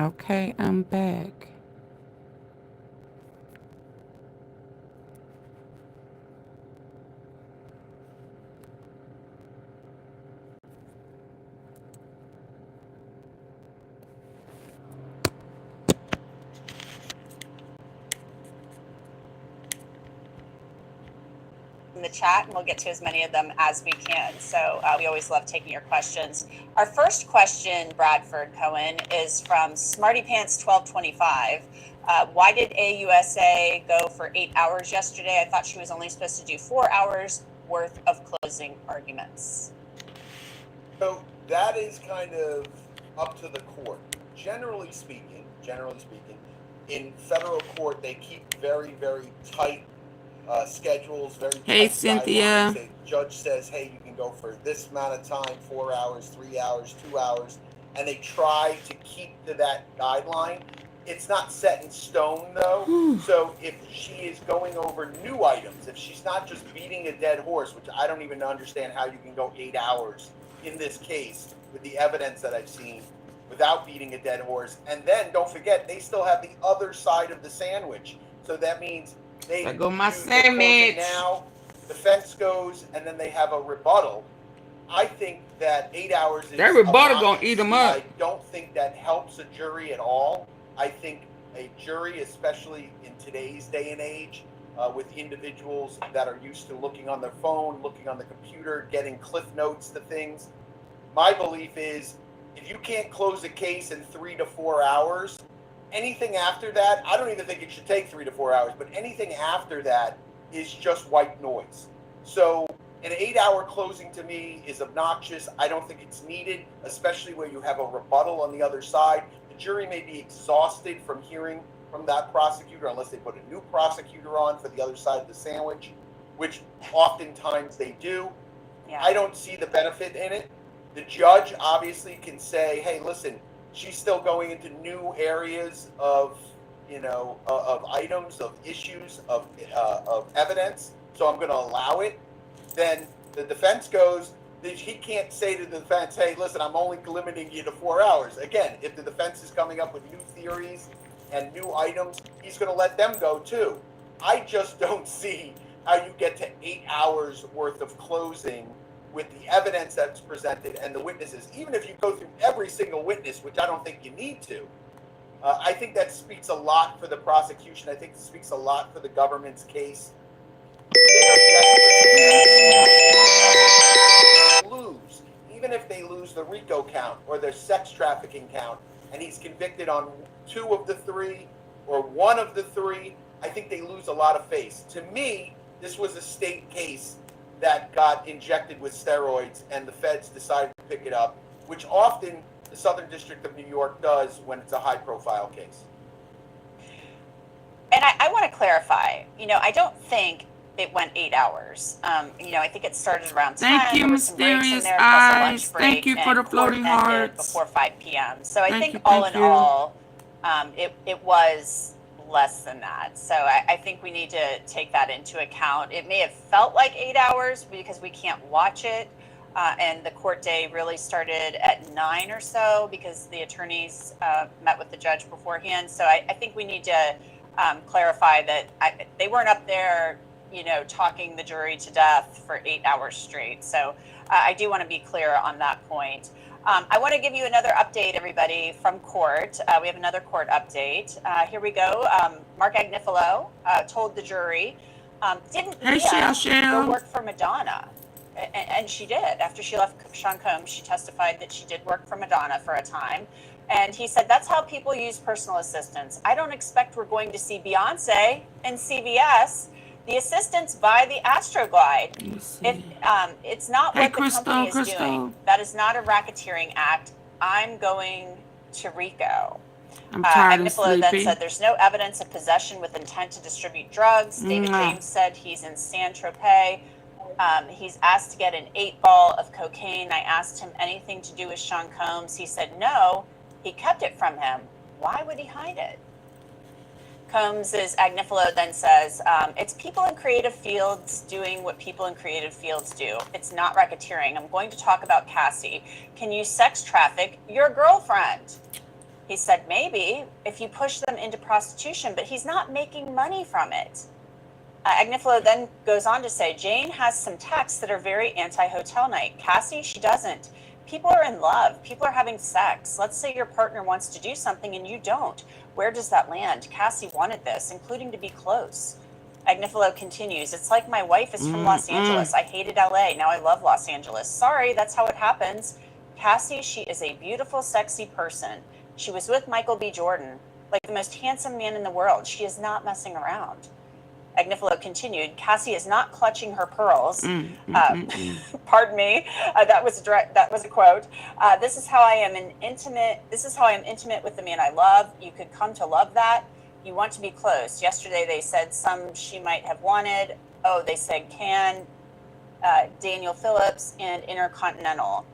Okay, I'm back. In the chat, and we'll get to as many of them as we can. So we always love taking your questions. Our first question, Bradford Cohen, is from Smarty Pants 1225. Why did AUSA go for 8 hours yesterday? I thought she was only supposed to do 4 hours worth of closing arguments. So that is kind of up to the court. Generally speaking, in federal court, they keep very, very tight schedules, very Hey, tight Cynthia. guidelines. The judge says, hey, you can go for this amount of time, 4 hours, 3 hours, 2 hours, and they try to keep to that guideline. It's not set in stone, though. So if she is going over new items, if she's not just beating a dead horse, which I don't even understand how you can go 8 hours in this case with the evidence that I've seen without beating a dead horse. And then don't forget, they still have the other side of the sandwich. So that means they go my do the sandwich. closing now, defense goes, and then they have a rebuttal. I think that 8 hours is That rebuttal obnoxious. gonna eat them up. I don't think that helps a jury at all. I think a jury, especially in today's day and age, with individuals that are used to looking on their phone, looking on the computer, getting cliff notes to things, my belief is if you can't close a case in 3 to 4 hours, anything after that, I don't even think it should take 3 to 4 hours, but anything after that is just white noise. So an 8 hour closing to me is obnoxious. I don't think it's needed, especially where you have a rebuttal on the other side. The jury may be exhausted from hearing from that prosecutor unless they put a new prosecutor on for the other side of the sandwich, which oftentimes they do. Yeah. I don't see the benefit in it. The judge obviously can say, hey, listen, she's still going into new areas of, of items, of issues, of evidence, so I'm going to allow it. Then the defense goes, he can't say to the defense, hey, listen, I'm only limiting you to 4 hours. Again, if the defense is coming up with new theories and new items, he's going to let them go too. I just don't see how you get to 8 hours worth of closing with the evidence that's presented and the witnesses, even if you go through every single witness, which I don't think you need to. I think that speaks a lot for the prosecution. I think it speaks a lot for the government's case. Lose, even if they lose the RICO count or their sex trafficking count, and he's convicted on 2 of the 3 or 1 of the 3, I think they lose a lot of face. To me, this was a state case that got injected with steroids, and the feds decided to pick it up, which often the Southern District of New York does when it's a high-profile case. And I want to clarify, I don't think it went 8 hours. I think it started around 10. Thank you, Mysterious Eyes. Thank you for the floating hearts. Before 5 p.m. So I think all in all, it was less than that. So I think we need to take that into account. It may have felt like 8 hours because we can't watch it. And the court day really started at 9 or so because the attorneys met with the judge beforehand. So I think we need to clarify that they weren't up there, talking the jury to death for 8 hours straight. So I do want to be clear on that point. I want to give you another update, everybody, from court. We have another court update. Here we go. Mark Agnifilo told the jury, didn't go work for Madonna? And she did. After she left Sean Combs, she testified that she did work for Madonna for a time. And he said, that's how people use personal assistants. I don't expect we're going to see Beyonce and CVS. The assistants buy the Astroglide. If it's not what the company is doing, that is not a racketeering act. I'm going to RICO. Agnifilo then said there's no evidence of possession with intent to distribute drugs. David James said he's in Saint-Tropez. He's asked to get an 8-ball of cocaine. I asked him anything to do with Sean Combs. He said no. He kept it from him. Why would he hide it? Agnifilo then says, it's people in creative fields doing what people in creative fields do. It's not racketeering. I'm going to talk about Cassie. Can you sex traffic your girlfriend? He said, maybe if you push them into prostitution, but he's not making money from it. Agnifilo then goes on to say, Jane has some texts that are very anti-hotel night. Cassie, she doesn't. People are in love. People are having sex. Let's say your partner wants to do something and you don't. Where does that land? Cassie wanted this, including to be close. Agnifilo continues, it's like my wife is from Los Angeles. I hated LA. Now I love Los Angeles. Sorry, that's how it happens. Cassie, she is a beautiful, sexy person. She was with Michael B. Jordan, like the most handsome man in the world. She is not messing around. Agnifilo continued, Cassie is not clutching her pearls. Pardon me. That was a quote. This is how I am intimate with the man I love. You could come to love that. You want to be close. Yesterday they said some she might have wanted. Oh, they said can, Daniel Phillips, and Intercontinental.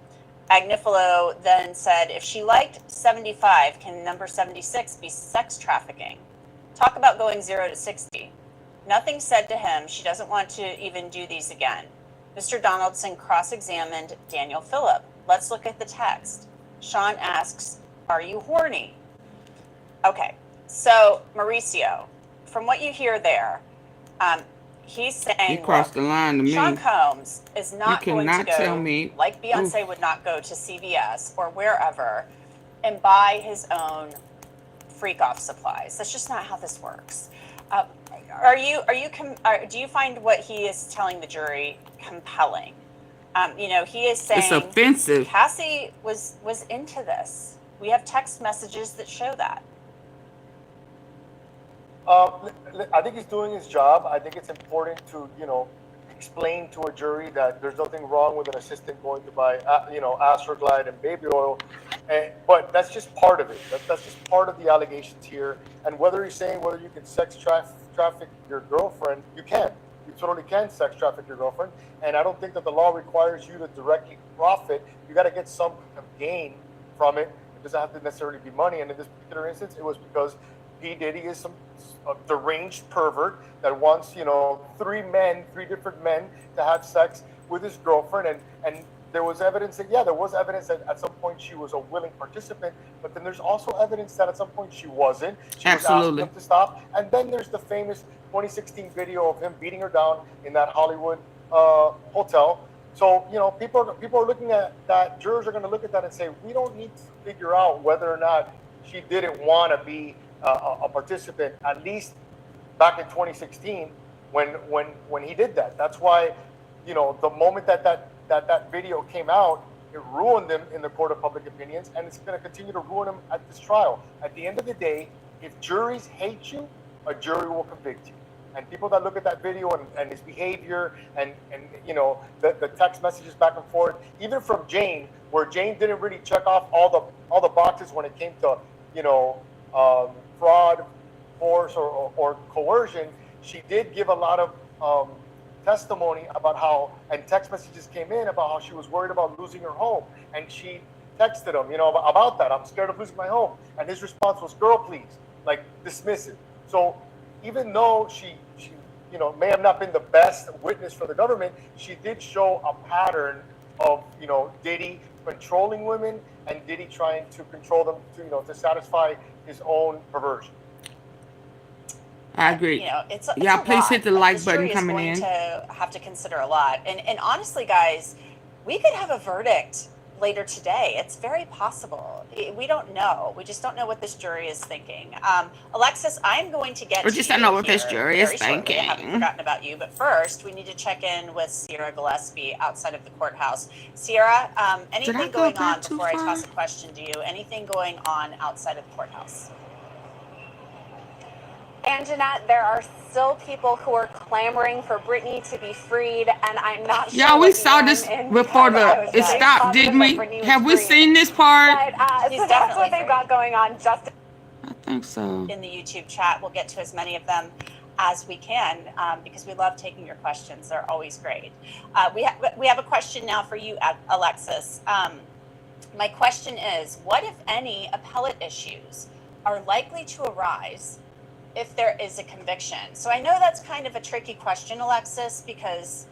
Agnifilo then said, if she liked 75, can number 76 be sex trafficking? Talk about going 0 to 60. Nothing said to him. She doesn't want to even do these again. Mr. Donaldson cross-examined Daniel Phillip. Let's look at the text. Sean asks, are you horny? Okay, so Mauricio, from what you hear there, he's saying, he crossed the line to me. Sean Combs is not going to go, tell me, like Beyonce would not go to CVS or wherever and buy his own freak-off supplies. That's just not how this works. Do you find what he is telling the jury compelling? He is saying it's offensive. Cassie was into this. We have text messages that show that. I think he's doing his job. I think it's important to, explain to a jury that there's nothing wrong with an assistant going to buy, Astroglide and baby oil. But that's just part of it. That's just part of the allegations here. And whether he's saying whether you can sex traffic your girlfriend, you can. You totally can sex traffic your girlfriend. And I don't think that the law requires you to directly profit. You got to get some kind of gain from it. It doesn't have to necessarily be money. And in this particular instance, it was because P. Diddy is a deranged pervert that wants, three different men to have sex with his girlfriend. And there was evidence that at some point she was a willing participant, but then there's also evidence that at some point she wasn't. She Absolutely. was asking him to stop. And then there's the famous 2016 video of him beating her down in that Hollywood hotel. So, people are looking at that. Jurors are going to look at that and say, we don't need to figure out whether or not she didn't want to be a participant, at least back in 2016 when he did that. That's why, the moment that video came out, it ruined him in the court of public opinions, and it's going to continue to ruin him at this trial. At the end of the day, if juries hate you, a jury will convict you. And people that look at that video and his behavior and the text messages back and forth, even from Jane, where Jane didn't really check off all the boxes when it came to fraud, force, or coercion, she did give a lot of testimony about how, and text messages came in about how she was worried about losing her home. And she texted him, about that. I'm scared of losing my home. And his response was, girl, please, dismiss it. So even though she may have not been the best witness for the government, she did show a pattern of, Diddy controlling women and Diddy trying to control them to satisfy his own perversion. I agree. It's please hit the like button coming in. The jury is going to have to consider a lot. And honestly, guys, we could have a verdict later today. It's very possible. We don't know. We just don't know what this jury is thinking. Alexis, I'm going to get We just don't know what this jury is thinking. I haven't forgotten about you. But first, we need to check in with Sierra Gillespie outside of the courthouse. Sierra, anything going on before I toss a question to you? Anything going on outside of the courthouse? And Jeanette, there are still people who are clamoring for Brittany to be freed, and I'm not sure. Yeah, we saw this before it stopped, didn't we? Have we seen this part? But, so that's what they've got going on. Just I think so. In the YouTube chat, we'll get to as many of them as we can because we love taking your questions. They're always great. We have a question now for you, Alexis. My question is, what, if any, appellate issues are likely to arise if there is a conviction? So I know that's kind of a tricky question, Alexis, because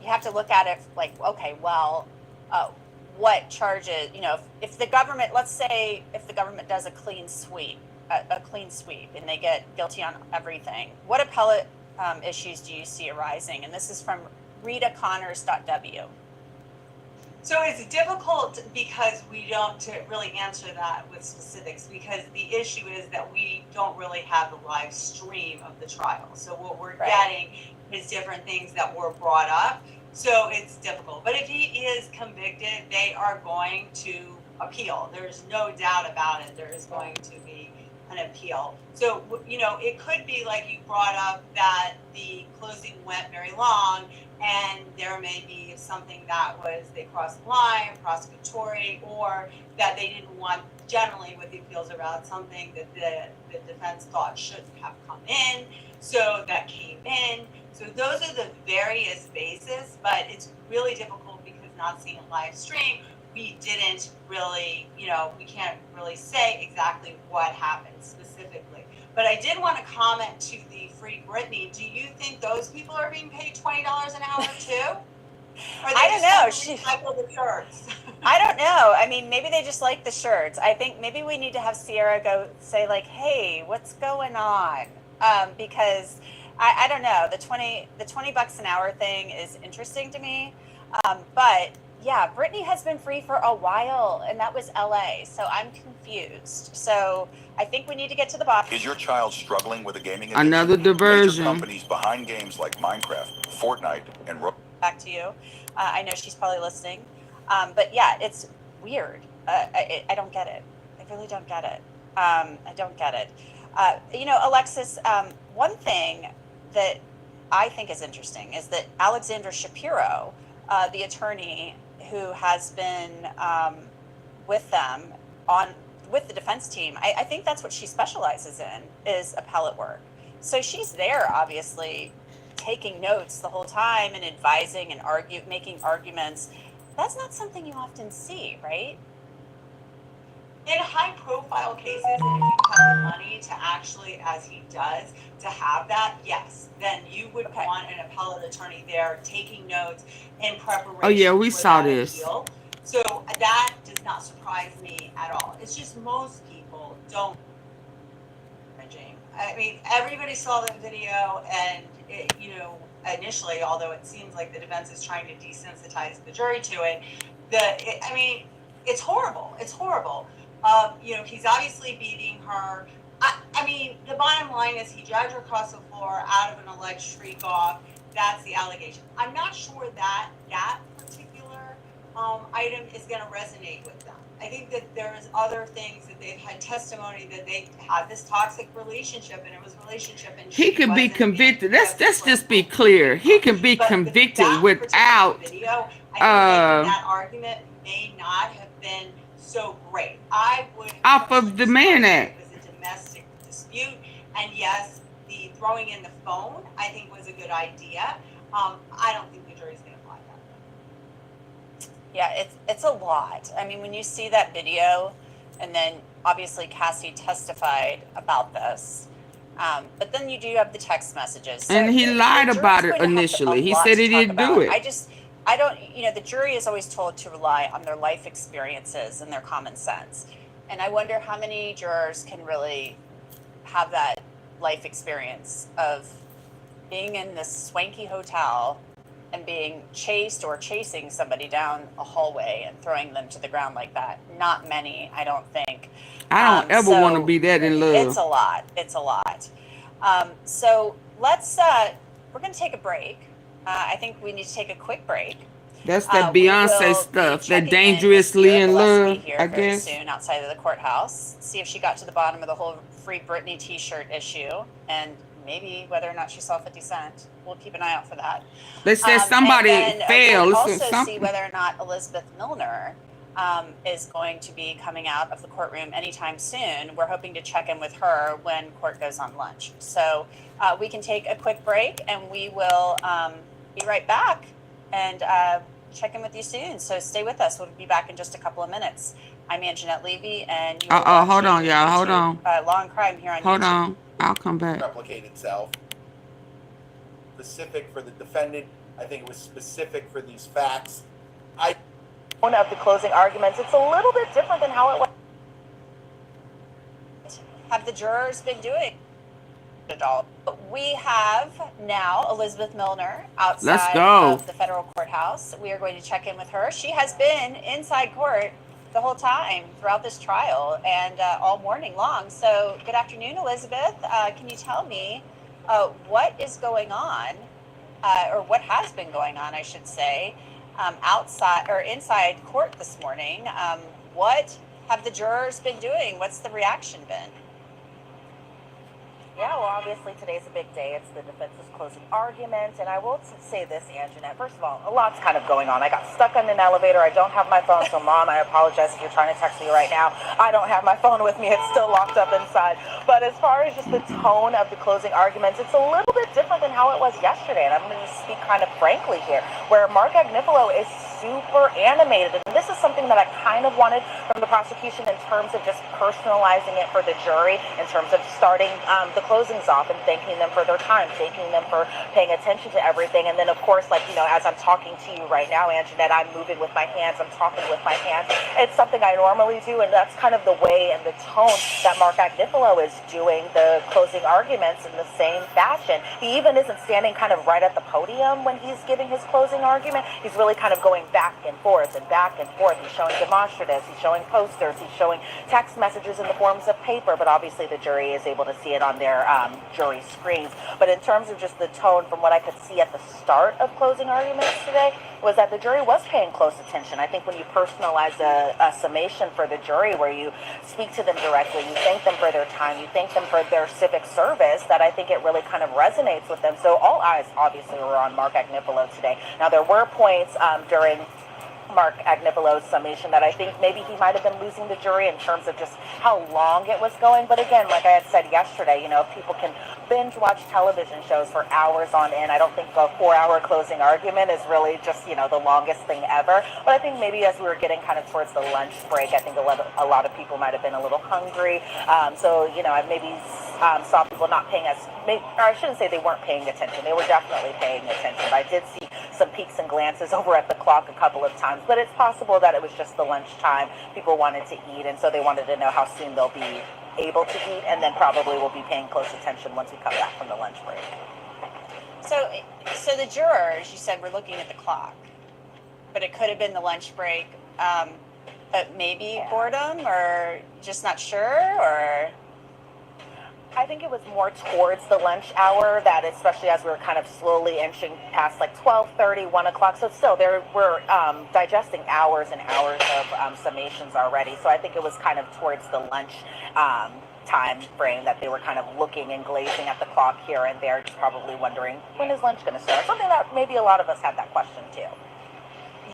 you have to look at it like, okay, well, what charges, you know, if the government, let's say if the government does a clean sweep, and they get guilty on everything, what appellate issues do you see arising? And this is from RitaConnors.w. So it's difficult because we don't really answer that with specifics, because the issue is that we don't really have the live stream of the trial. So what we're getting is different things that were brought up. So it's difficult. But if he is convicted, they are going to appeal. There's no doubt about it. There is going to be an appeal. So, you know, it could be like you brought up that the closing went very long, and there may be something that was, they crossed the line, prosecutory, or that they didn't want, generally with the appeals about something that the defense thought shouldn't have come in, so that came in. So those are the various bases, but it's really difficult because not seeing a live stream, we didn't really, you know, we can't really say exactly what happened specifically. But I did want to comment to the Free Britney. Do you think those people are being paid $20 an hour too? Or I don't know. Recycle the shirts? I don't know. I mean, maybe they just like the shirts. I think maybe we need to have Sierra go say like, hey, what's going on? Because I don't know. The $20 an hour thing is interesting to me. But yeah, Britney has been free for a while, and that was LA. So I'm confused. So I think we need to get to the bottom. Is your child struggling with a gaming addiction? Another diversion. Major companies behind games like Minecraft, Fortnite, and Back to you. I know she's probably listening. But yeah, it's weird. I don't get it. I really don't get it. I don't get it. You know, Alexis, one thing that I think is interesting is that Alexandra Shapiro, the attorney who has been with them with the defense team, I think that's what she specializes in, is appellate work. So she's there, obviously, taking notes the whole time and advising and making arguments. That's not something you often see, right? In high-profile cases, if you have the money to actually, as he does, to have that, yes, then you would want an appellate attorney there taking notes in preparation. Oh yeah, we for saw that this. appeal. So that does not surprise me at all. It's just most people don't. I mean, everybody saw the video, and it, you know, initially, although it seems like the defense is trying to desensitize the jury to it, I mean, it's horrible. It's horrible. You know, he's obviously beating her. I mean, the bottom line is he dragged her across the floor out of an alleged street off. That's the allegation. I'm not sure that particular item is going to resonate with them. I think that there's other things that they've had testimony that they had this toxic relationship, and it was a relationship. And He can be convicted. Let's just be clear. He can be convicted without. Video, I think that argument may not have been so great. I would Off of the Mann Act. It was a domestic dispute, and yes, the throwing in the phone I think was a good idea. I don't think the jury's going to apply that. Yeah, it's a lot. I mean, when you see that video, and then obviously Cassie testified about this, but then you do have the text messages. So And he lied the jury's about it going to have initially. a He lot said to he talk didn't do about. it. I don't, you know, the jury is always told to rely on their life experiences and their common sense. And I wonder how many jurors can really have that life experience of being in this swanky hotel and being chased or chasing somebody down a hallway and throwing them to the ground like that. Not many, I don't think. I don't ever want to be that in love. It's a lot. It's a lot. So let's, we're going to take a break. I think we need to take a quick break. That's that We Beyonce will stuff. be That checking dangerously in in with Leslie love, here I very guess. soon outside of the courthouse. See if she got to the bottom of the whole Free Britney T-shirt issue, and maybe whether or not she saw 50 Cent. We'll keep an eye out for that. They said somebody and then, failed. We'll Listen, also see something. whether or not Elizabeth Milner is going to be coming out of the courtroom anytime soon. We're hoping to check in with her when court goes on lunch. So we can take a quick break, and we will be right back and check in with you soon. So stay with us. We'll be back in just a couple of minutes. I'm Anjanette Levy, and you are Hold on, watching y'all. Hold YouTube, on. Law and Crime here on Hold YouTube. on. I'll come back. Replicate itself. Specific for the defendant. I think it was specific for these facts. of the closing arguments, it's a little bit different than how it was. Have the jurors been doing at all? We have now Elizabeth Milner outside of the federal courthouse. We are going to check in with her. She has been inside court the whole time throughout this trial and all morning long. So good afternoon, Elizabeth. Can you tell me what is going on, or what has been going on, I should say, outside or inside court this morning? What have the jurors been doing? What's the reaction been? Yeah, well, obviously today's a big day. It's the defense's closing argument. And I will say this, Antoinette. First of all, a lot's kind of going on. I got stuck in an elevator. I don't have my phone. So, Mom, I apologize if you're trying to text me right now. I don't have my phone with me. It's still locked up inside. But as far as just the tone of the closing arguments, it's a little bit different than how it was yesterday. And I'm going to just speak kind of frankly here, where Mark Agnifilo is super animated. And this is something that I kind of wanted from the prosecution in terms of just personalizing it for the jury, in terms of starting the closings off and thanking them for their time, thanking them for paying attention to everything. And then, of course, like, you know, as I'm talking to you right now, Antoinette, I'm moving with my hands, I'm talking with my hands. It's something I normally do, and that's kind of the way and the tone that Mark Agnifilo is doing the closing arguments in the same fashion. He even isn't standing kind of right at the podium when he's giving his closing argument. He's really kind of going back and forth and back and forth. He's showing demonstratives, he's showing posters, he's showing text messages in the forms of paper, but obviously the jury is able to see it on their jury screens. But in terms of just the tone, from what I could see at the start of closing arguments today, was that the jury was paying close attention. I think when you personalize a summation for the jury, where you speak to them directly, you thank them for their time, you thank them for their civic service, that I think it really kind of resonates with them. So all eyes obviously were on Mark Agnifilo today. Now, there were points during Mark Agnifilo's summation that I think maybe he might have been losing the jury in terms of just how long it was going. But again, like I had said yesterday, you know, if people can binge watch television shows for hours on end, I don't think a 4-hour closing argument is really just, you know, the longest thing ever. But I think maybe as we were getting kind of towards the lunch break, I think a lot of people might have been a little hungry. So, you know, I maybe saw people not paying or I shouldn't say they weren't paying attention. They were definitely paying attention. I did see some peeks and glances over at the clock a couple of times, but it's possible that it was just the lunchtime. People wanted to eat, and so they wanted to know how soon they'll be able to eat, and then probably will be paying close attention once we come back from the lunch break. So the jurors, you said, were looking at the clock, but it could have been the lunch break, but maybe boredom, or just not sure, or... I think it was more towards the lunch hour, that especially as we were kind of slowly inching past like 12:30, 1 o'clock. So still, we're digesting hours and hours of summations already. So I think it was kind of towards the lunch time frame that they were kind of looking and glazing at the clock here and there, just probably wondering, when is lunch going to start? Something that maybe a lot of us had that question too.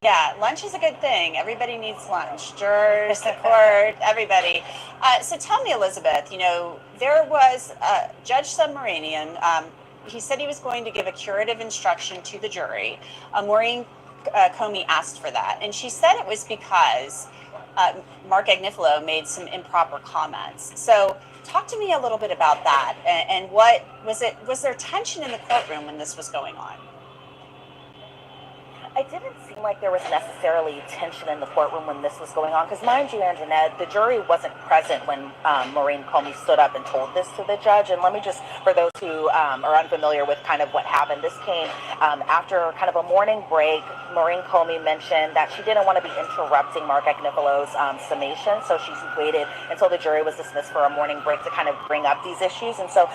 Yeah, lunch is a good thing. Everybody needs lunch. Jurors, the court, everybody. So tell me, Elizabeth, you know, there was Judge Submarinian. He said he was going to give a curative instruction to the jury. Maureen Comey asked for that. And she said it was because Mark Agnifilo made some improper comments. So talk to me a little bit about that. And what was it? Was there tension in the courtroom when this was going on? It didn't seem like there was necessarily tension in the courtroom when this was going on, because mind you, Antoinette, the jury wasn't present when Maureen Comey stood up and told this to the judge. And let me just, for those who are unfamiliar with kind of what happened, this came after kind of a morning break. Maureen Comey mentioned that she didn't want to be interrupting Mark Agnifilo's summation, so she waited until the jury was dismissed for a morning break to kind of bring up these issues. And so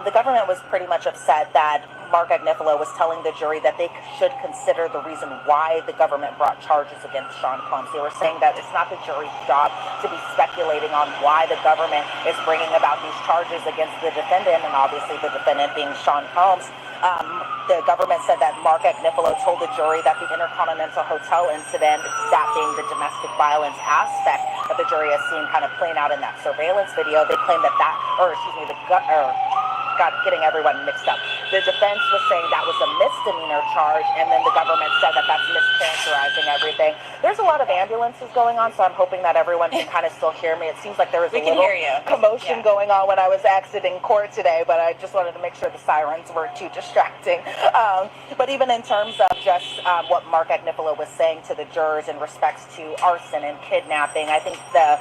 the government was pretty much upset that Mark Agnifilo was telling the jury that they should consider the reason why the government brought charges against Sean Combs. They were saying that it's not the jury's job to be speculating on why the government is bringing about these charges against the defendant, and obviously the defendant being Sean Combs. The government said that Mark Agnifilo told the jury that the Intercontinental Hotel incident, that being the domestic violence aspect that the jury has seen kind of playing out in that surveillance video, they claim getting everyone mixed up. the defense was saying that was a misdemeanor charge, and then the government said that that's mischaracterizing everything. There's a lot of ambulances going on, so I'm hoping that everyone can kind of still hear me. It seems like there was a little commotion going on when I was exiting court today, but I just wanted to make sure the sirens weren't too distracting. But even in terms of just what Mark Agnifilo was saying to the jurors in respects to arson and kidnapping, I think the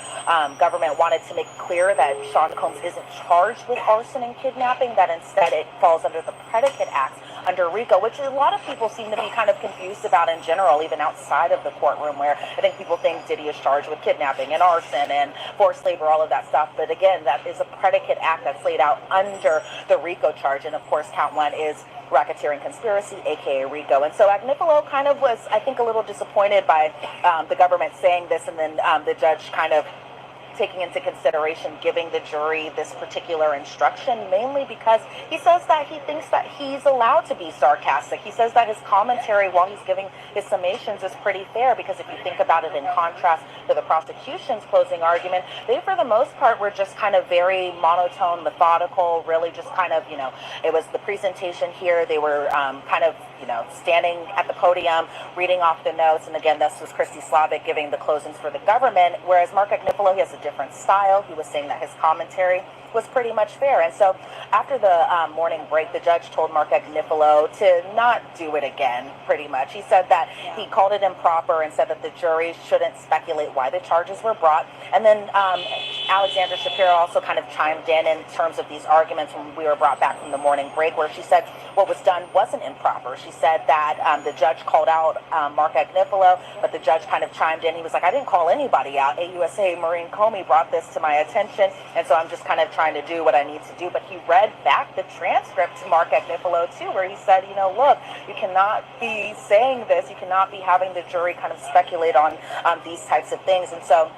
government wanted to make clear that Sean Combs isn't charged with arson and kidnapping, that instead it falls under the predicate acts under RICO, which a lot of people seem to be kind of confused about in general, even outside of the courtroom, where I think people think Diddy is charged with kidnapping and arson and forced labor, all of that stuff. But again, that is a predicate act that's laid out under the RICO charge. And of course, count one is racketeering conspiracy, aka RICO. And so Agnifilo kind of was, I think, a little disappointed by the government saying this, and then the judge kind of taking into consideration giving the jury this particular instruction, mainly because he says that he thinks that he's allowed to be sarcastic. He says that his commentary while he's giving his summations is pretty fair, because if you think about it in contrast to the prosecution's closing argument, they for the most part were just kind of very monotone, methodical, really just kind of, it was the presentation here. They were kind of, standing at the podium, reading off the notes. And again, this was Christy Slavic giving the closings for the government, whereas Mark Agnifilo, he has a different style. He was saying that his commentary was pretty much fair. And so after the morning break, the judge told Mark Agnifilo to not do it again, pretty much. He said that he called it improper and said that the jury shouldn't speculate why the charges were brought. And then Alexandra Shapiro also kind of chimed in terms of these arguments when we were brought back from the morning break, where she said what was done wasn't improper. She said that the judge called out Mark Agnifilo, but the judge kind of chimed in. He was like, I didn't call anybody out. AUSA Maureen Comey brought this to my attention, and so I'm just kind of trying to do what I need to do. But he read back the transcript to Mark Agnifilo too, where he said, look, you cannot be saying this. You cannot be having the jury kind of speculate on these types of things. And so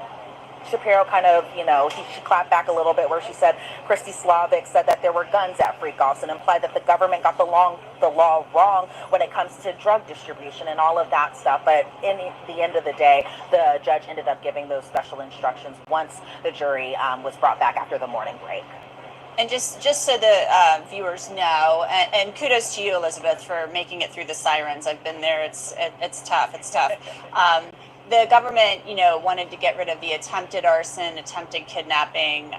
Shapiro kind of, she clapped back a little bit, where she said Christy Slavic said that there were guns at freak-offs, and implied that the government got the law wrong when it comes to drug distribution and all of that stuff. But in the end of the day, the judge ended up giving those special instructions once the jury was brought back after the morning break. And just so the viewers know, and kudos to you, Elizabeth, for making it through the sirens. I've been there. It's tough. It's tough. The government, wanted to get rid of the attempted arson, attempted kidnapping,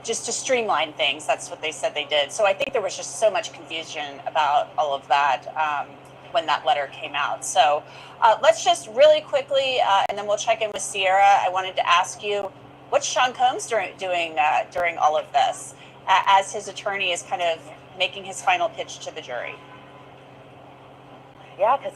just to streamline things. That's what they said they did. So I think there was just so much confusion about all of that when that letter came out. So let's just really quickly, and then we'll check in with Sierra. I wanted to ask you, what's Sean Combs doing during all of this, as his attorney is kind of making his final pitch to the jury? Yeah, because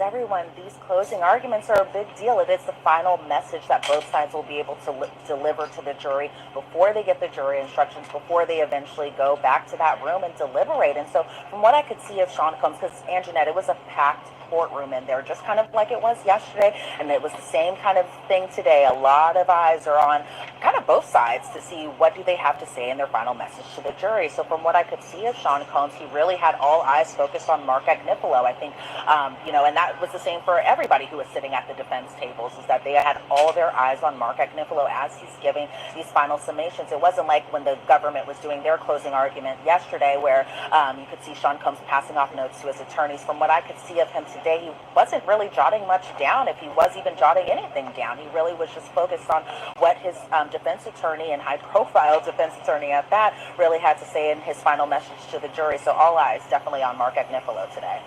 these closing arguments are a big deal. It is the final message that both sides will be able to deliver to the jury before they get the jury instructions, before they eventually go back to that room and deliberate. And so from what I could see of Sean Combs, because Antoinette, it was a packed courtroom in there, just kind of like it was yesterday, and it was the same kind of thing today. A lot of eyes are on kind of both sides to see what do they have to say in their final message to the jury. So from what I could see of Sean Combs, he really had all eyes focused on Mark Agnifilo. I think, and that was the same for everybody who was sitting at the defense tables, is that they had all their eyes on Mark Agnifilo as he's giving these final summations. It wasn't like when the government was doing their closing argument yesterday, where you could see Sean Combs passing off notes to his attorneys. From what I could see of him today, he wasn't really jotting much down, if he was even jotting anything down. He really was just focused on what his defense attorney, and high-profile defense attorney at that, really had to say in his final message to the jury. So all eyes definitely on Mark Agnifilo today.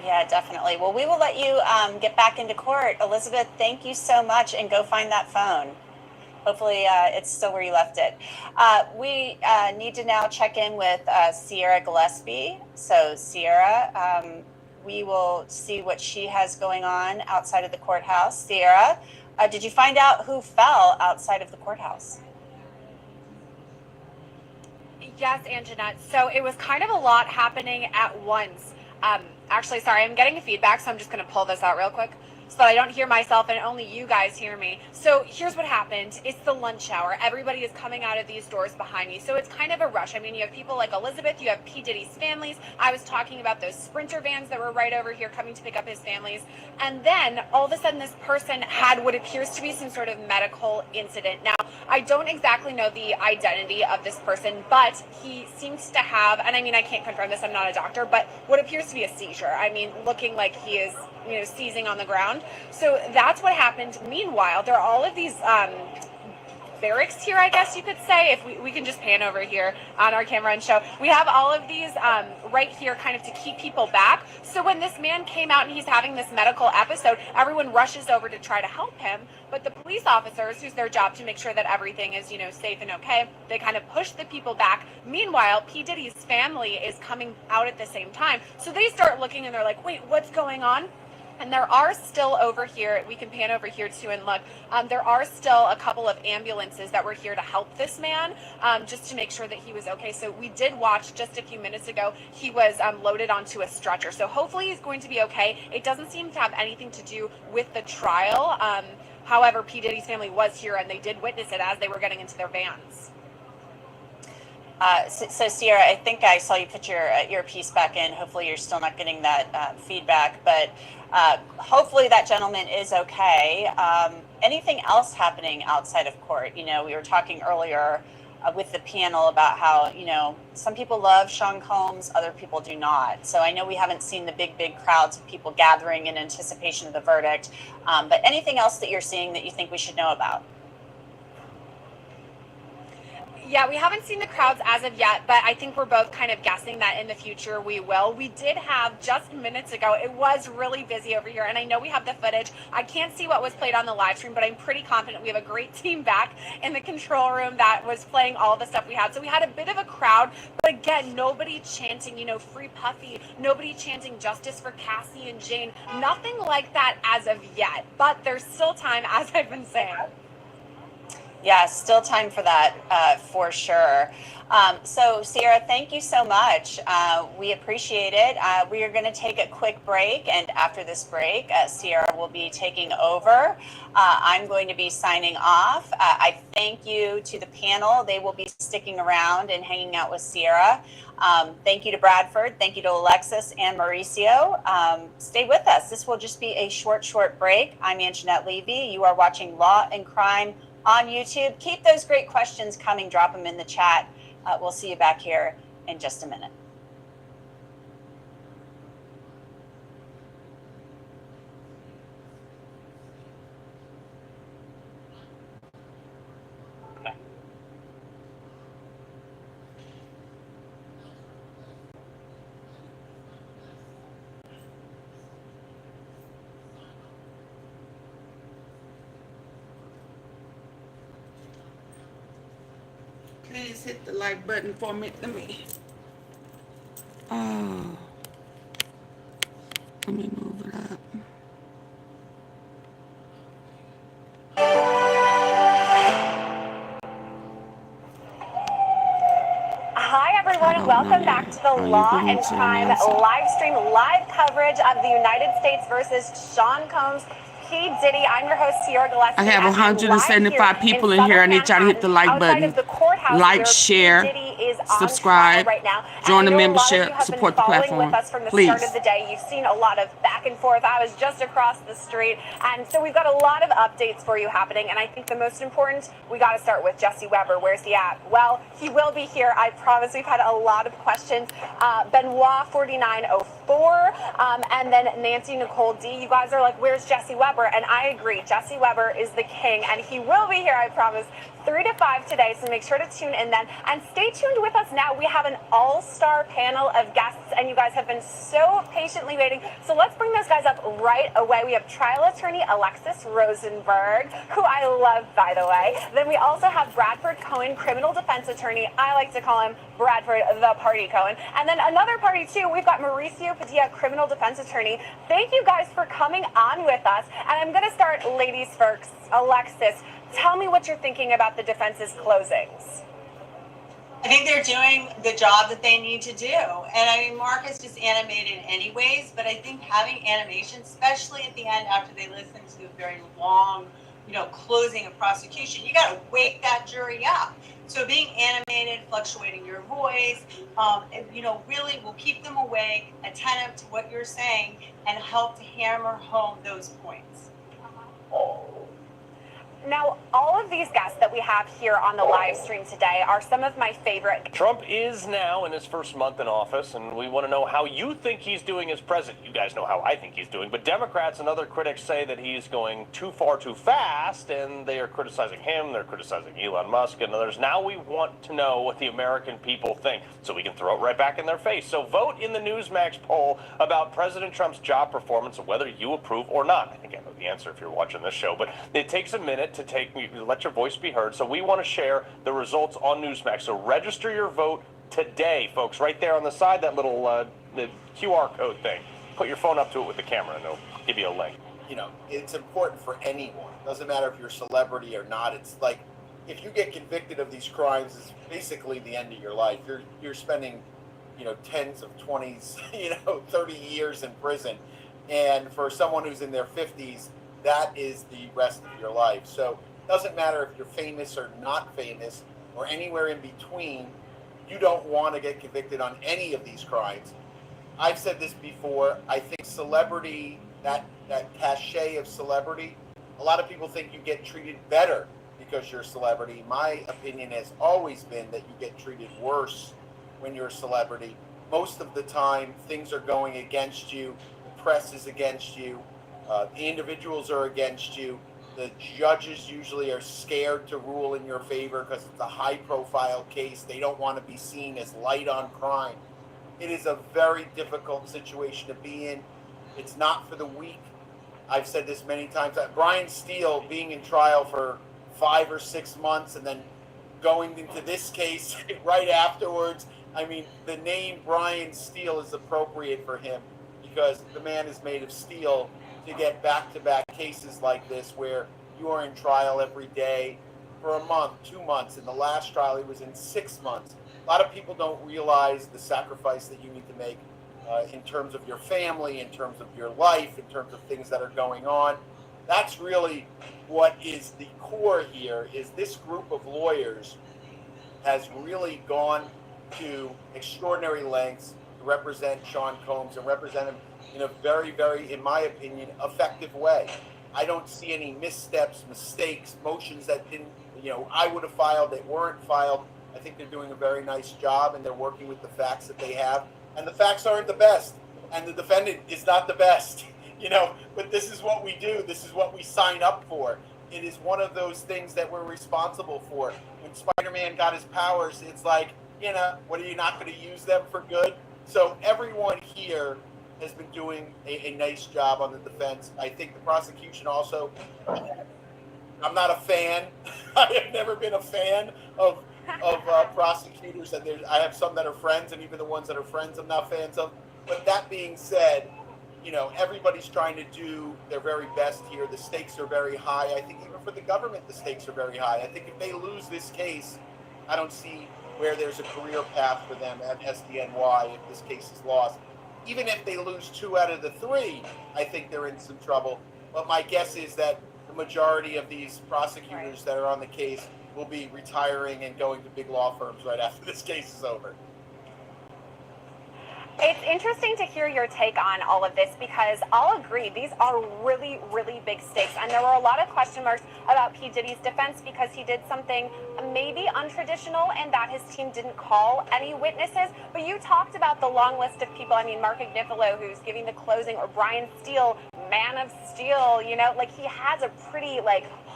Yeah, definitely. Well, we will let you get back into court. Elizabeth, thank you so much, and go find that phone. Hopefully it's still where you left it. We need to now check in with Sierra Gillespie. So Sierra, we will see what she has going on outside of the courthouse. Sierra, did you find out who fell outside of the courthouse? Yes, Antoinette. So it was kind of a lot happening at once. Actually, sorry, I'm getting feedback, so I'm just going to pull this out real quick. so that I don't hear myself and only you guys hear me. So here's what happened. It's the lunch hour. Everybody is coming out of these doors behind me. So it's kind of a rush. I mean, you have people like Elizabeth, you have P. Diddy's families. I was talking about those Sprinter vans that were right over here coming to pick up his families. And then all of a sudden this person had what appears to be some sort of medical incident. Now, I don't exactly know the identity of this person, but he seems to have, and I mean, I can't confirm this, I'm not a doctor, but what appears to be a seizure. I mean, looking like he is, you know, seizing on the ground. So that's what happened. Meanwhile, there are all of these barracks here, I guess you could say, if we can just pan over here on our camera and show. We have all of these right here kind of to keep people back. So when this man came out and he's having this medical episode, everyone rushes over to try to help him. But the police officers, who's their job to make sure that everything is, you know, safe and okay, they kind of push the people back. Meanwhile, P. Diddy's family is coming out at the same time. So they start looking and they're like, wait, what's going on? And there are still over here, we can pan over here too and look, there are still a couple of ambulances that were here to help this man, just to make sure that he was okay. So we did watch just a few minutes ago, he was loaded onto a stretcher. So hopefully he's going to be okay. It doesn't seem to have anything to do with the trial. However, P. Diddy's family was here and they did witness it as they were getting into their vans. So Sierra, I think I saw you put your earpiece back in. Hopefully you're still not getting that feedback, but hopefully that gentleman is okay. Anything else happening outside of court? You know, we were talking earlier with the panel about how, you know, some people love Sean Combs, other people do not. So I know we haven't seen the big crowds of people gathering in anticipation of the verdict, but anything else that you're seeing that you think we should know about? Yeah, we haven't seen the crowds as of yet, but I think we're both kind of guessing that in the future we will. We did have just minutes ago, it was really busy over here, and I know we have the footage. I can't see what was played on the live stream, but I'm pretty confident we have a great team back in the control room that was playing all the stuff we had. So we had a bit of a crowd, but again, nobody chanting, you know, free Puffy, nobody chanting justice for Cassie and Jane, nothing like that as of yet, but there's still time, as I've been saying. Yeah, still time for that, for sure. So Sierra, thank you so much. We appreciate it. We are going to take a quick break, and after this break, Sierra will be taking over. I'm going to be signing off. I thank you to the panel. They will be sticking around and hanging out with Sierra. Thank you to Bradford. Thank you to Alexis and Mauricio. Stay with us. This will just be a short break. I'm Antoinette Levy. You are watching Law and Crime on YouTube. Keep those great questions coming. Drop them in the chat. We'll see you back here in just a minute. Please hit the like button for me. Let me move it up. Hi everyone, welcome back to the Law and Crime live stream, live coverage of the United States versus Sean Combs, P. Diddy. I'm your host, Sierra Gillespie. I have 175 people in here. I need y'all to hit the like button, like, share, subscribe, right now. join the membership, support the platform. With us from the Please. start of the day. You've seen a lot of back and forth. I was just across the street, and so we've got a lot of updates for you happening. And I think the most important, we got to start with Jesse Weber. Where's he at? Well, he will be here. I promise. We've had a lot of questions. Benoit 4904, and then Nancy Nicole D. You guys are like, where's Jesse Weber? And I agree. Jesse Weber is the king, and he will be here, I promise, 3 to 5 today, so make sure to tune in then. And stay tuned with us now. We have an all-star panel of guests, and you guys have been so patiently waiting. So let's bring those guys up right away. We have trial attorney Alexis Rosenberg, who I love, by the way. Then we also have Bradford Cohen, criminal defense attorney. I like to call him Bradford the Party Cohen. And then another party, too. We've got Mauricio Padilla, criminal defense attorney. Thank you guys for coming on with us. And I'm going to start ladies first. Alexis, tell me what you're thinking about the defense's closings. I think they're doing the job that they need to do. And I mean, Mark is just animated anyways, but I think having animation, especially at the end after they listen to a very long, closing of prosecution, you got to wake that jury up. So being animated, fluctuating your voice, really will keep them awake, attentive to what you're saying, and help to hammer home those points. Now, all of these guests that we have here on the live stream today are some of my favorite. Trump is now in his first month in office, and we want to know how you think he's doing as president. You guys know how I think he's doing, but Democrats and other critics say that he's going too far too fast, and they are criticizing him, they're criticizing Elon Musk and others. Now we want to know what the American people think, so we can throw it right back in their face. So vote in the Newsmax poll about President Trump's job performance and whether you approve or not. I think I know the answer if you're watching this show, but it takes a minute to let your voice be heard. So we want to share the results on Newsmax. So register your vote today, folks, right there on the side, that little the QR code thing. Put your phone up to it with the camera and it'll give you a link. It's important for anyone. Doesn't matter if you're a celebrity or not. It's like, if you get convicted of these crimes, it's basically the end of your life. You're spending, tens of 20s, 30 years in prison. And for someone who's in their 50s, that is the rest of your life. So it doesn't matter if you're famous or not famous or anywhere in between, you don't want to get convicted on any of these crimes. I've said this before, I think celebrity, that cachet of celebrity, a lot of people think you get treated better because you're a celebrity. My opinion has always been that you get treated worse when you're a celebrity. Most of the time, things are going against you, the press is against you, the individuals are against you. The judges usually are scared to rule in your favor because it's a high-profile case. They don't want to be seen as light on crime. It is a very difficult situation to be in. It's not for the weak. I've said this many times. Brian Steele being in trial for 5 or 6 months and then going into this case right afterwards. I mean, the name Brian Steele is appropriate for him because the man is made of steel to get back-to-back cases like this where you are in trial every day for a month, 2 months. In the last trial, he was in 6 months. A lot of people don't realize the sacrifice that you need to make in terms of your family, in terms of your life, in terms of things that are going on. That's really what is the core here, is this group of lawyers has really gone to extraordinary lengths to represent Sean Combs and represent him in a very, very, in my opinion, effective way. I don't see any missteps, mistakes, motions that didn't, I would have filed that weren't filed. I think they're doing a very nice job and they're working with the facts that they have. And the facts aren't the best. And the defendant is not the best, but this is what we do. This is what we sign up for. It is one of those things that we're responsible for. When Spider-Man got his powers, it's like, what, are you not going to use them for good? So everyone here has been doing a nice job on the defense. I think the prosecution also, I'm not a fan. I have never been a fan of prosecutors. And I have some that are friends, and even the ones that are friends I'm not fans of. But that being said, everybody's trying to do their very best here. The stakes are very high. I think even for the government, the stakes are very high. I think if they lose this case, I don't see where there's a career path for them at SDNY if this case is lost. Even if they lose 2 out of the 3, I think they're in some trouble. But my guess is that the majority of these prosecutors that are on the case will be retiring and going to big law firms right after this case is over. It's interesting to hear your take on all of this because I'll agree, these are really, really big stakes. And there were a lot of question marks about P. Diddy's defense because he did something maybe untraditional and that his team didn't call any witnesses. But you talked about the long list of people. I mean, Mark Agnifilo, who's giving the closing, or Brian Steele, Man of Steel, he has a pretty,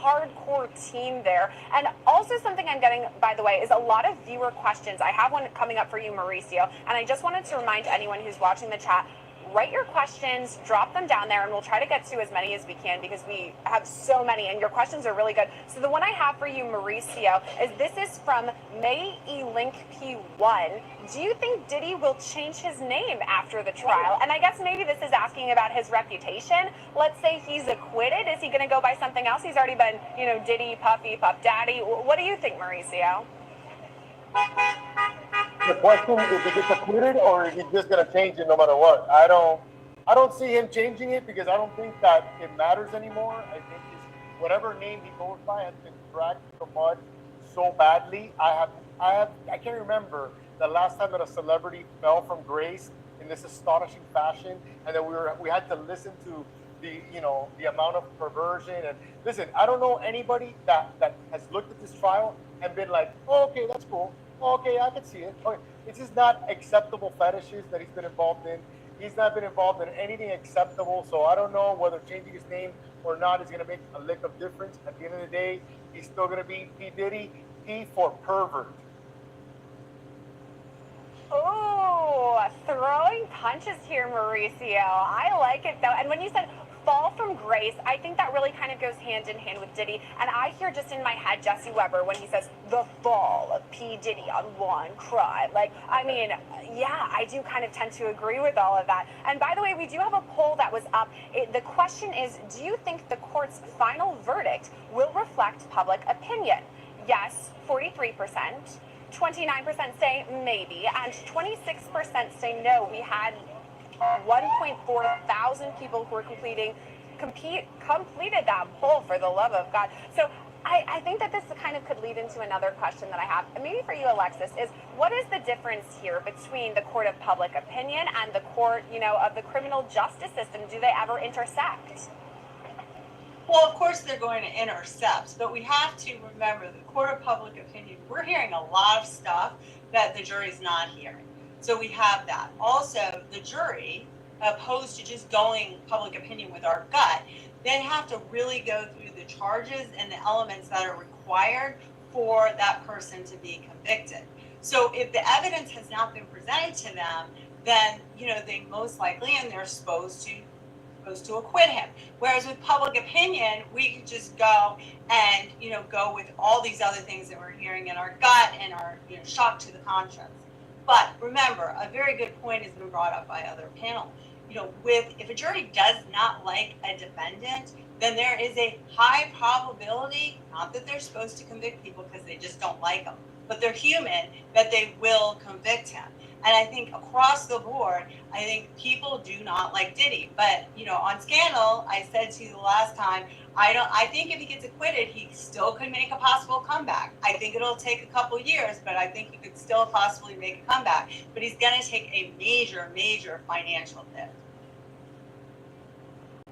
hardcore team there. And also something I'm getting, by the way, is a lot of viewer questions. I have one coming up for you, Mauricio, and I just wanted to remind anyone who's watching the chat, write your questions, drop them down there, and we'll try to get to as many as we can because we have so many, and your questions are really good. So the one I have for you, Mauricio, this is from May E. Link P1. Do you think Diddy will change his name after the trial? And I guess maybe this is asking about his reputation. Let's say he's acquitted. Is he going to go by something else? He's already been, Diddy, Puffy, Puff Daddy. What do you think, Mauricio? The question is, if he gets acquitted, or is he just going to change it no matter what? I don't see him changing it, because I don't think that it matters anymore. I think whatever name he goes by has been dragged through the mud so badly. I can't remember the last time that a celebrity fell from grace in this astonishing fashion, and then we had to listen to the amount of perversion. And listen, I don't know anybody that has looked at this trial and been like, oh, okay, that's cool. Oh, okay, I can see it. Okay. It's just not acceptable fetishes that he's been involved in. He's not been involved in anything acceptable. So I don't know whether changing his name or not is going to make a lick of difference. At the end of the day, he's still going to be P. Diddy, P for pervert. Oh, throwing punches here, Mauricio. I like it, though. And when you said fall from grace, I think that really kind of goes hand in hand with Diddy. And I hear just in my head Jesse Weber when he says the fall of P. Diddy on one crime. Like, I mean, yeah, I do kind of tend to agree with all of that. And by the way, we do have a poll that was up. The question is, do you think the court's final verdict will reflect public opinion? Yes, 43%. 29% say maybe, and 26% say no. We had 1.4 thousand people who were completed that poll, for the love of God. So I think that this kind of could lead into another question that I have, and maybe for you, Alexis, is what is the difference here between the court of public opinion and the court, of the criminal justice system? Do they ever intersect? Well, of course they're going to intercept, but we have to remember the court of public opinion, we're hearing a lot of stuff that the jury's not hearing. So we have that. Also, the jury, opposed to just going public opinion with our gut, they have to really go through the charges and the elements that are required for that person to be convicted. So if the evidence has not been presented to them, then, they most likely, and they're supposed to acquit him. Whereas with public opinion, we could just go and, go with all these other things that we're hearing in our gut and are, shocked to the conscience. But remember, a very good point has been brought up by other panel. If a jury does not like a defendant, then there is a high probability, not that they're supposed to convict people because they just don't like them, but they're human, that they will convict him. And I think across the board, I think people do not like Diddy. But, on Scandal, I said to you the last time, I think if he gets acquitted, he still could make a possible comeback. I think it'll take a couple years, but I think he could still possibly make a comeback. But he's going to take a major, major financial hit.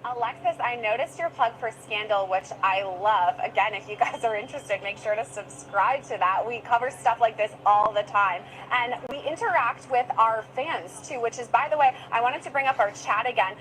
Alexis, I noticed your plug for Scandal, which I love. Again, if you guys are interested, make sure to subscribe to that. We cover stuff like this all the time. And we interact with our fans, too, which is, by the way, I wanted to bring up our chat again.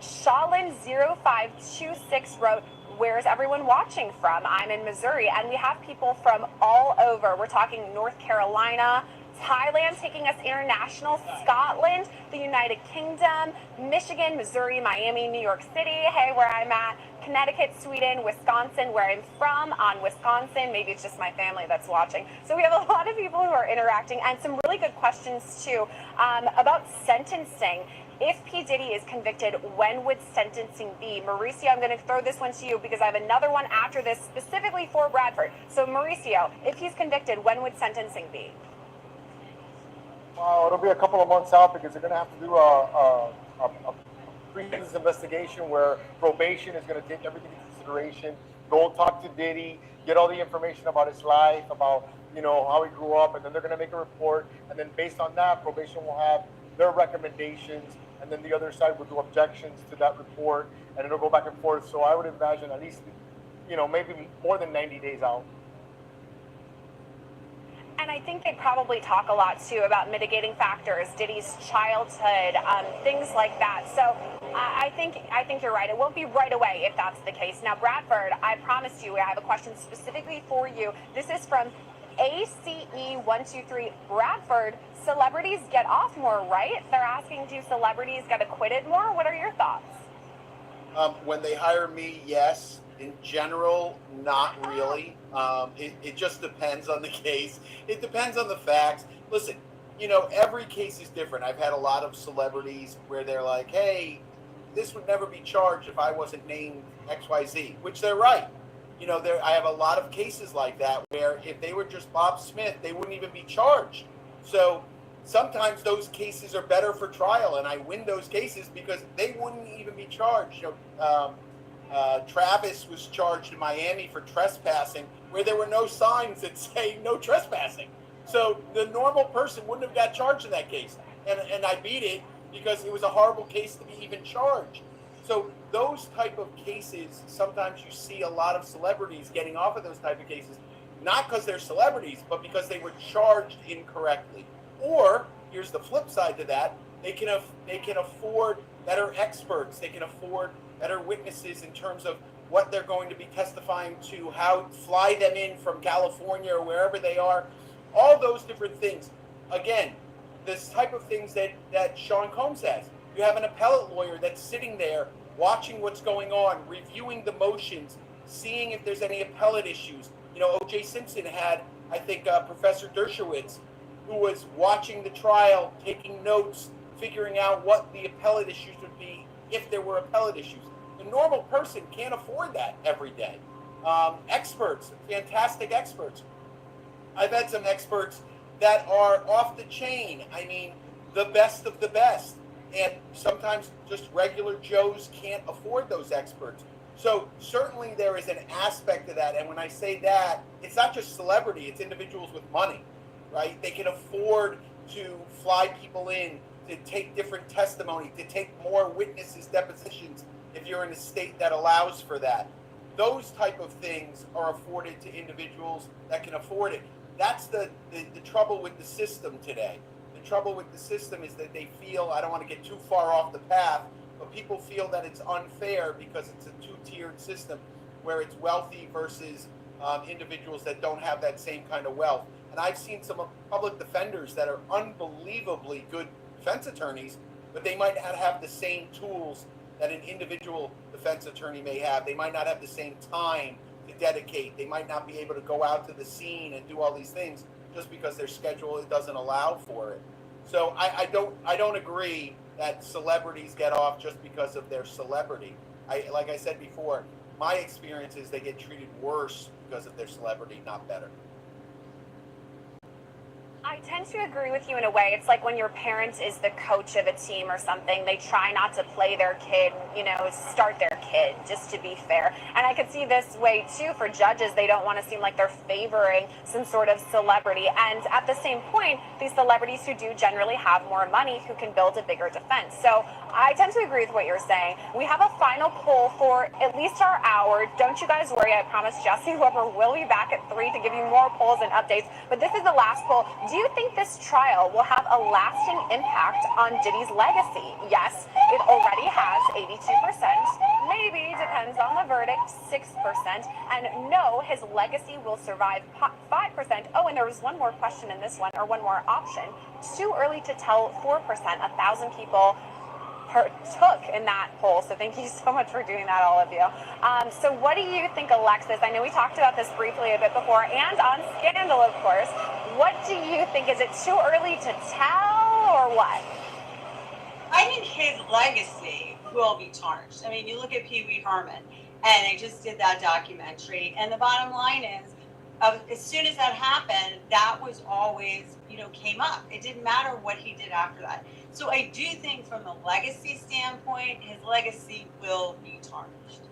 Shalin0526 wrote, where's everyone watching from? I'm in Missouri, and we have people from all over. We're talking North Carolina, Thailand taking us international, Scotland, the United Kingdom, Michigan, Missouri, Miami, New York City, hey, where I'm at, Connecticut, Sweden, Wisconsin, where I'm from, on Wisconsin. Maybe it's just my family that's watching. So we have a lot of people who are interacting, and some really good questions, too, about sentencing. If P. Diddy is convicted, when would sentencing be? Mauricio, I'm going to throw this one to you because I have another one after this specifically for Bradford. So Mauricio, if he's convicted, when would sentencing be? It'll be a couple of months out, because they're going to have to do a pre-sentence investigation where probation is going to take everything into consideration, go talk to Diddy, get all the information about his life, about, how he grew up, and then they're going to make a report, and then based on that, probation will have their recommendations, and then the other side will do objections to that report, and it'll go back and forth. So I would imagine at least, maybe more than 90 days out. And I think they probably talk a lot, too, about mitigating factors, Diddy's childhood, things like that. So I think you're right. It won't be right away if that's the case. Now, Bradford, I promised you I have a question specifically for you. This is from ACE123. Bradford, celebrities get off more, right? They're asking, do celebrities get acquitted more? What are your thoughts? When they hire me, yes. In general, not really. It just depends on the case. It depends on the facts. Listen, every case is different. I've had a lot of celebrities where they're like, hey, this would never be charged if I wasn't named XYZ, which they're right. You know, I have a lot of cases like that where if they were just Bob Smith, they wouldn't even be charged. So sometimes those cases are better for trial, and I win those cases because they wouldn't even be charged. You know, Travis was charged in Miami for trespassing where there were no signs that say no trespassing. So the normal person wouldn't have got charged in that case. And I beat it because it was a horrible case to be even charged. So those type of cases, sometimes you see a lot of celebrities getting off of those type of cases, not because they're celebrities, but because they were charged incorrectly. Or, here's the flip side to that, they can afford better experts, they can afford better witnesses in terms of what they're going to be testifying to, how fly them in from California or wherever they are, all those different things. Again, this type of things that Sean Combs has. You have an appellate lawyer that's sitting there watching what's going on, reviewing the motions, seeing if there's any appellate issues. You know, O.J. Simpson had, I think, Professor Dershowitz, who was watching the trial, taking notes, figuring out what the appellate issues would be if there were appellate issues. The normal person can't afford that every day. Experts, fantastic experts. I've had some experts that are off the chain. I mean, the best of the best. And sometimes just regular Joes can't afford those experts. So certainly there is an aspect of that. And when I say that, it's not just celebrity, it's individuals with money, right? They can afford to fly people in, to take different testimony, to take more witnesses' depositions if you're in a state that allows for that. Those type of things are afforded to individuals that can afford it. That's the trouble with the system today. The trouble with the system is that they feel, I don't want to get too far off the path, but people feel that it's unfair because it's a two-tiered system where it's wealthy versus individuals that don't have that same kind of wealth. And I've seen some public defenders that are unbelievably good defense attorneys, but they might not have the same tools that an individual defense attorney may have. They might not have the same time to dedicate. They might not be able to go out to the scene and do all these things just because their schedule doesn't allow for it. So I don't agree that celebrities get off just because of their celebrity. Like I said before, my experience is they get treated worse because of their celebrity, not better. I tend to agree with you in a way. It's like when your parent is the coach of a team or something, they try not to play their kid, you know, start their kid, just to be fair. And I could see this way too for judges. They don't want to seem like they're favoring some sort of celebrity. And at the same point, these celebrities who do generally have more money who can build a bigger defense. So I tend to agree with what you're saying. We have a final poll for at least our hour. Don't you guys worry. I promise Jesse Weber will be back at 3 to give you more polls and updates. But this is the last poll. Do you think this trial will have a lasting impact on Diddy's legacy? Yes, it already has 82%. Maybe, depends on the verdict, 6%. And no, his legacy will survive 5%. Oh, and there was one more question in this one, or one more option. Too early to tell, 4%. 1,000 people took in that poll. So thank you so much for doing that, all of you. So what do you think, Alexis? I know we talked about this briefly a bit before and on Scandal, of course. What do you think? Is it too early to tell or what? I think his legacy will be tarnished. I mean, you look at Pee Wee Herman and they just did that documentary. And the bottom line is, as soon as that happened, that was always, you know, came up. It didn't matter what he did after that. So I do think from the legacy standpoint, his legacy will be tarnished.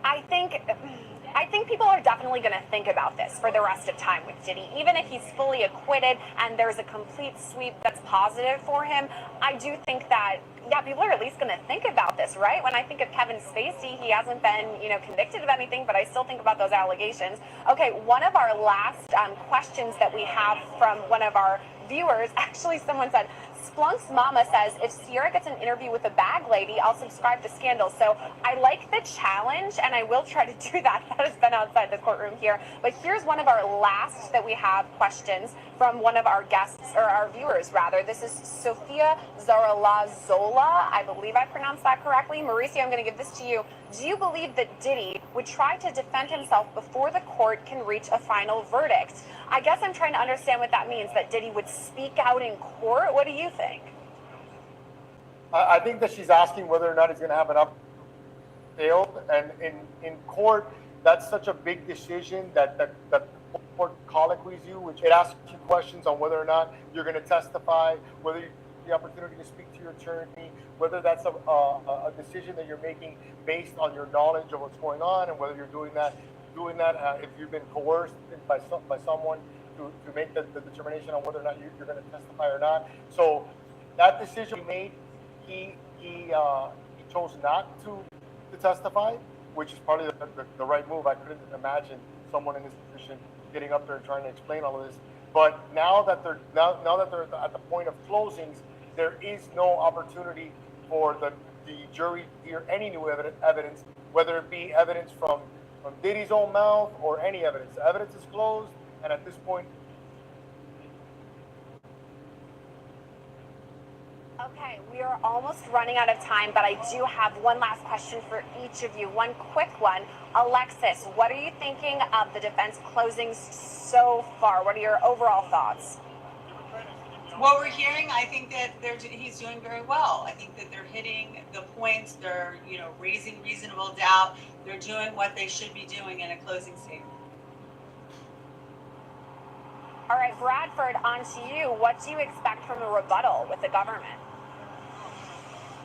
I think people are definitely going to think about this for the rest of time with Diddy. Even if he's fully acquitted and there's a complete sweep that's positive for him, I do think that, yeah, people are at least going to think about this, right? When I think of Kevin Spacey, he hasn't been, you know, convicted of anything, but I still think about those allegations. Okay, one of our last questions that we have from one of our viewers, actually someone said, Splunk's mama says, if Sierra gets an interview with a bag lady, I'll subscribe to Scandal. So I like the challenge, and I will try to do that. That has been outside the courtroom here. But here's one of our last that we have questions from one of our guests, or our viewers, rather. This is Sophia Zaralazola. I believe I pronounced that correctly. Mauricio, I'm going to give this to you. Do you believe that Diddy would try to defend himself before the court can reach a final verdict? I guess I'm trying to understand what that means, that Diddy would speak out in court. What do you think? I think that she's asking whether or not he's going to have an failed. And in court, that's such a big decision that the court colloquies you, which it asks you questions on whether or not you're going to testify, whether you have the opportunity to speak to your attorney, whether that's a decision that you're making based on your knowledge of what's going on, and whether you're doing that if you've been coerced by someone to make the determination on whether or not you're going to testify or not. So that decision he made, he chose not to testify, which is probably the right move. I couldn't imagine someone in this position getting up there and trying to explain all of this. But now that they're at the point of closings, there is no opportunity for the jury to hear any new evidence, whether it be evidence from Diddy's own mouth or any evidence. The evidence is closed, and at this point. Okay, we are almost running out of time, but I do have one last question for each of you. One quick one. Alexis, what are you thinking of the defense closings so far? What are your overall thoughts? What we're hearing, I think that he's doing very well. I think that they're hitting the points. They're, raising reasonable doubt. They're doing what they should be doing in a closing statement. All right, Bradford, on to you. What do you expect from a rebuttal with the government?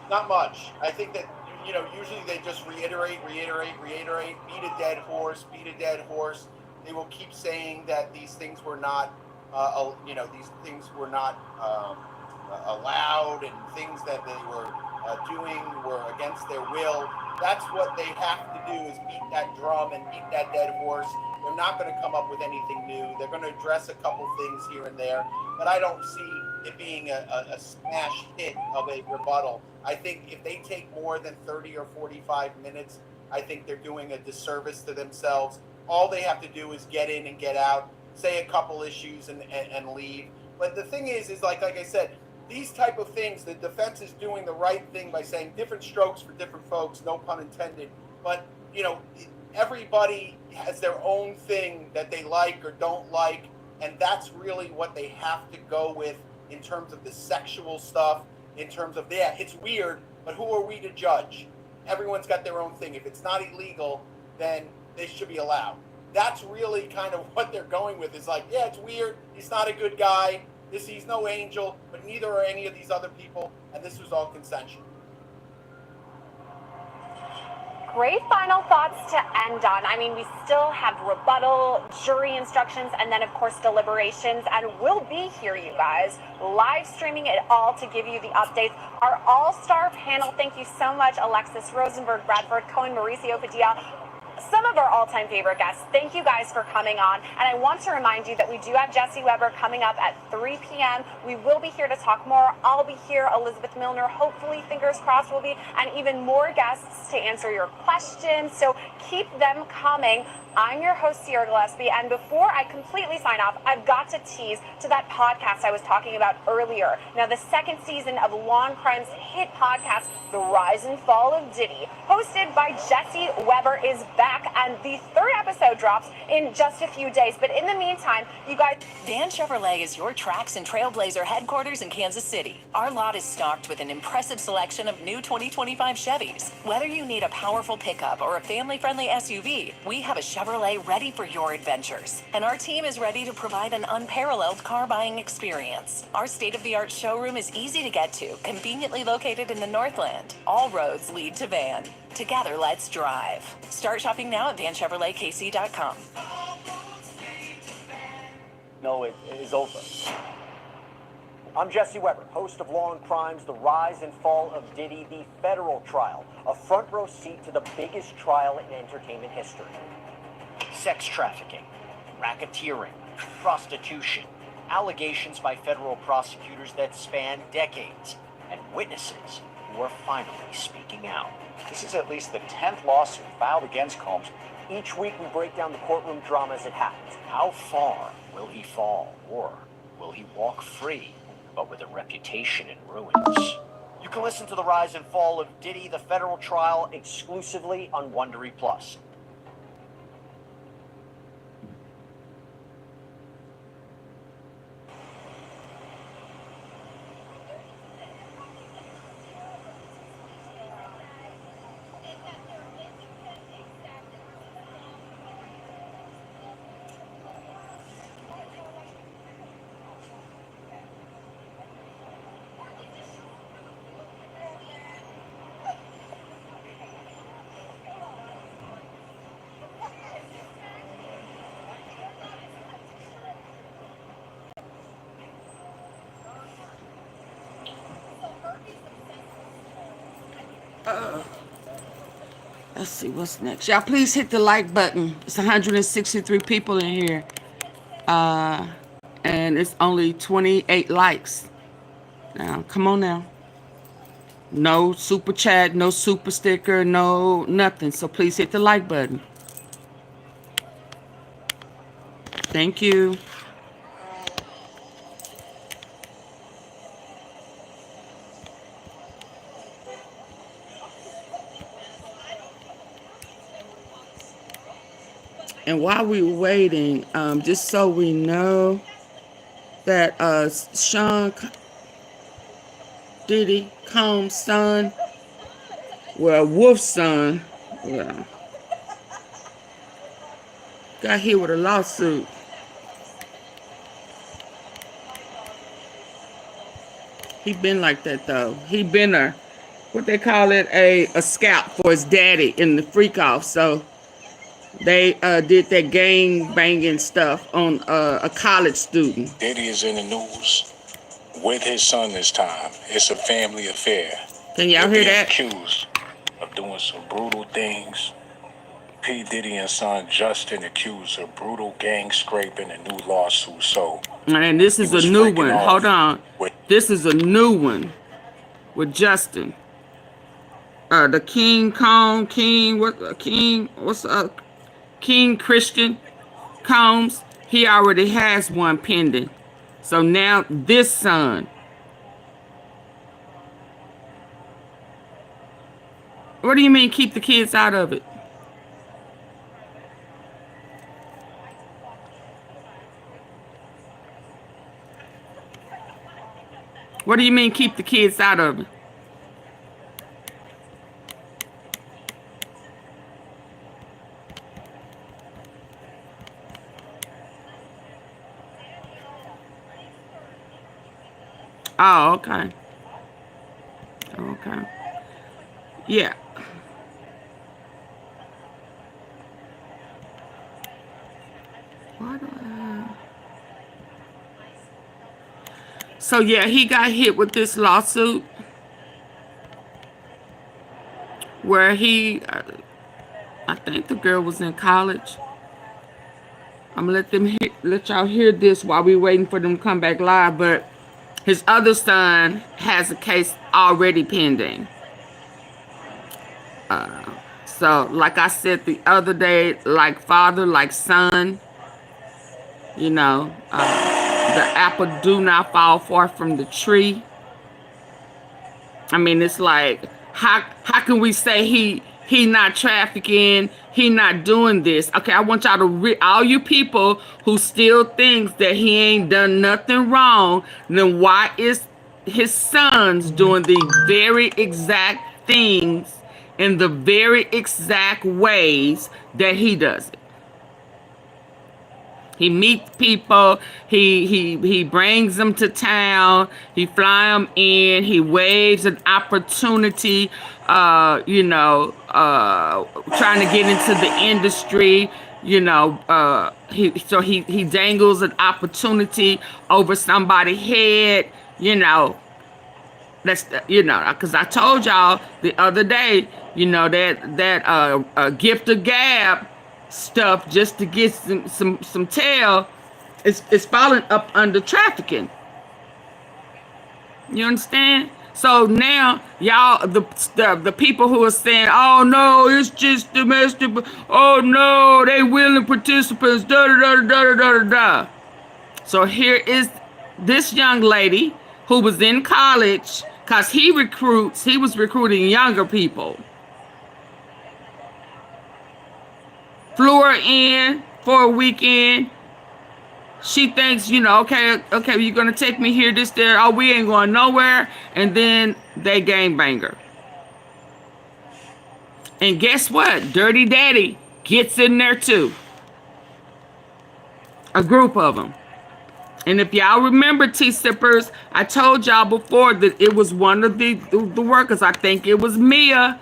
Not much. I think that, usually they just reiterate, beat a dead horse. They will keep saying that these things were not, allowed, and things that they were doing were against their will. That's what they have to do, is beat that drum and beat that dead horse. They're not going to come up with anything new. They're going to address a couple things here and there, but I don't see it being a smash hit of a rebuttal. I think if they take more than 30 or 45 minutes, I think they're doing a disservice to themselves. All they have to do is get in and get out, say a couple issues and leave. But the thing is like I said, these type of things, the defense is doing the right thing by saying different strokes for different folks, no pun intended. But, everybody has their own thing that they like or don't like, and that's really what they have to go with in terms of the sexual stuff, in terms of, it's weird, but who are we to judge? Everyone's got their own thing. If it's not illegal, then they should be allowed. That's really kind of what they're going with, is like, it's weird, he's not a good guy, he's no angel, but neither are any of these other people, and this was all consensual. Great final thoughts to end on. I mean, we still have rebuttal, jury instructions, and then, of course, deliberations. And we'll be here, you guys, live streaming it all to give you the updates. Our all-star panel, thank you so much, Alexis Rosenberg, Bradford Cohen, Mauricio Padilla, some of our all-time favorite guests. Thank you guys for coming on. And I want to remind you that we do have Jesse Weber coming up at 3 p.m. We will be here to talk more. I'll be here. Elizabeth Milner, hopefully, fingers crossed, will be, and even more guests to answer your questions. So keep them coming. I'm your host, Sierra Gillespie, and before I completely sign off, I've got to tease to that podcast I was talking about earlier. Now, the second season of Law & Crime's hit podcast, The Rise and Fall of Diddy, hosted by Jesse Weber, is back, and the third episode drops in just a few days. But in the meantime, you guys... Dan Chevrolet is your Tracks and Trailblazer headquarters in Kansas City. Our lot is stocked with an impressive selection of new 2025 Chevys. Whether you need a powerful pickup or a family-friendly SUV, we have a Chevrolet ready for your adventures. And our team is ready to provide an unparalleled car buying experience. Our state-of-the-art showroom is easy to get to, conveniently located in the Northland. All roads lead to Van. Together, let's drive. Start shopping now at vanchevroletkc.com. No, it is over. I'm Jesse Weber, host of Law & Crime's The Rise and Fall of Diddy, the federal trial, a front row seat to the biggest trial in entertainment history. Sex trafficking, racketeering, prostitution, allegations by federal prosecutors that span decades, and witnesses who are finally speaking out. This is at least the 10th lawsuit filed against Combs. Each week we break down the courtroom drama as it happens. How far will he fall, or will he walk free, but with a reputation in ruins? You can listen to The Rise and Fall of Diddy, the federal trial, exclusively on Wondery Plus. Let's see what's next. Y'all please hit the like button. It's 163 people in here. And it's only 28 likes. Now, come on now. No super chat, no super sticker, no nothing. So please hit the like button. Thank you. And while we were waiting, just so we know that Sean Diddy Combs' son, well, Wolf's son, well, got hit with a lawsuit. He been like that though. He been a, what they call it, a scout for his daddy in the freak off. So they did that gang banging stuff on a college student. Diddy is in the news with his son this time. It's a family affair. Can y'all hear that? Accused of doing some brutal things. P. Diddy and son Justin accused of brutal gang scraping and new lawsuit. So, and this is a new one. Hold on. This is a new one with Justin. The King Christian Combs. He already has one pending. So now this son. What do you mean keep the kids out of it? What do you mean keep the kids out of it? Oh, okay. Okay. Yeah. Why do I... So yeah, he got hit with this lawsuit where he, I think the girl was in college. I'm gonna let y'all hear this while we waiting for them to come back live. But his other son has a case already pending. So like I said the other day, like father, like son, you know, the apple do not fall far from the tree. I mean, it's like, how can we say he not trafficking, he not doing this? Okay, I want y'all to all you people who still thinks that he ain't done nothing wrong, then why is his sons doing the very exact things in the very exact ways that he does it? He meets people, he brings them to town, he fly them in, he waves an opportunity, you know, trying to get into the industry, you know, he dangles an opportunity over somebody's head, you know. That's, you know, because I told y'all the other day, you know, that gift of gab stuff just to get some tail is falling up under trafficking. You understand? So now y'all, the people who are saying, oh no, it's just domestic, oh no, they willing participants, da da da da da da da. So here is this young lady who was in college, because he was recruiting younger people. Flew her in for a weekend. She thinks, you know, okay, you're going to take me here, this, there. Oh, we ain't going nowhere. And then they gangbang her. And guess what? Dirty Daddy gets in there too. A group of them. And if y'all remember, T-Sippers, I told y'all before that it was one of the workers. I think it was Mia.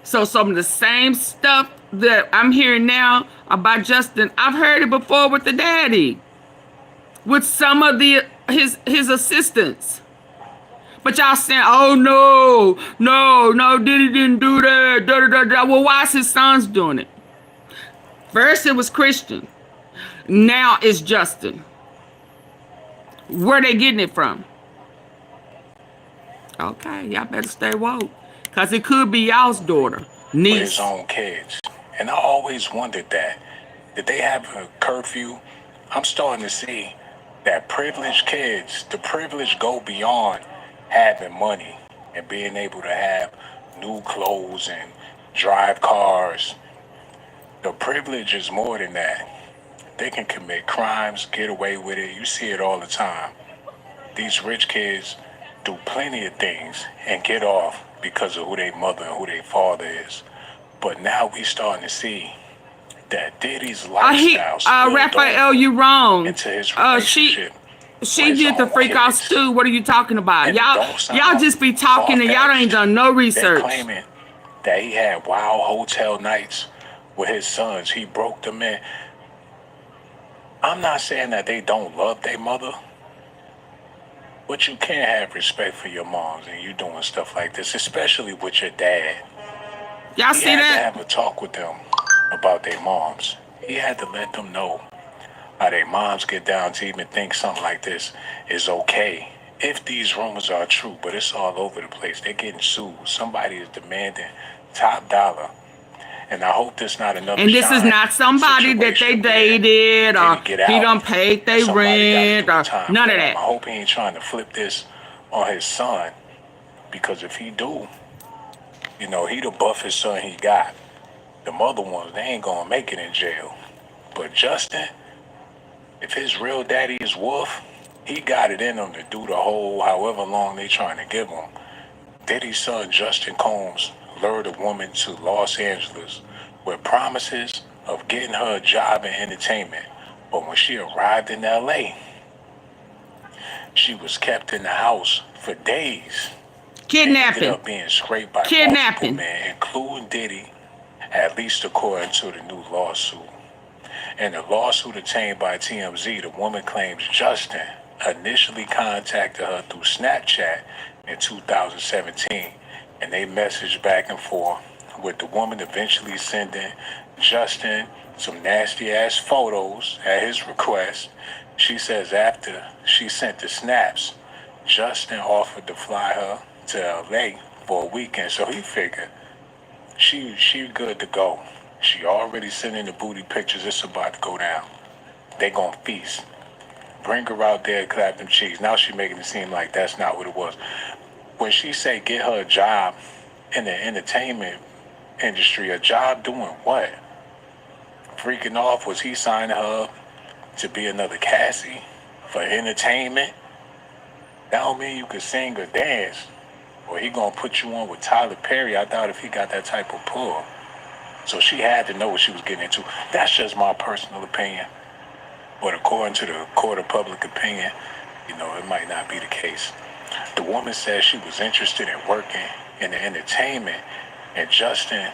So some of the same stuff that I'm hearing now about Justin, I've heard it before with the daddy, with some of his assistants. But y'all saying, oh no, Diddy didn't do that. Da, da, da, da. Well, why is his sons doing it? First it was Christian. Now it's Justin. Where they getting it from? Okay, y'all better stay woke. Because it could be y'all's daughter, niece. With his own kids. And I always wondered that. Did they have a curfew? I'm starting to see that privileged kids, the privilege go beyond having money and being able to have new clothes and drive cars. The privilege is more than that. They can commit crimes, get away with it. You see it all the time. These rich kids do plenty of things and get off because of who their mother and who their father is. But now we starting to see that Diddy's lifestyle Raphael, you wrong. Into his relationship. She did the freak offs too. What are you talking about? Y'all just be talking and y'all ain't done no research. They claiming that he had wild hotel nights with his sons. He broke them in. I'm not saying that they don't love their mother, but you can't have respect for your moms and you doing stuff like this, especially with your dad. Y'all see that? He had to have a talk with them about their moms. He had to let them know how their moms get down to even think something like this is okay. If these rumors are true, but it's all over the place. They're getting sued. Somebody is demanding top dollar. And I hope this not another. And this is not somebody that they dated or he done paid their rent or none of that. I hope he ain't trying to flip this on his son, because if he do, you know, he the buffest son he got. The mother ones, they ain't gonna make it in jail. But Justin, if his real daddy is Wolf, he got it in him to do the whole however long they trying to give him. Diddy's son Justin Combs lured a woman to Los Angeles with promises of getting her a job in entertainment. But when she arrived in LA, she was kept in the house for days. Kidnapping. Ended up being scraped by multiple men, including Diddy, at least according to the new lawsuit. In the lawsuit obtained by TMZ, the woman claims Justin initially contacted her through Snapchat in 2017, and they messaged back and forth, with the woman eventually sending Justin some nasty ass photos at his request. She says after she sent the snaps, Justin offered to fly her to LA for a weekend, so he figured she good to go. She already sending the booty pictures. It's about to go down. They gonna feast. Bring her out there, clap them cheeks. Now she making it seem like that's not what it was. When she say get her a job in the entertainment industry, a job doing what? Freaking off? Was he signing her up to be another Cassie for entertainment? That don't mean you could sing or dance. Or he gonna put you on with Tyler Perry. I doubt if he got that type of pull. So she had to know what she was getting into. That's just my personal opinion. But according to the court of public opinion, you know, it might not be the case. The woman said she was interested in working in the entertainment, and Justin,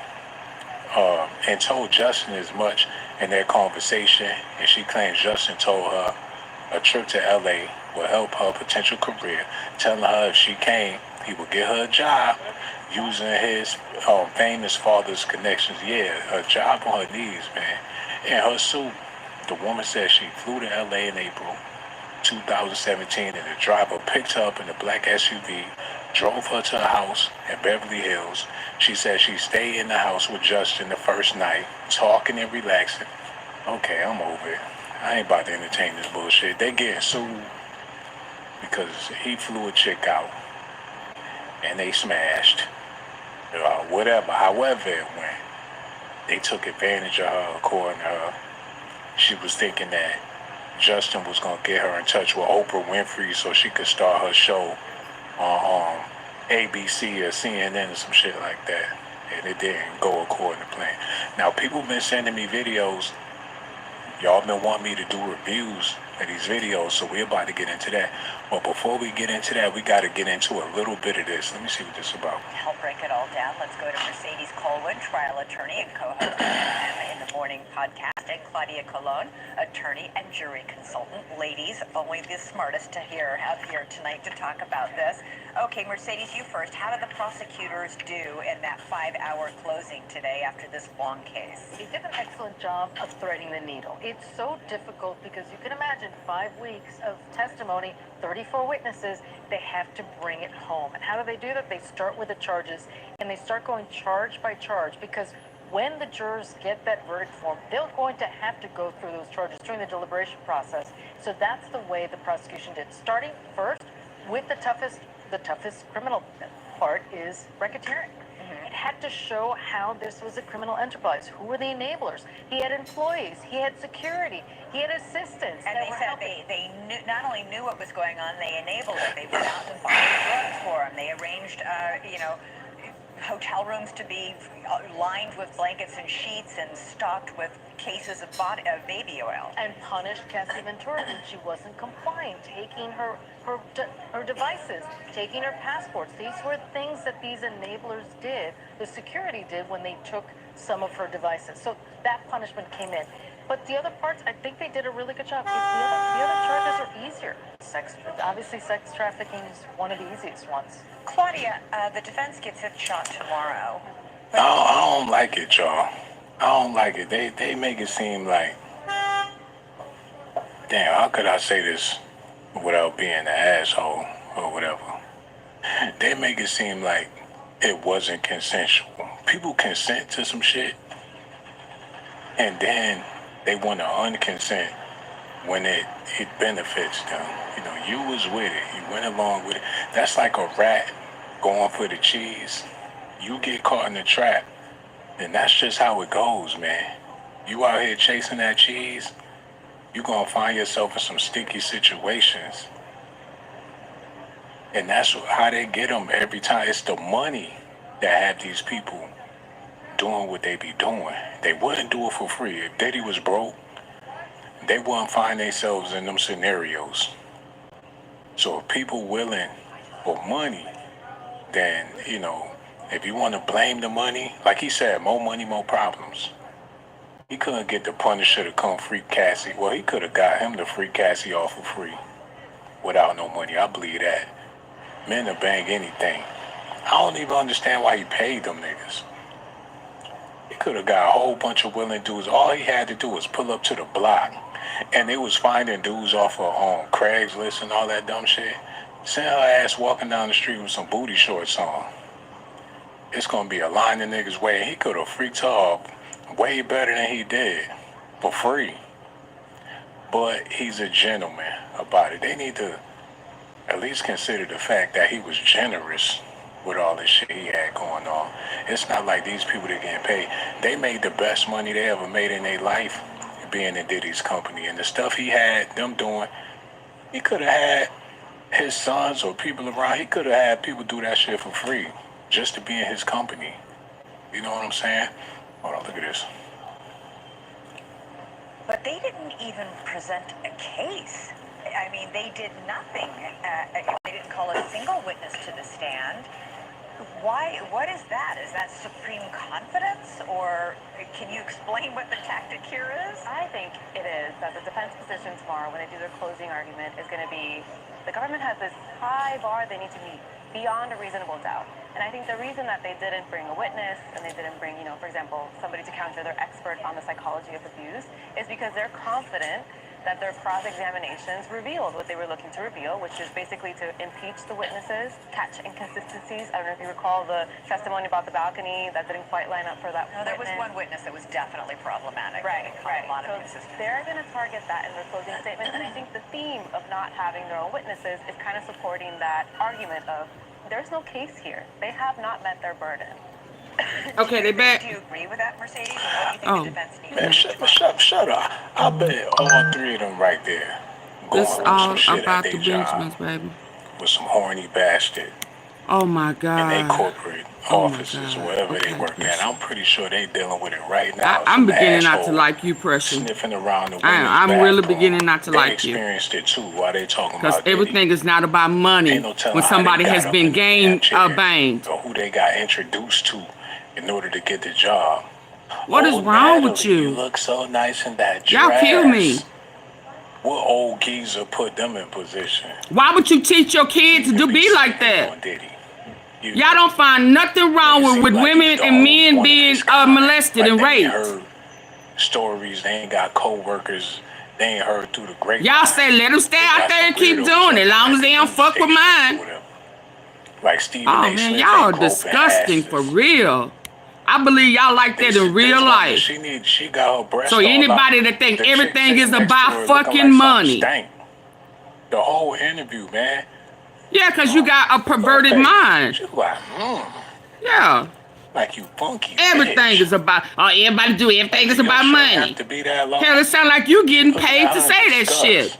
and told Justin as much in their conversation, and she claims Justin told her a trip to LA will help her potential career, telling her if she came, he would get her a job using his famous father's connections. Yeah, a job on her knees, man. In her suit, the woman said she flew to LA in April 2017, and the driver picked her up in a black SUV, drove her to a house in Beverly Hills. She said she stayed in the house with Justin the first night, talking and relaxing. Okay, I'm over it. I ain't about to entertain this bullshit. They getting sued because he flew a chick out and they smashed. Whatever, however it went. They took advantage of her, according to her. She was thinking that Justin was going to get her in touch with Oprah Winfrey so she could start her show on ABC or CNN or some shit like that. And it didn't go according to plan. Now, people been sending me videos. Y'all been wanting me to do reviews of these videos, so we're about to get into that. But before we get into that, we got to get into a little bit of this. Let me see what this is about. To help break it all down, let's go to Mercedes Colwyn, trial attorney and co-host of the In the Morning podcast, and Claudia Colon, attorney and jury consultant. Ladies, only the smartest to have here tonight to talk about this. Okay, Mercedes, you first. How did the prosecutors do in that 5-hour closing today after this long case? They did an excellent job of threading the needle. It's so difficult because you can imagine 5 weeks of testimony, 34 witnesses, they have to bring it home. And how do they do that? They start with the charges and they start going charge by charge, because when the jurors get that verdict form, they're going to have to go through those charges during the deliberation process. So that's the way the prosecution did. Starting first with the toughest criminal part is racketeering. It had to show how this was a criminal enterprise. Who were the enablers? He had employees, he had security, he had assistants. And they said they knew, not only knew what was going on, they enabled it. They went out and bought drugs for him. They arranged, hotel rooms to be lined with blankets and sheets and stocked with cases of baby oil. And punished Cassie Ventura when she wasn't compliant, taking her devices, taking her passports. These were things that these enablers did, the security did, when they took some of her devices. So that punishment came in. But the other parts, I think they did a really good job. The other charges are easier. Obviously, sex trafficking is one of the easiest ones. Claudia, the defense gets its shot tomorrow. I don't like it, y'all. I don't like it. They make it seem like, damn, how could I say this without being an asshole or whatever? They make it seem like it wasn't consensual. People consent to some shit, and then they want to unconsent when it benefits them. You know, you was with it. You went along with it. That's like a rat going for the cheese. You get caught in the trap, and that's just how it goes, man. You out here chasing that cheese, you're going to find yourself in some sticky situations. And that's how they get them every time. It's the money that have these people doing what they be doing. They wouldn't do it for free. If Diddy was broke, they wouldn't find themselves in them scenarios. So if people willing for money, then, you know, if you want to blame the money, like he said, more money, more problems. He couldn't get the Punisher to come free Cassie. Well, he could have got him to free Cassie off for free without no money. I believe that. Men will bang anything. I don't even understand why he paid them niggas. He could have got a whole bunch of willing dudes. All he had to do was pull up to the block. And they was finding dudes off of Craigslist and all that dumb shit. Send her ass walking down the street with some booty shorts on. It's going to be a line of niggas waiting. He could have freaked her up way better than he did for free. But he's a gentleman about it. They need to at least consider the fact that he was generous with all this shit he had going on. It's not like these people that getting paid. They made the best money they ever made in their life being in Diddy's company. And the stuff he had them doing, he could have had his sons or people around. He could have had people do that shit for free just to be in his company. You know what I'm saying? Hold on, look at this. But they didn't even present a case. I mean, they did nothing. They didn't call a single witness to the stand. Why? What is that? Is that supreme confidence? Or can you explain what the tactic here is? I think it is that the defense position tomorrow, when they do their closing argument, is going to be the government has this high bar they need to meet beyond a reasonable doubt. And I think the reason that they didn't bring a witness and they didn't bring, for example, somebody to counter their expert on the psychology of abuse is because they're confident that their cross-examinations revealed what they were looking to reveal, which is basically to impeach the witnesses, catch inconsistencies. I don't know if you recall the testimony about the balcony that didn't quite line up for that No, there was one witness that was definitely problematic. Right. A lot of So they're going to target that in their closing statement, and I think the theme of not having their own witnesses is kind of supporting that argument of there's no case here. They have not met their burden. Okay, they back. Do you agree with that, Mercedes? What do you think the defense needs? Man, shut up. I bet all three of them right there going This through all some shit about at the their Benjamins, job baby. with some horny bastard Oh my in God. their corporate offices, wherever they work at. I'm pretty sure they dealing with it right now. I'm Some beginning not to asshole like you, Pressure. sniffing around the I'm women's really bathroom. beginning not to They like you. experienced it too while they talking Because about Diddy. everything is not about money Ain't no telling when how they somebody got has up been in the damn chair banged. or who they got introduced to in order to get the job. What is wrong with Natalie, you? You look so nice in that dress. Y'all kill me. What old geezer put them in position? Why would you teach your kids to be like that? Y'all don't find nothing wrong with women and men being molested and raped. Heard stories, they ain't got co-workers, they ain't heard through the grapevine. Y'all say let them stay out there and keep doing it, as long as they don't fuck with mine. Like Stephen Oh man, y'all are disgusting for real. I believe y'all like that in real life. She got her breast. So anybody that think everything is about fucking money. The whole interview, man. Yeah, because you got a perverted mind. She like, yeah. Like you funky. Everything is about, everybody do everything is about money. To be that long. Hell, it sound like you getting paid to say that shit.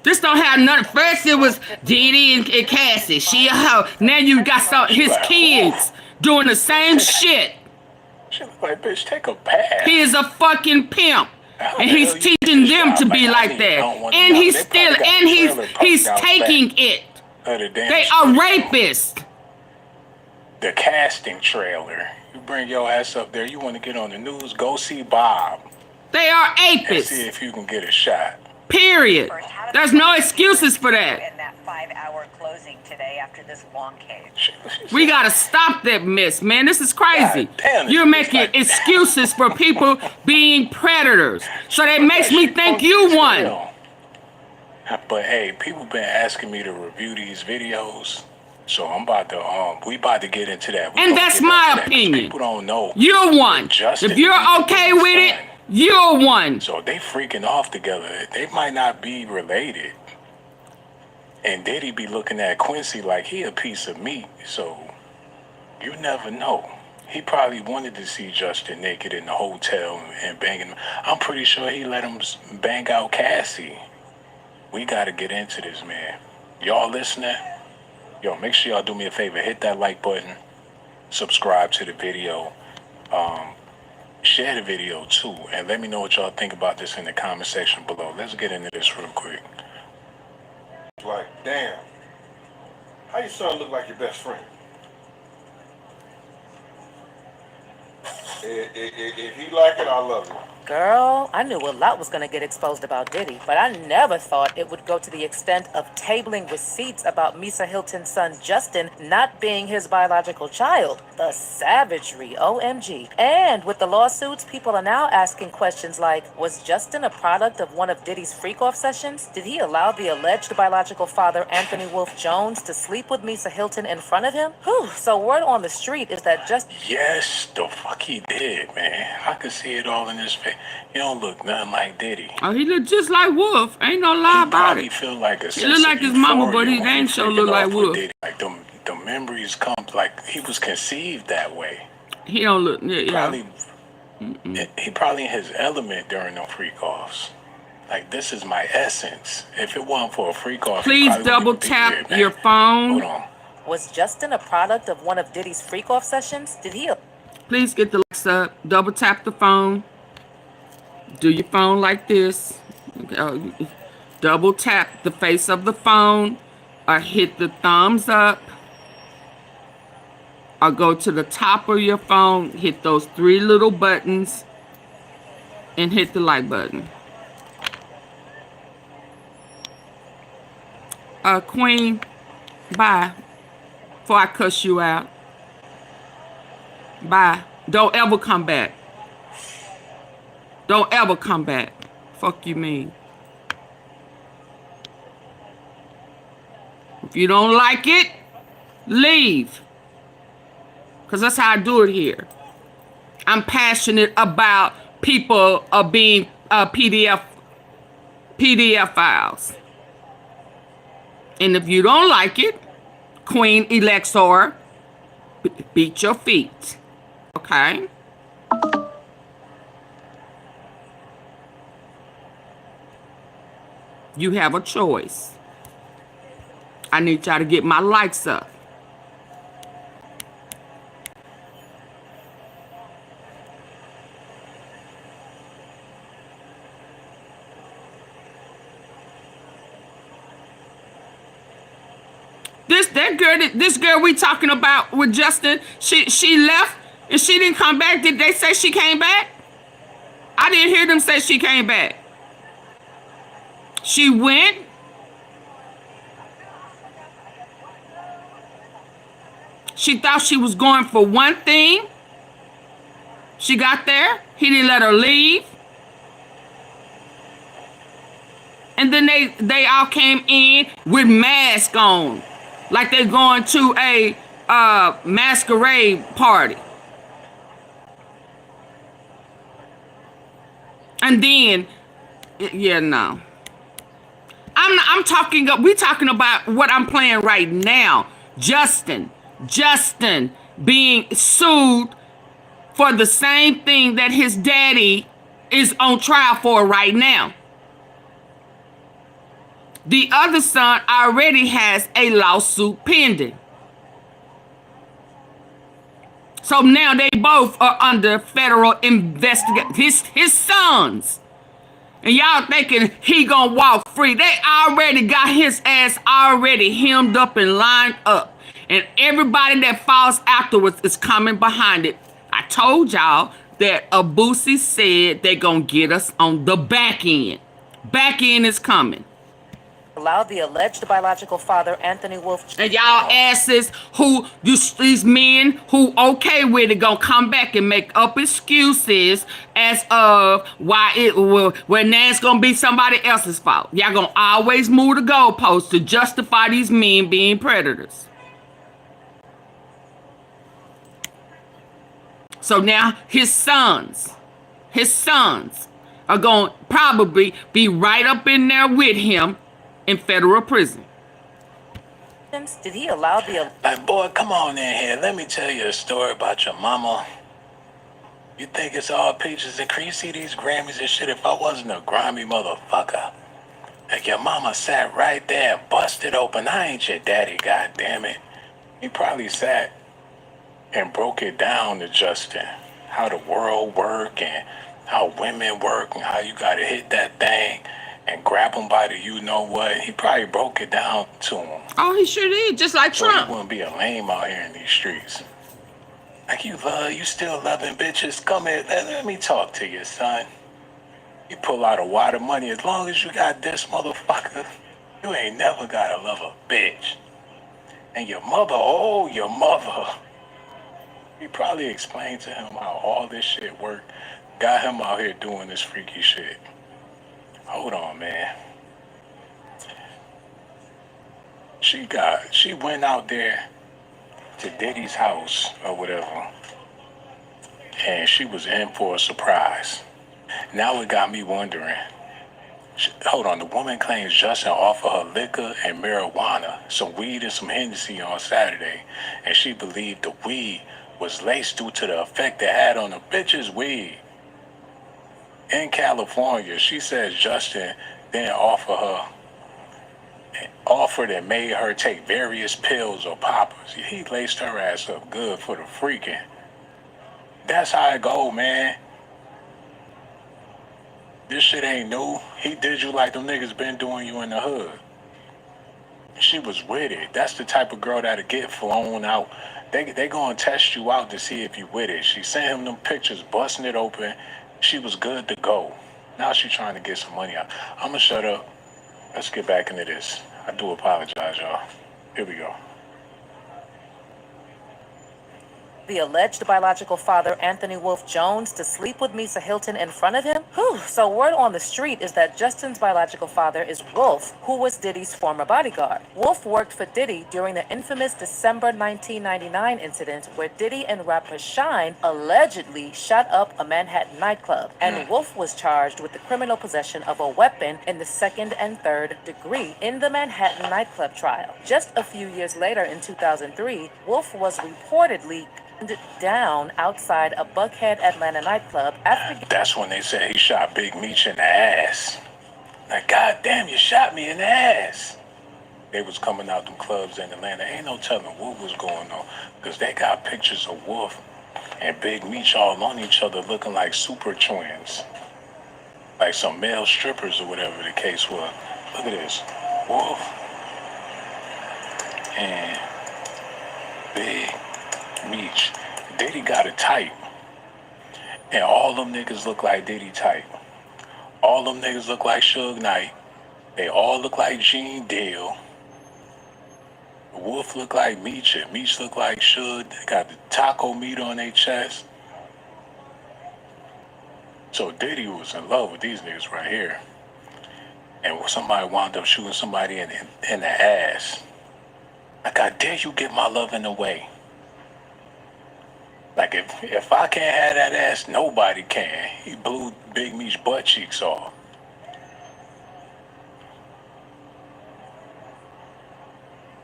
This don't have nothing. First it was Diddy and Cassie. She a hoe. Now you got his kids doing the same shit. She look like, bitch, take a bath. He is a fucking pimp. And he's teaching them to be like that. And he's still, and he's taking it. They are rapists. The casting trailer. You bring your ass up there, you want to get on the news, go see Bob. They are apists. And see if you can get a shot. Period. There's no excuses for that. In that 5-hour closing today after this long case. We gotta stop that mess, man. This is crazy. Damn, you're making excuses for people being predators. So that makes me think you won. But hey, people been asking me to review these videos. So I'm about to we about to get into that. And that's my opinion. People don't know. You're one. If you're okay with it, you're one. So they freaking off together. They might not be related. And Diddy be looking at Quincy like he a piece of meat. So you never know. He probably wanted to see Justin naked in the hotel and banging him. I'm pretty sure he let him bang out Cassie. We got to get into this, man. Y'all listening? Yo, make sure y'all do me a favor. Hit that like button. Subscribe to the video. Share the video too. And let me know what y'all think about this in the comment section below. Let's get into this real quick. Like, damn. How your son look like your best friend? If he like it, I love it. Girl, I knew a lot was going to get exposed about Diddy, but I never thought it would go to the extent of tabling receipts about Misa Hilton's son Justin not being his biological child. The savagery, OMG. And with the lawsuits, people are now asking questions like, was Justin a product of one of Diddy's freak-off sessions? Did he allow the alleged biological father, Anthony Wolf Jones, to sleep with Misa Hilton in front of him? Whew, so word on the street is that Yes, the fuck he did, man. I could see it all in his face. He don't look nothing like Diddy. Oh, he look just like Wolf. Ain't no lie about it. Feel like a he look like his mama, but he ain't sure look like Wolf. Like the memories come like he was conceived that way. He don't look. Yeah. He probably in his element during them freak offs. Like this is my essence. If it wasn't for a freak off, please double tap your phone. Hold on. Was Justin a product of one of Diddy's freak off sessions? Did he? Please get the likes up. Double tap the phone. Do your phone like this. Double tap the face of the phone, or hit the thumbs up, or go to the top of your phone, hit those 3 little buttons, and hit the like button. Queen, bye. Before I cuss you out. Bye. Don't ever come back. Don't ever come back. Fuck you mean. If you don't like it, leave. Because that's how I do it here. I'm passionate about people being PDF files. And if you don't like it, Queen Elexor, beat your feet. Okay? You have a choice. I need y'all to get my likes up. This girl we talking about with Justin, she left and she didn't come back. Did they say she came back? I didn't hear them say she came back. She went. She thought she was going for one thing. She got there. He didn't let her leave. And then they all came in with masks on. Like they're going to a masquerade party. And then, yeah, no. I'm talking, we talking about what I'm playing right now. Justin being sued for the same thing that his daddy is on trial for right now. The other son already has a lawsuit pending. So now they both are under federal investigation. His sons. And y'all thinking he gonna walk free. They already got his ass already hemmed up and lined up. And everybody that falls afterwards is coming behind it. I told y'all that Abusi said they're gonna get us on the back end. Back end is coming. Allowed the alleged biological father, Anthony Wolf. And y'all asses who, these men who okay with it, gonna come back and make up excuses as of why it will, when that's gonna be somebody else's fault. Y'all gonna always move the goalposts to justify these men being predators. So now his sons are gonna probably be right up in there with him in federal prison. Did he allow the... Like, boy, come on in here. Let me tell you a story about your mama. You think it's all peaches and cream? You see these Grammys and shit? If I wasn't a grimy motherfucker, like your mama sat right there and busted open. I ain't your daddy, goddammit. He probably sat and broke it down to Justin. How the world work and how women work and how you gotta hit that thing and grab him by the you-know-what. He probably broke it down to him. Oh, he sure did, just like So Trump. he wouldn't be a lame out here in these streets. Like you still loving bitches. Come here, let me talk to you, son. You pull out a wad of money. As long as you got this motherfucker, you ain't never gotta love a bitch. And your mother, he probably explained to him how all this shit worked. Got him out here doing this freaky shit. Hold on, man. She went out there to Diddy's house or whatever, and she was in for a surprise. Now it got me wondering. Hold on, the woman claims Justin offered her liquor and marijuana, some weed and some Hennessy on Saturday, and she believed the weed was laced due to the effect it had on the bitch's weed. In California, she says Justin then offered and made her take various pills or poppers. He laced her ass up good for the freaking. That's how it go, man. This shit ain't new. He did you like them niggas been doing you in the hood. She was with it. That's the type of girl that'll get flown out. They gonna test you out to see if you with it. She sent him them pictures, busting it open. She was good to go. Now she trying to get some money out. I'm gonna shut up. Let's get back into this. I do apologize, y'all. Here we go. The alleged biological father, Anthony Wolf Jones, to sleep with Misa Hilton in front of him? Whew. So word on the street is that Justin's biological father is Wolf, who was Diddy's former bodyguard. Wolf worked for Diddy during the infamous December 1999 incident where Diddy and rapper Shine allegedly shot up a Manhattan nightclub. And Wolf was charged with the criminal possession of a weapon in the second and third degree in the Manhattan nightclub trial. Just a few years later, in 2003, Wolf was reportedly down outside a Buckhead, Atlanta nightclub after... That's when they said he shot Big Meech in the ass. Like, goddamn, you shot me in the ass. They was coming out them clubs in Atlanta. Ain't no telling what was going on. Because they got pictures of Wolf and Big Meech all on each other looking like super twins. Like some male strippers or whatever the case was. Look at this. Wolf and Big Meech. Diddy got a type. And all them niggas look like Diddy type. All them niggas look like Suge Knight. They all look like Gene Deal. Wolf look like Meech, and Meech look like Shug. They got the taco meat on their chest. So Diddy was in love with these niggas right here. And somebody wound up shooting somebody in the ass. Like, I dare you get my love in the way. Like, if I can't have that ass, nobody can. He blew Big Meech's butt cheeks off.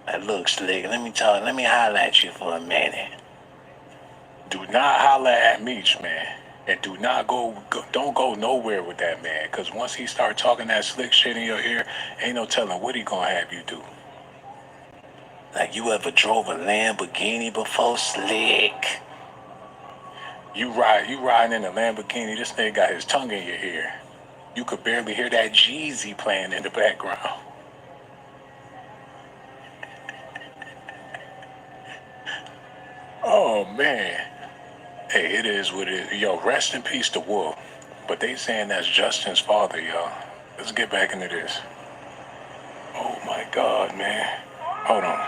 That looks slick. Let me holler at you for a minute. Do not holler at Meech, man. And do not don't go nowhere with that man. Because once he start talking that slick shit in your ear, ain't no telling what he gonna have you do. Like, you ever drove a Lamborghini before, slick? You riding in a Lamborghini, this nigga got his tongue in your ear. You could barely hear that Jeezy playing in the background. Oh, man. Hey, it is what it is. Yo, rest in peace to Wolf. But they saying that's Justin's father, y'all. Let's get back into this. Oh, my God, man. Hold on.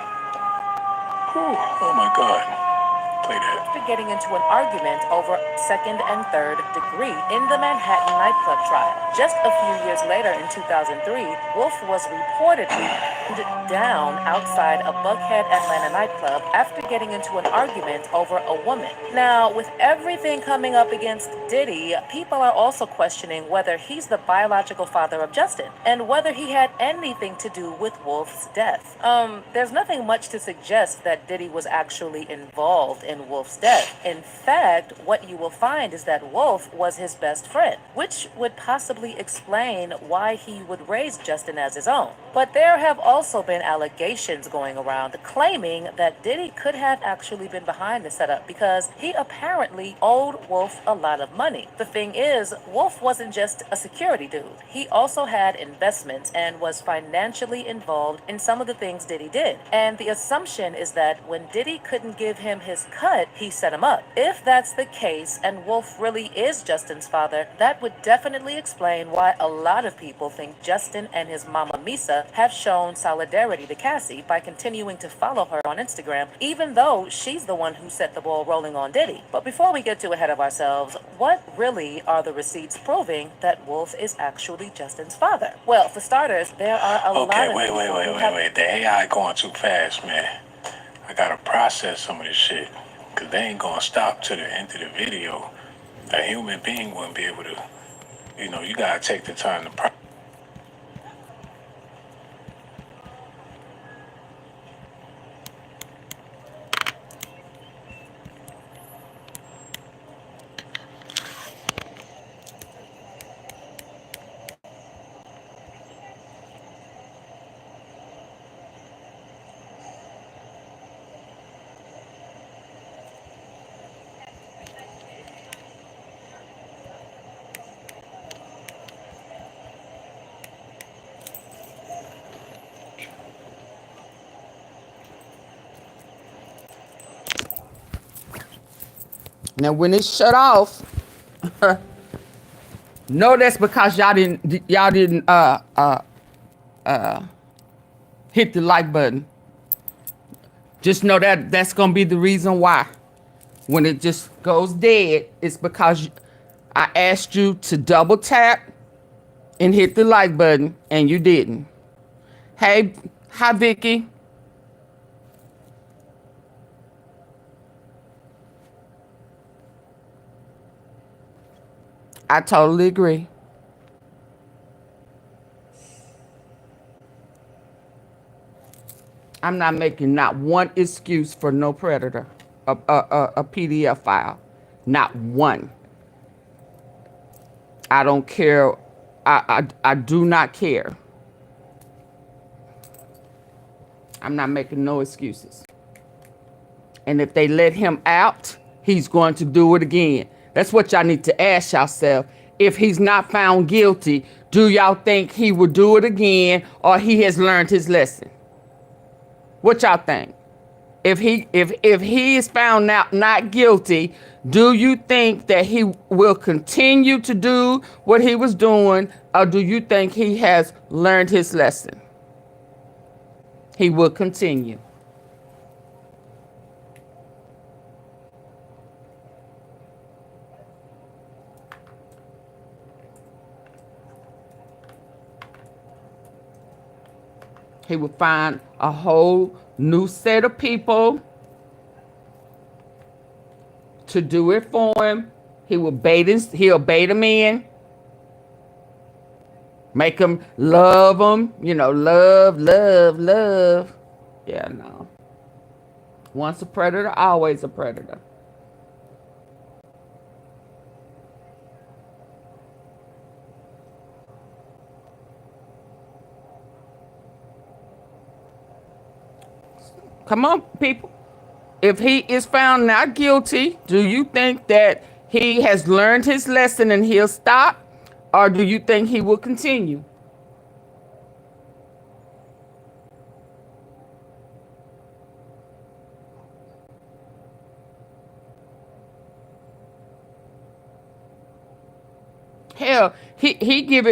Whew. Oh, my God. Play that. After getting into an argument over second and third degree in the Manhattan nightclub trial. Just a few years later, in 2003, Wolf was reportedly down outside a Buckhead, Atlanta nightclub after getting into an argument over a woman. Now, with everything coming up against Diddy, people are also questioning whether he's the biological father of Justin and whether he had anything to do with Wolf's death. There's nothing much to suggest that Diddy was actually involved in Wolf's death. In fact, what you will find is that Wolf was his best friend, which would possibly explain why he would raise Justin as his own. But there have also been allegations going around claiming that Diddy could have actually been behind the setup because he apparently owed Wolf a lot of money. The thing is, Wolf wasn't just a security dude. He also had investments and was financially involved in some of the things Diddy did. And the assumption is that when Diddy couldn't give him his cut, he set him up. If that's the case and Wolf really is Justin's father, that would definitely explain why a lot of people think Justin and his mama Misa have shown solidarity to Cassie by continuing to follow her on Instagram, even though she's the one who set the ball rolling on Diddy. But before we get too ahead of ourselves, what really are the receipts proving that Wolf is actually Justin's father? Well, for starters, there are a lot of people wait. The AI going too fast, man. I gotta process some of this shit. Because they ain't gonna stop to the end of the video. A human being wouldn't be able to, you gotta take the time to process. Now, when it shut off, no, that's because y'all didn't hit the like button. Just know that that's gonna be the reason why. When it just goes dead, it's because I asked you to double tap and hit the like button, and you didn't. Hey, hi, Vicky. I totally agree. I'm not making not one excuse for no predator, a PDF file, not one. I don't care. I do not care. I'm not making no excuses. And if they let him out, he's going to do it again. That's what y'all need to ask yourself. If he's not found guilty, do y'all think he will do it again or he has learned his lesson? What y'all think? if he is found not guilty, do you think that he will continue to do what he was doing, or do you think he has learned his lesson? He will continue. He will find a whole new set of people to do it for him. He'll bait him in. Make him love him. You know, love. Yeah, no. Once a predator, always a predator. Come on, people. If he is found not guilty, do you think that he has learned his lesson and he'll stop? Or do you think he will continue? Hell,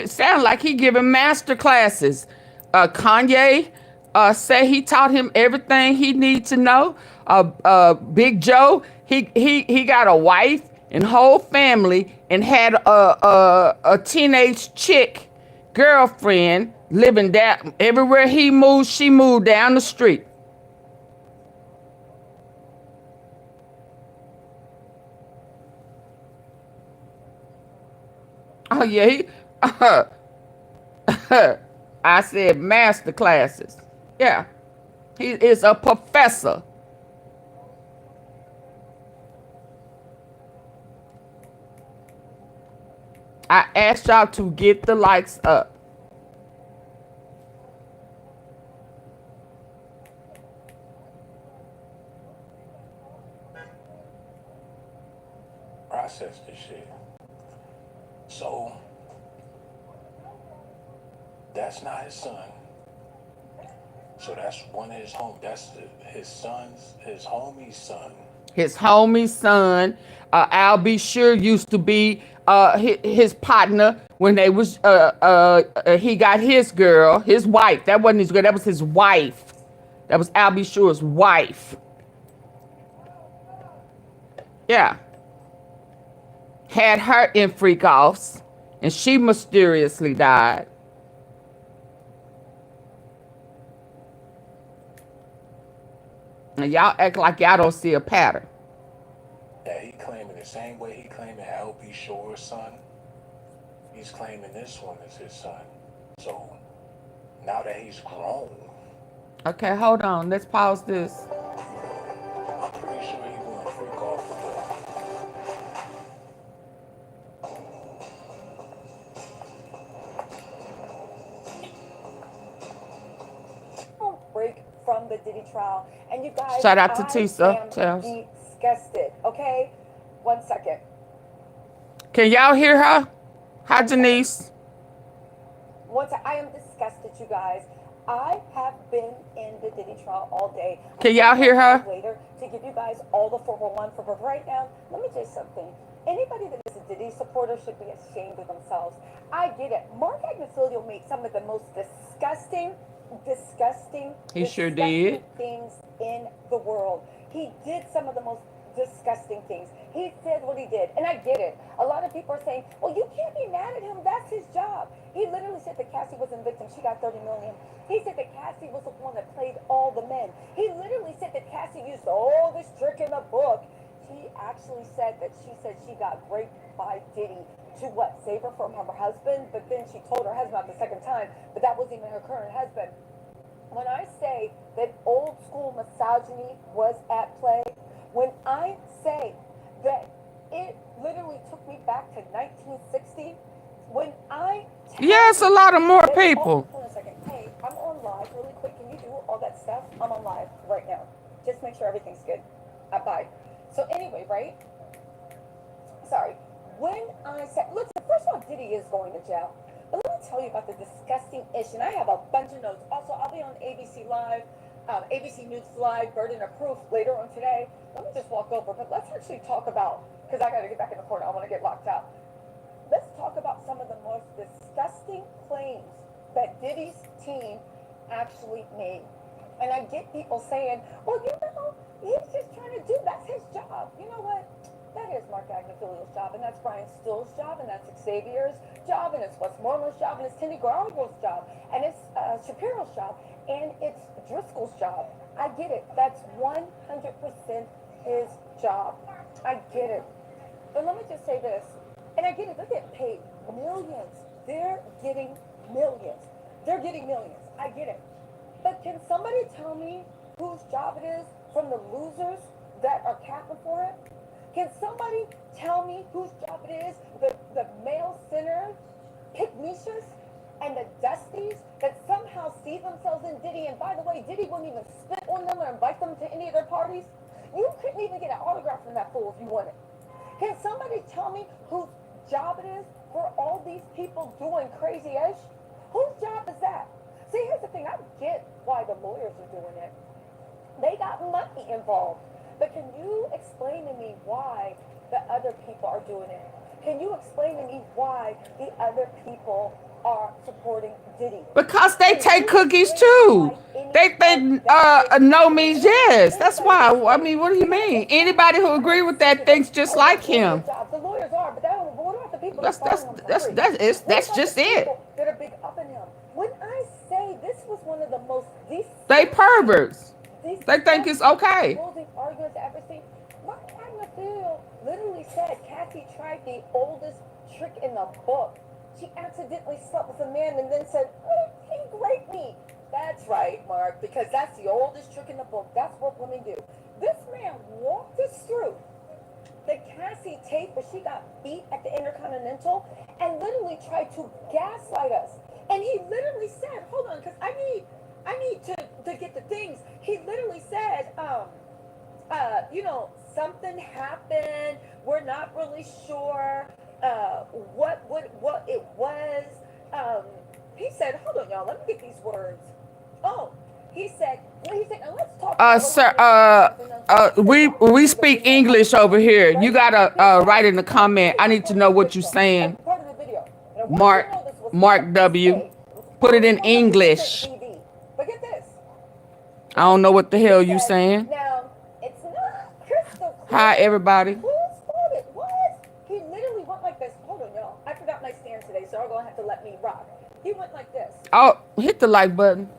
sound like he giving master classes. Kanye say he taught him everything he needs to know. Big Joe, he got a wife and whole family and had a teenage chick girlfriend living down everywhere he moved. She moved down the street. Oh yeah, I said master classes. Yeah, he is a professor. I asked y'all to get the likes up. Process this shit. So that's not his son. So that's one of his that's his homie's son. His homie's son. I'll be sure used to be his partner when they was he got his girl, his wife. That wasn't his girl, that was his wife. That was Al B. Sure's wife. Yeah. Had her in freak offs and she mysteriously died. And y'all act like y'all don't see a pattern. That he claiming the same way he claiming Al B. Sure's son. He's claiming this one is his son. So now that he's grown. Okay, hold on. Let's pause this. I'm pretty sure he gonna freak off break from the Diddy trial, and you guys, shout out to Tisa. Disgusted. Okay, 1 second. Can y'all hear her? Hi, Janice. I am disgusted, you guys. I have been in the Diddy trial all day. Can y'all hear her? Later to give you guys all the 411 for right now. Let me tell you something. Anybody that is a Diddy supporter should be ashamed of themselves. I get it. Mark Agnosilio made some of the most disgusting He sure did. Things in the world. He did some of the most disgusting things. He did what he did, and I get it. A lot of people are saying, well, you can't be mad at him. That's his job. He literally said that Cassie wasn't a victim. She got $30 million. He said that Cassie was the one that played all the men. He literally said that Cassie used all this trick in the book. He actually said that she got raped by Diddy to what? Save her from her husband? But then she told her husband out the second time, but that wasn't even her current husband. When I say that old school misogyny was at play, when I say that it literally took me back to 1960, when I yes, a lot of more people. Hold on a second. Hey, I'm on live really quick. Can you do all that stuff? I'm on live right now. Just make sure everything's good. Bye. So anyway, right? Sorry. When I said, listen, first of all, Diddy is going to jail. But let me tell you about the disgusting issue. And I have a bunch of notes. Also, I'll be on ABC Live ABC News Live, burden of proof later on today. Let me just walk over, but let's actually talk about, because I got to get back in the corner. I want to get locked out. Let's talk about some of the most disgusting claims that Diddy's team actually made. And I get people saying, well, you know, he's just trying to do, that's his job. You know what? That is Mark Agnifilio's job, and that's Brian Still's job, and that's Xavier's job, and it's Westmoreland's job, and it's Tindy Gargoyle's job, and it's Shapiro's job, and it's Driscoll's job. I get it. That's 100% his job. I get it. But let me just say this, and I get it. They're getting paid millions. They're getting millions. They're getting millions. I get it. But can somebody tell me whose job it is from the losers that are capping for it? Can somebody tell me whose job it is, the male center pygmishas and the dusties that somehow see themselves in Diddy? And by the way, Diddy wouldn't even spit on them or invite them to any of their parties. You couldn't even get an autograph from that fool if you wanted. Can somebody tell me whose job it is for all these people doing crazy ish? Whose job is that? See, here's the thing. I get why the lawyers are doing it. They got money involved. But can you explain to me why the other people are doing it? Can you explain to me why the other people are supporting Diddy? Because they take cookies too. They think no means yes. That's why. I mean, what do you mean? Anybody who agree with that thinks just like him. The lawyers are, but what about the people That's just it. That are big up in him. When I say this was one of the most they perverts. They think it's okay. Arguments I've ever seen. Mark Agnifilio literally said Cassie tried the oldest trick in the book. She accidentally slept with a man and then said, he raped me. That's right, Mark, because that's the oldest trick in the book. That's what women do. This man walked us through the Cassie tape where she got beat at the Intercontinental and literally tried to gaslight us. And he literally said, hold on, because I need to get the things. He literally said, you know, something happened. We're not really sure what it was. He said, hold on, y'all. Let me get these words. Oh, he said, now let's talk. Sir, we speak English over here. You gotta write in the comment. I need to know what you're saying. Mark W. Put it in English. But get this. I don't know what the hell you saying. Now, it's not crystal clear. Hi, everybody. Whose fault it was? He literally went like this. Hold on, y'all. I forgot my stand today, so I'm going to have to let me rock. He went like this. Oh, hit the like button.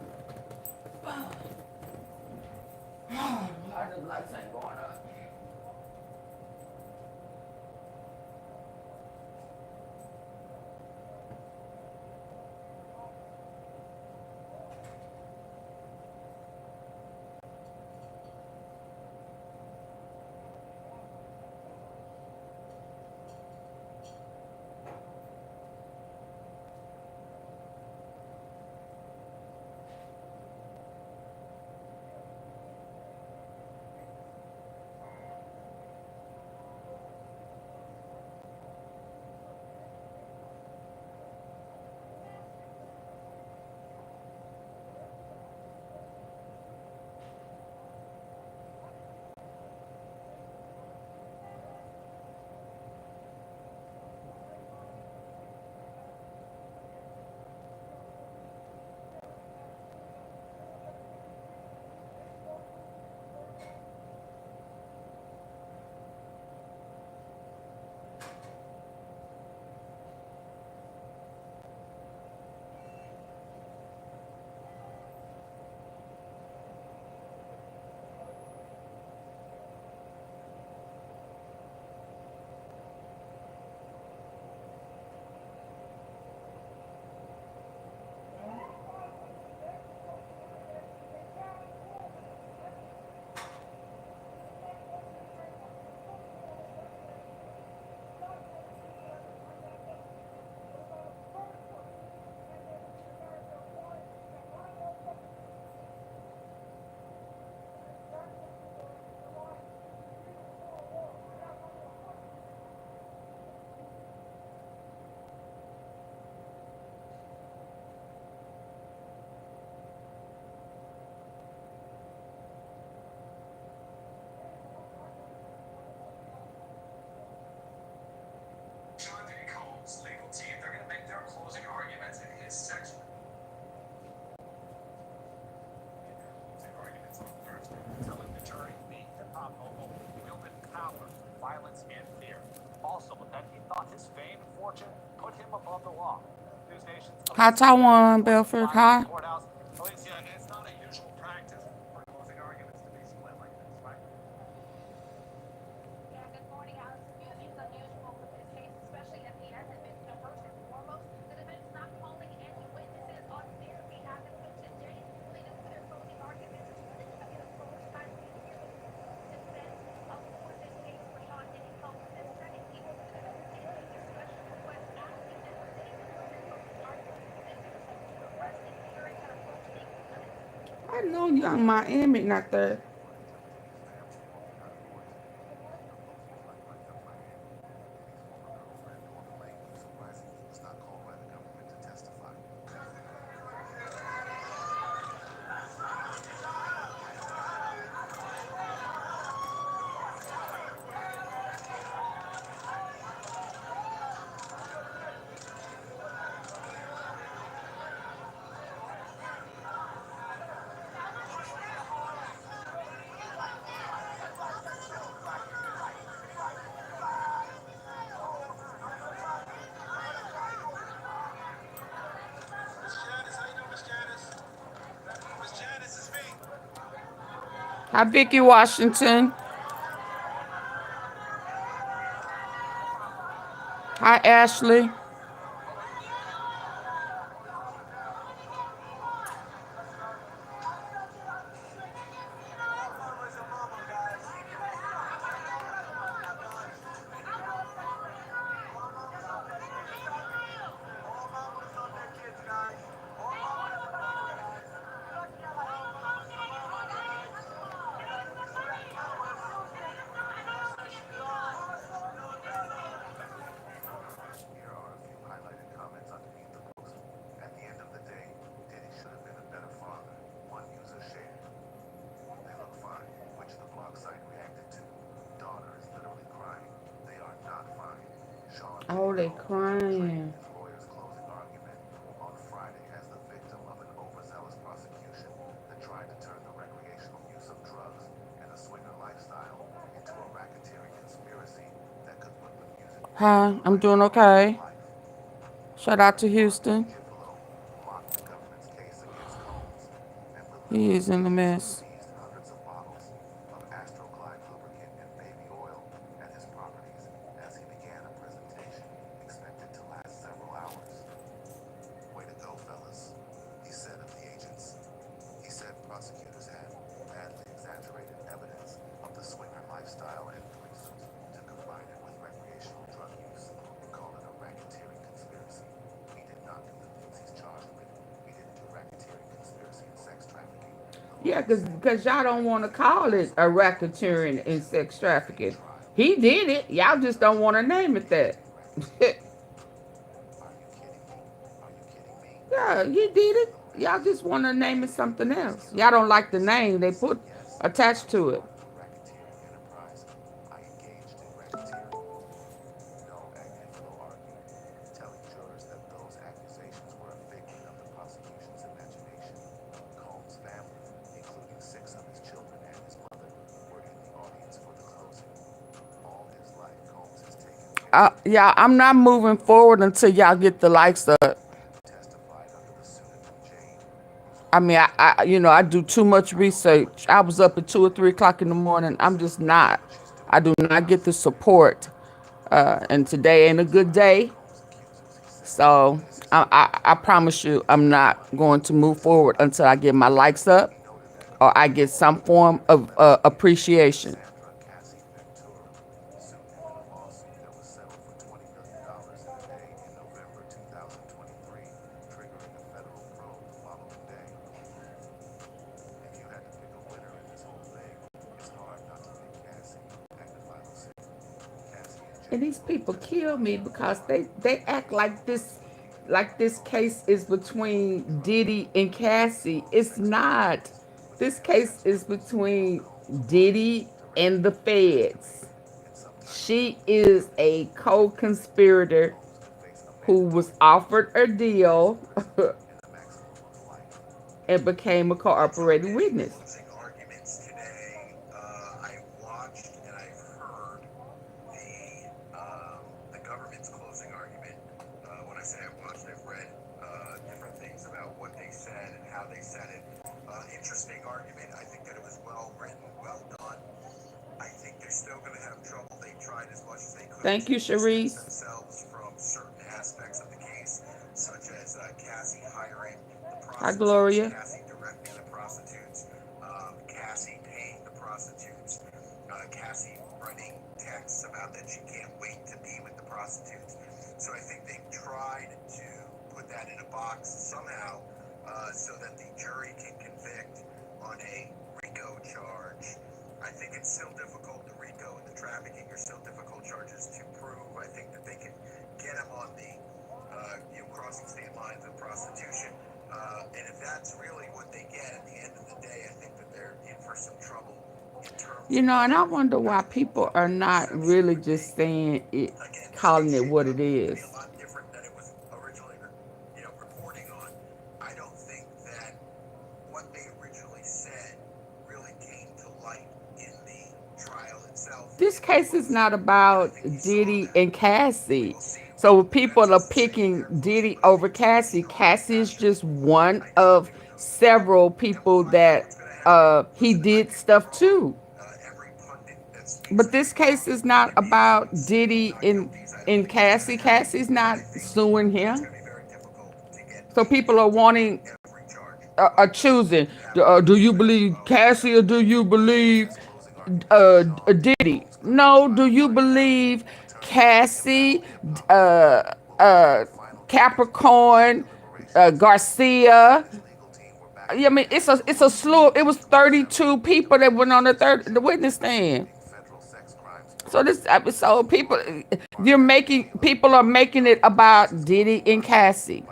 violence and fear. Also, that he thought his fame and fortune put him above the law. News Nation's Hi, Taiwan, Belford. Hi. courthouse. Alicia, it's not a usual practice for closing arguments to be split like this, right? Yeah, good morning, Alex. It's unusual for this case, especially at the end of it. First and foremost, the defense not calling any witnesses on their behalf. And so today, leading to their closing arguments, it's really going to be the first time we hear the defense for this case for Sean Diddy Combs. And second, even with the defense issuing their special request asking them to take for their closing arguments, this is some arresting hearing that approach the I know Young Miami not there. Hi, Vicky Washington. Hi, Ashley. Oh, they crying. Hi, I'm doing okay. Shout out to Houston. He is in the mess. Yeah, because y'all don't want to call it a racketeering and sex trafficking. He did it. Y'all just don't want to name it that. Yeah, he did it. Y'all just want to name it something else. Y'all don't like the name they put attached to it. Yeah, I'm not moving forward until y'all get the likes up. I mean, I do too much research. I was up at 2 or 3 o'clock in the morning. I'm just not. I do not get the support. And today ain't a good day. So I promise you, I'm not going to move forward until I get my likes up or I get some form of appreciation. And these people kill me because they act like this case is between Diddy and Cassie. It's not. This case is between Diddy and the feds. She is a co-conspirator who was offered a deal and became a cooperating witness. closing argument. When I say I've watched, I've read different things about what they said and how they said it. Interesting argument. I think that it was well written, well done. I think they're still going to have trouble. They tried as much as they could. Thank you, to distance Sharice. themselves from certain aspects of the case, such as Cassie hiring the Hi, prostitutes, Gloria. Cassie directing the prostitutes, Cassie paying the prostitutes, Cassie writing texts about that she can't wait to be with the prostitutes. So I think they've tried to put that in a box somehow so that the jury can convict on a RICO charge. I think it's still difficult. The RICO and the trafficking are still difficult charges to prove. I think that they can get them on the crossing state lines of prostitution. And if that's really what they get at the end of the day, I think that they're in for some trouble in terms You know, and I wonder why people are not really just saying it, calling it what it is. a lot different than it was originally, reporting on. I don't think that what they originally said really came to light in the trial itself. This case is not about Diddy and Cassie. So people are picking Diddy over Cassie. Cassie is just one of several people that he did stuff to. But this case is not about Diddy and Cassie. Cassie's not suing him. So people are wanting choosing. Do you believe Cassie or do you believe Diddy? No, do you believe Cassie, Capricorn, Garcia? I mean, it's a slew. It was 32 people that went on the witness stand. So this episode, people are making it about Diddy and Cassie.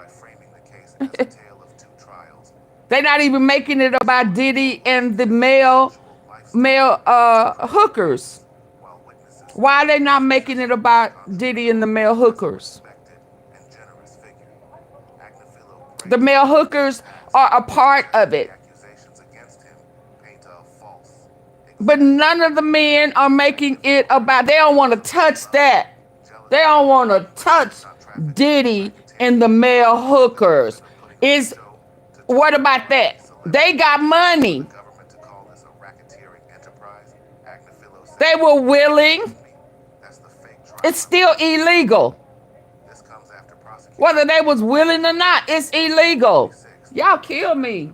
They're not even making it about Diddy and the male hookers. Why are they not making it about Diddy and the male hookers? The male hookers are a part of it. But none of the men are making it about, they don't want to touch that. They don't want to touch Diddy and the male hookers. What about that? They got money. They were willing. It's still illegal. Whether they was willing or not, it's illegal. Y'all kill me.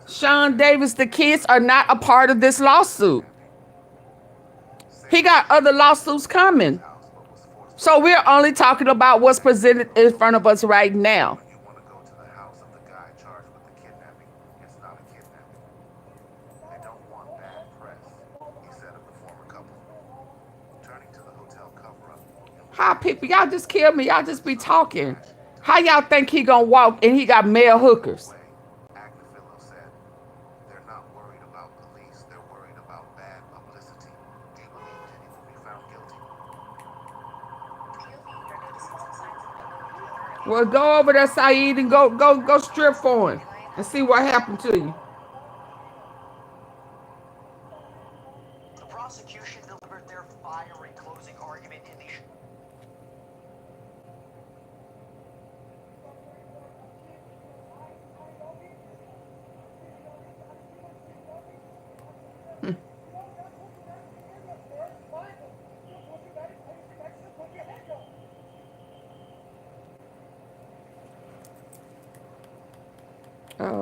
Sean Davis, the kids are not a part of this lawsuit. He got other lawsuits coming. So we're only talking about what's presented in front of us right now. How people, y'all just kill me. Y'all just be talking. How y'all think he gonna walk and he got male hookers? Well, go over there, Saeed, and go strip for him and see what happened to you. The prosecution delivered their fiery closing argument in the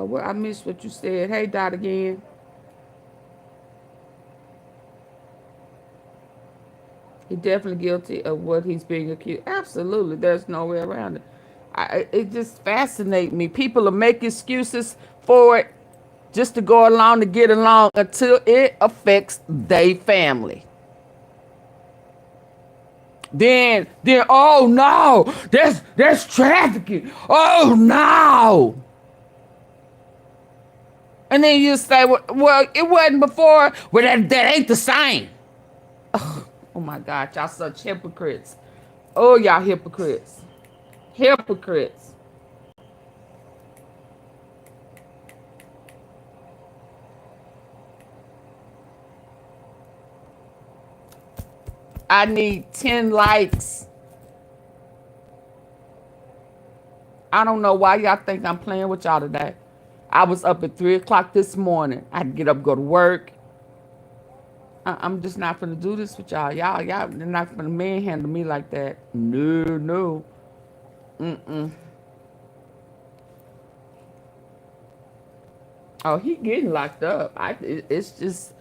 Well, I missed what you said. Hey, Dot again. He's definitely guilty of what he's being accused. Absolutely, there's no way around it. It just fascinates me. People are making excuses for it just to go along to get along until it affects their family. Then, oh no, that's trafficking. Oh no. And then you say, well, it wasn't before. Well, that ain't the same. Oh my God, y'all such hypocrites. Oh, y'all hypocrites. Hypocrites. I need 10 likes. I don't know why y'all think I'm playing with y'all today. I was up at 3 o'clock this morning. I had to get up, go to work. I'm just not gonna do this with y'all. Y'all, they're not gonna manhandle me like that. No. Oh, he getting locked up. It's just,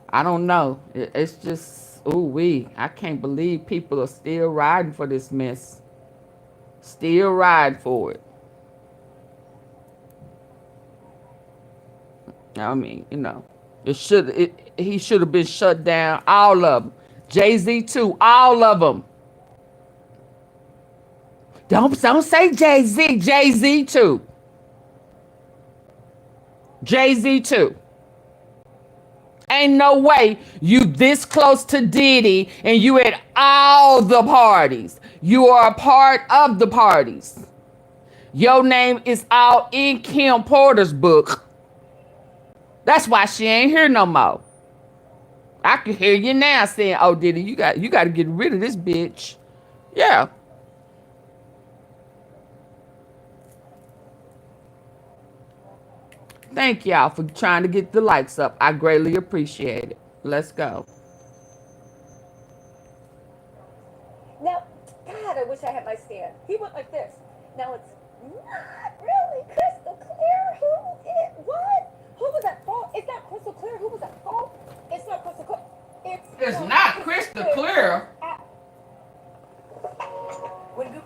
I don't know. It's just, ooh wee. I can't believe people are still riding for this mess. Still riding for it. I mean, you know, he should have been shut down. All of them. Jay-Z too. All of them. Don't say Jay-Z. Jay-Z too. Jay-Z too. Ain't no way you this close to Diddy and you at all the parties. You are a part of the parties. Your name is all in Kim Porter's book. That's why she ain't here no more. I can hear you now saying, "Oh, Diddy, you got to get rid of this bitch." Yeah. Thank y'all for trying to get the likes up. I greatly appreciate it. Let's go. Now, God, I wish I had my stand. He went like this. Now it's not really crystal clear what? Who was at fault? It's not crystal clear who was at fault. It's not crystal clear. It's not crystal clear.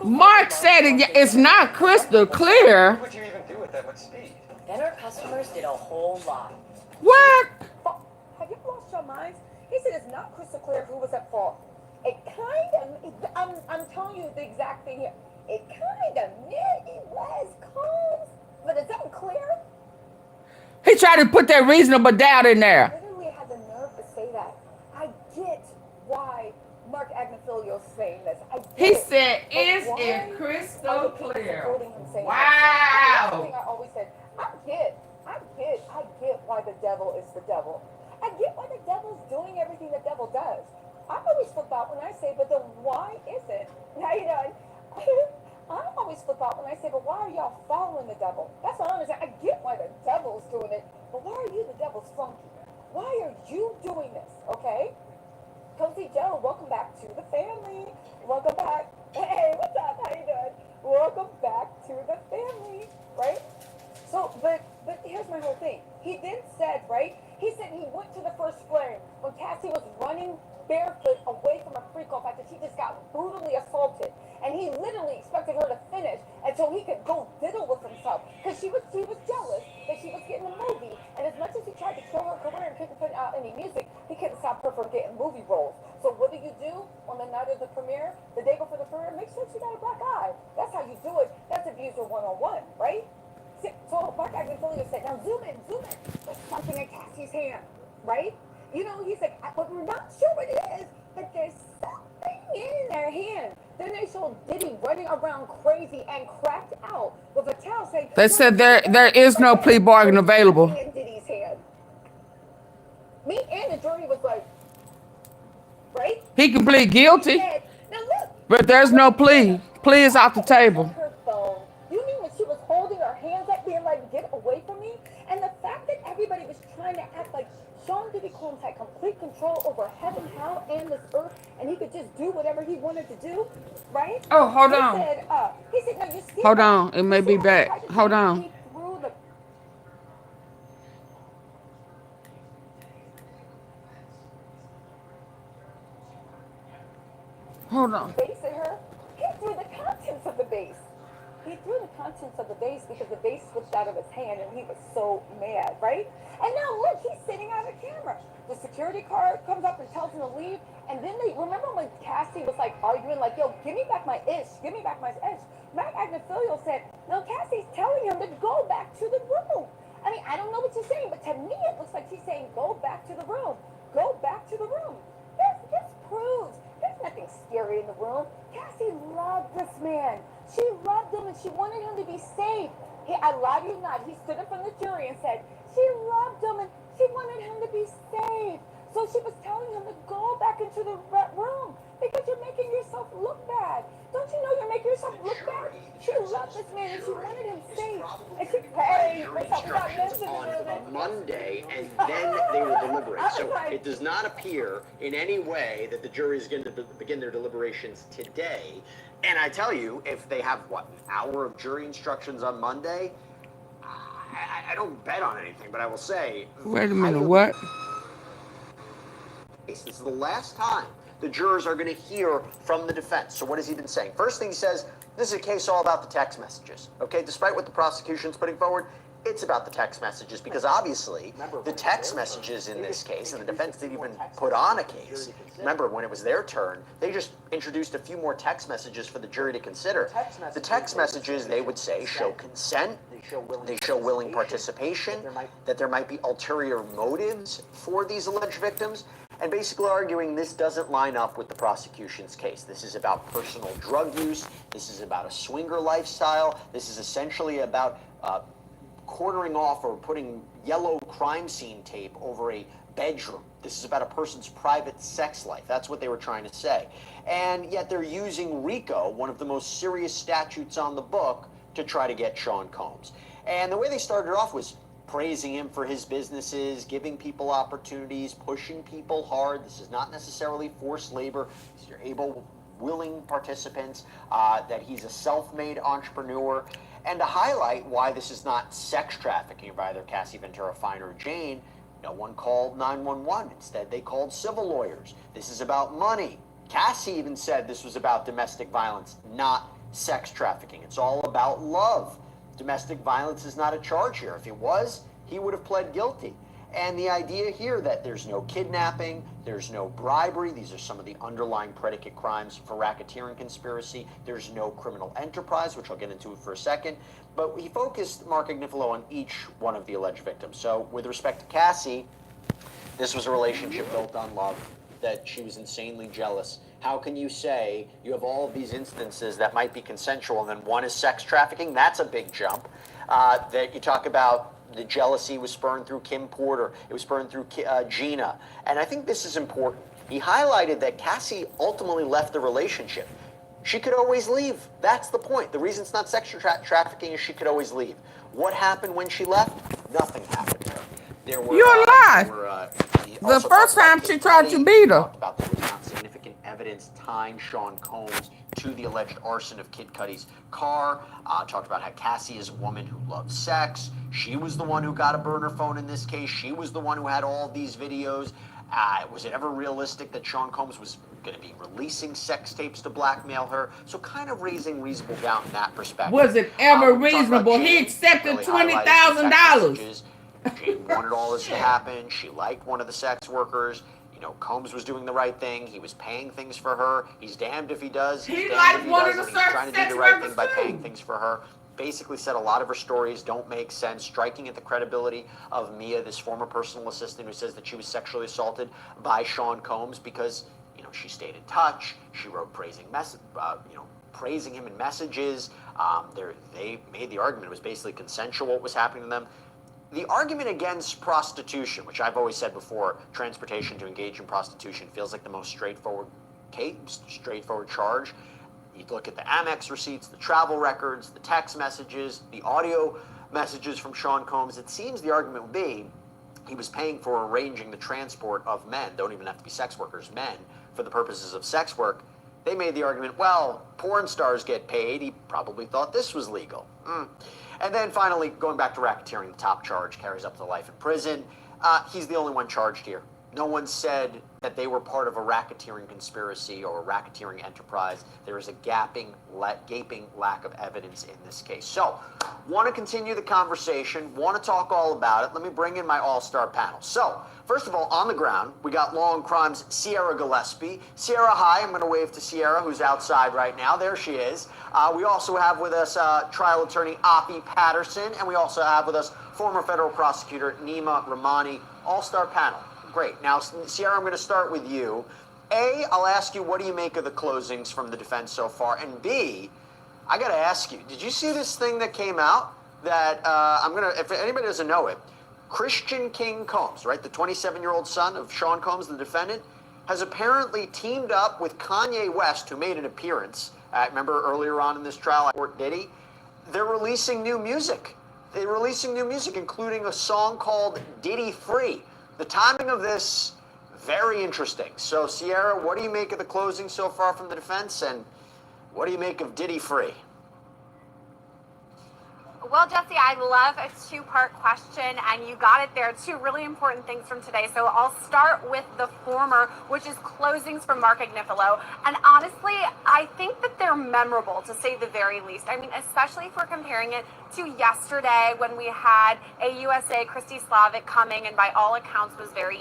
Mark said it's not crystal clear. What would you even do with that much speed? Then our customers did a whole lot. What? Have you lost your minds? He said it's not crystal clear who was at fault. It kind of, I'm telling you the exact thing here. It kind of maybe was Combs, but it's unclear. He tried to put that reasonable doubt in there. Literally had the nerve to say that. I get why Mark Agnifilio's saying this. He said, "Is it crystal clear?" Wow. I always said, I get why the devil is the devil. I get why the devil's doing everything the devil does. I always flip out when I say, but then why isn't? Now you know, I always flip out when I say, but why are y'all following the devil? That's all I'm saying. I get why the devil's doing it, but why are you the devil's flunky? Why are you doing this? Okay? Cozy Joe, welcome back to the family. Welcome back. Hey, what's up? How you doing? Welcome back to the family, right? So, but here's my whole thing. He then said, right? He said he went to the first flame when Cassie was running barefoot away from a freak off after she just got brutally assaulted, and he literally expected her to finish until he could go diddle with himself because he was jealous that she was getting a movie, and as much as he tried to kill her career and couldn't put out any music, he couldn't stop her from getting movie roles. So what do you do on the night of the premiere, the day before the premiere? Make sure she got a black eye. That's how you do it. That's abuser 101, right? So Mark Agnifilio said, now zoom in. There's something in Cassie's hand, right? You know, he's like, but we're not sure what it is, but there's something in their hand. Then they showed Diddy running around crazy and cracked out with a towel saying, they said there is no plea bargain available. In Diddy's hand. Me and the jury was like, right? He can plead guilty, Now look, but there's no plea. Plea is off the table. her phone. You mean when she was holding her hands up, being like, get away from me? And the fact that everybody was trying to act like Sean Diddy Combs had complete control over heaven, hell, and this earth, and he could just do whatever he wanted to do, right? Oh, hold on. He said, no, you see Hold on. It may be back. Hold on. Hold on. Base at her. He threw the contents of the base. He threw the contents of the base because the base slipped out of his hand and he was so mad, right? And now look, he's sitting on the camera. The security guard comes up and tells him to leave. And then they, remember when Cassie was like arguing, like, yo, give me back my ish. Give me back my ish. Mark Agnifilio said, no, Cassie's telling him to go back to the room. I mean, I don't know what you're saying, but to me it looks like she's saying, go back to the room. Go back to the room. This proves there's nothing scary in the room. Cassie loved this man. She loved him and she wanted him to be safe. I love you not. He stood up from the jury and said she loved him and she wanted him to be safe. So she was telling him to go back into the room because you're making yourself look bad. Don't you know you're making yourself look bad? She loved this man and she wanted him safe. And she paid. Instructions on Monday, and then they will deliberate. So it does not appear in any way that the jury is going to begin their deliberations today. And I tell you, if they have, what, an hour of jury instructions on Monday, I don't bet on anything, but I will say... Wait a minute, what? This is the last time the jurors are going to hear from the defense. So what has he been saying? First thing he says, this is a case all about the text messages. Okay, despite what the prosecution's putting forward, it's about the text messages because obviously the text messages in this case, and the defense didn't even put on a case. Remember, when it was their turn, they just introduced a few more text messages for the jury to consider. The text messages, they would say, show consent, they show willing participation, that there might be ulterior motives for these alleged victims, and basically arguing this doesn't line up with the prosecution's case. This is about personal drug use, this is about a swinger lifestyle, this is essentially about quartering off or putting yellow crime scene tape over a bedroom. This is about a person's private sex life. That's what they were trying to say. And yet they're using RICO, one of the most serious statutes on the book, to try to get Sean Combs. And the way they started off was praising him for his businesses, giving people opportunities, pushing people hard. This is not necessarily forced labor. These are able, willing participants, that he's a self-made entrepreneur. And to highlight why this is not sex trafficking by either Cassie Ventura Fine or Jane, no one called 911. Instead, they called civil lawyers. This is about money. Cassie even said this was about domestic violence, not sex trafficking. It's all about love. Domestic violence is not a charge here. If it was, he would have pled guilty. And the idea here that there's no kidnapping, there's no bribery, these are some of the underlying predicate crimes for racketeering conspiracy, there's no criminal enterprise, which I'll get into for a second, but he focused Mark Agnifilo on each one of the alleged victims. So with respect to Cassie, this was a relationship built on love, that she was insanely jealous. How can you say you have all of these instances that might be consensual and then one is sex trafficking? That's a big jump. That you talk about the jealousy was spurned through Kim Porter. It was spurned through Gina. And I think this is important. He highlighted that Cassie ultimately left the relationship. She could always leave. That's the point. The reason it's not sex trafficking is she could always leave. What happened when she left? Nothing happened to her. There were, you're alive. The first time she tried to beat her. About there was not significant evidence tying Sean Combs to the alleged arson of Kid Cudi's car. Talked about how Cassie is a woman who loves sex. She was the one who got a burner phone in this case. She was the one who had all these videos. Was it ever realistic that Sean Combs was going to be releasing sex tapes to blackmail her? So kind of raising reasonable doubt in that perspective. Was it ever reasonable? He accepted $20,000. Jane wanted all this to happen. She liked one of the sex workers. You know, Combs was doing the right thing. He was paying things for her. He's damned if he does. He's damned if he doesn't. He's trying to do the right thing by paying things for her. Basically said a lot of her stories don't make sense, striking at the credibility of Mia, this former personal assistant who says that she was sexually assaulted by Sean Combs because, you know, she stayed in touch. She wrote praising him in messages. They made the argument it was basically consensual what was happening to them. The argument against prostitution, which I've always said before, transportation to engage in prostitution feels like the most straightforward charge. You look at the Amex receipts, the travel records, the text messages, the audio messages from Sean Combs. It seems the argument would be he was paying for arranging the transport of men, don't even have to be sex workers, men, for the purposes of sex work. They made the argument, well, porn stars get paid. He probably thought this was legal. And then finally, going back to racketeering, the top charge carries up to life in prison. He's the only one charged here. No one said that they were part of a racketeering conspiracy or a racketeering enterprise. There is a gaping lack of evidence in this case. So, want to continue the conversation, want to talk all about it. Let me bring in my all-star panel. So, first of all, on the ground, we got Law and Crime's Sierra Gillespie. Sierra, hi. I'm going to wave to Sierra, who's outside right now. There she is. We also have with us trial attorney Appy Patterson, and we also have with us former federal prosecutor Nima Rahmani. All-star panel. Great. Now, Sierra, I'm going to start with you. A, I'll ask you, what do you make of the closings from the defense so far? And B, I got to ask you, did you see this thing that came out that if anybody doesn't know it, Christian King Combs, right, the 27-year-old son of Sean Combs, the defendant, has apparently teamed up with Kanye West, who made an appearance, remember earlier on in this trial, at Court Diddy? They're releasing new music. They're releasing new music, including a song called Diddy Free. The timing of this, very interesting. So, Sierra, what do you make of the closing so far from the defense, and what do you make of Diddy Free? Well, Jesse, I love a two-part question, and you got it there. Two really important things from today. So I'll start with the former, which is closings from Mark Agnifilo. And honestly, I think that they're memorable, to say the very least. I mean, especially if we're comparing it to yesterday when we had AUSA Christy Slavic coming, and by all accounts was very,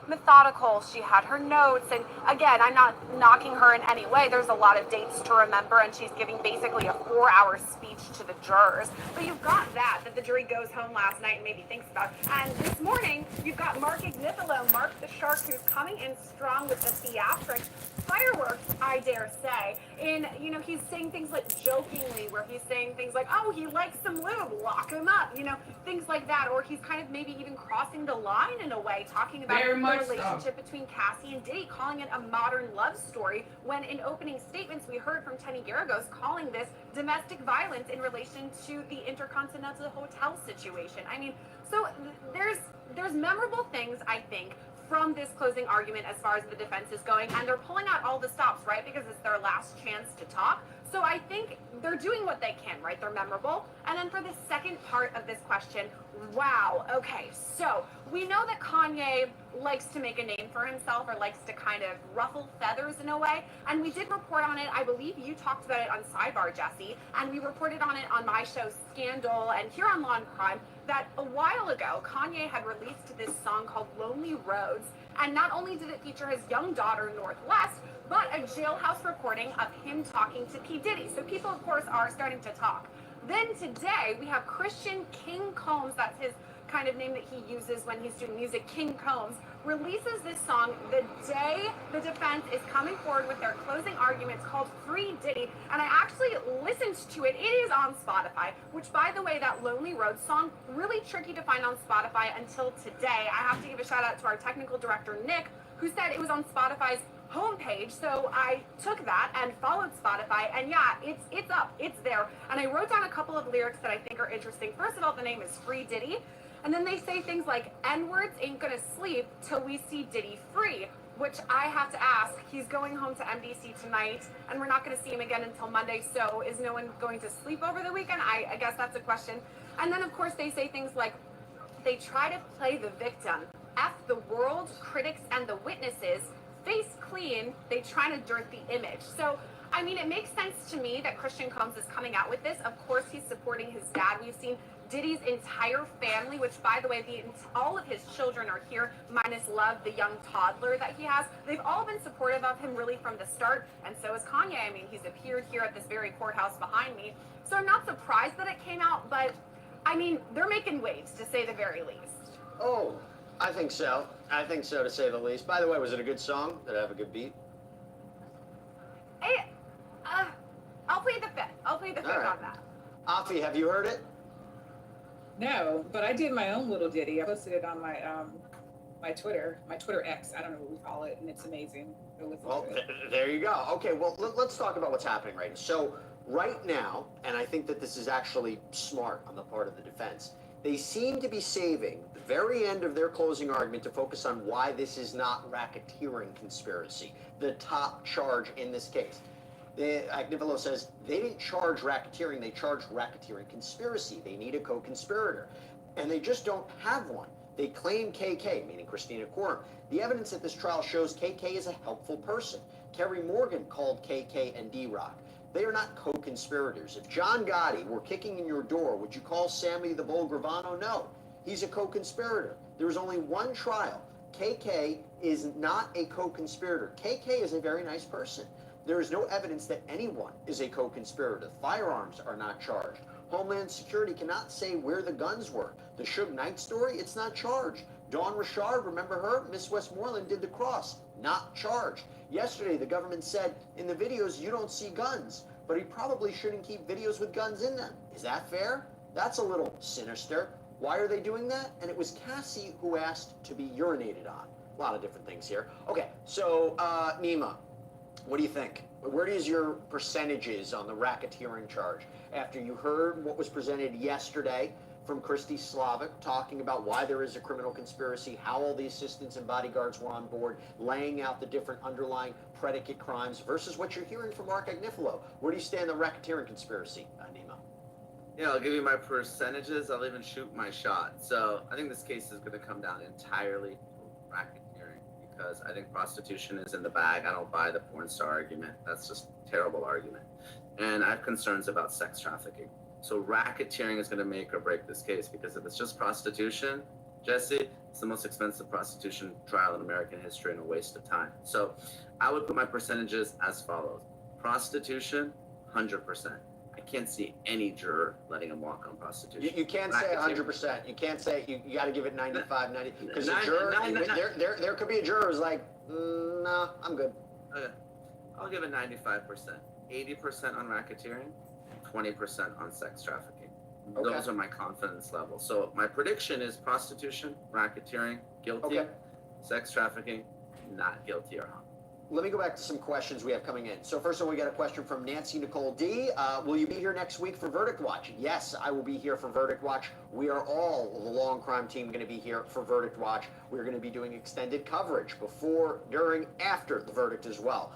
methodical. She had her notes, and again, I'm not knocking her in any way. There's a lot of dates to remember, and she's giving basically a 4-hour speech to the jurors. But you've got that the jury goes home last night and maybe thinks about. And this morning, you've got Mark Agnifilo, Mark the Shark, who's coming in strong with the theatrics, fireworks, I dare say. And, he's saying things like jokingly, where he's saying things like, oh, he likes some lube, lock him up, things like that. Or he's kind of maybe even crossing the line in a way, talking about the relationship between Cassie and Diddy, calling it a modern love story, when in opening statements we heard from Tenny Garagos calling this domestic violence in relation to the Intercontinental Hotel situation. I mean, so there's memorable things, I think, from this closing argument as far as the defense is going, and they're pulling out all the stops, right, because it's their last chance to talk. So I think they're doing what they can, right? They're memorable. And then for the second part of this question, wow, okay, so we know that Kanye likes to make a name for himself, or likes to kind of ruffle feathers in a way, and we did report on it. I believe you talked about it on Sidebar, Jesse, and we reported on it on my show Scandal and here on Law and Crime, that a while ago Kanye had released this song called Lonely Roads, and not only did it feature his young daughter Northwest, but a jailhouse recording of him talking to P. Diddy. So people, of course, are starting to talk. Then today we have Christian King Combs, that's his kind of name that he uses when he's doing music, King Combs, releases this song the day the defense is coming forward with their closing arguments called Free Diddy. And I actually listened to it. It is on Spotify, which, by the way, that Lonely Road song, really tricky to find on Spotify until today. I have to give a shout out to our technical director, Nick, who said it was on Spotify's homepage. So I took that and followed Spotify, and yeah, it's up, it's there. And I wrote down a couple of lyrics that I think are interesting. First of all, the name is Free Diddy. And then they say things like, N-words ain't gonna sleep till we see Diddy free, which I have to ask. He's going home to MDC tonight, and we're not gonna see him again until Monday, so is no one going to sleep over the weekend? I guess that's a question. And then, of course, they say things like, they try to play the victim. F the world, critics, and the witnesses. Face clean, they try to dirt the image. So, I mean, it makes sense to me that Christian Combs is coming out with this. Of course, he's supporting his dad. We've seen Diddy's entire family, which, by the way, all of his children are here, minus Love, the young toddler that he has. They've all been supportive of him really from the start, and so is Kanye. I mean, he's appeared here at this very courthouse behind me. So I'm not surprised that it came out, but, I mean, they're making waves, to say the very least. Oh, I think so. I think so, to say the least. By the way, was it a good song? Did it have a good beat? Hey, I'll plead the fifth. I'll plead the fifth on that. AunTeaFee, have you heard it? No, but I did my own little ditty. I posted it on my my Twitter X. I don't know what we call it, and it's amazing. Well, there you go. Okay, well, let's talk about what's happening right now. So right now, and I think that this is actually smart on the part of the defense, they seem to be saving the very end of their closing argument to focus on why this is not racketeering conspiracy, the top charge in this case. Agnifilo says they didn't charge racketeering, they charged racketeering conspiracy. They need a co-conspirator, and they just don't have one. They claim KK, meaning Christina Courtroom. The evidence at this trial shows KK is a helpful person. Kerry Morgan called KK and D-Rock. They are not co-conspirators. If John Gotti were kicking in your door, would you call Sammy the Bull Gravano? No. He's a co-conspirator. There is only one trial. KK is not a co-conspirator. KK is a very nice person. There is no evidence that anyone is a co-conspirator. Firearms are not charged. Homeland Security cannot say where the guns were. The Suge Knight story, it's not charged. Dawn Richard, remember her? Miss Westmoreland did the cross. Not charged. Yesterday, the government said, in the videos, you don't see guns, but he probably shouldn't keep videos with guns in them. Is that fair? That's a little sinister. Why are they doing that? And it was Cassie who asked to be urinated on. A lot of different things here. Okay, so Nima, what do you think? Where is your percentages on the racketeering charge after you heard what was presented yesterday from Christy Slavic talking about why there is a criminal conspiracy, how all the assistants and bodyguards were on board, laying out the different underlying predicate crimes versus what you're hearing from Mark Agnifilo? Where do you stand on the racketeering conspiracy, Nima? Yeah, I'll give you my percentages. I'll even shoot my shot. So I think this case is going to come down entirely to racketeering because I think prostitution is in the bag. I don't buy the porn star argument. That's just a terrible argument. And I have concerns about sex trafficking. So racketeering is going to make or break this case because if it's just prostitution, Jesse, it's the most expensive prostitution trial in American history and a waste of time. So I would put my percentages as follows. Prostitution, 100%. I can't see any juror letting him walk on prostitution. You can't say 100%. You can't say, you got to give it 95, 90. Because a juror, there could be a juror who's like, no, I'm good. Okay. I'll give it 95%. 80% on racketeering, 20% on sex trafficking. Okay. Those are my confidence levels. So my prediction is prostitution, racketeering, guilty. Okay. Sex trafficking, not guilty or harm. Let me go back to some questions we have coming in. So first of all, we got a question from Nancy Nicole D. Will you be here next week for Verdict Watch? Yes, I will be here for Verdict Watch. We are all, the Law and Crime team, going to be here for Verdict Watch. We're going to be doing extended coverage before, during, after the verdict as well.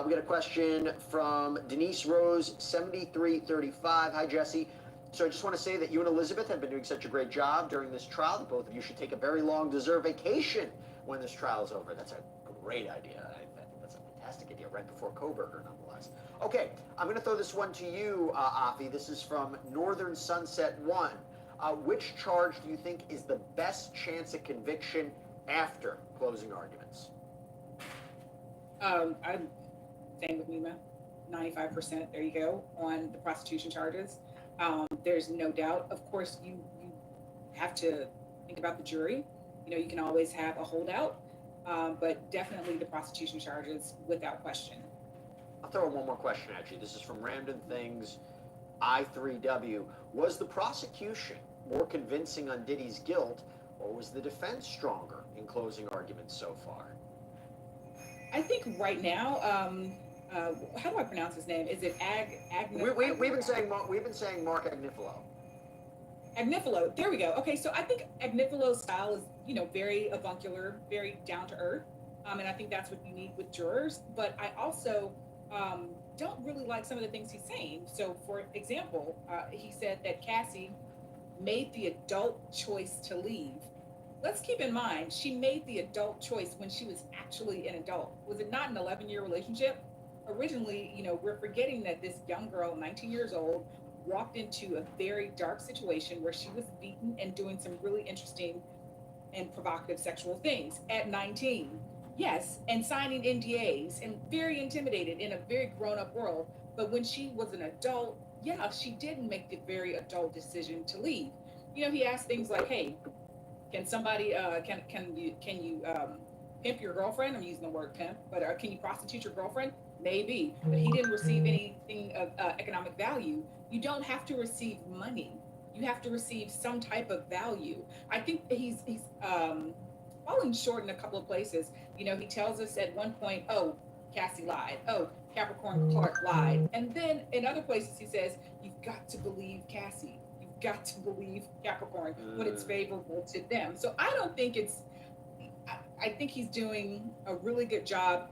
We got a question from Denise Rose, 7335. Hi, Jesse. So I just want to say that you and Elizabeth have been doing such a great job during this trial that both of you should take a very long deserved vacation when this trial is over. That's a great idea. That's a fantastic idea, right before Coburger, nonetheless. Okay, I'm going to throw this one to you, Afi. This is from Northern Sunset 1. Which charge do you think is the best chance of conviction after closing arguments? I'm staying with Nima, 95%. There you go on the prostitution charges. There's no doubt. Of course, you have to think about the jury. You know, you can always have a holdout, but definitely the prostitution charges without question. I'll throw in one more question at you. This is from Random Things I3W. Was the prosecution more convincing on Diddy's guilt, or was the defense stronger in closing arguments so far? I think right now, how do I pronounce his name? Is it We've been saying Mark Agnifilo. Agnifilo, there we go. Okay, so I think Agnifilo's style is, you know, very avuncular, very down to earth, and I think that's what you need with jurors. But I also don't really like some of the things he's saying. So, for example, he said that Cassie made the adult choice to leave. Let's keep in mind, she made the adult choice when she was actually an adult. Was it not an 11-year relationship? Originally, you know, we're forgetting that this young girl, 19 years old, walked into a very dark situation where she was beaten and doing some really interesting and provocative sexual things at 19. Yes, and signing NDAs and very intimidated in a very grown-up world. But when she was an adult, yeah, she did make the very adult decision to leave. You know, he asked things like, "Hey, can somebody can you pimp your girlfriend?" I'm using the word pimp, but can you prostitute your girlfriend? Maybe, but he didn't receive anything of economic value. You don't have to receive money. You have to receive some type of value. I think that he's falling short in a couple of places. You know, he tells us at one point, "Oh, Cassie lied. Oh, Capricorn Clark lied." And then in other places he says, "You've got to believe Cassie. You've got to believe Capricorn when it's favorable to them." So I don't think I think he's doing a really good job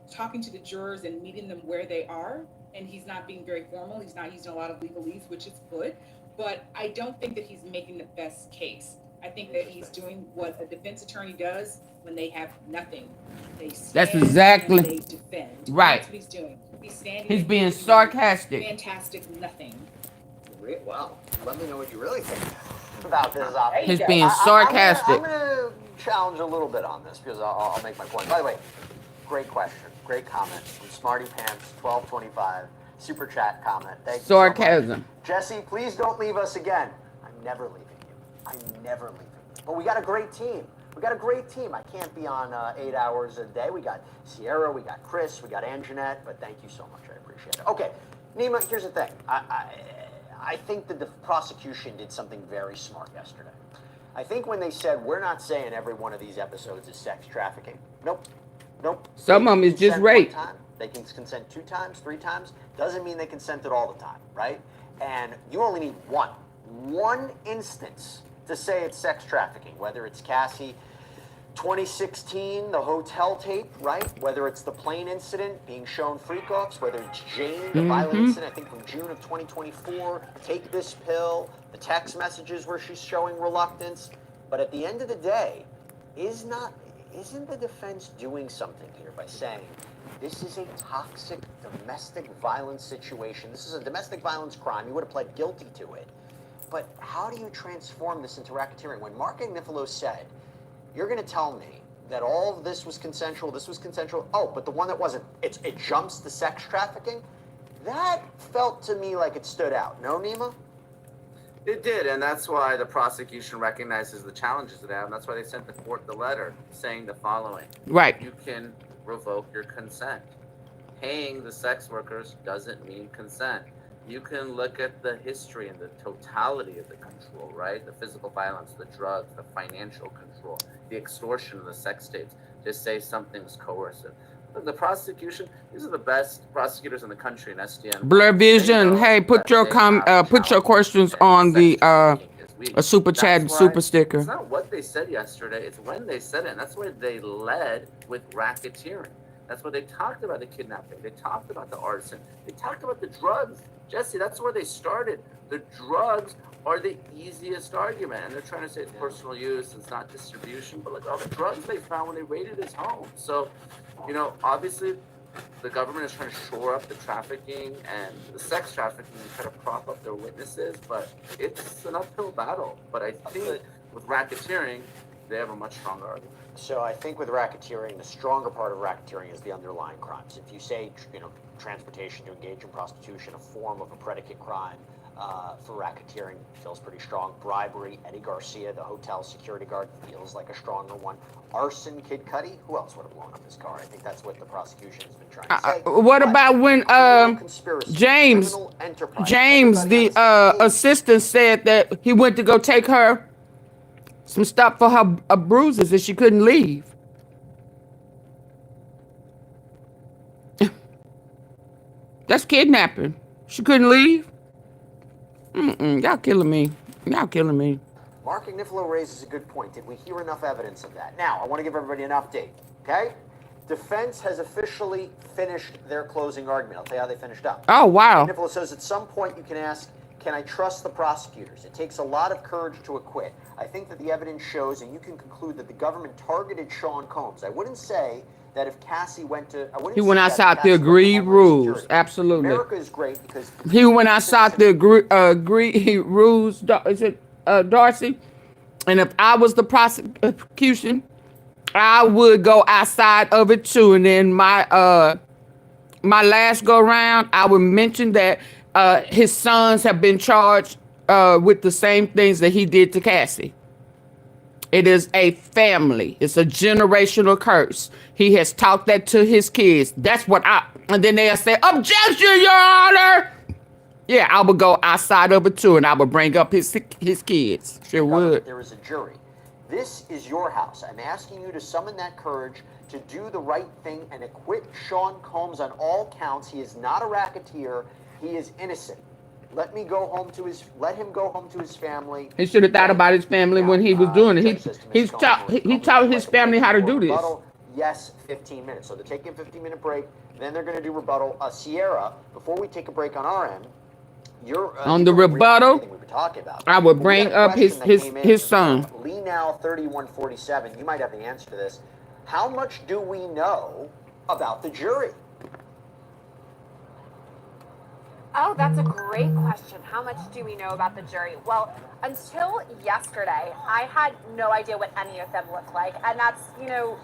talking to the jurors and meeting them where they are. And he's not being very formal. He's not using a lot of legalese, which is good. But I don't think that he's making the best case. I think that he's doing what a defense attorney does when they have nothing. They stand That's exactly and they defend. right. That's what he's doing. He's standing. He's and being doing sarcastic. Fantastic nothing. Wow. Let me know what you really think about this. Afi. He's being sarcastic. I'm going to challenge a little bit on this because I'll make my point. By the way, great question. Great comment from Smarty Pants 1225. Super chat comment. Thank you. Sarcasm. So much. Jesse, please don't leave us again. I'm never leaving you. I'm never leaving you. But we got a great team. I can't be on 8 hours a day. We got Sierra, we got Chris, we got Anjanette, but thank you so much. I appreciate it. Okay, Nima, here's the thing. I think that the prosecution did something very smart yesterday. I think when they said, we're not saying every one of these episodes is sex trafficking. Nope. Nope. Some of them is just rape. They can consent 2 times, 3 times. Doesn't mean they consented all the time, right? And you only need one instance to say it's sex trafficking, whether it's Cassie 2016, the hotel tape, right? Whether it's the plane incident being shown freak-offs, whether it's Jane, the violent incident, I think from June of 2024, take this pill, the text messages where she's showing reluctance. But at the end of the day, isn't the defense doing something here by saying, this is a toxic domestic violence situation. This is a domestic violence crime. You would have pled guilty to it. But how do you transform this into racketeering? When Mark Agnifilo said, you're going to tell me that all of this was consensual, oh, but the one that wasn't, it jumps to sex trafficking? That felt to me like it stood out. No, Nima? It did, and that's why the prosecution recognizes the challenges that they have, and that's why they sent the court the letter saying the following. Right. You can revoke your consent. Paying the sex workers doesn't mean consent. You can look at the history and the totality of the control, right? The physical violence, the drugs, the financial control, the extortion of the sex tapes, to say something's coercive. The prosecution, these are the best prosecutors in the country in SDN. Blur Vision, hey, put your questions on the a super chat, super sticker. It's not what they said yesterday, it's when they said it, and that's why they led with racketeering. That's why they talked about the kidnapping, they talked about the arson, they talked about the drugs. Jesse, that's where they started. The drugs are the easiest argument, and they're trying to say it's personal use, it's not distribution, but look, all the drugs they found when they raided his home. So, you know, obviously, the government is trying to shore up the trafficking and the sex trafficking and try to prop up their witnesses, but it's an uphill battle. But I think with racketeering, they have a much stronger argument. So I think with racketeering, the stronger part of racketeering is the underlying crimes. If you say, you know, transportation to engage in prostitution, a form of a predicate crime for racketeering feels pretty strong. Bribery, Eddie Garcia, the hotel security guard, feels like a stronger one. Arson, Kid Cudi, who else would have blown up his car? I think that's what the prosecution has been trying to say. What about when James, the assistant, said that he went to go take her some stuff for her bruises and she couldn't leave? That's kidnapping. She couldn't leave? Y'all killing me. Y'all killing me. Mark Agnifilo raises a good point. Did we hear enough evidence of that? Now, I want to give everybody an update, okay? Defense has officially finished their closing argument. I'll tell you how they finished up. Oh, wow. Agnifilo says at some point you can ask, can I trust the prosecutors? It takes a lot of courage to acquit. I think that the evidence shows, and you can conclude that the government targeted Sean Combs. I wouldn't say that if Cassie went to... He went outside the agreed rules. Absolutely. America is great because... He went outside the agreed rules. Is it Darcy? And if I was the prosecution, I would go outside of it too. And then my last go round, I would mention that his sons have been charged with the same things that he did to Cassie. It is a family. It's a generational curse. He has taught that to his kids. That's what and then they'll say, objection, Your Honor. Yeah, I would go outside of it too, and I would bring up his kids. Sure would. There is a jury. This is your house. I'm asking you to summon that courage to do the right thing and acquit Sean Combs on all counts. He is not a racketeer. He is innocent. Let him go home to his family. He should have thought about his family when he was doing it. He taught his family how to do this. Yes, 15 minutes. So they're taking a 15-minute break. Then they're going to do rebuttal. Sierra, before we take a break on our end, on the rebuttal, we were talking about. I would bring up his son. Lee Now 3147. You might have the answer to this. How much do we know about the jury? Oh, that's a great question. How much do we know about the jury? Well, until yesterday, I had no idea what any of them look like. And that's, you know,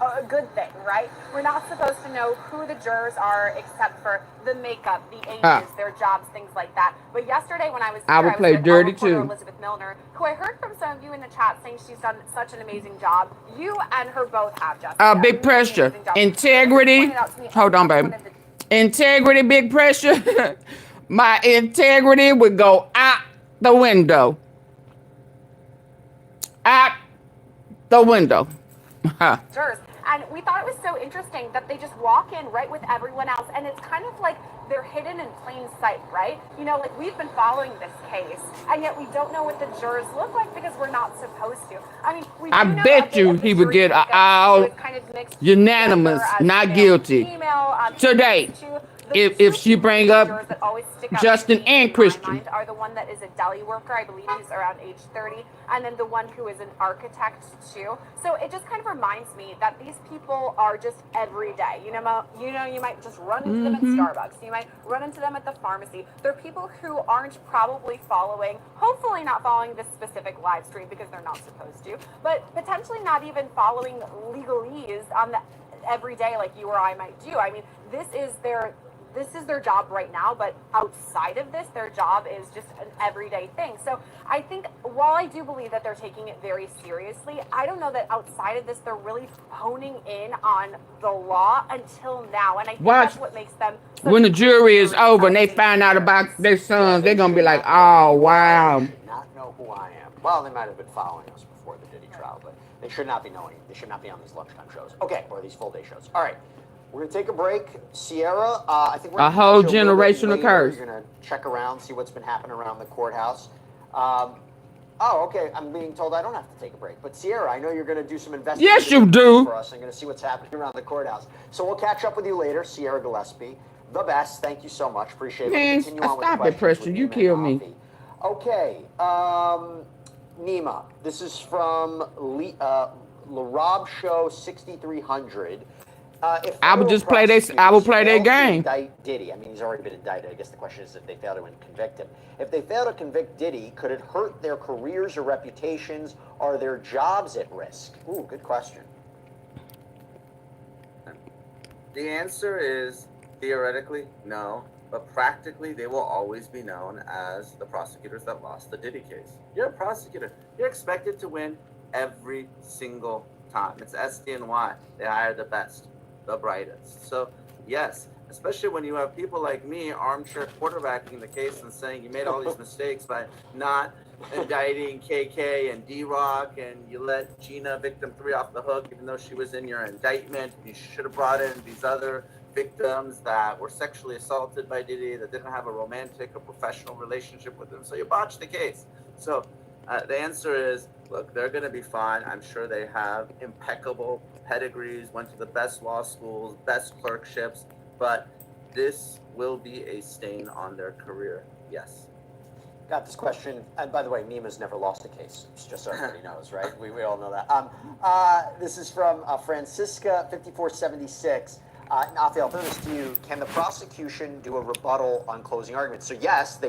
a good thing, right? We're not supposed to know who the jurors are except for the makeup, the ages, their jobs, things like that. But yesterday when I was here, I would play dirty too. Elizabeth Milner, who I heard from some of you in the chat saying she's done such an amazing job. You and her both have, Jessica. Big pressure. Integrity. Hold on, baby. Integrity, big pressure. My integrity would go out the window. Out the window. Jurors. And we thought it was so interesting that they just walk in right with everyone else, and it's kind of like they're hidden in plain sight, right? You know, like we've been following this case, and yet we don't know what the jurors look like because we're not supposed to. I mean, we I bet you he would get out unanimous, not guilty. Today, if she bring up Justin and Christian. Are the one that is a deli worker, I believe he's around age 30, and then the one who is an architect too. So it just kind of reminds me that these people are just every day. You might just run into them at Starbucks. You might run into them at the pharmacy. They're people who aren't probably following, hopefully not following this specific live stream because they're not supposed to, but potentially not even following legalese on the every day like you or I might do. I mean, this is their job right now, but outside of this, their job is just an everyday thing. So I think while I do believe that they're taking it very seriously, I don't know that outside of this, they're really honing in on the law until now. And I think that's what makes them... When the jury is over and they find out about their sons, they're going to be like, oh, wow. Not know who I am. Well, they might have been following us before the Diddy trial, but they should not be knowing. They should not be on these lunchtime shows. Okay, or these full-day shows. All right. We're going to take a break. Sierra, I think we're a whole generation occurs. You're going to check around, see what's been happening around the courthouse. Okay. I'm being told I don't have to take a break. But Sierra, I know you're going to do some investigation. Yes, you do. For us. I'm going to see what's happening around the courthouse. So we'll catch up with you later. Sierra Gillespie, the best. Thank you so much. Appreciate it. Man, stop it, Preston. You kill me. Okay. Nima, this is from LaRob Show 6300. I would just play this. I will play their game. Indict Diddy. I mean, he's already been indicted. I guess the question is if they fail to convict him. If they fail to convict Diddy, could it hurt their careers or reputations? Are their jobs at risk? Ooh, good question. The answer is theoretically no, but practically they will always be known as the prosecutors that lost the Diddy case. You're a prosecutor. You're expected to win every single time. It's SDNY. They hire the best, the brightest. So yes, especially when you have people like me armchair quarterbacking the case and saying you made all these mistakes by not indicting KK and D-Rock, and you let Gina, victim 3, off the hook even though she was in your indictment. You should have brought in these other victims that were sexually assaulted by Diddy, that didn't have a romantic or professional relationship with him. So you botched the case. So the answer is, look, they're going to be fine. I'm sure they have impeccable pedigrees, went to the best law schools, best clerkships, but this will be a stain on their career. Yes. Got this question, and by the way, Nima's never lost a case, just so everybody knows, right? We all know that. This is from Francisca 5476. Nafi, I'll throw this to you. Can the prosecution do a rebuttal on closing arguments? So yes, they're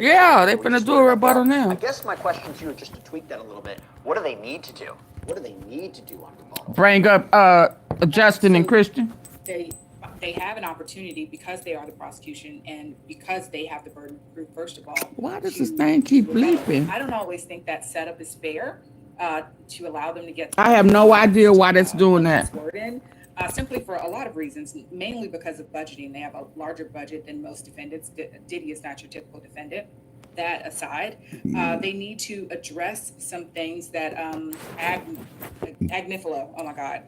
going to do a rebuttal now. I guess my question to you, just to tweak that a little bit, what do they need to do? What do they need to do on rebuttal? Bring up Justin and Christian. They have an opportunity because they are the prosecution and because they have the burden of proof, first of all. Why does this thing keep bleeping? I don't always think that setup is fair to allow them to get... I have no idea why that's doing that. Simply for a lot of reasons, mainly because of budgeting. They have a larger budget than most defendants. Diddy is not your typical defendant. That aside, they need to address some things that Agnifilo, oh my God,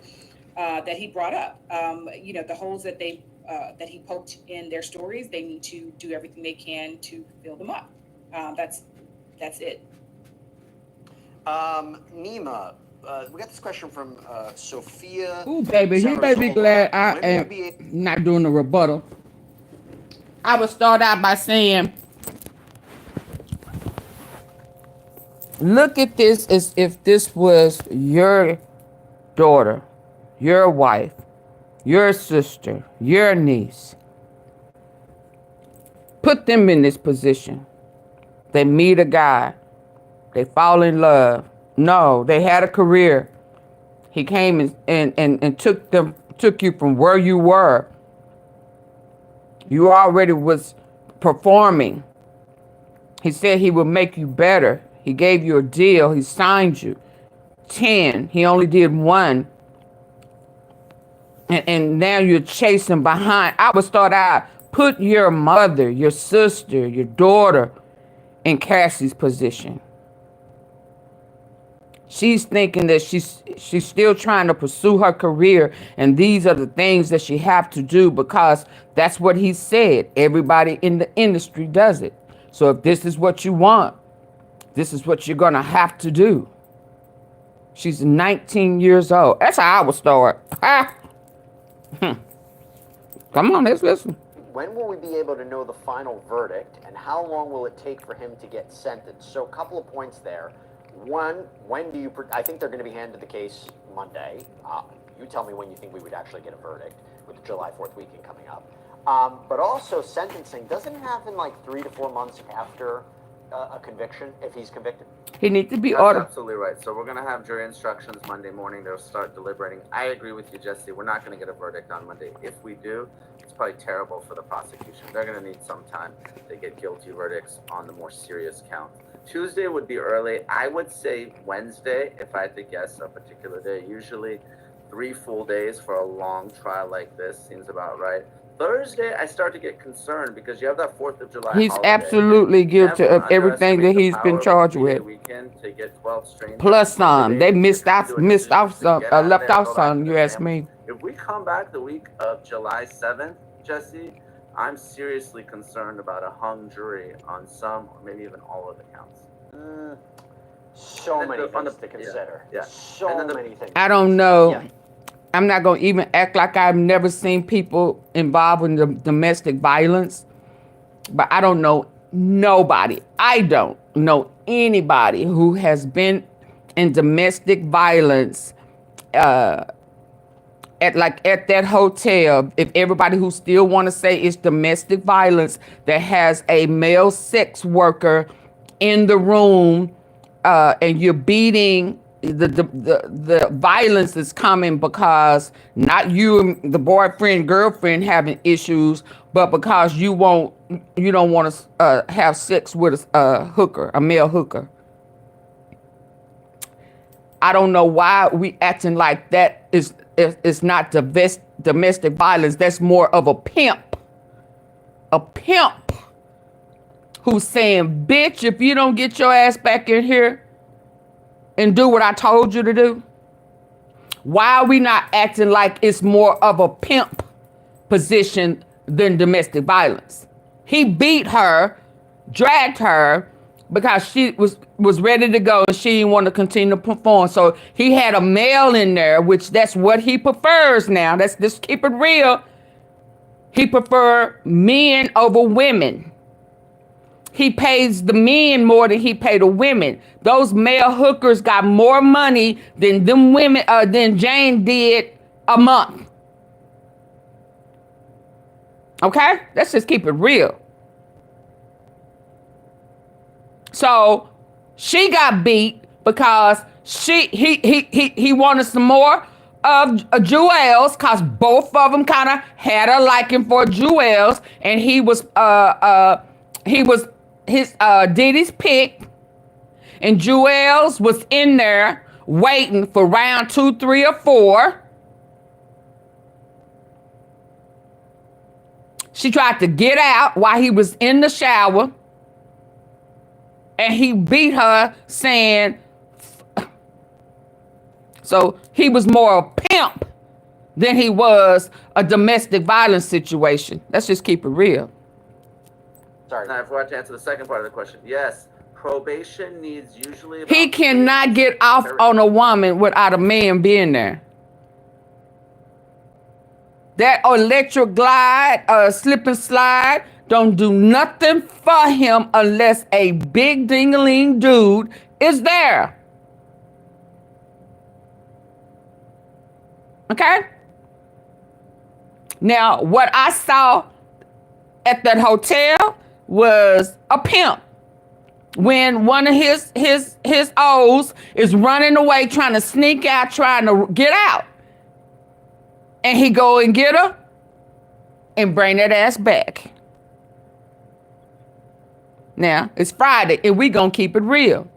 that he brought up. The holes that that he poked in their stories. They need to do everything they can to fill them up. That's it. Nima. We got this question from Sophia. Ooh, baby, he may be glad I am not doing the rebuttal. I would start out by saying, look at this as if this was your daughter, your wife, your sister, your niece. Put them in this position. They meet a guy. They fall in love. No, they had a career. He came and took you from where you were. You already was performing. He said he would make you better. He gave you a deal. He signed you 10. He only did 1. And now you're chasing behind. I would start out Put your mother, your sister, your daughter in Cassie's position. She's thinking that she's still trying to pursue her career, and these are the things that she have to do because that's what he said. Everybody in the industry does it. So if this is what you want, this is what you're gonna have to do. She's 19 years old. That's how I would start. Come on, let's listen. When will we be able to know the final verdict, and how long will it take for him to get sentenced? So a couple of points there. One, when do you, I think they're going to be handed the case Monday. You tell me when you think we would actually get a verdict with the July 4th weekend coming up. But also sentencing, doesn't it happen like 3 to 4 months after a conviction, if he's convicted? He needs to be That's ordered. absolutely right. So we're going to have jury instructions Monday morning. They'll start deliberating. I agree with you, Jesse. We're not going to get a verdict on Monday. If we do, it's probably terrible for the prosecution. They're going to need some time to get guilty verdicts on the more serious count. Tuesday would be early. I would say Wednesday, if I had to guess a particular day. Usually 3 full days for a long trial like this seems about right. Thursday, I start to get concerned because you have that 4th of July He's holiday. absolutely guilty of everything that he's been charged with. To get 12 strangers. Plus some. They left off some, you ask me. If we come back the week of July 7th, Jesse, I'm seriously concerned about a hung jury on some or maybe even all of the counts. So many things to consider. Yeah. So many things. I don't know. Yeah. I'm not going to even act like I've never seen people involved in the domestic violence. But I don't know nobody. I don't know anybody who has been in domestic violence at that hotel. If everybody who still want to say it's domestic violence, that has a male sex worker in the room and you're beating, the violence is coming because not you and the boyfriend, girlfriend having issues, but because you don't want to have sex with a hooker, a male hooker. I don't know why we acting like that is not domestic violence. That's more of a pimp. A pimp who's saying, bitch, if you don't get your ass back in here and do what I told you to do. Why are we not acting like it's more of a pimp position than domestic violence? He beat her, dragged her, because she was ready to go and she didn't want to continue to perform. So he had a male in there, which that's what he prefers now. Let's just keep it real. He prefer men over women. He pays the men more than he paid the women. Those male hookers got more money than them women, than Jane did a month. Okay? Let's just keep it real. So she got beat because he wanted some more of Jewel's, because both of them kind of had a liking for Jewel's, and he was Diddy's pick, and Jewel's was in there waiting for round 2, 3, or 4. She tried to get out while he was in the shower, and he beat her, saying, so he was more a pimp than he was a domestic violence situation. Let's just keep it real. Sorry. Now, I forgot to answer the second part of the question. Yes, probation needs usually... He cannot get off on a woman without a man being there. That electric glide, slip and slide, don't do nothing for him unless a big ding-a-ling dude is there. Okay? Now, what I saw at that hotel was a pimp. When one of his O's is running away, trying to sneak out, trying to get out. And he go and get her and bring that ass back. Now, it's Friday, and we gonna keep it real.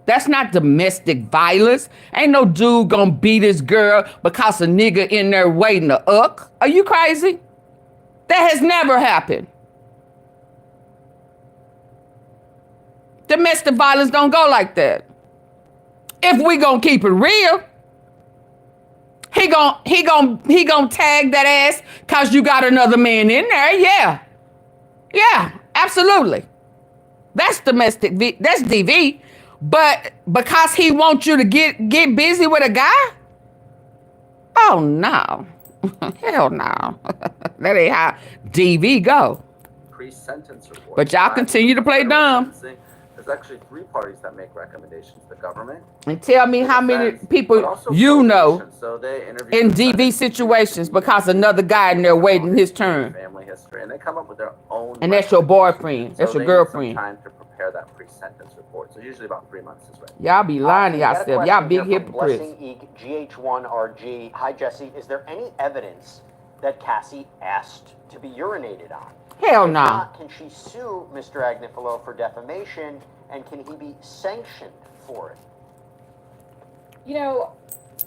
That's not domestic violence. Ain't no dude gonna beat his girl because a nigga in there waiting to uck. Are you crazy? That has never happened. Domestic violence don't go like that. If we gonna keep it real, he gon' tag that ass cause you got another man in there. Yeah, absolutely. That's domestic. That's DV. But because he wants you to get busy with a guy? Oh no. Hell no. That ain't how DV go. Pre-sentence report. But y'all continue to play dumb. There's actually 3 parties that make recommendations: the government. And tell me how many people you know in DV situations because another guy in there waiting his turn. Family history, and they come up with their own. And that's your boyfriend. That's your girlfriend. Time to prepare that pre-sentence report. So usually about 3 months is right. Y'all be lying to yourself. Y'all big hypocrites. GH1RG. Hi, Jesse. Is there any evidence that Cassie asked to be urinated on? Hell If no. not, can she sue Mr. Agnifilo for defamation, and can he be sanctioned for it? You know,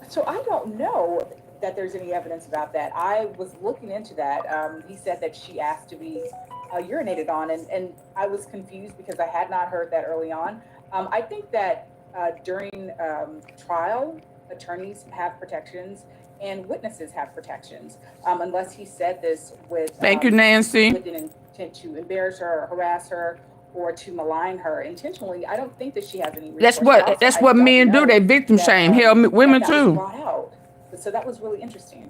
so I don't know that there's any evidence about that. I was looking into that. He said that she asked to be urinated on, and I was confused because I had not heard that early on. I think that during trial, attorneys have protections and witnesses have protections, unless he said this with Thank you, Nancy. with an intent to embarrass her or harass her or to malign her intentionally. I don't think that she has any recourse. That's what men do. They victim shame. Hell, women that was too. brought out. So that was really interesting.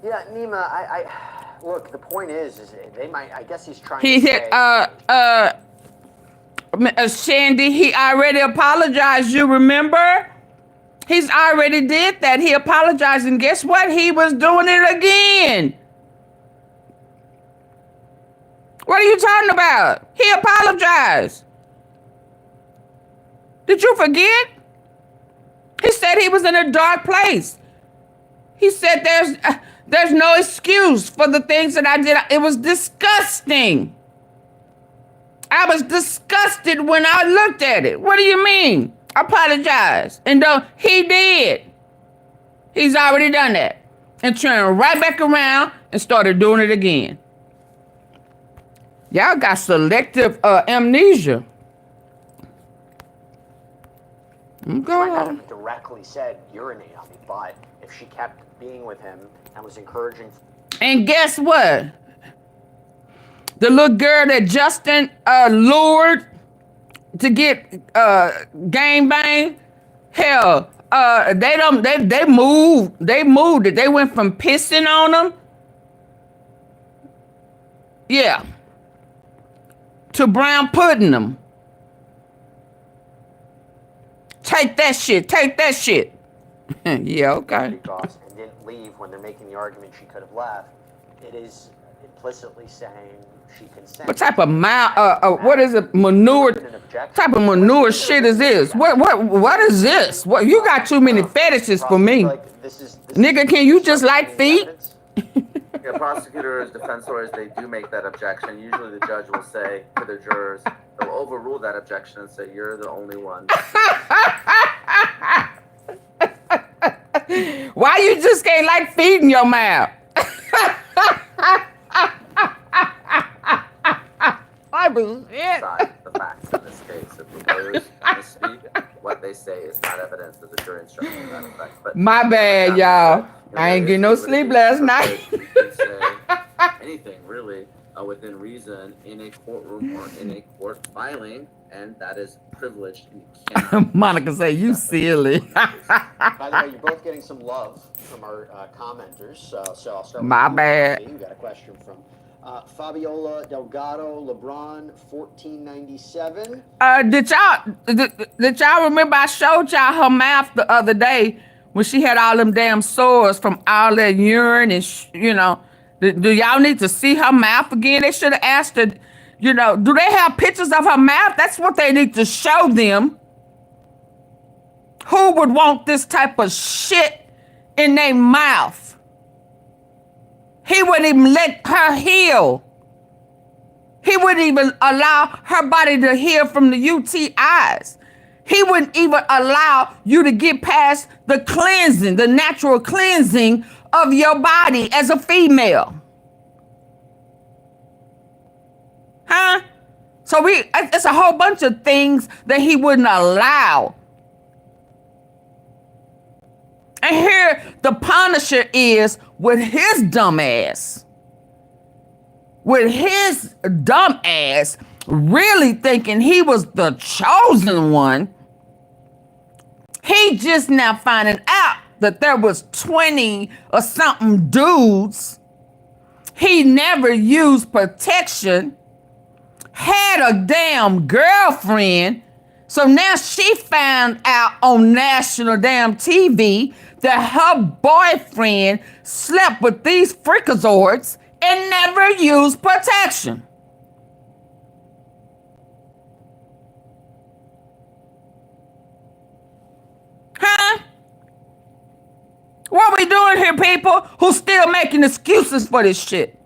Yeah, Nima, I look, the point is they might, I guess he's trying He to hit say, Shandy, he already apologized, you remember? He's already did that. He apologized, and guess what? He was doing it again. What are you talking about? He apologized. Did you forget? He said he was in a dark place. He said there's no excuse for the things that I did. It was disgusting. I was disgusted when I looked at it. What do you mean? Apologize. And he did. He's already done that. And turned right back around and started doing it again. Y'all got selective amnesia. might not have directly said urinate on me, but if she kept being with him and was encouraging. And guess what? The little girl that Justin lured to get gang bang, hell, they moved it. They went from pissing on them, yeah, to brown pudding them. Take that shit. Yeah, okay. And didn't leave when they're making the argument she could have left. It is implicitly saying she consented. What type of what is it? Manure? Type of manure shit is this? What is this? What, you got too many fetishes for me. Nigga, can you just like feet? Yeah, prosecutors, defense lawyers, they do make that objection. Usually the judge will say to the jurors, they'll overrule that objection and say, you're the only one. Why you just can't like feet in your mouth? Besides the facts in this case, if the lawyers misspeak, what they say is not evidence that the jury instruction to that effect. But my bad, y'all. I ain't getting no sleep last night. You can say anything really within reason in a courtroom or in a court filing, and that is privileged. Monica say you silly. By the way, you're both getting some love from our commenters, so I'll start. My with you. bad. We got a question from Fabiola Delgado LeBron 1497. Did y'all remember I showed y'all her mouth the other day when she had all them damn sores from all that urine and do y'all need to see her mouth again? They should have asked her, do they have pictures of her mouth? That's what they need to show them. Who would want this type of shit in their mouth? He wouldn't even let her heal. He wouldn't even allow her body to heal from the UTIs. He wouldn't even allow you to get past the cleansing, the natural cleansing of your body as a female. Huh? So it's a whole bunch of things that he wouldn't allow. And here the punisher is with his dumb ass. With his dumb ass really thinking he was the chosen one. He just now finding out that there was 20 or something dudes. He never used protection. Had a damn girlfriend. So now she found out on national damn TV that her boyfriend slept with these freakazoids and never used protection. Huh? What we doing here, people who still making excuses for this shit?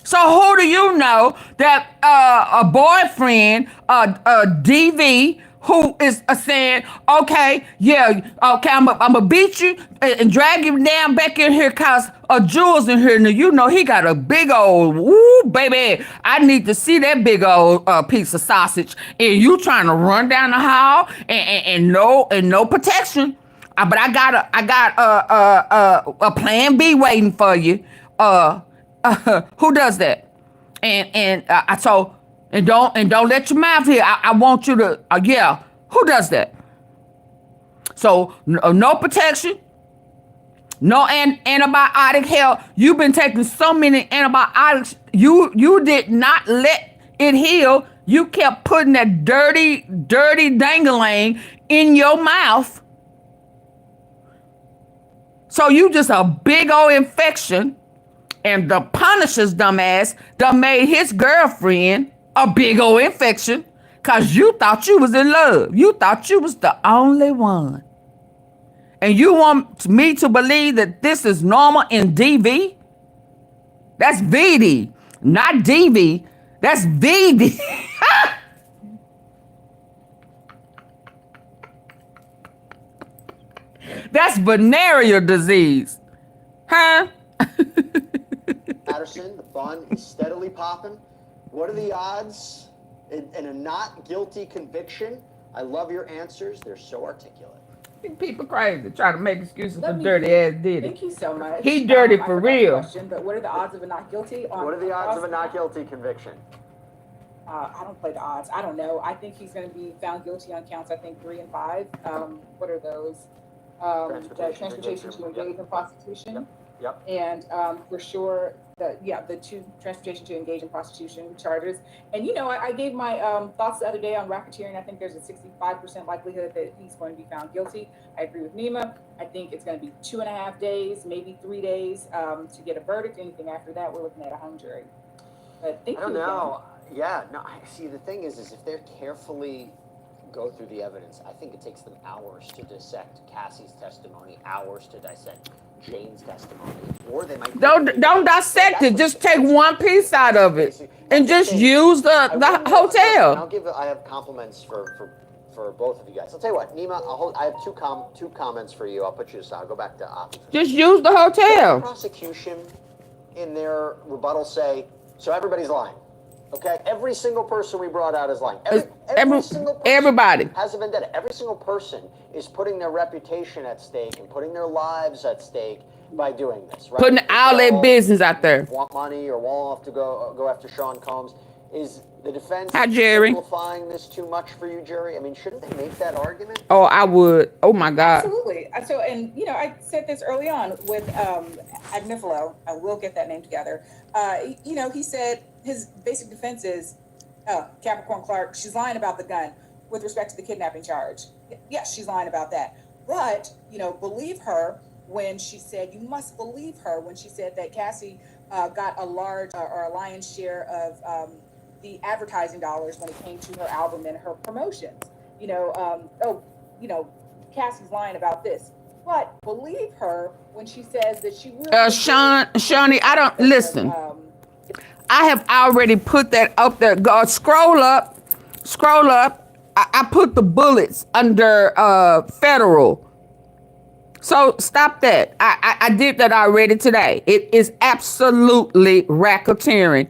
So who do you know that a boyfriend, DV, who is saying, okay, yeah, okay, I'm gonna beat you and drag you down back in here cause Jules in here. Now you know he got a big old, woo, baby. I need to see that big old piece of sausage. And you trying to run down the hall and no protection. But I got a plan B waiting for you. Who does that? And I told, and don't let your mouth here. I want you to, yeah. Who does that? So no protection, no antibiotic. Hell, you've been taking so many antibiotics. You did not let it heal. You kept putting that dirty dangling in your mouth. So you just a big old infection. And the Punisher's dumbass done made his girlfriend a big old infection because you thought you was in love. You thought you was the only one. And you want me to believe that this is normal in DV? That's VD, not DV. That's VD. That's venereal disease. Huh? Patterson, the bun is steadily popping. What are the odds in a not guilty conviction? I love your answers. They're so articulate. People crazy trying to make excuses for dirty ass Diddy. Thank you so much. He dirty for I forgot the real. question, but what are the odds of a not guilty? What are the odds of a not guilty conviction? I don't play the odds. I don't know. I think he's going to be found guilty on counts, I think 3 and 5. What are those? The transportation to engage in prostitution. Yep. And for sure, the 2 transportation to engage in prostitution charges. And you know, I gave my thoughts the other day on racketeering. I think there's a 65% likelihood that he's going to be found guilty. I agree with Nima. I think it's going to be 2.5 days, maybe 3 days to get a verdict. Anything after that, we're looking at a hung jury. But thank you. I don't know. Yeah. No. I see. The thing is if they're carefully go through the evidence, I think it takes them hours to dissect Cassie's testimony, hours to dissect Jane's testimony, or they might don't dissect it. Just take one piece out of it and just use the hotel. I have compliments for both of you guys. I'll tell you what, Nima, I have two comments for you. I'll put you aside. I'll go back to AunTeaFee. Just use the hotel. The prosecution in their rebuttal say, so everybody's lying. Okay, every single person we brought out is lying. Every single person everybody has a vendetta. Every single person is putting their reputation at stake and putting their lives at stake by doing this. Right? Putting all their business out there. Want money or want to go after Sean Combs? Is the defense simplifying this too much for you, jury? I mean, shouldn't they make that argument? Oh, I would. Oh my God. Absolutely. So, and you know, I said this early on with Agnifilo. I will get that name together. You know, he said his basic defense is Capricorn Clark. She's lying about the gun with respect to the kidnapping charge. Yes, she's lying about that. But you know, believe her when she said. You must believe her when she said that Cassie got a large or a lion's share of the advertising dollars when it came to her album and her promotions. You know, Cassie's lying about this. But believe her when she says that she really Shawnee, I don't listen. I have already put that up there. Go scroll up. I put the bullets under federal. So stop that. I did that already today. It is absolutely racketeering.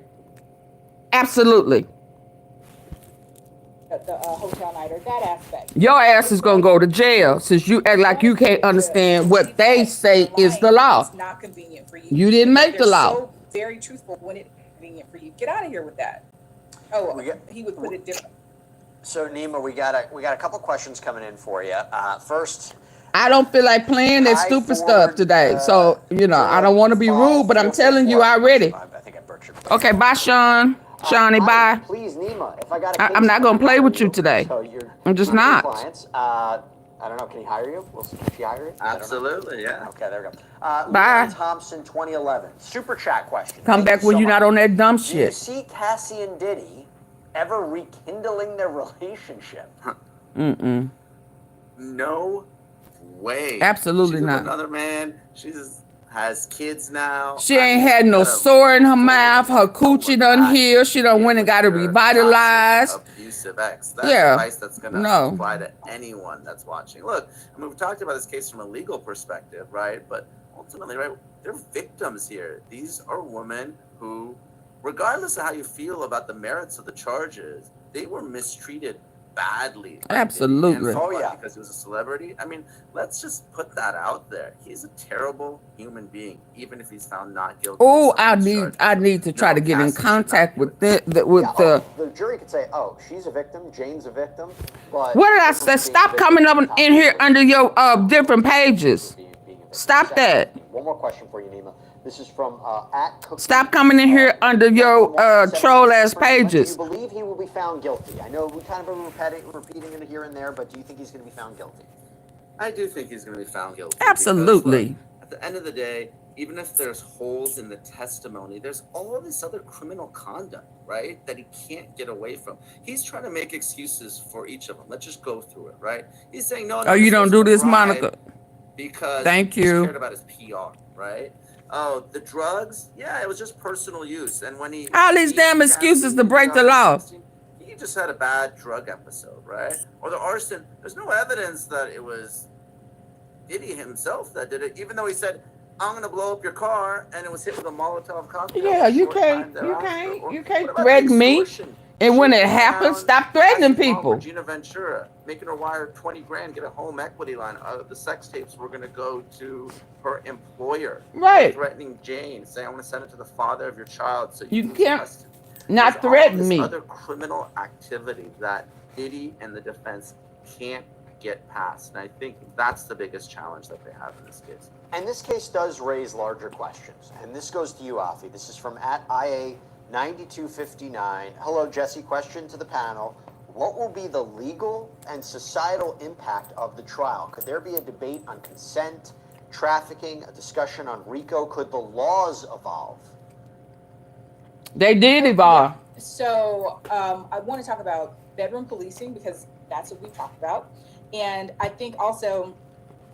Absolutely. The hotel night or that aspect. Your ass is gonna go to jail since you act like you can't understand what they say is the law. It's not convenient for you. You didn't make the They're law. so very truthful when it's convenient for you. Get out of here with that. Oh, he would put it different. So Nima, we got a couple questions coming in for you. First, I don't feel like playing that stupid stuff today. So, I don't want to be rude, but I'm telling you already. I think I butchered. Okay, bye, Sean. Shawnee, bye. Please, Nima, if I got I'm not going to play with you today. So you're I'm just one of your not. Clients. I don't know. Can he hire you? We'll see. Can she hire you? Absolutely, yeah. Okay, there we go. Bye. Leon Thompson, 2011. Super chat question. Come back when you're not on that dumb Do you shit. see Cassie and Diddy ever rekindling their relationship? Mm-mm. No way. Absolutely She's with not. Another man. She has kids now. She ain't had no sore in her mouth. Her coochie done healed. She done went and got it revitalized. Abusive ex. That's Yeah. advice that's going to apply to anyone that's watching. Look, I mean, we've talked about this case from a legal perspective, right? But ultimately, right, they're victims here. These are women who, regardless of how you feel about the merits of the charges, they were mistreated badly. Absolutely. And because he was a celebrity. I mean, let's just put that out there. He's a terrible human being, even if he's found not guilty. Oh, I need to try to get in contact with the jury could say, "Oh, she's a victim. Jane's a victim." But what did I say? Stop coming up in here under your different pages. Stop that. One more question for you, Nima. This is from @Cookie. Stop coming in here under your troll ass pages. Do you believe he will be found guilty? I know we kind of are repeating it here and there, but do you think he's going to be found guilty? I do think he's going to be found guilty. Absolutely. Because, look, at the end of the day, even if there's holes in the testimony, there's all this other criminal conduct, right, that he can't get away from. He's trying to make excuses for each of them. Let's just go through it, right? He's saying, no, you don't do this, Monica. Because thank he you. cared about his PR, right? Oh, the drugs? Yeah, it was just personal use. And when he... All these damn excuses to break the law. He just had a bad drug episode, right? Or the arson. There's no evidence that it was Diddy himself that did it, even though he said, I'm going to blow up your car, and it was hit with a Molotov cocktail. Yeah, you can't threaten me. And when it happens, stop threatening people. Regina Ventura, making her wire 20 grand, get a home equity line. The sex tapes were going to go to her employer. Right. Threatening Jane, saying, I want to send it to the father of your child. So you can't not threaten me. Other criminal activity that Diddy and the defense can't get past. And I think that's the biggest challenge that they have in this case. And this case does raise larger questions. And this goes to you, Afi. This is from @IA9259. Hello, Jesse. Question to the panel. What will be the legal and societal impact of the trial? Could there be a debate on consent, trafficking, a discussion on RICO? Could the laws evolve? They did evolve. Yeah. So I want to talk about bedroom policing because that's what we talked about. And I think also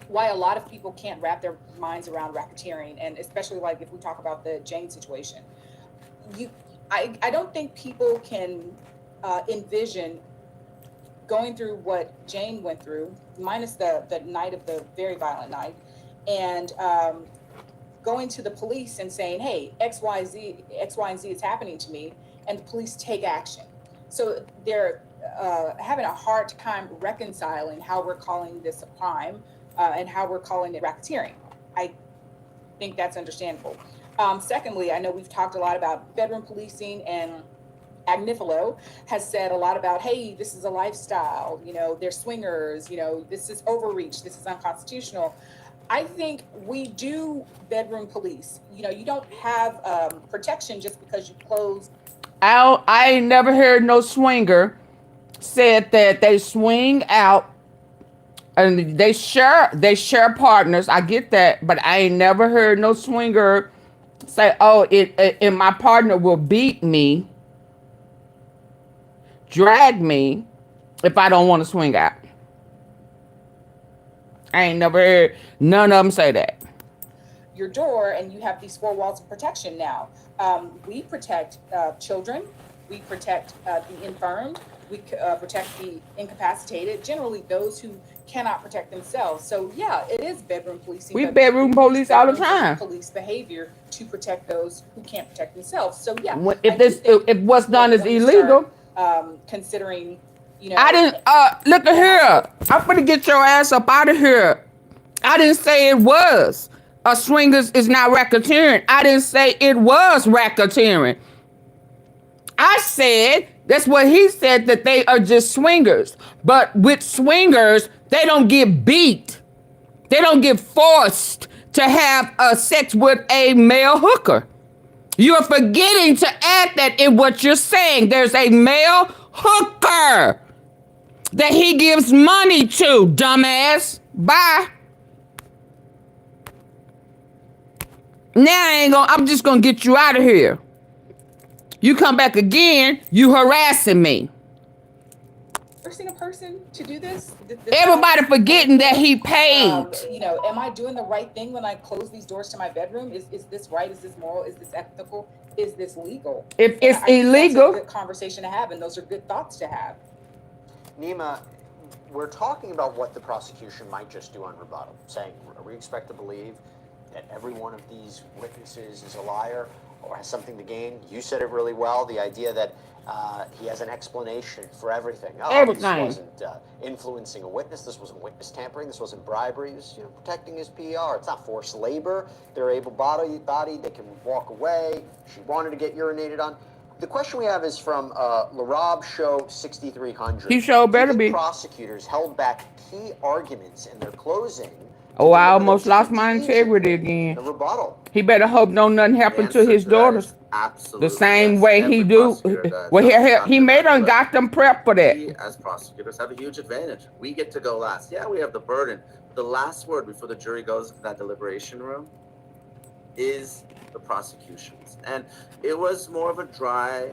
why a lot of people can't wrap their minds around racketeering, and especially like if we talk about the Jane situation. I don't think people can envision going through what Jane went through, minus the night of the very violent night, and going to the police and saying, hey, X, Y, and Z is happening to me, and the police take action. So they're having a hard time reconciling how we're calling this a crime and how we're calling it racketeering. I think that's understandable. Secondly, I know we've talked a lot about bedroom policing, and Agnifilo has said a lot about, hey, this is a lifestyle, they're swingers, this is overreach, this is unconstitutional. I think we do bedroom police. You don't have protection just because you close. I ain't never heard no swinger said that they swing out and they share partners. I get that, but I ain't never heard no swinger say, oh, and my partner will beat me, drag me if I don't want to swing out. I ain't never heard none of them say that. Your door, and you have these 4 walls of protection now. We protect children. We protect the infirmed. we protect the incapacitated, generally those who cannot protect themselves. So yeah, it is bedroom policing. We but bedroom police all the time. Police behavior to protect those who can't protect themselves. So yeah, If what's done is illegal, considering, you know, I didn't. Look at here. I'm gonna get your ass up out of here. I didn't say it was. Swingers is not racketeering. I didn't say it was racketeering. I said, that's what he said, that they are just swingers. But with swingers, they don't get beat. They don't get forced to have sex with a male hooker. You're forgetting to add that in what you're saying. There's a male hooker that he gives money to, dumbass. Bye. Now I'm just gonna get you out of here. You come back again, you harassing me. Forcing a person to do this? Everybody forgetting that he paid. You know, am I doing the right thing when I close these doors to my bedroom? Is this right? Is this moral? Is this ethical? Is this legal? If it's illegal, that's a good conversation to have, and those are good thoughts to have. Nima, we're talking about what the prosecution might just do on rebuttal, saying, we expect to believe that every one of these witnesses is a liar or has something to gain. You said it really well, the idea that he has an explanation for everything. Everything. This wasn't influencing a witness. This wasn't witness tampering. This wasn't bribery. He was, protecting his PR. It's not forced labor. They're able-bodied. They can walk away. She wanted to get urinated on. The question we have is from Larab Show 6300. He sure better be. Prosecutors held back key arguments in their closing. Oh, I almost lost my integrity again. The rebuttal. He better hope nothing happened to his daughters. Absolutely. The same way he do. Well, he may done got them prepped for that. We, as prosecutors, have a huge advantage. We get to go last. Yeah, we have the burden. The last word before the jury goes into that deliberation room is the prosecution's. And it was more of a dry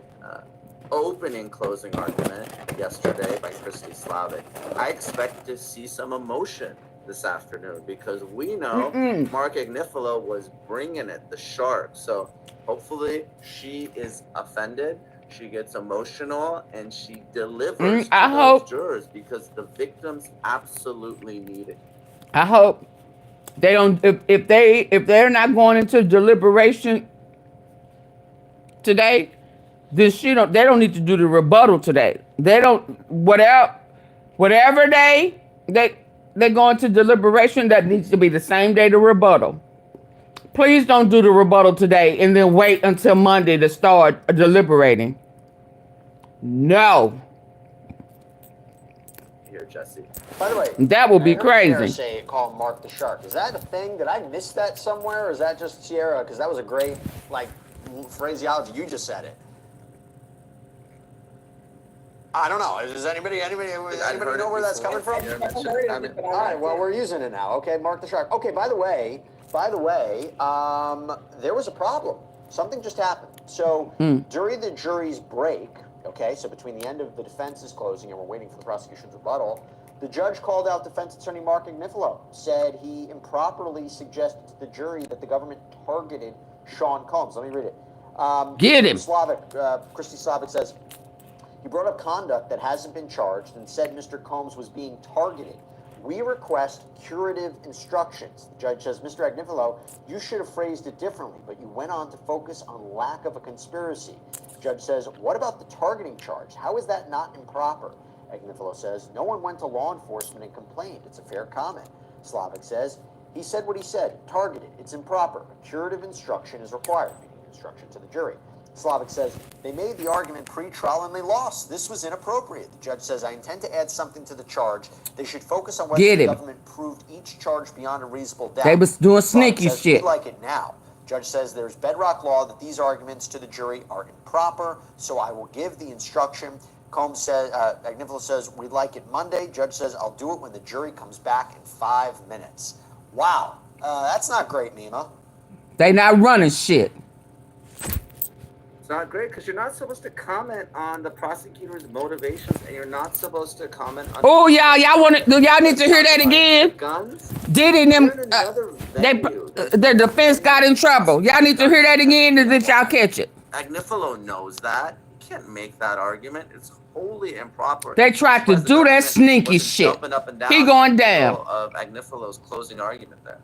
opening closing argument yesterday by Christy Slavic. I expect to see some emotion this afternoon because we know Mark Agnifilo was bringing it, the shark. So hopefully she is offended, she gets emotional, and she delivers to those jurors because the victims absolutely need it. I hope they don't. If they're not going into deliberation today, then they don't need to do the rebuttal today. They don't. Whatever they go into deliberation, that needs to be the same day the rebuttal. Please don't do the rebuttal today and then wait until Monday to start deliberating. No. Here, Jesse. By the way, that would be crazy. Sierra say call Mark the Shark. Is that a thing? Did I miss that somewhere, or is that just Sierra? Because that was a great phraseology. You just said it. I don't know. Does anybody know where that's coming from? All right. Well, we're using it now. Okay, Mark the Shark. Okay. By the way, there was a problem. Something just happened. So during the jury's break, okay, so between the end of the defense's closing and we're waiting for the prosecution's rebuttal, the judge called out defense attorney Mark Agnifilo, said he improperly suggested to the jury that the government targeted Sean Combs. Let me read it. Get him. Christy Slavic says, he brought up conduct that hasn't been charged and said Mr. Combs was being targeted. We request curative instructions. The judge says, Mr. Agnifilo, you should have phrased it differently, but you went on to focus on lack of a conspiracy. The judge says, what about the targeting charge? How is that not improper? Agnifilo says, no one went to law enforcement and complained. It's a fair comment. Slavic says, he said what he said, targeted. It's improper. A curative instruction is required, meaning instruction to the jury. Slavic says, they made the argument pre-trial and they lost. This was inappropriate. The judge says, I intend to add something to the charge. They should focus on whether the government proved each charge beyond a reasonable doubt. They was doing sneaky shit. We like it now. Judge says there's bedrock law that these arguments to the jury are improper, so I will give the instruction. Combs says, Agnifilo says, we'd like it Monday. Judge says, I'll do it when the jury comes back in 5 minutes. Wow. That's not great, Nima. They not running shit. Not great because you're not supposed to comment on the prosecutor's motivations and you're not supposed to comment on y'all need to hear that again. Guns? Diddy and them the defense got in trouble. Y'all need to hear that again, and then y'all catch it. Agnifilo knows that. can't make that argument. It's wholly improper. They tried to do that sneaky shit. Up and down He going down. Of Agnifilo's closing argument there.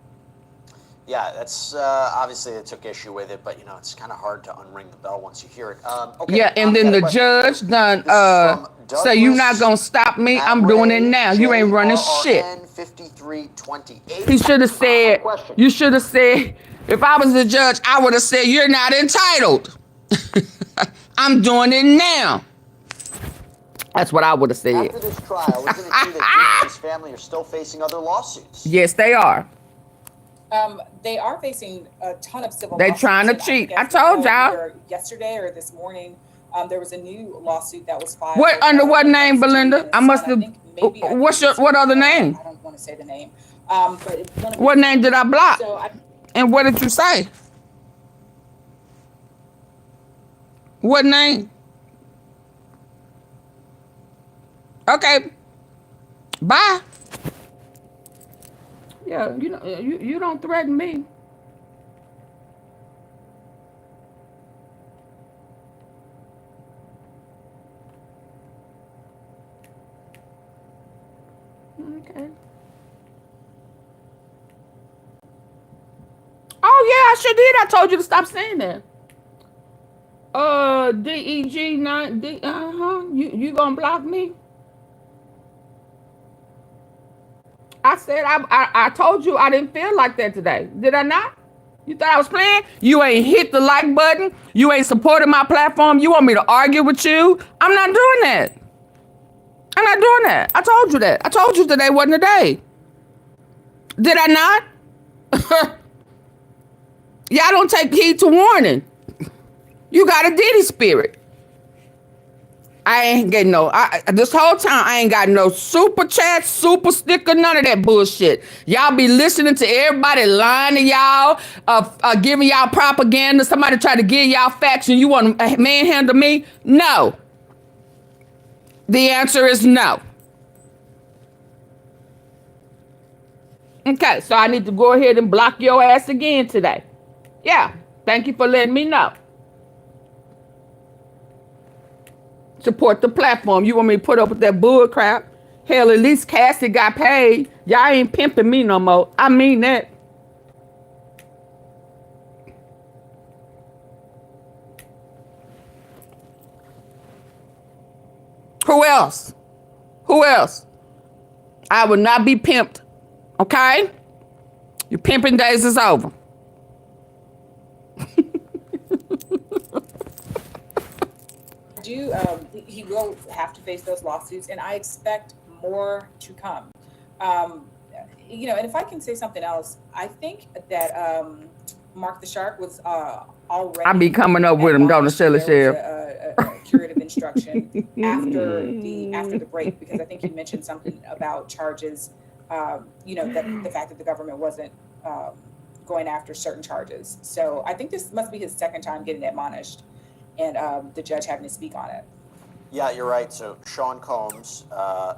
Yeah, that's obviously they took issue with it, but you know it's kind of hard to unring the bell once you hear it. Okay, Yeah, and then the judge done say you not gonna stop me. I'm doing it now. You ain't running shit. 5328. He should have said. You should have said. If I was the judge, I would have said you're not entitled. I'm doing it now. That's what I would have said. After this trial, isn't it true that his family are still facing other lawsuits? Yes, they are. They are facing a ton of civil They lawsuits. trying to cheat. I told y'all. Either yesterday or this morning, there was a new lawsuit that was filed. What under what name, Belinda? I must have. What other name? I don't want to say the name. But what name did I block? So and what did you say? What name? Okay. Bye. Yeah, you know, you don't threaten me. Okay. Oh yeah, I sure did. I told you to stop saying that. DEG 9 D. You gonna block me? I said I told you I didn't feel like that today. Did I not? You thought I was playing? You ain't hit the like button. You ain't supported my platform. You want me to argue with you? I'm not doing that. I'm not doing that. I told you that. I told you today wasn't the day. Did I not? Y'all don't take heed to warning. You got a Diddy spirit. I ain't getting no, this whole time I ain't got no super chat, super sticker, none of that bullshit. Y'all be listening to everybody lying to y'all, giving y'all propaganda. Somebody try to give y'all facts and you want to manhandle me? No. The answer is no. Okay, so I need to go ahead and block your ass again today. Yeah, thank you for letting me know. Support the platform. You want me to put up with that bull crap? Hell, at least Cassie got paid. Y'all ain't pimping me no more. I mean that. Who else? Who else? I will not be pimped. Okay? Your pimping days is over. He will have to face those lawsuits, and I expect more to come. You know, and if I can say something else, I think that Mark the Shark was already. I be coming up with him, don't I, Shelley Sheriff? A curative instruction after the break, because I think you mentioned something about charges. You know, that the fact that the government wasn't going after certain charges. So I think this must be his second time getting admonished, and the judge having to speak on it. Yeah, you're right. So Sean Combs'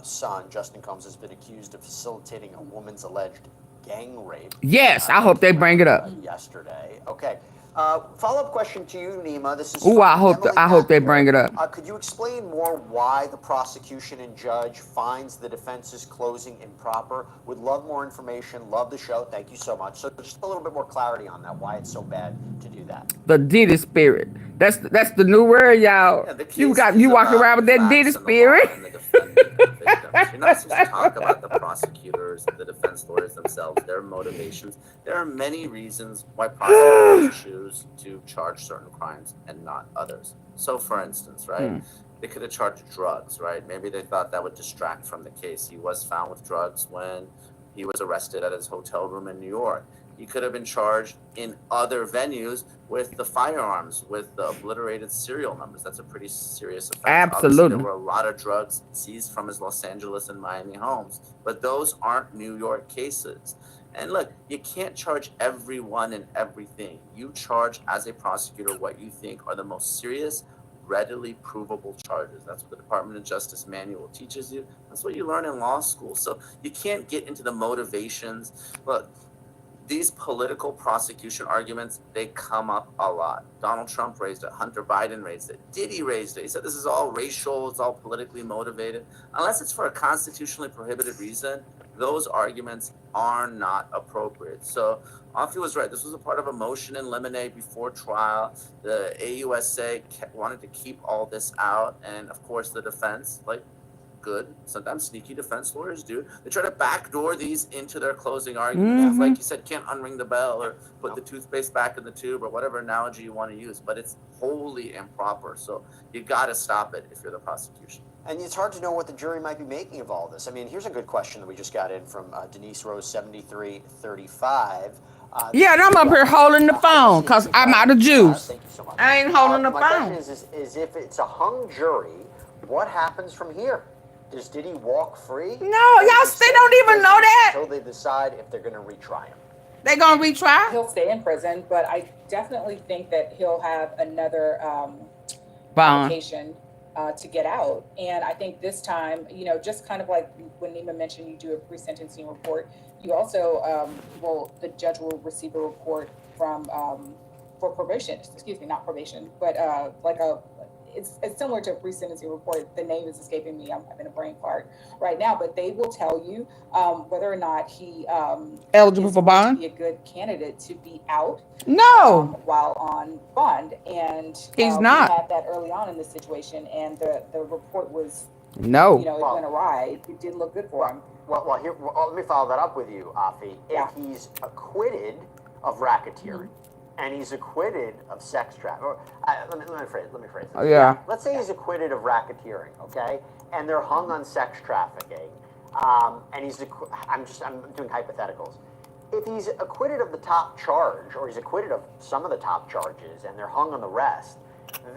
son, Justin Combs, has been accused of facilitating a woman's alleged gang rape. Yes, I hope they bring it up. Yesterday. Okay. Follow-up question to you, Nima. This is. Ooh, I hope they bring it up. Could you explain more why the prosecution and judge finds the defense's closing improper? Would love more information. Love the show. Thank you so much. So just a little bit more clarity on that. Why it's so bad to do that. The Diddy spirit. That's the new word, y'all. Yeah, you walk around with that Diddy spirit. You're not supposed to talk about the prosecutors and the defense lawyers themselves, their motivations. There are many reasons why prosecutors choose to charge certain crimes and not others. So, for instance, right, they could have charged drugs, right? Maybe they thought that would distract from the case. He was found with drugs when he was arrested at his hotel room in New York. He could have been charged in other venues with the firearms, with the obliterated serial numbers. That's a pretty serious offense. Absolutely. Obviously, there were a lot of drugs seized from his Los Angeles and Miami homes, but those aren't New York cases. And look, you can't charge everyone and everything. You charge as a prosecutor what you think are the most serious, readily provable charges. That's what the Department of Justice manual teaches you. That's what you learn in law school. So you can't get into the motivations. Look, these political prosecution arguments, they come up a lot. Donald Trump raised it. Hunter Biden raised it. Diddy raised it. He said this is all racial. It's all politically motivated. Unless it's for a constitutionally prohibited reason, those arguments are not appropriate. So AunTeaFee was right. This was a part of a motion in limine before trial. The AUSA wanted to keep all this out. And of course, the defense, like good, sometimes sneaky defense lawyers do, they try to backdoor these into their closing arguments. Like you said, can't unring the bell or put the toothpaste back in the tube or whatever analogy you want to use, but it's wholly improper. So you got to stop it if you're the prosecution. And it's hard to know what the jury might be making of all this. I mean, here's a good question that we just got in from Denise Rose 7335. Yeah, and I'm up here holding the phone because I'm out of juice. Thank you so much. I ain't holding the my phone. question is if it's a hung jury, what happens from here? Does Diddy walk free? No, y'all, they don't even know that. Until they decide if they're going to retry him. They gonna retry? He'll stay in prison, but I definitely think that he'll have another Bond. application to get out. And I think this time, you know, just kind of like when Nima mentioned, you do a pre-sentencing report. You also the judge will receive a report from for probation. Excuse me, not probation, but like a. It's similar to a pre-sentencing report. The name is escaping me. I'm having a brain fart right now, but they will tell you whether or not he eligible for bond, be a good candidate to be out. No, while on bond, and he's not. We had that early on in the situation, and the report was no. You know, it went awry. It didn't look good for him. Well, let me follow that up with you, AunTeaFee. If he's acquitted of racketeering. And he's acquitted of sex trafficking. Let me phrase it. Oh, yeah. Let's say he's acquitted of racketeering, okay? And they're hung on sex trafficking. And he's I'm doing hypotheticals. If he's acquitted of the top charge, or he's acquitted of some of the top charges, and they're hung on the rest,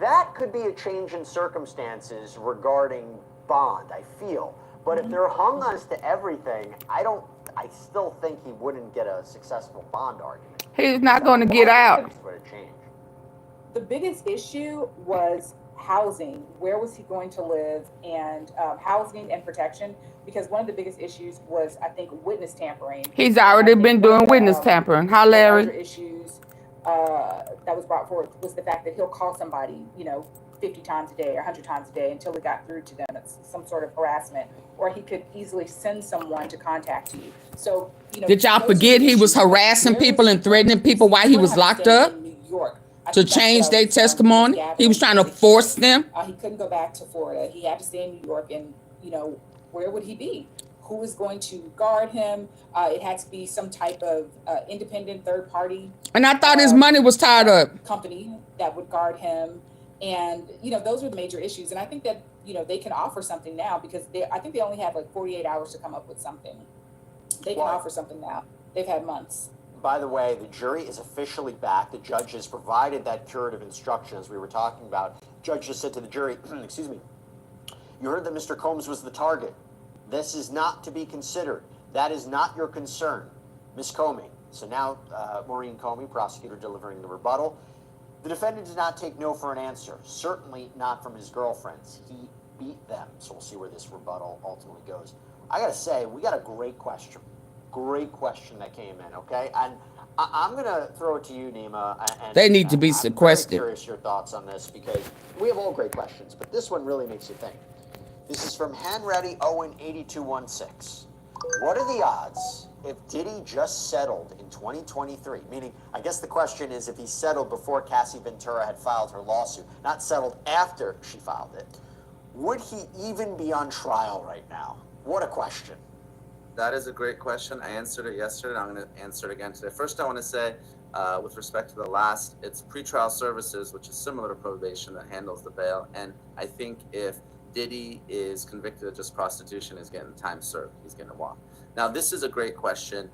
that could be a change in circumstances regarding bond, I feel. But if they're hung on to everything, I still think he wouldn't get a successful bond argument. He's not going to get out. The biggest issue was housing. Where was he going to live? And housing and protection. Because one of the biggest issues was, I think, witness tampering. He's already been doing witness tampering. Hi, Larry. Other issues that was brought forward was the fact that he'll call somebody, 50 times a day or 100 times a day until it got through to them. It's some sort of harassment. Or he could easily send someone to contact you. So, did y'all forget he was harassing people and threatening people while he was locked up to change their testimony? He was trying to force them. He couldn't go back to Florida. He had to stay in New York. And, where would he be? Who was going to guard him? It had to be some type of independent third party. And I thought his money was tied up. Company that would guard him. And, those were the major issues. And I think that, they can offer something now because I think they only have like 48 hours to come up with something. They can offer something now. They've had months. By the way, the jury is officially back. The judge has provided that curative instruction as we were talking about. The judge just said to the jury, excuse me, you heard that Mr. Combs was the target. This is not to be considered. That is not your concern. Ms. Comey. So now, Maureen Comey, prosecutor delivering the rebuttal. The defendant did not take no for an answer, certainly not from his girlfriends. He beat them, so we'll see where this rebuttal ultimately goes. I gotta say, we got a great question that came in, okay? And I'm gonna throw it to you, Nima. And they need to be sequestered. I'm curious your thoughts on this because we have all great questions, but this one really makes you think. This is from Hanratty Owen 8216. What are the odds if Diddy just settled in 2023? Meaning, I guess the question is if he settled before Cassie Ventura had filed her lawsuit, not settled after she filed it. Would he even be on trial right now? What a question. That is a great question. I answered it yesterday, and I'm going to answer it again today. First, I want to say, with respect to the last, it's pretrial services, which is similar to probation, that handles the bail. And I think if Diddy is convicted of just prostitution, he's getting time served. He's getting a walk. Now, this is a great question.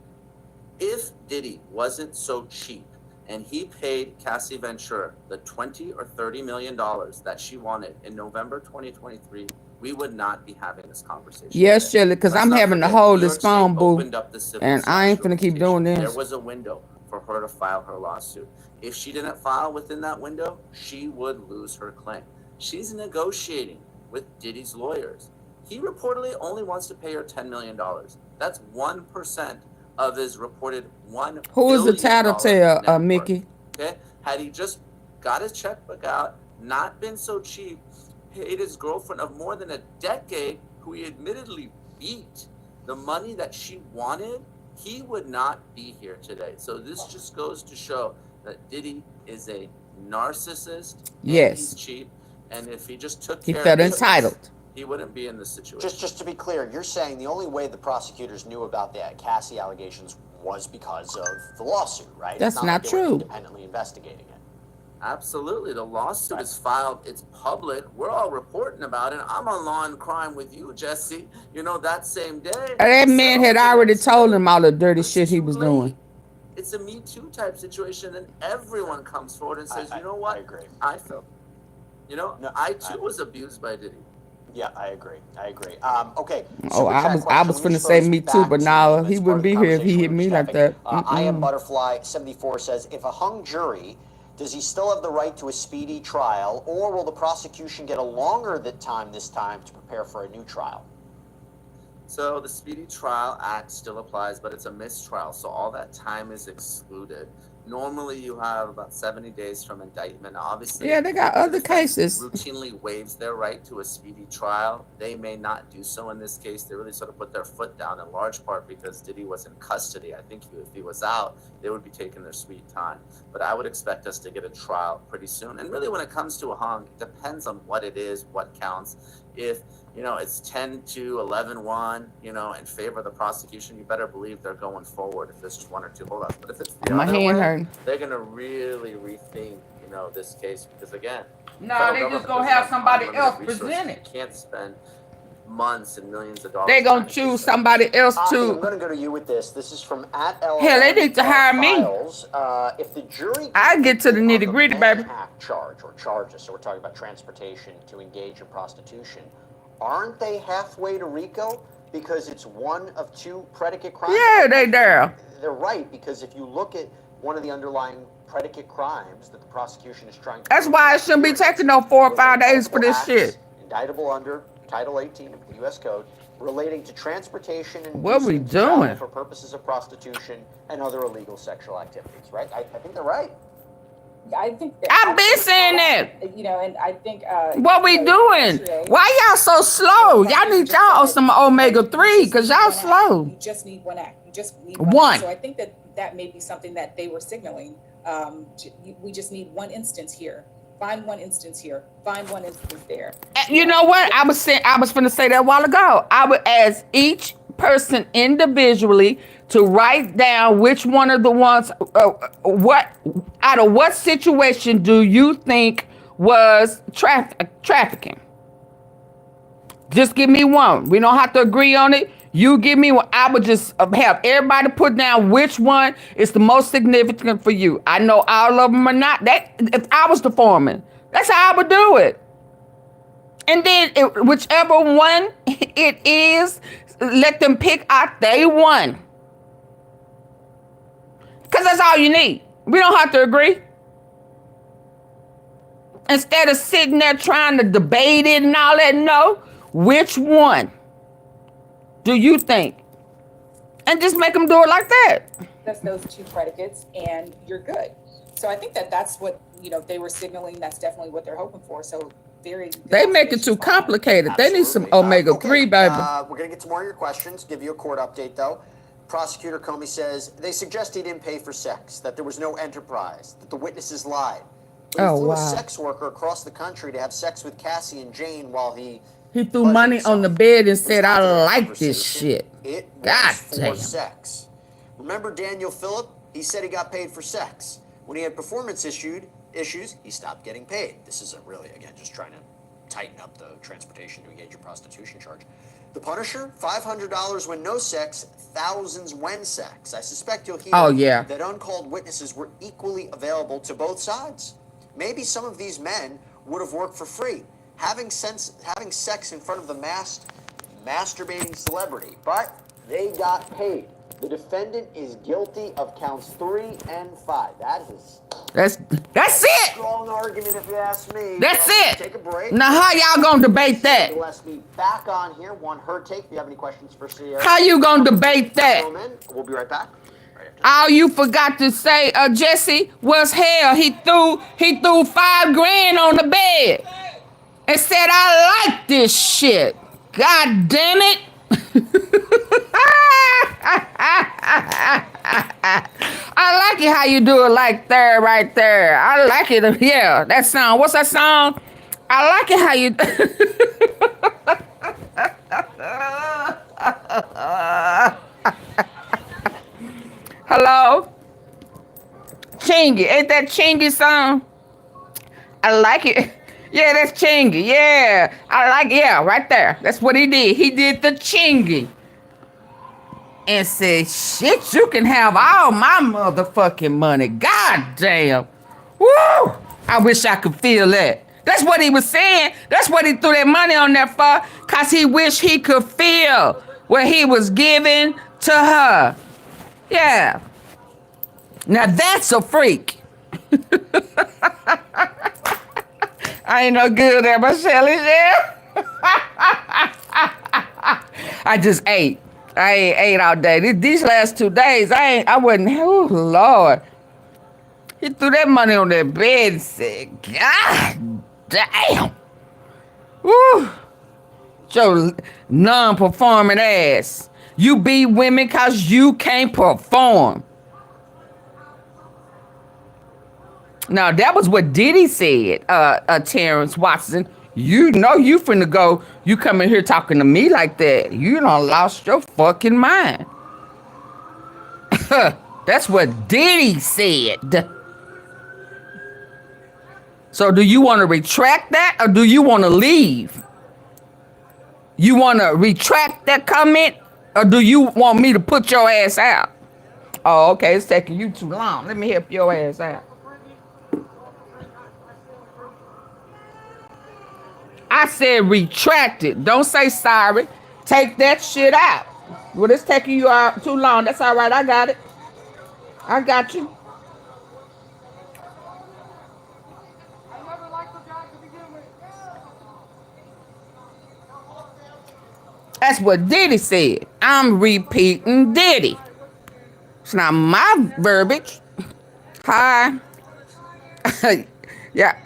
If Diddy wasn't so cheap and he paid Cassie Ventura the $20 or $30 million that she wanted in November 2023, we would not be having this conversation. Yes, Shirley, because I'm having to hold this phone, boo. And I ain't going to keep doing this. There was a window for her to file her lawsuit. If she didn't file within that window, she would lose her claim. She's negotiating with Diddy's lawyers. He reportedly only wants to pay her $10 million. That's 1% of his reported $1 Who is the billion tattletale, net worth. Mickey? Okay, had he just got his checkbook out, not been so cheap, paid his girlfriend of more than a decade, who he admittedly beat, the money that she wanted, he would not be here today. So this just goes to show that Diddy is a narcissist. Yes. And he's cheap. And if he just took He care felt of business, entitled. he wouldn't be in this situation. Just to be clear, you're saying the only way the prosecutors knew about the Cassie allegations was because of the lawsuit, right? That's It's not like they were true. independently investigating it. Absolutely. The lawsuit is filed. It's public. We're all reporting about it. I'm on Law and Crime with you, Jesse. You know, that same day. That man had already told him all the dirty shit he was doing. It's a Me Too type situation, and everyone comes forward and says, you know what? I agree. I felt. You know, I too was abused by Diddy. Yeah, I agree. Okay. Oh, I was finna say me too, but now he wouldn't be here if he hit me like that. I am Butterfly 74 says, if a hung jury, does he still have the right to a speedy trial, or will the prosecution get a longer time this time to prepare for a new trial? So the Speedy Trial Act still applies, but it's a mistrial, so all that time is excluded. Normally, you have about 70 days from indictment. Obviously, Yeah, they got other cases. routinely waives their right to a speedy trial. They may not do so in this case. They really sort of put their foot down in large part because Diddy was in custody. I think if he was out, they would be taking their sweet time. But I would expect us to get a trial pretty soon. And really, when it comes to a hung, it depends on what it is, what counts. If, you know, it's 10-2, 11-1, you know, in favor of the prosecution, you better believe they're going forward if there's just one or two holdups. But if it's the My other hand way, hurting. they're going to really rethink, you know, this case because, again, No, federal they government just gonna doesn't have somebody unlimited else resources. present it. You can't spend months and millions of dollars. They gonna choose somebody else I'm to. going to go to you with this. This is from @LL. Hell, they need to hire me. If the jury I get to the nitty gritty, baby. charge or charges, so we're talking about transportation to engage in prostitution, aren't they halfway to RICO because it's one of two predicate crimes? Yeah, they there. They're right, because if you look at one of the underlying predicate crimes that the prosecution is trying to... That's why it shouldn't be taking no 4 or 5 days for this shit. Indictable under Title 18 of the U.S. Code relating to transportation and What we inducing to travel doing? for purposes of prostitution and other illegal sexual activities, right? I think they're right. I think I've been saying that. You know, and I think What we doing? Why y'all so slow? Y'all need y'all on some omega-3 because y'all slow. You just need one act. You just need One. act. So I think that may be something that they were signaling. We just need one instance here. Find one instance here. Find one instance there. You know what? I was finna say that a while ago. I would ask each person individually to write down which one of the ones, what out of what situation do you think was trafficking? Just give me one. We don't have to agree on it. You give me one. I would just have everybody put down which one is the most significant for you. I know all of them are not. That if I was the foreman, that's how I would do it. And then whichever one it is, let them pick out they one. Because that's all you need. We don't have to agree. Instead of sitting there trying to debate it and all that, no. Which one do you think? And just make them do it like that. That's those two predicates, and you're good. So I think that's what they were signaling. That's definitely what they're hoping for. So they make it too complicated. They need some omega-3, baby. We're going to get to more of your questions, give you a court update, though. Prosecutor Comey says they suggest he didn't pay for sex, that there was no enterprise, that the witnesses lied. But he flew a sex worker across the country to have sex with Cassie and Jane while he threw money on the bed and said, I like this shit. It God was for damn. sex. Remember Daniel Phillip? He said he got paid for sex. When he had performance issues, he stopped getting paid. This isn't really, again, just trying to tighten up the transportation to engage in prostitution charge. The Punisher, $500 when no sex, thousands when sex. I suspect you'll hear that uncalled witnesses were equally available to both sides. Maybe some of these men would have worked for free, having sex in front of the masked, masturbating celebrity, but they got paid. The defendant is guilty of counts 3 and 5. That is That's a it. strong argument if you ask me. That's Well, it. Take a break. Now, how y'all gonna debate that? Let's be back on here. One her take. If you have any questions for Sierra. How you gonna debate that? We'll be right back. All you forgot to say, Jesse, was hell. He threw $5,000 on the bed and said, "I like this shit." God damn it! I like it how you do it like there, right there. I like it. Yeah, that song. What's that song? I like it how you. Hello? Chingy. Ain't that Chingy song? I like it. Yeah, that's Chingy. Yeah. I like, yeah, right there. That's what he did. He did the Chingy. And said, shit, you can have all my motherfucking money. God damn. Woo! I wish I could feel that. That's what he was saying. That's what he threw that money on there for. Because he wished he could feel what he was giving to her. Yeah. Now that's a freak. I ain't no good at my Shelly, yeah. I just ate. I ain't ate all day. These last 2 days, I wasn't, oh Lord. He threw that money on that bed and said, God damn. Woo. Your non-performing ass. You beat women because you can't perform. Now, that was what Diddy said, Terrence Watson. You know you finna go, you come in here talking to me like that. You done lost your fucking mind. That's what Diddy said. So do you want to retract that or do you want to leave? You want to retract that comment or do you want me to put your ass out? Oh, okay, it's taking you too long. Let me help your ass out. I said retract it. Don't say sorry. Take that shit out. Well, it's taking you out too long. That's all right. I got it. I got you. That's what Diddy said. I'm repeating Diddy. It's not my verbiage. Hi. Yeah.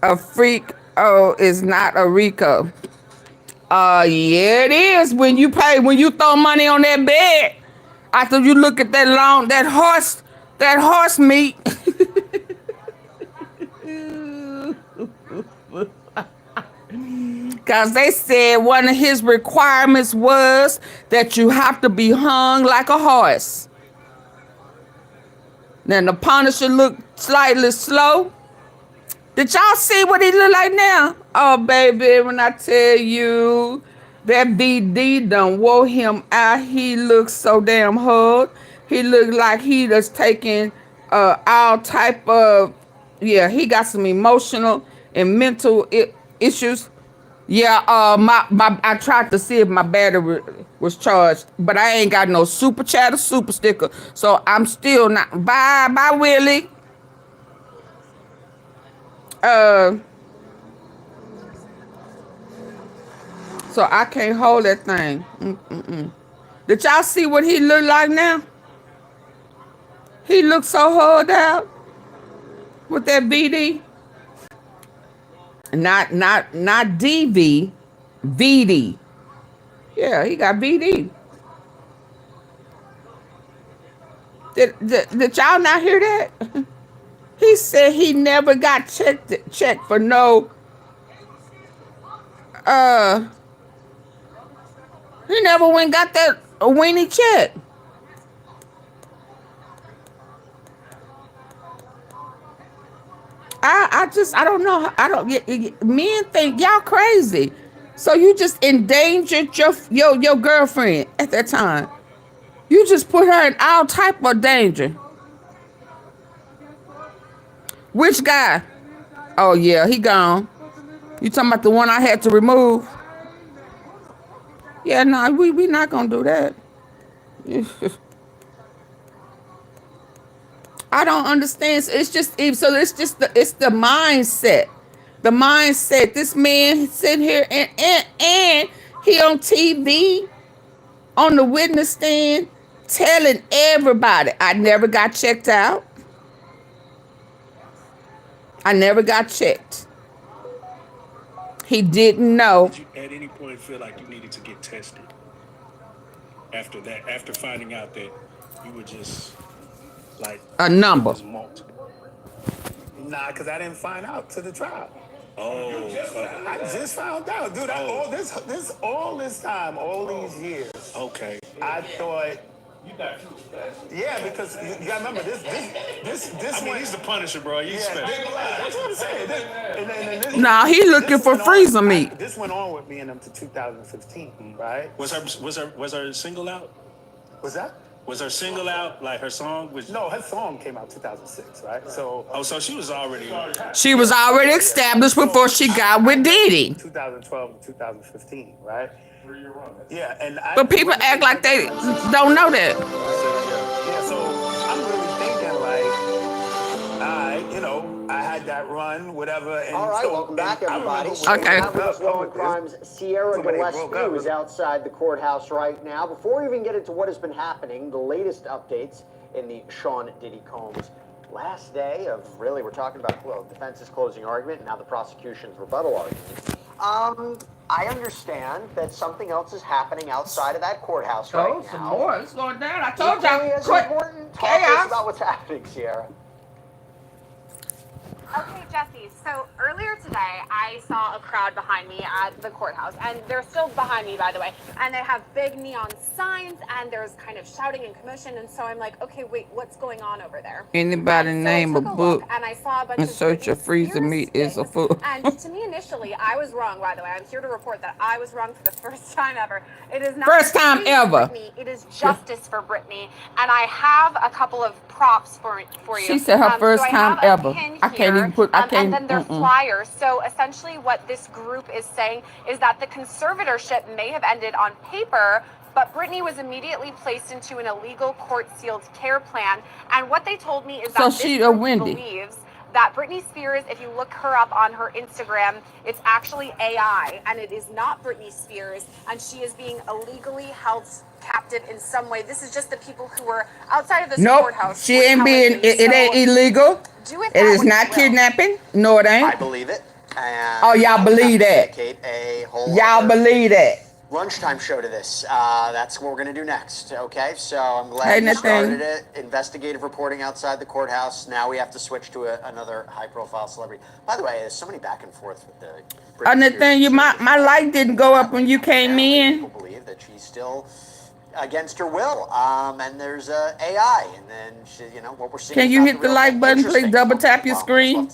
A freak. Oh, is not a Rico. Yeah, it is. When you throw money on that bed, after you look at that horse meat. Because they said one of his requirements was that you have to be hung like a horse. Then the Punisher looked slightly slow. Did y'all see what he look like now? Oh, baby, when I tell you that BD done wore him out, he looks so damn hard. He looked like he just taking all type of, yeah, he got some emotional and mental issues. Yeah, I tried to see if my battery was charged, but I ain't got no super chat or super sticker, so I'm still not. Bye, Willie. So I can't hold that thing. Did y'all see what he look like now? He looks so hard out with that BD. Not DV, VD. Yeah, he got BD. Did y'all not hear that? He said he never got checked for no. He never went and got that weenie check. I don't know. Men think y'all crazy. So you just endangered your girlfriend at that time. You just put her in all type of danger. Which guy? Oh yeah, he gone. You talking about the one I had to remove? Yeah, no, we not gonna do that. I don't understand. It's just it's the mindset. The mindset. This man sitting here and he on TV on the witness stand telling everybody I never got checked out. I never got checked. He didn't know. Did you at any point feel like you needed to get tested after that? After finding out that you were just like a number. Nah, because I didn't find out to the trial. Oh, I just found out, dude. All this time, all these years. Okay. I thought. You got true. Yeah, because you gotta remember this. I mean, he's the Punisher, bro. You expect. That's what I'm saying. Nah, he looking for freezer meat. This went on with me and him to 2015, right? Was her single out? Was that? Was her single out? Like her song was? No, her song came out 2006, right? So. Oh, so she was already. She was already established before she got with Diddy. 2012 and 2015, right? Yeah, and but people act like they don't know that. Yeah, so I'm really thinking like, I had that run, whatever. And all right, so, welcome back, everybody. Okay. Law and Crime's Sierra Gillespie is outside the courthouse right now. Before we even get into what has been happening, the latest updates in the Sean Diddy Combs last day of really, we're talking about, well, defense's closing argument and now the prosecution's rebuttal argument. I understand that something else is happening outside of that courthouse right now. Some more. It's going down. I told y'all. y'all. It's important. Talk to us about what's happening, Sierra. Okay, Jesse, so earlier today, I saw a crowd behind me at the courthouse, and they're still behind me, by the way, and they have big neon signs, and there's kind of shouting and commotion, and so I'm like, okay, wait, what's going on over there? Anybody name a book and I saw a bunch and search of freezer meat is a fool. And to me, initially, I was wrong, by the way. I'm here to report that I was wrong for the first time ever. It is not first time ever. Brittany, it is justice for Brittany, and I have a couple of props for you. She said her first time ever. I can't even put. I can't. And then their flyers. So essentially, what this group is saying is that the conservatorship may have ended on paper, but Brittany was immediately placed into an illegal court-sealed care plan. And what they told me is that this group believes that Britney Spears, if you look her up on her Instagram, it's actually AI, and it is not Britney Spears, and she is being illegally held captive in some way. This is just the people who were outside of this courthouse. She ain't being. It ain't illegal. It is not kidnapping. No, it ain't. I believe it. And oh, y'all believe that? Y'all believe that? Lunchtime show to this. That's what we're going to do next. Okay, so I'm glad you started it. Investigative reporting outside the courthouse. Now we have to switch to another high-profile celebrity. By the way, there's so many back and forth with the. Nathaniel, my light didn't go up when you came in. People believe that she's still against her will. And there's AI, and then she, what we're seeing. Can you hit the like button, please? Double tap your screen.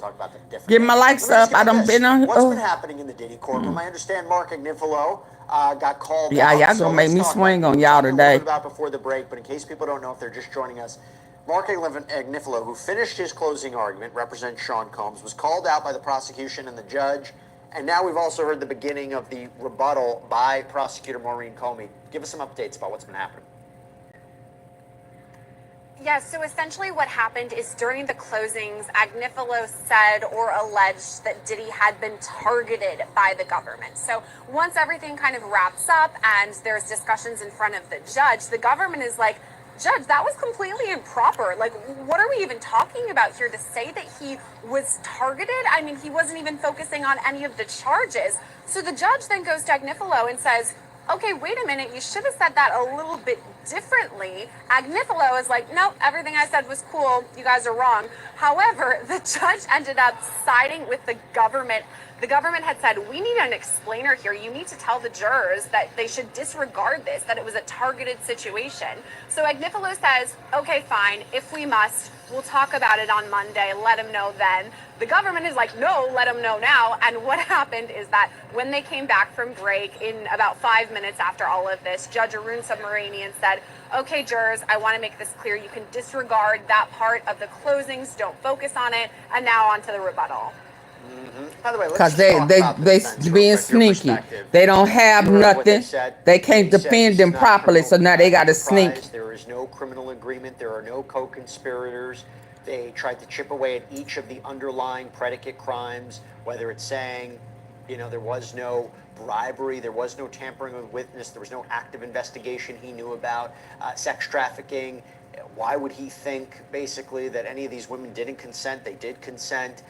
Get my lights up. I don't been on. What's been happening in the Diddy courtroom? I understand Mark Agnifilo got called. Yeah, y'all gonna make me swing on y'all today. About before the break, but in case people don't know, if they're just joining us, Mark Agnifilo, who finished his closing argument, represents Sean Combs, was called out by the prosecution and the judge, and now we've also heard the beginning of the rebuttal by prosecutor Maureen Comey. Give us some updates about what's been happening. Yes, so essentially what happened is during the closings, Agnifilo said or alleged that Diddy had been targeted by the government. So once everything kind of wraps up and there's discussions in front of the judge, the government is like, Judge, that was completely improper. Like, what are we even talking about here to say that he was targeted? I mean, he wasn't even focusing on any of the charges. So the judge then goes to Agnifilo and says, okay, wait a minute, you should have said that a little bit differently. Agnifilo is like, nope, everything I said was cool, you guys are wrong. However, the judge ended up siding with the government. The government had said, we need an explainer here. You need to tell the jurors that they should disregard this, that it was a targeted situation. So Agnifilo says, okay, fine, if we must, we'll talk about it on Monday, let him know then. The government is like, no, let him know now. And what happened is that when they came back from break in about 5 minutes after all of this, Judge Arun Subramanian said, okay, jurors, I want to make this clear. You can disregard that part of the closings. Don't focus on it. And now on to the rebuttal. By the way, because they being sneaky. They don't have nothing. They can't defend them properly, so now they got to sneak. There is no criminal agreement. There are no co-conspirators. They tried to chip away at each of the underlying predicate crimes, whether it's saying, there was no bribery, there was no tampering with witness, there was no active investigation he knew about, sex trafficking. Why would he think, basically, that any of these women didn't consent? They did consent.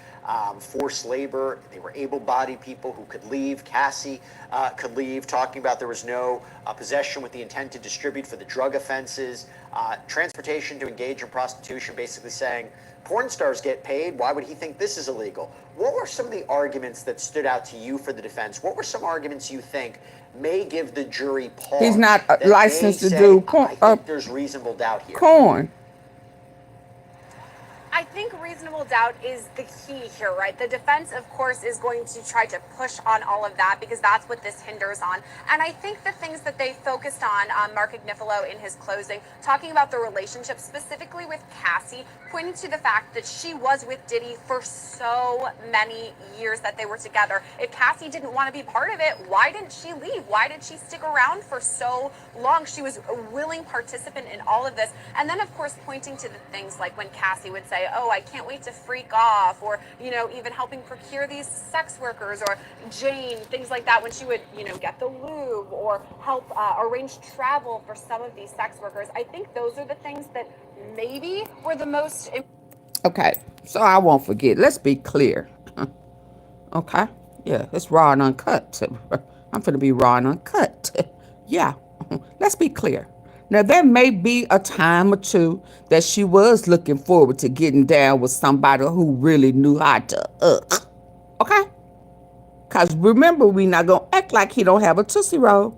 Forced labor, they were able-bodied people who could leave. Cassie could leave, talking about there was no possession with the intent to distribute for the drug offenses. Transportation to engage in prostitution, basically saying, porn stars get paid. Why would he think this is illegal? What were some of the arguments that stood out to you for the defense? What were some arguments you think may give the jury pause? He's not licensed to do porn. I think there's reasonable doubt here. Corn. I think reasonable doubt is the key here, right? The defense, of course, is going to try to push on all of that because that's what this hinders on. And I think the things that they focused on, Mark Agnifilo in his closing, talking about the relationship specifically with Cassie, pointing to the fact that she was with Diddy for so many years that they were together. If Cassie didn't want to be part of it, why didn't she leave? Why did she stick around for so long? She was a willing participant in all of this. And then, of course, pointing to the things like when Cassie would say, oh, I can't wait to freak off, or, even helping procure these sex workers, or Jane, things like that, when she would, get the lube or help arrange travel for some of these sex workers. I think those are the things that maybe were the most... Okay, so I won't forget. Let's be clear. Okay? Yeah, it's raw and uncut. I'm finna be raw and uncut. Yeah, let's be clear. Now, there may be a time or two that she was looking forward to getting down with somebody who really knew how to okay? Because remember, we not going to act like he don't have a Tootsie Roll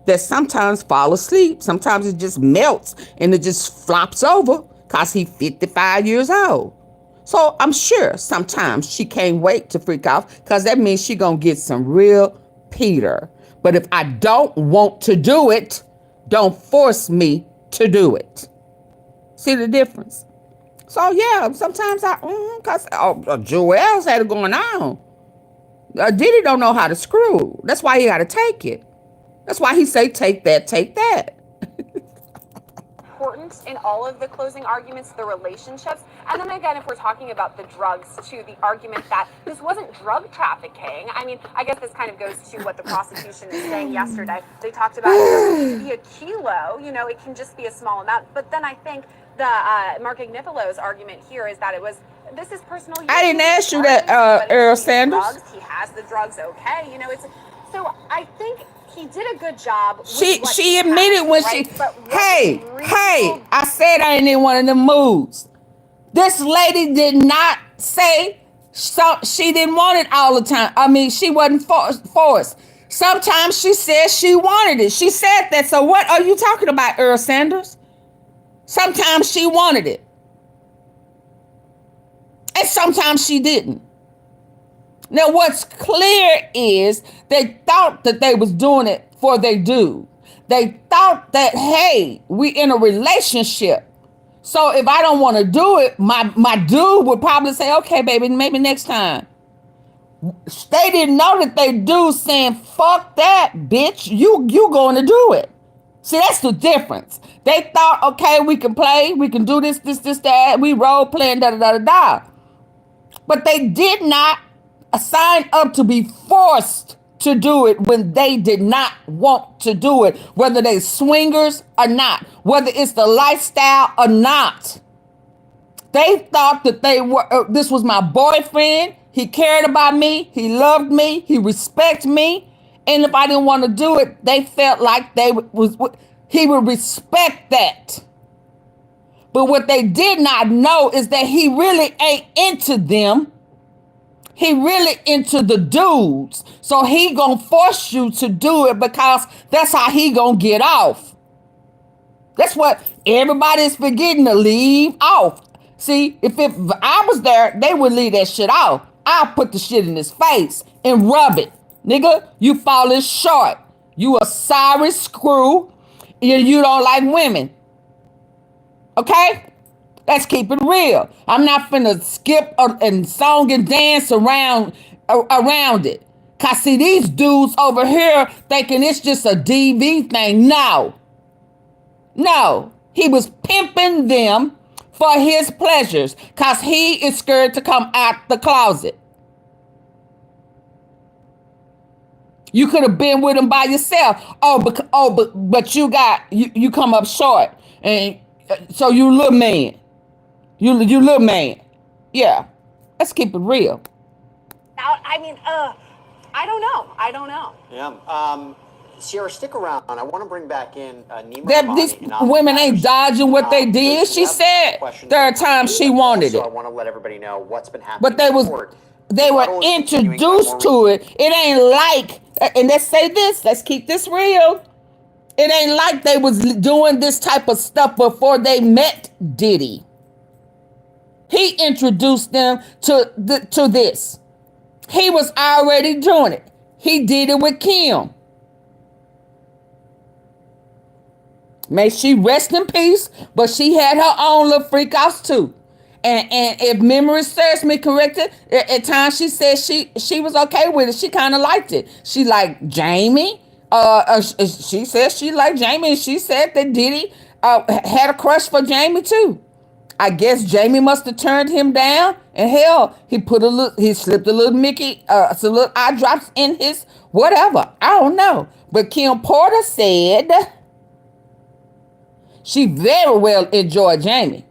that sometimes fall asleep. Sometimes it just melts and it just flops over because he's 55 years old. So I'm sure sometimes she can't wait to freak off because that means she going to get some real Peter. But if I don't want to do it, don't force me to do it. See the difference? So yeah, sometimes because Joel's had it going on. Diddy don't know how to screw. That's why he got to take it. That's why he say, take that, take that. Important in all of the closing arguments, the relationships. And then again, if we're talking about the drugs too, the argument that this wasn't drug trafficking. I mean, I guess this kind of goes to what the prosecution is saying yesterday. They talked about it doesn't need to be a kilo, it can just be a small amount. But then I think the Mark Agnifilo's argument here is that this is personal use. I didn't ask you that, Earl Sanders. Drugs, he has the drugs, okay. So I think he did a good job. She admitted when right? Hey, I said I ain't in one of them moods. This lady did not say she didn't want it all the time. I mean, she wasn't forced. Sometimes she said she wanted it. She said that. So what are you talking about, Earl Sanders? Sometimes she wanted it. And sometimes she didn't. Now, what's clear is they thought that they was doing it for their dude. They thought that, hey, we in a relationship. So if I don't want to do it, my dude would probably say, okay, baby, maybe next time. They didn't know that they dude saying, fuck that, bitch. You going to do it. See, that's the difference. They thought, okay, we can play. We can do this, that. We role playing, da-da-da-da-da. But they did not sign up to be forced to do it when they did not want to do it, whether they swingers or not, whether it's the lifestyle or not. They thought that they were, this was my boyfriend. He cared about me. He loved me. He respected me. And if I didn't want to do it, they felt like he would respect that. But what they did not know is that he really ain't into them. He really into the dudes. So he gonna force you to do it because that's how he gonna get off. That's what everybody's forgetting to leave off. See, if I was there, they would leave that shit off. I'll put the shit in his face and rub it. Nigga, you falling short. You a sorry screw. You don't like women. Okay? Let's keep it real. I'm not finna skip and song and dance around it. Cause see, these dudes over here thinking it's just a DV thing. No. He was pimping them for his pleasures because he is scared to come out the closet. You could have been with him by yourself. But you come up short, and so you little man. You little man. Yeah, let's keep it real. I don't know. Yeah. Sierra, stick around. I want to bring back in Nima. These women ain't dodging what they did. She said there are times she wanted it. I want to let everybody know what's been happening. But they were introduced to it. It ain't like, and let's say this, let's keep this real. It ain't like they was doing this type of stuff before they met Diddy. He introduced them to this. He was already doing it. He did it with Kim. May she rest in peace, but she had her own little freak outs too. And if memory serves me corrected, at times she said she was okay with it. She kind of liked it. She liked Jamie. She said she liked Jamie, and she said that Diddy had a crush for Jamie too. I guess Jamie must have turned him down, and hell, he slipped a little Mickey, some little eye drops in his whatever. I don't know. But Kim Porter said she very well enjoyed Jamie.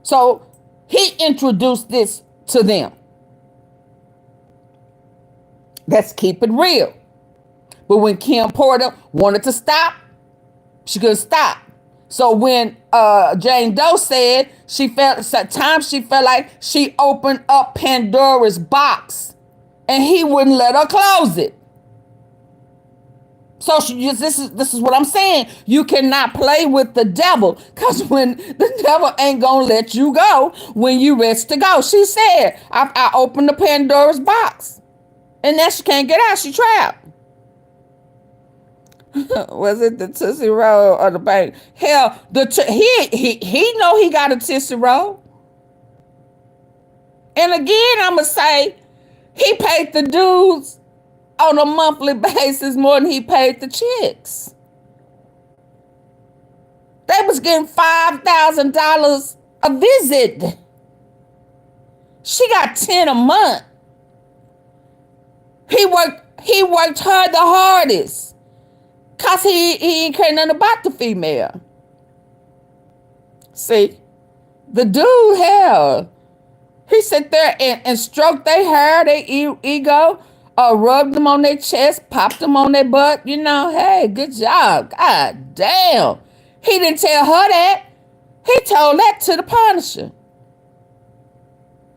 So he introduced this to them. Let's keep it real. But when Kim Porter wanted to stop, she couldn't stop. So when Jane Doe said at times she felt like she opened up Pandora's box and he wouldn't let her close it. So this is what I'm saying. You cannot play with the devil, because when the devil ain't gonna let you go when you ready to go. She said, I opened the Pandora's box, and now she can't get out. She trapped. Was it the Tootsie Roll or the bank? Hell, he know he got a Tootsie Roll. And again, I'ma say he paid the dudes on a monthly basis more than he paid the chicks. They was getting $5,000 a visit. She got 10 a month. He worked her the hardest, cause he ain't care nothing about the female. See, the dude, hell, he sit there and stroked their hair, their ego, rubbed them on their chest, popped them on their butt. You know, hey, good job. God damn. He didn't tell her that. He told that to the Punisher.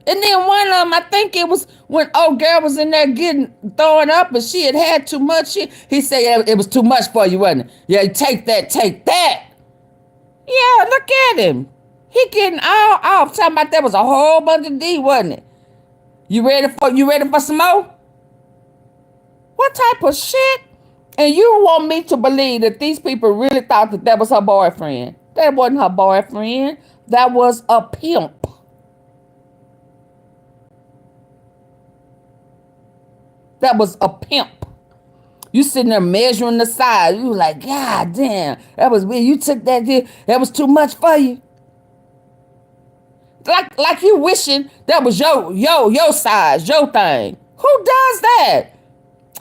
And then one of them, I think it was when old girl was in there throwing up and she had too much. He said, yeah, it was too much for you, wasn't it? Yeah, take that. Yeah, look at him. He getting all off. Talking about there was a whole bunch of D, wasn't it? You ready for some more? What type of shit? And you want me to believe that these people really thought that was her boyfriend? That wasn't her boyfriend. That was a pimp. That was a pimp. You sitting there measuring the size. You like, God damn, that was weird. You took that was too much for you. Like you wishing that was your size, your thing. Who does that?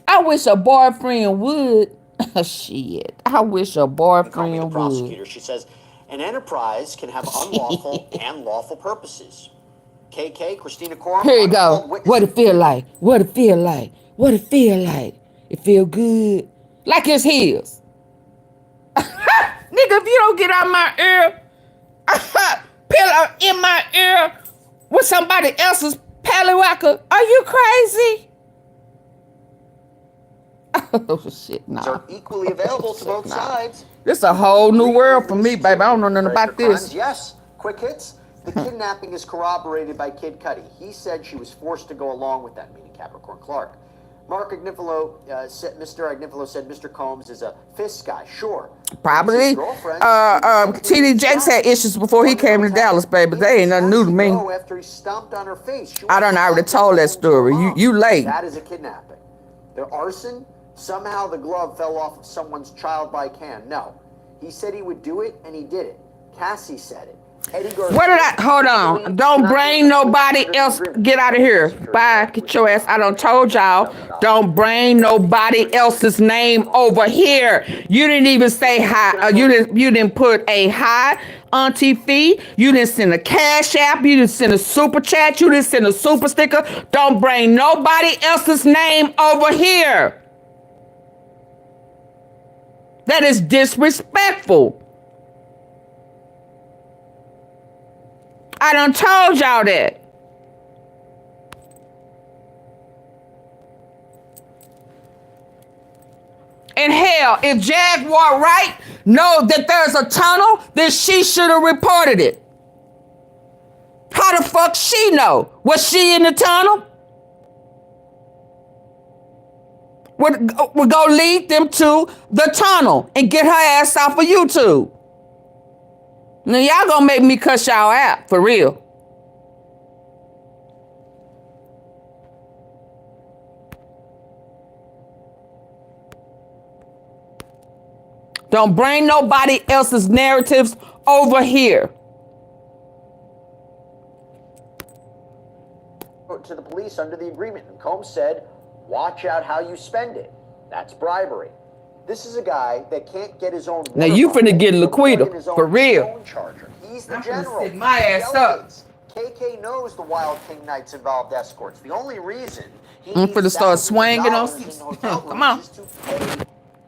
I wish a boyfriend would. Shit. I wish a boyfriend would. Prosecutor, she says, an enterprise can have unlawful and lawful purposes. KK, Christina Corum. Here you go. What it feel like? What it feel like? What it feel like? It feel good. Like it's his. Nigga, if you don't get out my ear, pillow in my ear with somebody else's pallywhacker, are you crazy? Oh, shit, nah. Are equally available to both sides. This is a whole new world for me, baby. I don't know nothing about this. Yes, quick hits. The kidnapping is corroborated by Kid Cudi. He said she was forced to go along with that, meaning Capricorn Clark. Mr. Agnifilo said Mr. Combs is a fist guy. Sure. Probably. T.D. Jakes had issues before he came to Dallas, baby. They ain't nothing new to me. After he stomped on her face. I already told that story. You late. That is a kidnapping. The arson, somehow the glove fell off of someone's childlike hand. No. He said he would do it, and he did it. Cassie said it. What did I, hold on. Don't bring nobody else. Get out of here. Bye. Get your ass. I done told y'all. Don't bring nobody else's name over here. You didn't even say hi. You didn't put a hi, AunTeaFee. You didn't send a cash app. You didn't send a super chat. You didn't send a super sticker. Don't bring nobody else's name over here. That is disrespectful. I done told y'all that. And hell, if Jaguar Wright know that there's a tunnel, then she should have reported it. How the fuck she know? Was she in the tunnel? We're gonna lead them to the tunnel and get her ass off of YouTube. Now y'all gonna make me cuss y'all out, for real. Don't bring nobody else's narratives over here. To the police under the agreement, and Combs said, watch out how you spend it. That's bribery. This is a guy that can't get his own. Now you finna get Laquita, for real. He's the general. Sit my ass up. KK knows the Wild King Knights involved escorts. The only reason I'm finna start swinging on. Come on. is to pay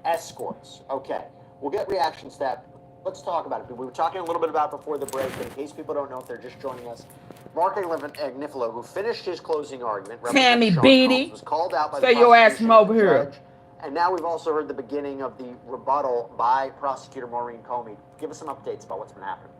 escorts. Okay, we'll get reaction to that. Let's talk about it. We were talking a little bit about before the break, but in case people don't know if they're just joining us, Mark Agnifilo, who finished his closing argument, Tammy Beatty, was called out by say the your ass from over judge, here. and now we've also heard the beginning of the rebuttal by prosecutor Maureen Comey. Give us some updates about what's been happening.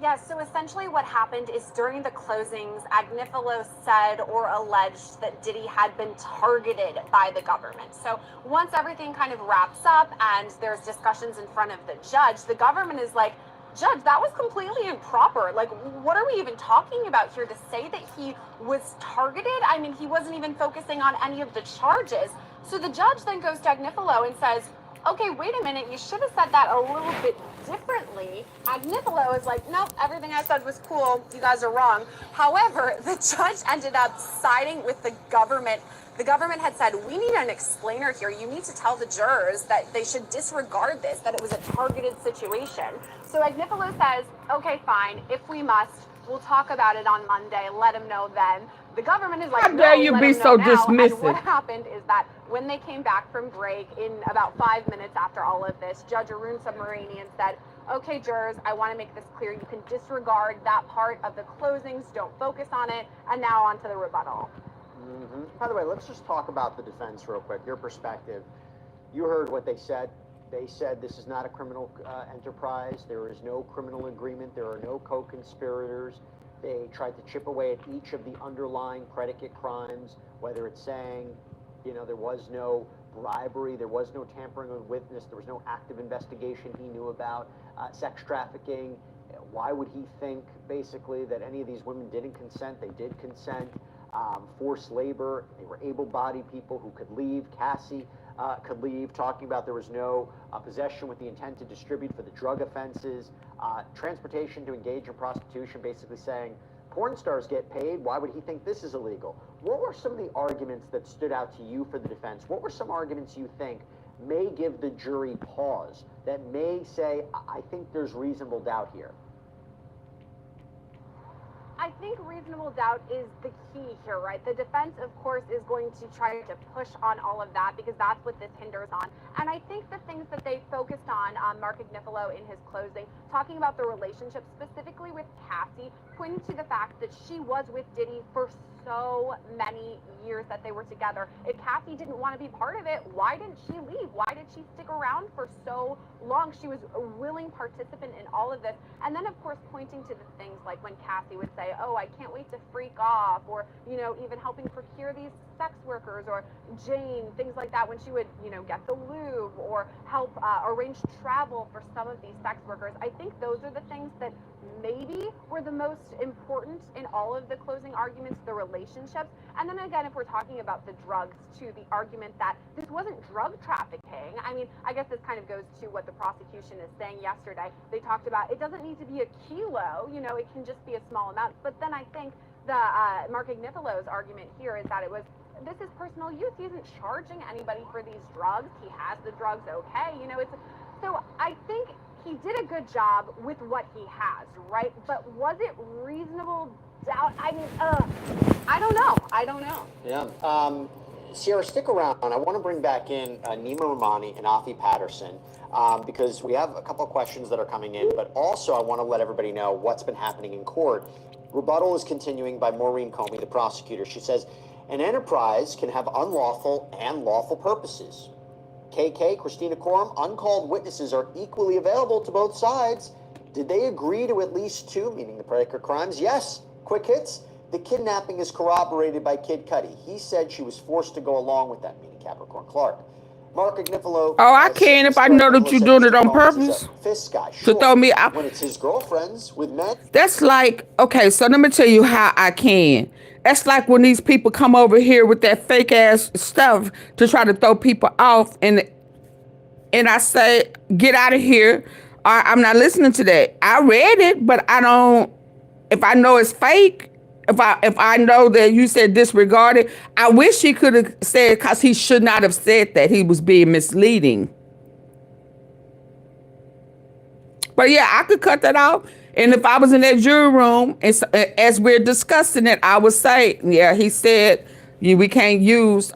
Yes, so essentially what happened is during the closings, Agnifilo said or alleged that Diddy had been targeted by the government. So once everything kind of wraps up and there's discussions in front of the judge, the government is like, Judge, that was completely improper. Like, what are we even talking about here to say that he was targeted? I mean, he wasn't even focusing on any of the charges. So the judge then goes to Agnifilo and says, okay, wait a minute, you should have said that a little bit differently. Agnifilo is like, nope, everything I said was cool. You guys are wrong. However, the judge ended up siding with the government. The government had said, we need an explainer here. You need to tell the jurors that they should disregard this, that it was a targeted situation. So Agnifilo says, okay, fine, if we must, we'll talk about it on Monday, let him know then. The government is like, how dare you be so dismissive? And what happened is that when they came back from break in about 5 minutes after all of this, Judge Arun Subramanian said, okay, jurors, I want to make this clear. You can disregard that part of the closings. Don't focus on it. And now on to the rebuttal. By the way, let's just talk about the defense real quick, your perspective. You heard what they said. They said this is not a criminal enterprise. There is no criminal agreement. There are no co-conspirators. They tried to chip away at each of the underlying predicate crimes, whether it's saying, you know, there was no bribery, there was no tampering with witness, there was no active investigation he knew about, sex trafficking. Why would he think, basically, that any of these women didn't consent? They did consent. Forced labor, they were able-bodied people who could leave. Cassie could leave, talking about there was no possession with the intent to distribute for the drug offenses, transportation to engage in prostitution, basically saying porn stars get paid. Why would he think this is illegal? What were some of the arguments that stood out to you for the defense? What were some arguments you think may give the jury pause, that may say, I think there's reasonable doubt here? I think reasonable doubt is the key here, right? The defense, of course, is going to try to push on all of that because that's what this hinders on. And I think the things that they focused on, Mark Agnifilo in his closing, talking about the relationship specifically with Cassie, pointing to the fact that she was with Diddy for so many years that they were together. If Cassie didn't want to be part of it, why didn't she leave? Why did she stick around for so long? She was a willing participant in all of this. And then, of course, pointing to the things like when Cassie would say, oh, I can't wait to freak off, or, you know, even helping procure these sex workers or Jane, things like that, when she would, you know, get the lube or help arrange travel for some of these sex workers. I think those are the things that maybe were the most important in all of the closing arguments, the relationships. And then again, if we're talking about the drugs too, the argument that this wasn't drug trafficking. I mean, I guess this kind of goes to what the prosecution is saying yesterday. They talked about it doesn't need to be a kilo, you know, it can just be a small amount. But then I think the Mark Agnifalo's argument here is that this is personal use. He isn't charging anybody for these drugs. He has the drugs, okay. You know, so I think he did a good job with what he has, right? But was it reasonable doubt? I mean, I don't know. Yeah. Sierra, stick around. I want to bring back in Nima Rahmani and Afi Patterson because we have a couple of questions that are coming in, but also I want to let everybody know what's been happening in court. Rebuttal is continuing by Maureen Comey, the prosecutor. She says, an enterprise can have unlawful and lawful purposes. KK, Christina Coram, uncalled witnesses are equally available to both sides. Did they agree to at least two, meaning the predicate crimes? Yes. Quick hits. The kidnapping is corroborated by Kid Cudi. He said she was forced to go along with that, meaning Capricorn Clark. Mark Agnifalo. Oh, I can if I know that you're doing it on purpose. Fist guy. To throw me out. When it's his girlfriends with men. That's like, okay, so let me tell you how I can. That's like when these people come over here with that fake ass stuff to try to throw people off, and I say, get out of here. I'm not listening to that. I read it, but I don't. If I know it's fake, if I know that you said disregarded, I wish he could have said, because he should not have said that. He was being misleading. But yeah, I could cut that out. And if I was in that jury room, and as we're discussing it, I would say, yeah, he said we can't use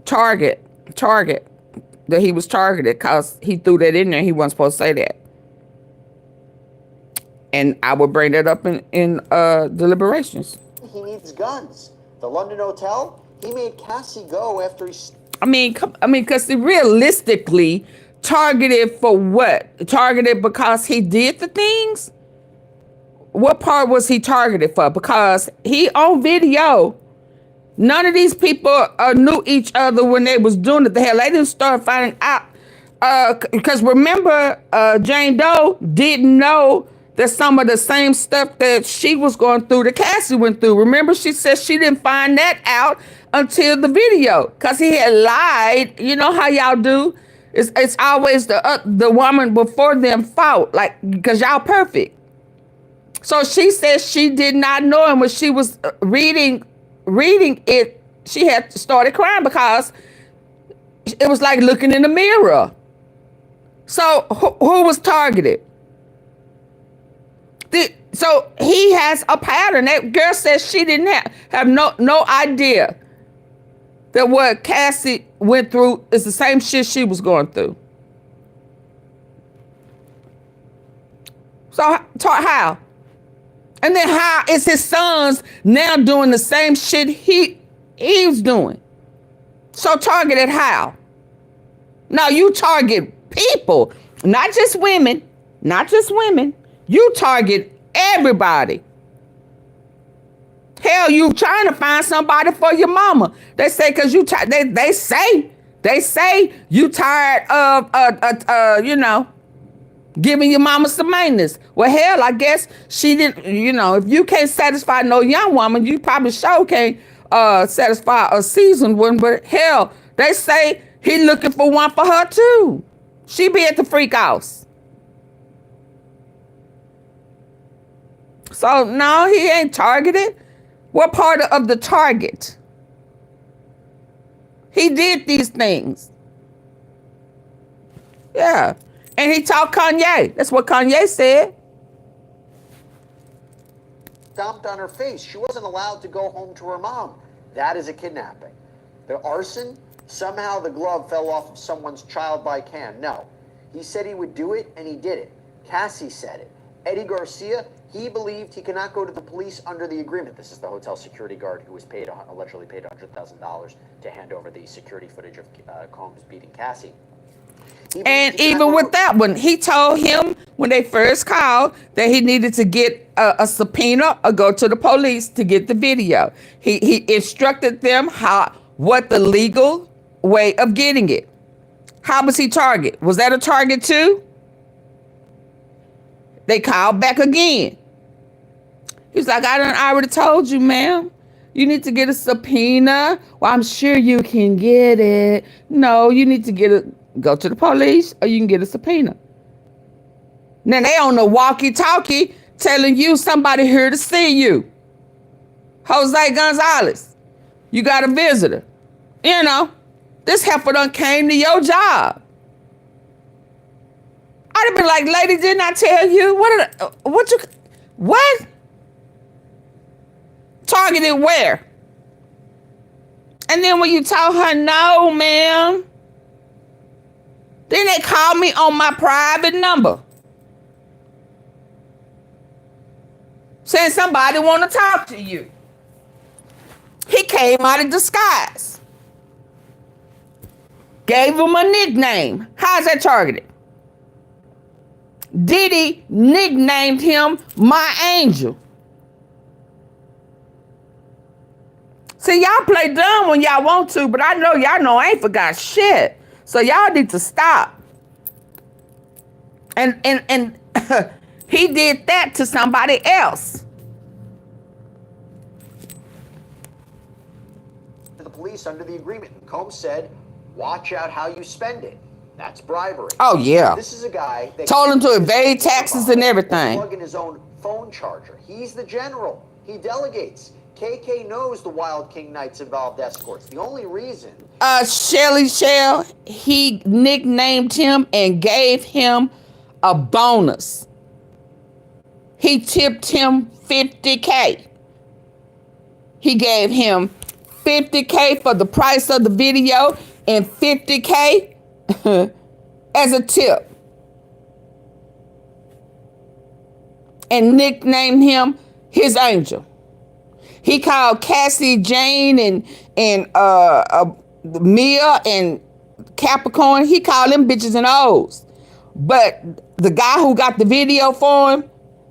target, that he was targeted because he threw that in there. He wasn't supposed to say that. And I would bring that up in deliberations. He needs guns. The London Hotel, he made Cassie go after he... I mean, because realistically, targeted for what? Targeted because he did the things? What part was he targeted for? Because he on video. None of these people knew each other when they was doing it. The hell, they didn't start finding out. Because remember, Jane Doe didn't know that some of the same stuff that she was going through, that Cassie went through. Remember, she said she didn't find that out until the video, because he had lied. You know how y'all do? It's always the woman before them fault, like, because y'all perfect. So she says she did not know, and when she was reading it, she had started crying because it was like looking in the mirror. So who was targeted? So he has a pattern. That girl says she didn't have no idea that what Cassie went through is the same shit she was going through. So how? And then how is his sons now doing the same shit he's doing? So targeted how? Now you target people, not just women. You target everybody. Hell, you trying to find somebody for your mama. They say because you they say you tired of giving your mama some maintenance. Well, hell, I guess she didn't. If you can't satisfy no young woman, you probably sure can't satisfy a seasoned one. But hell, they say he looking for one for her too. She be at the freak house. So no, he ain't targeted. What part of the target? He did these things. Yeah. And he taught Kanye. That's what Kanye said. Stomped on her face. She wasn't allowed to go home to her mom. That is a kidnapping. The arson, somehow the glove fell off of someone's child-like hand. No. He said he would do it, and he did it. Cassie said it. Eddie Garcia, he believed he cannot go to the police under the agreement. This is the hotel security guard who was allegedly paid $100,000 to hand over the security footage of Combs beating Cassie. And even with that one, he told him when they first called that he needed to get a subpoena or go to the police to get the video. He instructed them what the legal way of getting it. How was he target? Was that a target too? They called back again. He's like, I already told you, ma'am. You need to get a subpoena. Well, I'm sure you can get it. No, you need to go to the police or you can get a subpoena. Now they on the walkie-talkie telling you somebody here to see you. Jose Gonzalez, you got a visitor. You know, this heifer done came to your job. I'd have been like, lady, didn't I tell you? What? Targeted where? And then when you told her, no, ma'am, then they called me on my private number. Saying somebody want to talk to you. He came out of disguise. Gave him a nickname. How's that targeted? Diddy nicknamed him My Angel. See, y'all play dumb when y'all want to, but I know y'all know I ain't forgot shit. So y'all need to stop. And he did that to somebody else. To the police under the agreement. Combs said, watch out how you spend it. That's bribery. Oh, yeah. This is a guy that told him to evade taxes and everything. Plug in his own phone charger. He's the general. He delegates. KK knows the Wild King Knights involved escorts. The only reason... Shelly Shell, he nicknamed him and gave him a bonus. He tipped him $50K. He gave him $50K for the price of the video and $50K as a tip. And nicknamed him his angel. He called Cassie, Jane, and Mia and Capricorn. He called them bitches and O's. But the guy who got the video for him,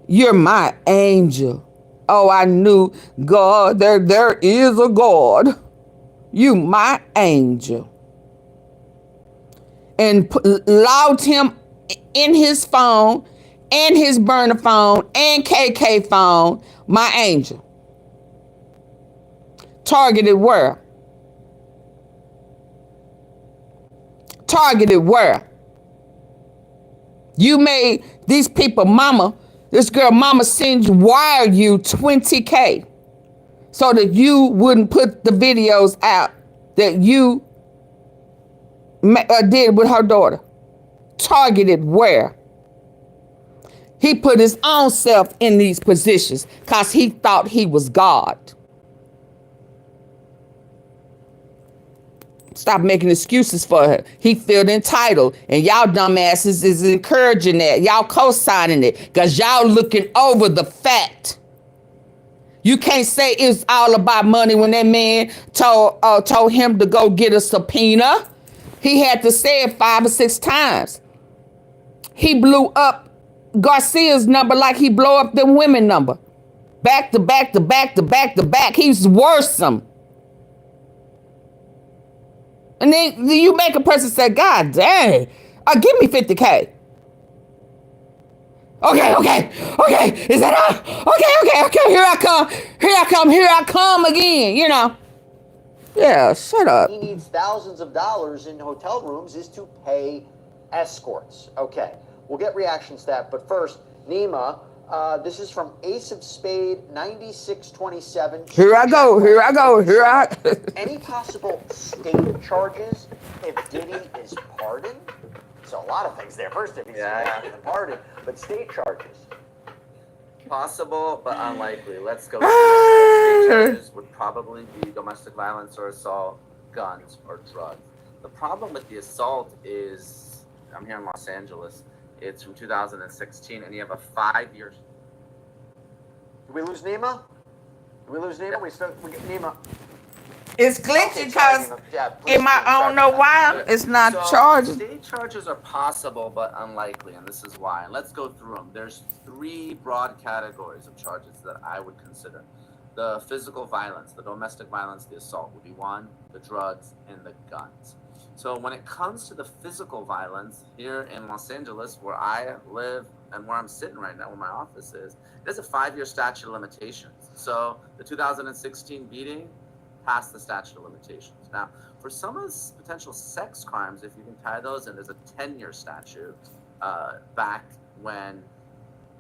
you're my angel. Oh, I knew God. There is a God. You my angel. And logged him in his phone and his burner phone and KK phone, my angel. Targeted where? Targeted where? You made these people this girl mama wire you $20K so that you wouldn't put the videos out that you did with her daughter. Targeted where? He put his own self in these positions because he thought he was God. Stop making excuses for her. He felt entitled. And y'all dumbasses is encouraging that. Y'all co-signing it. Because y'all looking over the fact. You can't say it's all about money when that man told him to go get a subpoena. He had to say it 5 or 6 times. He blew up Garcia's number like he blew up them women number. Back to back to back to back to back. He's worrisome. And then you make a person say, God dang, give me $50K. Okay, is that all? Okay, here I come again, you know. Yeah, shut up. He needs thousands of dollars in hotel rooms is to pay escorts. Okay, we'll get reactions to that, but first, Nima, this is from Ace of Spade 9627. Here I go. Any possible state charges if Diddy is pardoned? So a lot of things there. First, if he's pardoned, but state charges. Possible, but unlikely. Let's go. State charges would probably be domestic violence or assault, guns, or drugs. The problem with the assault is, I'm here in Los Angeles. It's from 2016, and you have a 5-year. Did we lose Nima? We get Nima. It's glitchy because I don't know why it's not charged. State charges are possible, but unlikely, and this is why. And let's go through them. There's 3 broad categories of charges that I would consider. The physical violence, the domestic violence, the assault would be one, the drugs, and the guns. So when it comes to the physical violence here in Los Angeles, where I live and where I'm sitting right now, where my office is, there's a 5-year statute of limitations. So the 2016 beating passed the statute of limitations. Now, for some of the potential sex crimes, if you can tie those in, there's a 10-year statute back when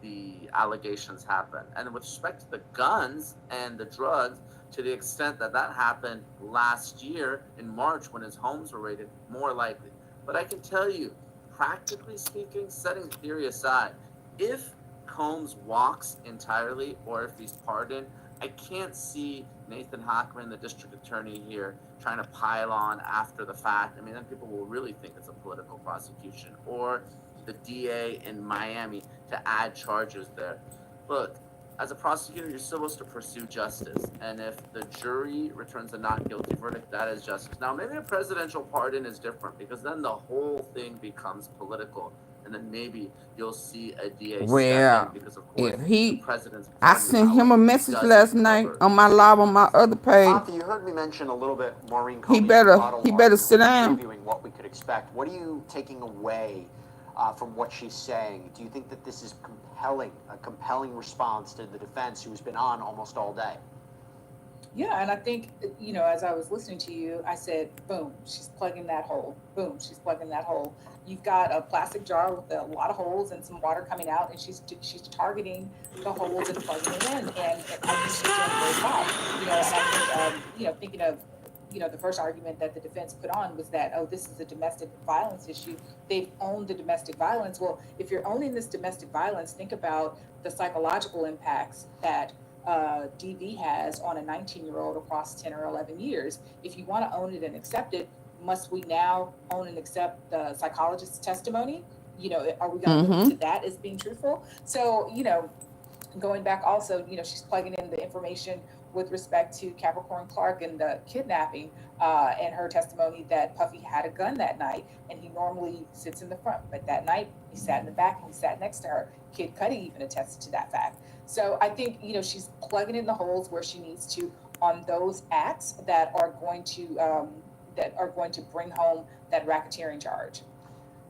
the allegations happened. And with respect to the guns and the drugs, to the extent that that happened last year in March when his homes were raided, more likely. But I can tell you, practically speaking, setting theory aside, if Combs walks entirely or if he's pardoned, I can't see Nathan Hockman, the district attorney here, trying to pile on after the fact. I mean, then people will really think it's a political prosecution, or the DA in Miami to add charges there. Look, as a prosecutor, you're supposed to pursue justice. And if the jury returns a not guilty verdict, that is justice. Now, maybe a presidential pardon is different because then the whole thing becomes political. And then maybe you'll see a DA step in because, of course, the president's I sent him a message last night on my live on my other page. Auntie, you heard me mention a little bit Maureen Comey's rebuttal he better sit down. previewing what we could expect. What are you taking away from what she's saying? Do you think that this is a compelling response to the defense, who's been on almost all day? Yeah, and I think, you know, as I was listening to you, I said, boom, she's plugging that hole. Boom, she's plugging that hole. You've got a plastic jar with a lot of holes and some water coming out, and she's targeting the holes and plugging it in. And I think she's doing a great job. You know, and I think, you know, thinking of, you know, the first argument that the defense put on was that, oh, this is a domestic violence issue. They've owned the domestic violence. Well, if you're owning this domestic violence, think about the psychological impacts that DV has on a 19-year-old across 10 or 11 years. If you want to own it and accept it, must we now own and accept the psychologist's testimony? You know, are we going to look to that as being truthful? So, you know, going back also, you know, she's plugging in the information with respect to Capricorn Clark and the kidnapping and her testimony that Puffy had a gun that night, and he normally sits in the front, but that night he sat in the back and he sat next to her. Kid Cudi even attested to that fact. So I think, you know, she's plugging in the holes where she needs to on those acts that are going to bring home that racketeering charge.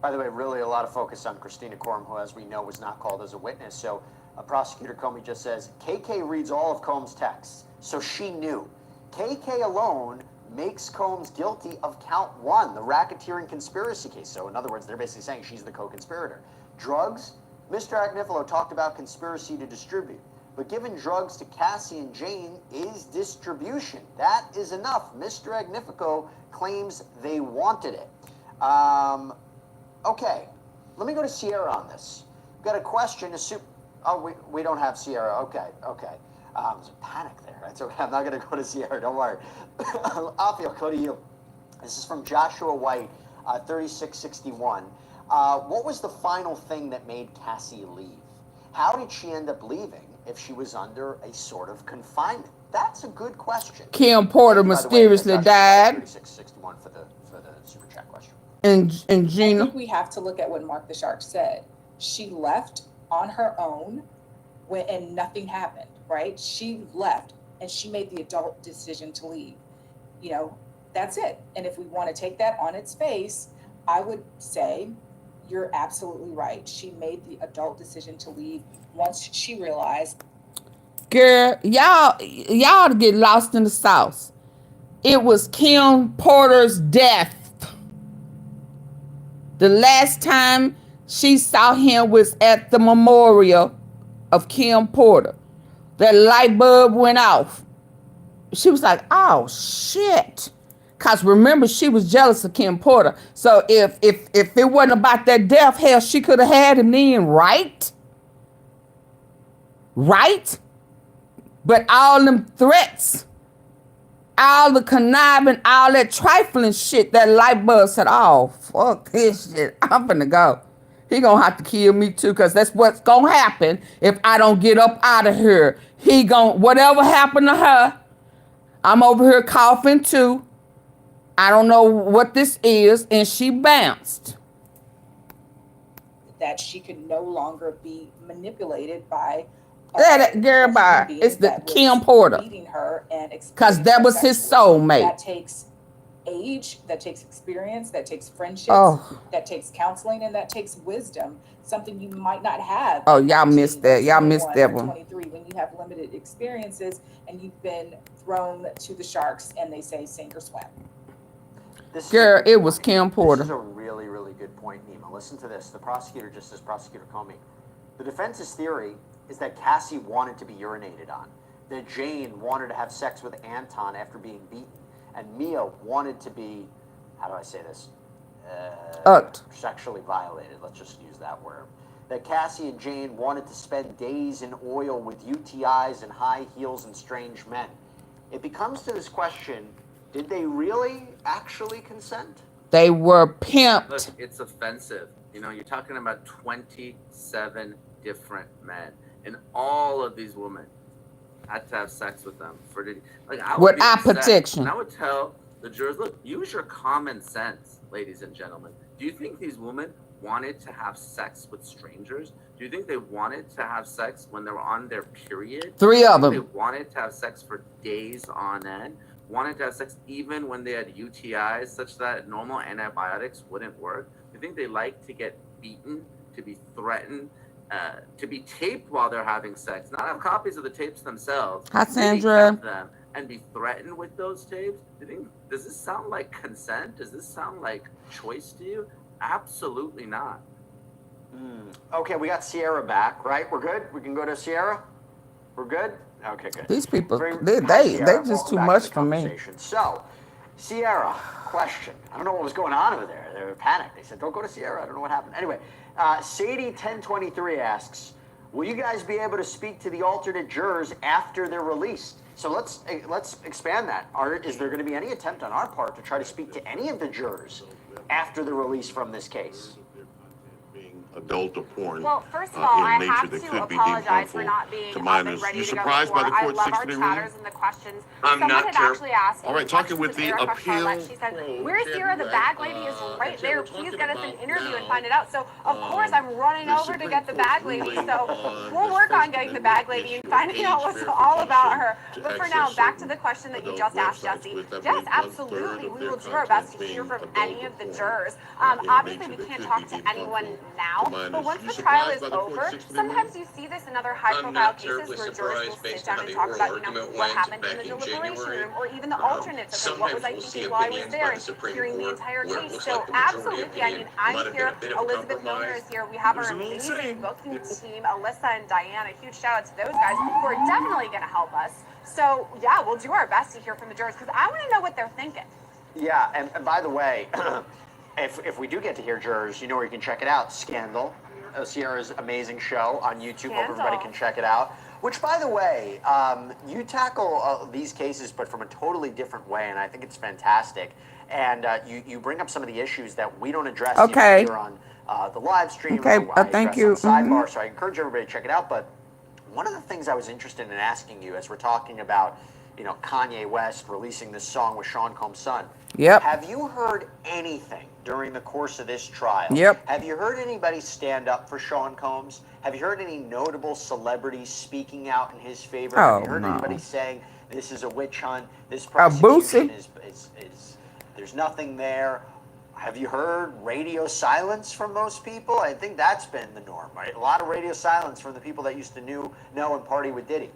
By the way, really a lot of focus on Christina Coram, who, as we know, was not called as a witness. So Prosecutor Comey just says, KK reads all of Combs' texts, so she knew. KK alone makes Combs guilty of count 1, the racketeering conspiracy case. So in other words, they're basically saying she's the co-conspirator. Drugs, Mr. Agnifilo talked about conspiracy to distribute. But giving drugs to Cassie and Jane is distribution. That is enough. Mr. Agnifilo claims they wanted it. Okay, let me go to Sierra on this. We've got a question. Oh, we don't have Sierra. Okay. There's a panic there. That's okay. I'm not going to go to Sierra. Don't worry. Alfie, I'll go to you. This is from Joshua White, 3661. What was the final thing that made Cassie leave? How did she end up leaving if she was under a sort of confinement? That's a good question. Kim Porter mysteriously died. 3661 for the super chat question. And Gina. I think we have to look at what Mark the Shark said. She left on her own and nothing happened, right? She left and she made the adult decision to leave. You know, that's it. And if we want to take that on its face, I would say you're absolutely right. She made the adult decision to leave once she realized. Girl, y'all to get lost in the sauce. It was Kim Porter's death. The last time she saw him was at the memorial of Kim Porter. That light bulb went off. She was like, oh, shit. Because remember, she was jealous of Kim Porter. So if it wasn't about that death, hell, she could have had him then, right? Right? But all them threats, all the conniving, all that trifling shit, that light bulb said, oh, fuck this shit. I'm finna go. He gonna have to kill me too, because that's what's gonna happen if I don't get up out of here. He gonna, whatever happened to her, I'm over here coughing too. I don't know what this is, and she bounced. That she could no longer be manipulated by Girl, bye. It's the Kim Porter. Meeting her and because that was his soulmate. That takes age, that takes experience, that takes friendships, that takes counseling, and that takes wisdom. Something you might not have. Oh, y'all missed that. Y'all missed that one. 23, when you have limited experiences and you've been thrown to the sharks and they say sink or swim. Girl, it was Kim Porter. This is a really, really good point, Nima. Listen to this. The prosecutor just says, Prosecutor Comey, the defense's theory is that Cassie wanted to be urinated on, that Jane wanted to have sex with Anton after being beaten, and Mia wanted to be, how do I say this? Sexually violated. Let's just use that word. That Cassie and Jane wanted to spend days in oil with UTIs and high heels and strange men. It becomes to this question, did they really actually consent? They were pimped. Look, it's offensive. You know, you're talking about 27 different men, and all of these women had to have sex with them for like I would with eye protection. And I would tell the jurors, look, use your common sense, ladies and gentlemen. Do you think these women wanted to have sex with strangers? Do you think they wanted to have sex when they were on their period? 3 of them. They wanted to have sex for days on end. Wanted to have sex even when they had UTIs, such that normal antibiotics wouldn't work. Do you think they like to get beaten, to be threatened, to be taped while they're having sex, not have copies of the tapes themselves? Hi, Sandra. Them and be threatened with those tapes? Do you think, does this sound like consent? Does this sound like choice to you? Absolutely not. Okay, we got Sierra back, right? We're good? We can go to Sierra? We're good? Okay, good. These people, Sierra, they just too much for me. So, Sierra, question. I don't know what was going on over there. They were panicked. They said, don't go to Sierra. I don't know what happened. Anyway, Sadie1023 asks, will you guys be able to speak to the alternate jurors after they're released? So let's expand that. Is there going to be any attempt on our part to try to speak to any of the jurors after the release from this case? Adult or porn. Well, first of all, I nature have that to could be deemed apologize for harmful not being to up minors. and ready You to go surprised by before. the I court love our 6-3 ruling? chatters and the questions. I'm Someone not had sure. actually asked me All right, talking with the Erica appeal. Charlotte. She said, where's Sierra? The bag lady is right there. Please get us an interview and find it out. So, of course, I'm running over to get the bag lady. So, we'll work on getting the bag lady and finding out what's all about her. But for now, back to the question that you just asked, Jesse. Yes, absolutely. We will do our best to hear from any of the jurors. Obviously, we can't talk to anyone now, but once the trial is over, sometimes you see this in other high-profile cases where jurors will sit down and talk about, what happened in the deliberation room, or even the alternates of what was I thinking while I was there and hearing the entire case. So absolutely, I mean, I'm here, Elizabeth Milner is here, we have our amazing booking team, Alyssa and Diane, a huge shout out to those guys who are definitely going to help us. So yeah, we'll do our best to hear from the jurors because I want to know what they're thinking. Yeah, and by the way, if we do get to hear jurors, you know where you can check it out, Scandal. Sierra's amazing show on YouTube. Hope everybody can check it out. Which, by the way, you tackle these cases, but from a totally different way, and I think it's fantastic. And you bring up some of the issues that we don't address here on the live stream. Okay, thank you. Sidebar, so I encourage everybody to check it out. But one of the things I was interested in asking you as we're talking about, you know, Kanye West releasing this song with Sean Combs' son. Yep. Have you heard anything during the course of this trial? Yep. Have you heard anybody stand up for Sean Combs? Have you heard any notable celebrities speaking out in his favor? Have you heard anybody saying this is a witch hunt? This prosecution is there's nothing there? Have you heard radio silence from most people? I think that's been the norm, right? A lot of radio silence from the people that used to know and party with Diddy.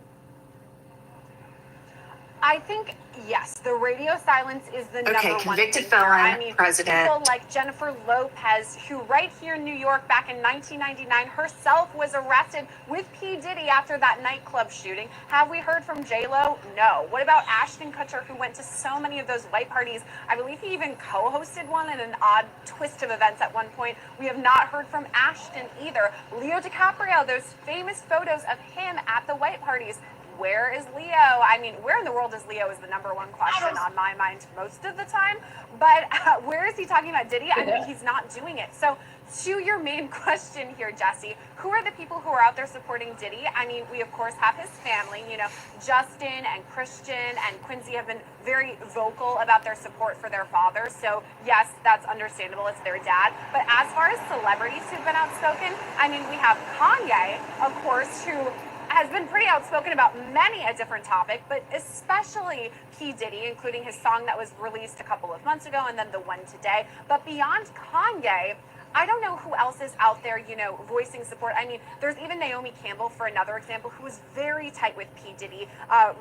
I think, yes, the radio silence is the number one. Convicted thing felon, here. I mean, president. people like Jennifer Lopez, who right here in New York back in 1999 herself was arrested with P. Diddy after that nightclub shooting. Have we heard from J-Lo? No. What about Ashton Kutcher, who went to so many of those white parties? I believe he even co-hosted one in an odd twist of events at one point. We have not heard from Ashton either. Leo DiCaprio, those famous photos of him at the white parties. Where is Leo? I mean, where in the world is Leo is the number one question on my mind most of the time. But where is he talking about Diddy? I mean, he's not doing it. So to your main question here, Jesse, who are the people who are out there supporting Diddy? I mean, we, of course, have his family. You know, Justin and Christian and Quincy have been very vocal about their support for their father. So, yes, that's understandable. It's their dad. But as far as celebrities who've been outspoken, I mean, we have Kanye, of course, who... has been pretty outspoken about many a different topic, but especially P. Diddy, including his song that was released a couple of months ago and then the one today. But beyond Kanye, I don't know who else is out there, you know, voicing support. I mean, there's even Naomi Campbell, for another example, who was very tight with P. Diddy.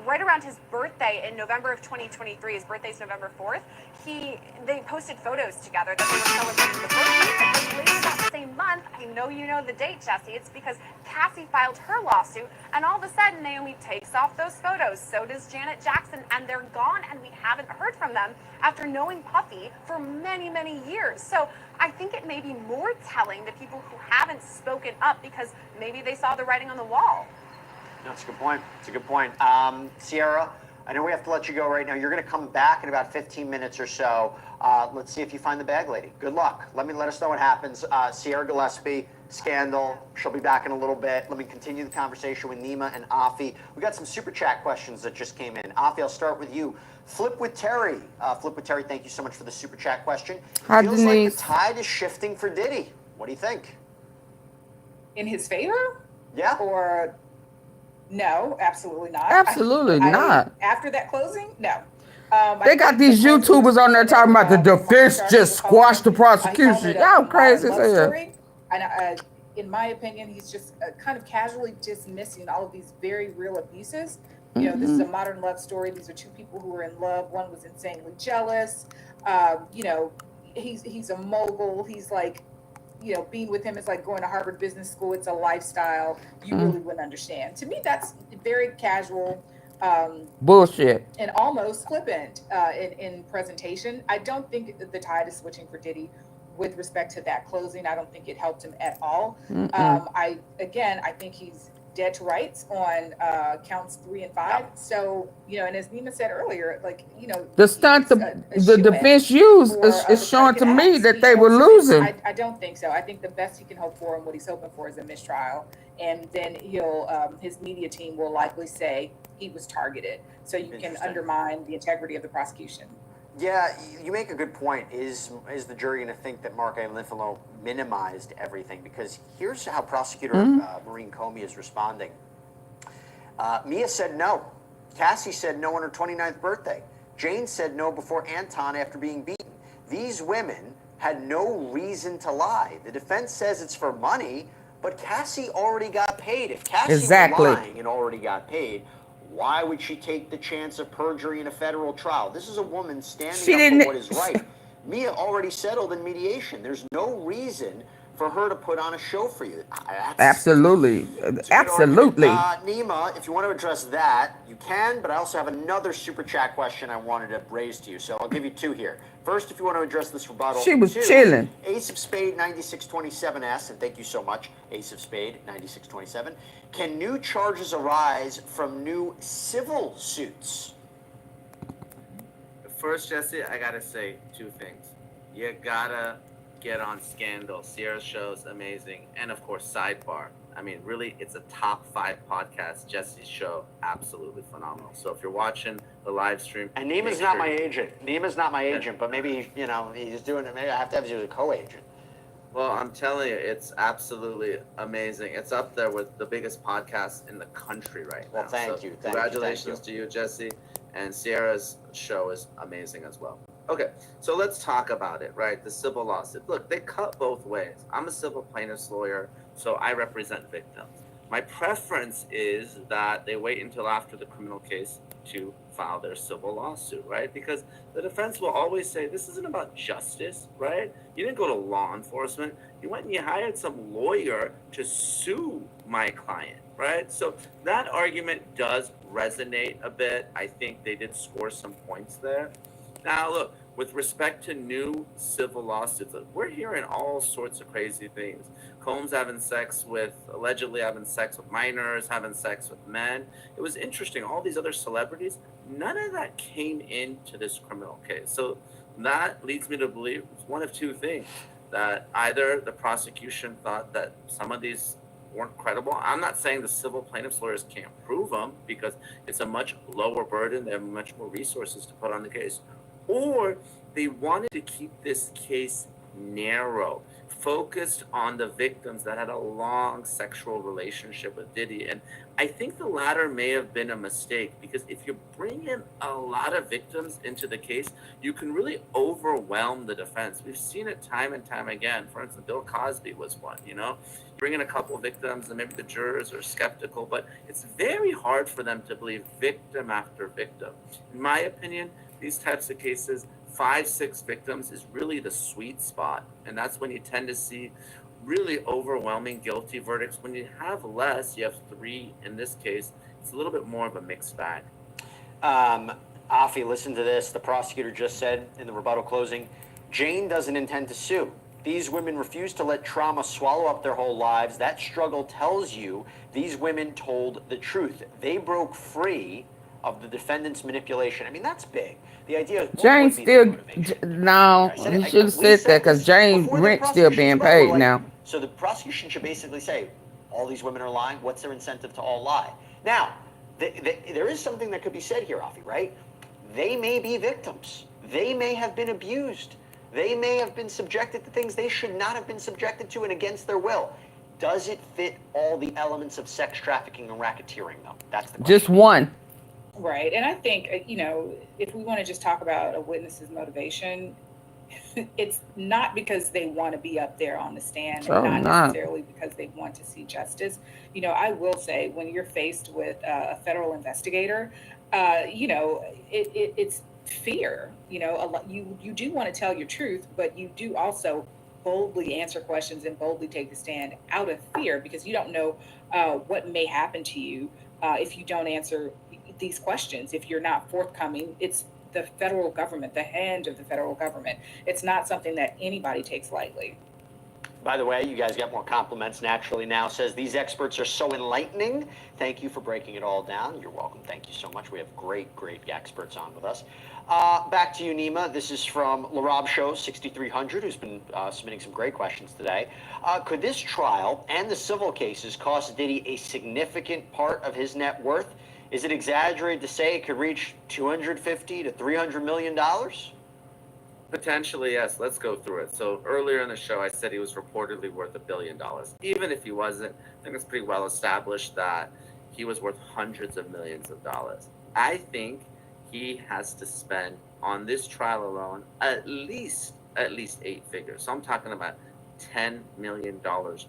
Right around his birthday in November of 2023, his birthday's November 4th, they posted photos together that they were celebrating the birthday. And later that same month, I know you know the date, Jesse, it's because Cassie filed her lawsuit, and all of a sudden Naomi takes off those photos. So does Janet Jackson, and they're gone, and we haven't heard from them after knowing Puffy for many, many years. So I think it may be more telling to people who haven't spoken up because maybe they saw the writing on the wall. That's a good point. It's a good point. Sierra, I know we have to let you go right now. You're going to come back in about 15 minutes or so. Let's see if you find the bag lady. Good luck. Let us know what happens. Sierra Gillespie, Scandal. She'll be back in a little bit. Let me continue the conversation with Nima and Afi. We got some super chat questions that just came in. Afi, I'll start with you. Flip with Terry. Flip with Terry, thank you so much for the super chat question. Hi, Feels Denise. like the tide is shifting for Diddy. What do you think? In his favor? Yeah. Or no, absolutely not. Absolutely not. After that closing, no. They got these YouTubers on there talking about the defense just squashed the prosecution. Y'all crazy as hell. And in my opinion, he's just kind of casually dismissing all of these very real abuses. You know, this is a modern love story. These are two people who were in love. One was insanely jealous. You know, he's a mogul. He's like, you know, being with him is like going to Harvard Business School. It's a lifestyle you really wouldn't understand. To me, that's very casual. Bullshit. And almost flippant in presentation. I don't think the tide is switching for Diddy with respect to that closing. I don't think it helped him at all. I think he's dead to rights on counts 3 and 5. So, you know, and as Nima said earlier, like, you know, The stunt the defense used is showing to me that they were losing. I don't think so. I think the best he can hope for and what he's hoping for is a mistrial. And then his media team will likely say he was targeted. So you can undermine the integrity of the prosecution. Yeah, you make a good point. Is the jury going to think that Mark Antoine minimized everything? Because here's how Prosecutor Maureen Comey is responding. Mia said no. Cassie said no on her 29th birthday. Jane said no before Anton after being beaten. These women had no reason to lie. The defense says it's for money, but Cassie already got paid. If Cassie was lying and already got paid, why would she take the chance of perjury in a federal trial? This is a woman standing up for what is right. Mia already settled in mediation. There's no reason for her to put on a show for you. Absolutely. Absolutely. Nima, if you want to address that, you can, but I also have another super chat question I wanted to raise to you. So I'll give you two here. First, if you want to address this rebuttal. She was chilling. Ace of Spade 9627 asks, and thank you so much, Ace of Spade 9627. Can new charges arise from new civil suits? First, Jesse, I gotta say two things. You gotta get on Scandal. Sierra's show is amazing. And of course, Sidebar. I mean, really, it's a top 5 podcast. Jesse's show, absolutely phenomenal. So if you're watching the live stream. And Nima's not my agent. Nima's not my agent, but maybe, you know, he's doing it. Maybe I have to have you as a co-agent. Well, I'm telling you, it's absolutely amazing. It's up there with the biggest podcast in the country right now. Well, thank you. Congratulations to you, Jesse. And Sierra's show is amazing as well. Okay, so let's talk about it, right? The civil lawsuit. Look, they cut both ways. I'm a civil plaintiff's lawyer, so I represent victims. My preference is that they wait until after the criminal case to file their civil lawsuit, right? Because the defense will always say, this isn't about justice, right? You didn't go to law enforcement. You went and you hired some lawyer to sue my client, right? So that argument does resonate a bit. I think they did score some points there. Now, look, with respect to new civil lawsuits, we're hearing all sorts of crazy things. Combs allegedly having sex with minors, having sex with men. It was interesting. All these other celebrities, none of that came into this criminal case. So that leads me to believe it's one of two things. That either the prosecution thought that some of these weren't credible. I'm not saying the civil plaintiff's lawyers can't prove them because it's a much lower burden. They have much more resources to put on the case. Or they wanted to keep this case narrow, focused on the victims that had a long sexual relationship with Diddy. And I think the latter may have been a mistake, because if you bring in a lot of victims into the case, you can really overwhelm the defense. We've seen it time and time again. For instance, Bill Cosby was one, you know, bring in a couple of victims and maybe the jurors are skeptical, but it's very hard for them to believe victim after victim. In my opinion, these types of cases, 5-6 victims is really the sweet spot. And that's when you tend to see really overwhelming guilty verdicts. When you have less, you have 3 in this case, it's a little bit more of a mixed bag. AunTeaFee, listen to this. The prosecutor just said in the rebuttal closing, Jane doesn't intend to sue. These women refuse to let trauma swallow up their whole lives. That struggle tells you these women told the truth. They broke free of the defendant's manipulation. I mean, that's big. The idea is Jane still, no, he should have said that, because Jane rent still being paid now. So the prosecution should basically say, all these women are lying. What's their incentive to all lie? Now, there is something that could be said here, AunTeaFee, right? They may be victims. They may have been abused. They may have been subjected to things they should not have been subjected to and against their will. Does it fit all the elements of sex trafficking and racketeering, though? That's the question. Just one. Right. And I think, you know, if we want to just talk about a witness's motivation, it's not because they want to be up there on the stand, and not necessarily because they want to see justice. You know, I will say, when you're faced with a federal investigator, you know, it's fear. You know, you do want to tell your truth, but you do also boldly answer questions and boldly take the stand out of fear, because you don't know what may happen to you if you don't answer these questions. If you're not forthcoming, it's the federal government, the hand of the federal government. It's not something that anybody takes lightly. By the way, you guys get more compliments naturally now. Says, these experts are so enlightening. Thank you for breaking it all down. You're welcome. Thank you so much. We have great experts on with us. Back to you, Nima. This is from LaRob Show 6300, who's been submitting some great questions today. Could this trial and the civil cases cost Diddy a significant part of his net worth? Is it exaggerated to say it could reach $250 to $300 million? Potentially, yes. Let's go through it. So earlier in the show, I said he was reportedly worth $1 billion. Even if he wasn't, I think it's pretty well established that he was worth hundreds of millions of dollars. I think he has to spend on this trial alone at least 8 figures. So I'm talking about $10 million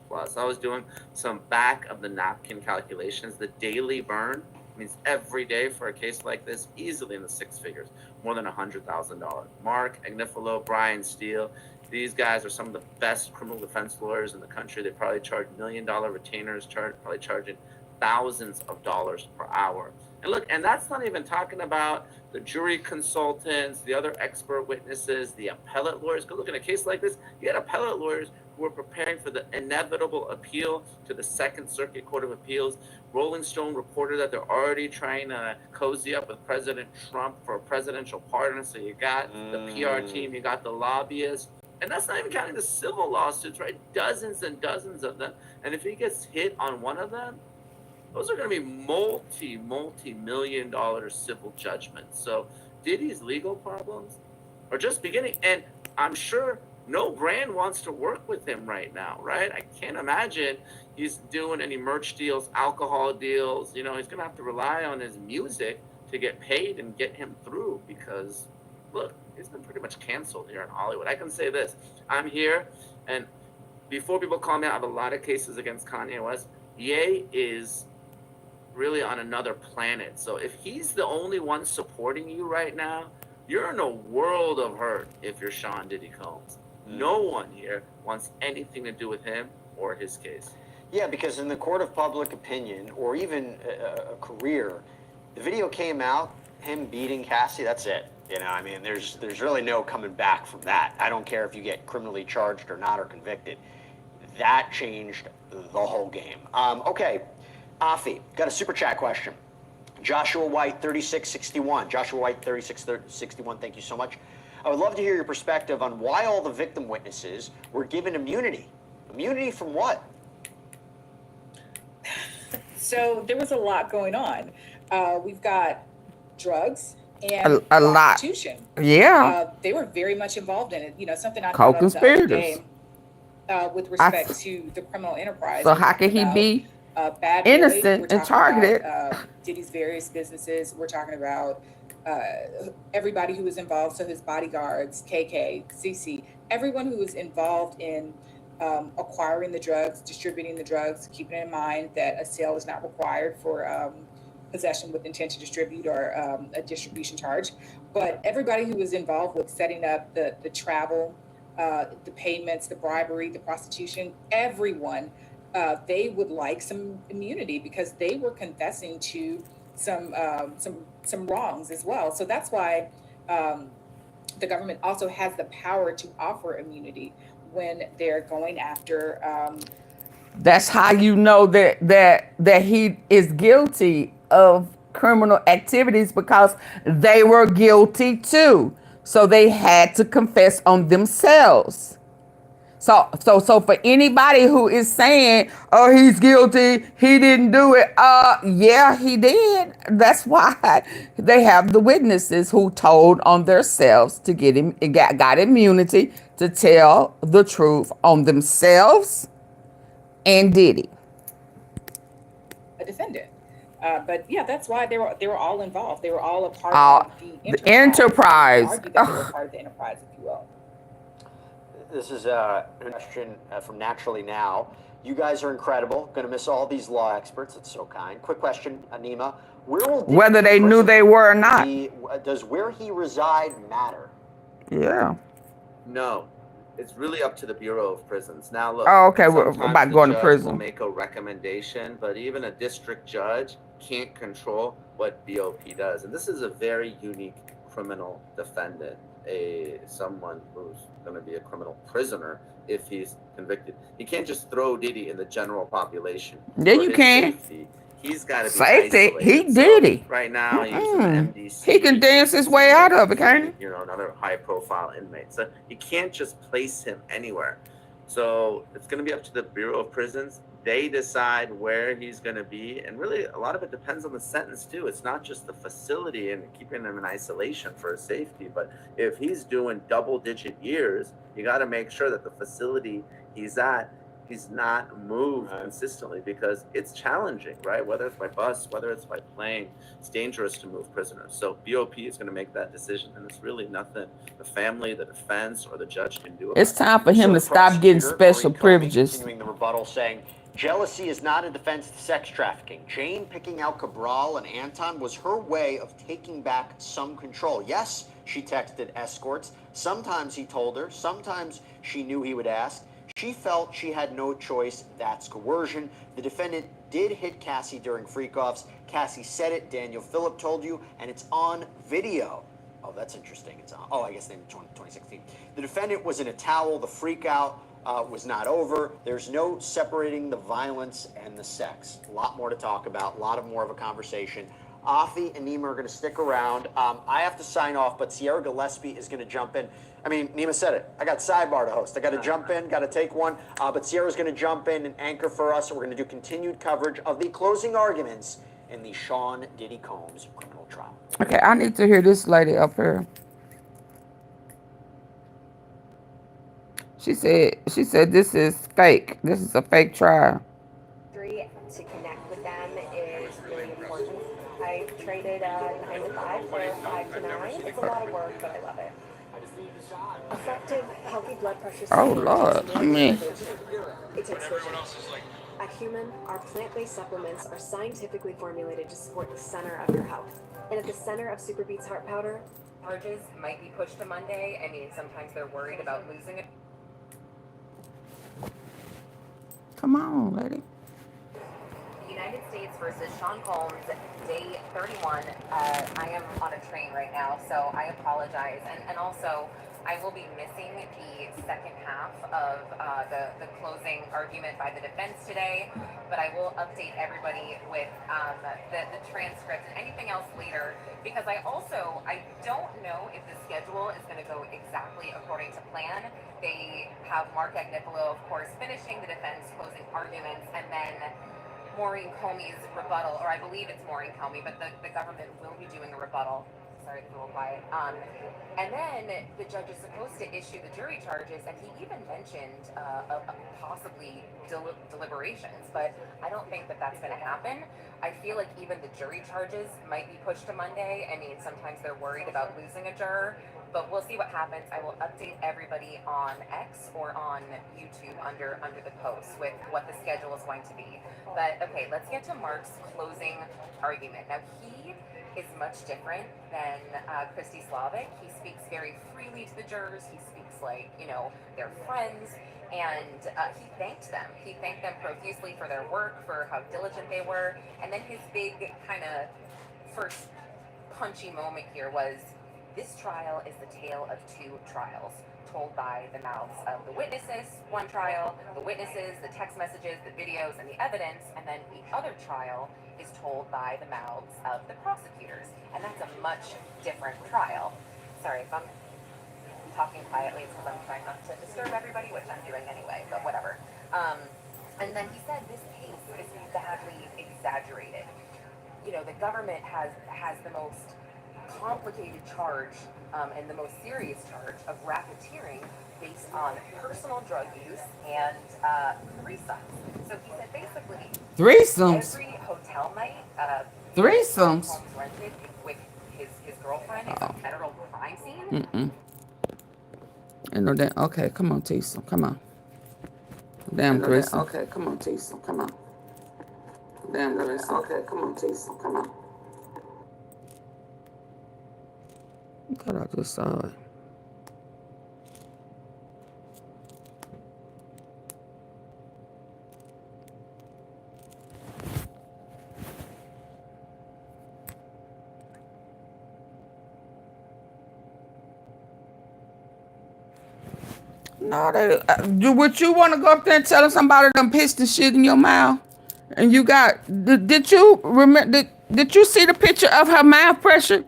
plus. I was doing some back of the napkin calculations. The daily burn means every day for a case like this, easily in the 6 figures, more than $100,000. Mark Agnifilo, Brian Steele, these guys are some of the best criminal defense lawyers in the country. They probably charge $1 million retainers, probably charging thousands of dollars per hour. And look, and that's not even talking about the jury consultants, the other expert witnesses, the appellate lawyers. Go look at a case like this. You had appellate lawyers who were preparing for the inevitable appeal to the Second Circuit Court of Appeals. Rolling Stone reported that they're already trying to cozy up with President Trump for a presidential pardon. So you got the PR team, you got the lobbyists, and that's not even counting the civil lawsuits, right? Dozens and dozens of them. And if he gets hit on one of them, those are going to be multi-million-dollar civil judgments. So Diddy's legal problems are just beginning. And I'm sure no brand wants to work with him right now, right? I can't imagine he's doing any merch deals, alcohol deals. You know, he's going to have to rely on his music to get paid and get him through, because, look, he's been pretty much canceled here in Hollywood. I can say this. I'm here, and before people call me out, I have a lot of cases against Kanye West. Ye is really on another planet. So if he's the only one supporting you right now, you're in a world of hurt if you're Sean Diddy Combs. No one here wants anything to do with him or his case. Yeah, because in the court of public opinion, or even a career, the video came out, him beating Cassie, that's it. You know, I mean, there's really no coming back from that. I don't care if you get criminally charged or not, or convicted. That changed the whole game. Okay, AunTeaFee, got a super chat question. Joshua White, 3661. Joshua White, 3661, thank you so much. I would love to hear your perspective on why all the victim witnesses were given immunity. Immunity from what? So there was a lot going on. We've got drugs a and lot. prostitution. Yeah. They were very much involved in it. You know, something I thought of the other day. with respect to the criminal enterprise. So We're how can talking he about, be Bad Boy. innocent We're and talking targeted? about Diddy's various businesses. We're talking about everybody who was involved. So his bodyguards, KK, CC, everyone who was involved in acquiring the drugs, distributing the drugs, keeping in mind that a sale is not required for possession with intent to distribute or a distribution charge. But everybody who was involved with setting up the travel, the payments, the bribery, the prostitution, everyone, they would like some immunity because they were confessing to some wrongs as well. So that's why the government also has the power to offer immunity when they're going after. That's how you know that he is guilty of criminal activities, because they were guilty too. So they had to confess on themselves. So for anybody who is saying, "Oh, he's guilty, he didn't do it," yeah, he did. That's why they have the witnesses who told on themselves to get him, got immunity to tell the truth on themselves and Diddy. A defendant. But yeah, that's why they were all involved. They were all a part of the enterprise. Argue that they were part of the enterprise, if you will. This is a question from Naturally Now. You guys are incredible. Going to miss all these law experts. It's so kind. Quick question, Anima. Where will Diddy Whether they knew they were or not. Does where he reside matter? Yeah. No. It's really up to the Bureau of Prisons. Now, look. Oh, okay. We're sometimes about the going to judge prison. will make a recommendation, but even a district judge can't control what BOP does. And this is a very unique criminal defendant, someone who's going to be a criminal prisoner if he's convicted. He can't just throw Diddy in the general population. Yeah, you can. Safety. He's got to be Safety. isolated. He did it. Right now, he's in the MDC. He can dance his way out of it, can't he? You know, another high-profile inmate. So you can't just place him anywhere. So it's going to be up to the Bureau of Prisons. They decide where he's going to be, and really a lot of it depends on the sentence too. It's not just the facility and keeping him in isolation for his safety, but if he's doing double-digit years, you got to make sure that the facility he's at, he's not moved consistently, because it's challenging, right? Whether it's by bus, whether it's by plane, it's dangerous to move prisoners. So BOP is going to make that decision, and it's really nothing the family, the defense, or the judge can do about it. It's time for him to stop getting special privileges. Continuing the rebuttal, saying jealousy is not a defense to sex trafficking. Jane picking out Cabral and Anton was her way of taking back some control. Yes, she texted escorts. Sometimes he told her. Sometimes she knew he would ask. She felt she had no choice. That's coercion. The defendant did hit Cassie during freak-offs. Cassie said it. Daniel Phillip told you, and it's on video. Oh, that's interesting. It's on. Oh, I guess in 2016. The defendant was in a towel. The freak-out was not over. There's no separating the violence and the sex. A lot more to talk about. A lot more of a conversation. AunTeaFee and Nima are going to stick around. I have to sign off, but Sierra Gillespie is going to jump in. I mean, Nima said it. I got sidebar to host. I got to jump in, got to take one. But Sierra's going to jump in and anchor for us. And we're going to do continued coverage of the closing arguments in the Sean Diddy Combs criminal trial. Okay, I need to hear this lady up here. She said this is fake. This is a fake trial. To connect with them is really important. I traded 9 to 5 for 5 to 9. It's a lot of work, but I love it. Effective, healthy blood pressure. Oh Lord, I mean. It takes vision. At Human, our plant-based supplements are scientifically formulated to support the center of your health. And at the center of Super Beats Heart Powder, Charges might be pushed to Monday. I mean, sometimes they're worried about losing it. Come on, lady. United States versus Sean Combs, day 31. I am on a train right now, so I apologize. And also, I will be missing the second half of the closing argument by the defense today, but I will update everybody with the transcript and anything else later, because I don't know if the schedule is going to go exactly according to plan. They have Mark Agnifilo, of course, finishing the defense closing arguments, and then Maureen Comey's rebuttal, or I believe it's Maureen Comey, but the government will be doing a rebuttal. sorry, it's a little quiet. And then the judge is supposed to issue the jury charges, and he even mentioned possibly deliberations, but I don't think that that's going to happen. I feel like even the jury charges might be pushed to Monday. I mean, sometimes they're worried about losing a juror, but we'll see what happens. I will update everybody on X or on YouTube under the post with what the schedule is going to be. But okay, let's get to Mark's closing argument. Now, he is much different than Christy Slavic. He speaks very freely to the jurors. He speaks like, you know, they're friends. And he thanked them. He thanked them profusely for their work, for how diligent they were. And then his big kind of first punchy moment here was, this trial is the tale of two trials, told by the mouths of the witnesses, one trial, the witnesses, the text messages, the videos, and the evidence, and then the other trial is told by the mouths of the prosecutors. And that's a much different trial. Sorry if I'm talking quietly, it's because I'm trying not to disturb everybody, which I'm doing anyway, but whatever. And then he said this case is badly exaggerated. You know, the government has the most complicated charge and the most serious charge of racketeering based on personal drug use and threesomes. So he said basically Threesomes? every hotel night Threesomes? homes rented with his girlfriend is a federal crime scene. Mm-mm. Ain't no damn. Okay, come on, Tisa. Come on. Damn threesome. Okay, come on, Tisa. Come on. Damn threesome. Okay, come on, Tisa. Come on. I thought I just saw it. No, would you want to go up there and tell somebody done pissed the shit in your mouth? And you got, did you remember, did you see the picture of her mouth pressure?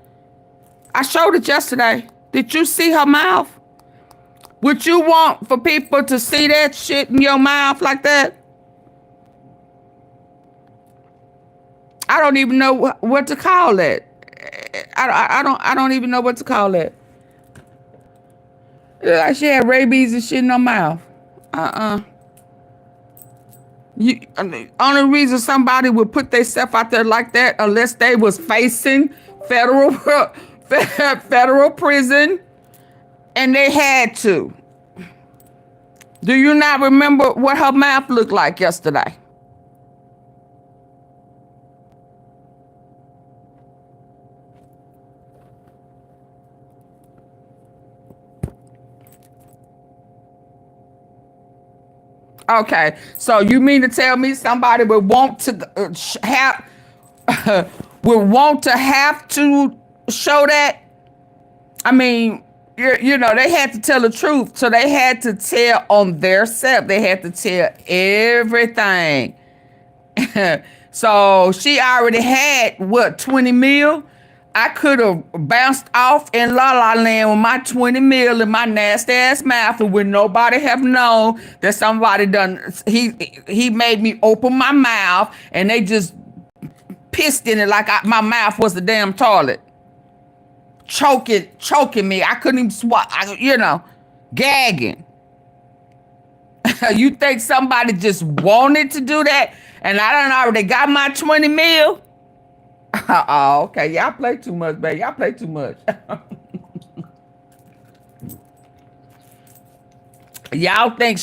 I showed it yesterday. Did you see her mouth? Would you want for people to see that shit in your mouth like that? I don't even know what to call that. I don't even know what to call that. Like she had rabies and shit in her mouth. The only reason somebody would put themselves out there like that unless they was facing federal prison and they had to. Do you not remember what her mouth looked like yesterday? Okay, so you mean to tell me somebody would want to have to show that? I mean, you know, they had to tell the truth, so they had to tell on their self. They had to tell everything. So she already had what, 20 mil? I could have bounced off in La La Land with my 20 mil in my nasty ass mouth, and would nobody have known that somebody done, he made me open my mouth and they just pissed in it like my mouth was a damn toilet. Choking me. I couldn't even swallow, gagging. You think somebody just wanted to do that? And I done already got my 20 mil? Oh, okay. Y'all play too much, baby. Y'all play too much. Y'all think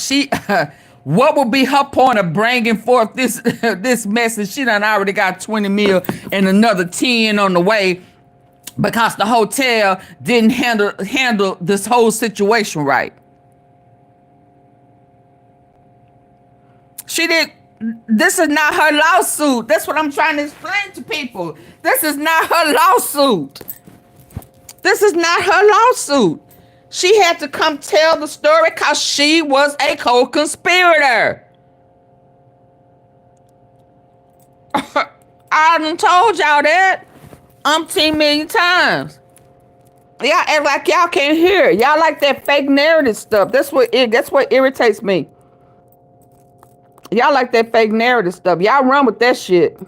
what would be her point of bringing forth this message? She done already got 20 mil and another 10 on the way because the hotel didn't handle this whole situation right. She did. This is not her lawsuit. That's what I'm trying to explain to people. This is not her lawsuit. This is not her lawsuit. She had to come tell the story because she was a co-conspirator. I done told y'all that umpteen million times. Y'all act like y'all can't hear. Y'all like that fake narrative stuff. That's what irritates me. Y'all like that fake narrative stuff. Y'all run with that shit.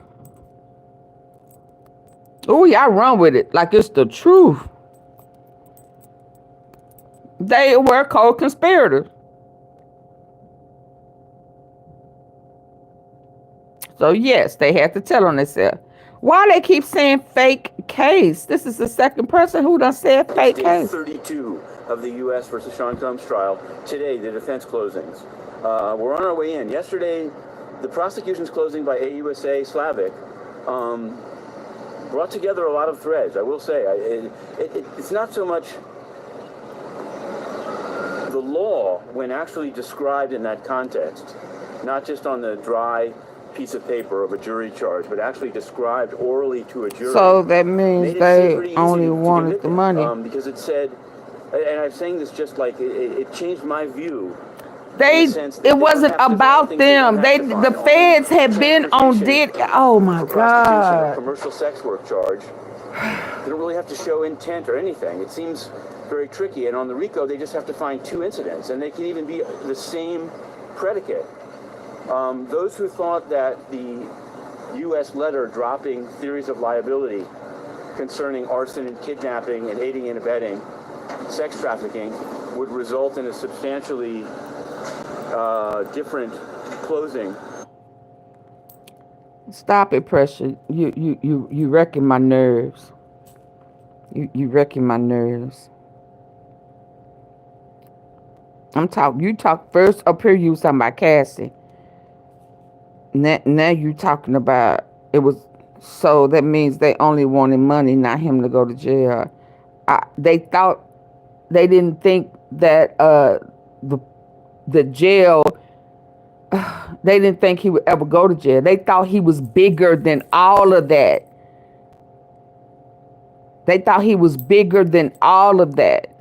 Oh, y'all run with it like it's the truth. They were co-conspirators. So yes, they had to tell on themselves. Why they keep saying fake case? This is the second person who done said fake case. 32 of the U.S. versus Sean Combs trial. Today, the defense closings. We're on our way in. Yesterday, the prosecution's closing by AUSA Slavic brought together a lot of threads. I will say, it's not so much the law when actually described in that context, not just on the dry piece of paper of a jury charge, but actually described orally to a jury. So that means they only wanted the money. Because it said, and I'm saying this just like it changed my view. It wasn't about them. The feds had been on did. Oh my God. A commercial sex work charge. They don't really have to show intent or anything. It seems very tricky. And on the RICO, they just have to find 2 incidents, and they can even be the same predicate. Those who thought that the U.S. letter dropping theories of liability concerning arson and kidnapping and aiding and abetting sex trafficking would result in a substantially different closing. Stop it, Pressure. You wrecking my nerves. You wrecking my nerves. You talk first up here, you was talking about Cassie. Now you talking about it was, so that means they only wanted money, not him to go to jail. They didn't think that the jail, they didn't think he would ever go to jail. They thought he was bigger than all of that. They thought he was bigger than all of that.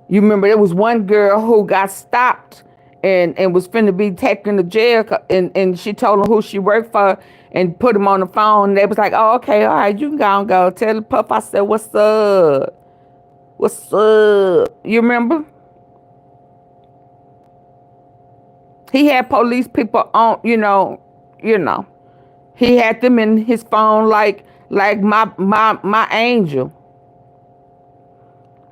You remember there was one girl who got stopped and was finna be taken to jail, and she told him who she worked for and put him on the phone. They was like, oh, okay, all right, you can go and go. Tell the pup I said, what's up? What's up? You remember? He had police people on, you know. He had them in his phone like my angel.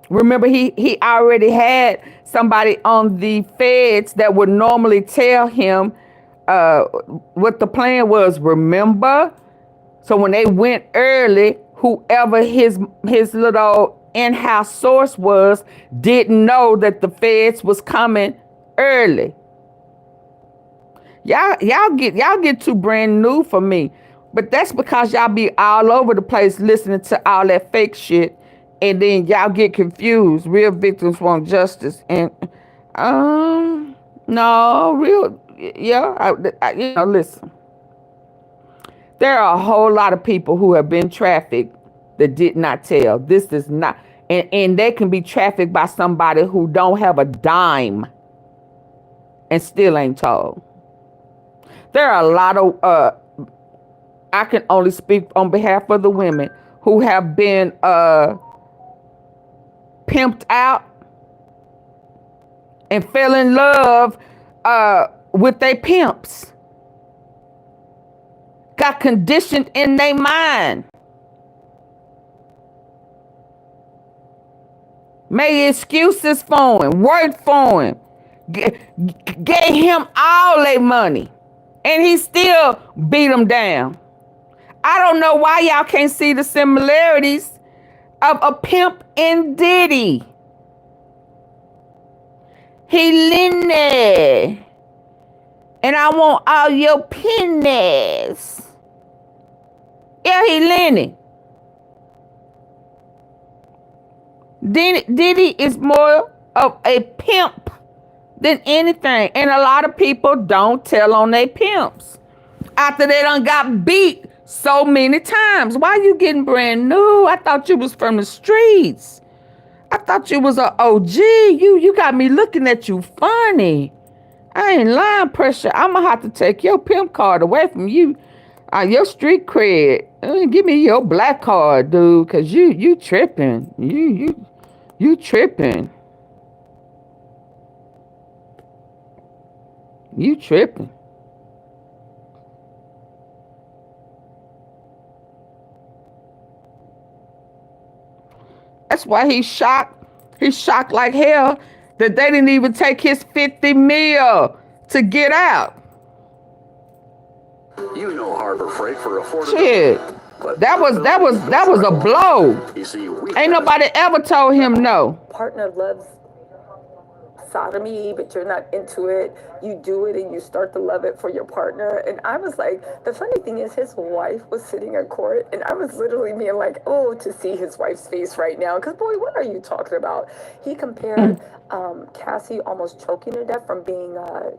Remember, he already had somebody on the feds that would normally tell him what the plan was, remember? So when they went early, whoever his little in-house source was didn't know that the feds was coming early. Y'all get too brand new for me. But that's because y'all be all over the place listening to all that fake shit. And then y'all get confused. Real victims want justice. And, no, real, yeah, listen. There are a whole lot of people who have been trafficked that did not tell. This is not, and they can be trafficked by somebody who don't have a dime and still ain't told. There are a lot of, I can only speak on behalf of the women who have been, pimped out and fell in love with their pimps. Got conditioned in their mind. Made excuses for him, worked for him, gave him all their money, and he still beat them down. I don't know why y'all can't see the similarities of a pimp and Diddy. He Lenny. And I want all your pennies. Yeah, he Lenny. Diddy is more of a pimp than anything. And a lot of people don't tell on their pimps after they done got beat so many times. Why you getting brand new? I thought you was from the streets. I thought you was an OG. You got me looking at you funny. I ain't lying, Pressure. I'm gonna have to take your pimp card away from you. Your street cred. Give me your black card, dude, cause you tripping. You tripping. You tripping. That's why he's shocked. He's shocked like hell that they didn't even take his 50 mil to get out. You know Harbor Freight for affordability. Shit. That was a blow. You see, Ain't nobody ever told him no. Partner loves sodomy, but you're not into it. You do it and you start to love it for your partner. And I was like, the funny thing is his wife was sitting in court and I was literally being like, oh, to see his wife's face right now. Because boy, what are you talking about? He compared Cassie almost choking to death from being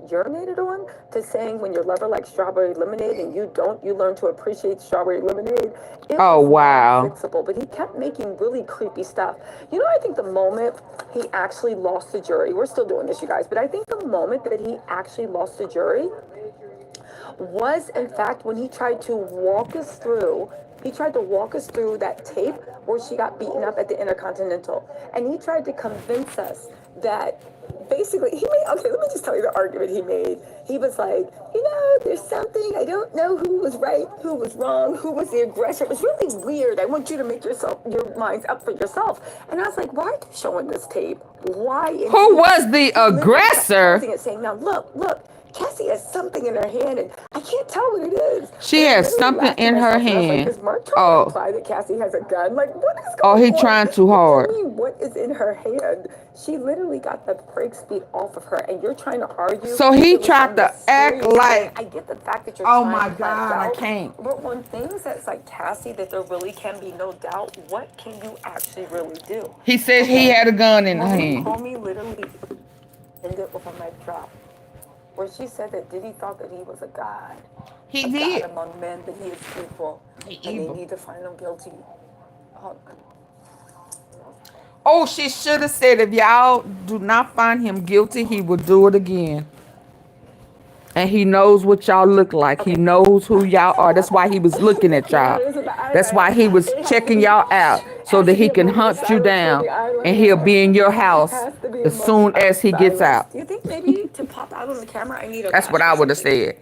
urinated on to saying when your lover likes strawberry lemonade and you don't, you learn to appreciate strawberry lemonade. It Oh, was wow. fixable, but he kept making really creepy stuff. You know, I think the moment he actually lost the jury, we're still doing this, you guys, but I think the moment that he actually lost the jury was, in fact, when he tried to walk us through that tape where she got beaten up at the Intercontinental. And he tried to convince us that basically, let me just tell you the argument he made. He was like, you know, there's something, I don't know who was right, who was wrong, who was the aggressor. It was really weird. I want you to make your minds up for yourself. And I was like, why are you showing this tape? Why? Who was the aggressor? Saying, now look, Cassie has something in her hand, and I can't tell what it is. She has something in her hand. Is Mark trying to imply that Cassie has a gun? Like, what is going on? Oh, he trying too hard. Tell me what is in her hand. She literally got the brakes beat off of her, and you're trying to argue. So he tried to act like. I get the fact that you're. Oh trying my to God, I can't. But on things that's like Cassie, that there really can be no doubt. What can you actually really do? He said he had a gun in her hand. Homie literally ended with a mic drop, where she said that Diddy thought that he was a god. He a did. God among men, that he is equal, and they need to find him guilty. Oh, she should have said, if y'all do not find him guilty, he will do it again. And he knows what y'all look like. He knows who y'all are. That's why he was looking at y'all. That's why he was checking y'all out, so that he can hunt you down and he'll be in your house as soon as he gets out. Do you think maybe to pop out on the camera, I need a That's what I would have said.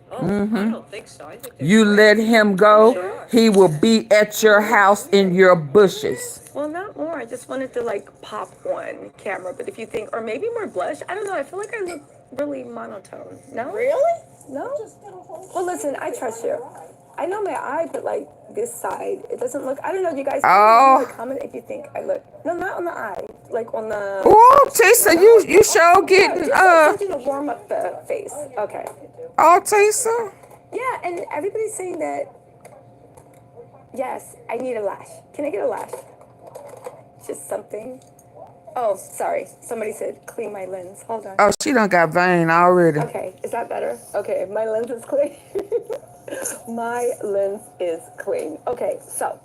I don't think so. I think You let him go, he will be at your house in your bushes. well, not more. I just wanted to like pop one camera. But if you think, or maybe more blush, I don't know. I feel like I look really monotone. No? Really? No? Well, listen, I trust you. I know my eye, but like this side, it doesn't look. I don't know, you guys. Oh. Comment if you think I look. No, not on the eye. Like on the. Oh, Tisa, you sure getting Something to warm up the face. Okay. Oh, Tisa. Yeah, and everybody's saying that. Yes, I need a lash. Can I get a lash? Just something. Oh, sorry. Somebody said clean my lens. Hold on. Oh, she done got vein already. Okay, is that better? Okay, my lens is clean. My lens is clean. Okay, so,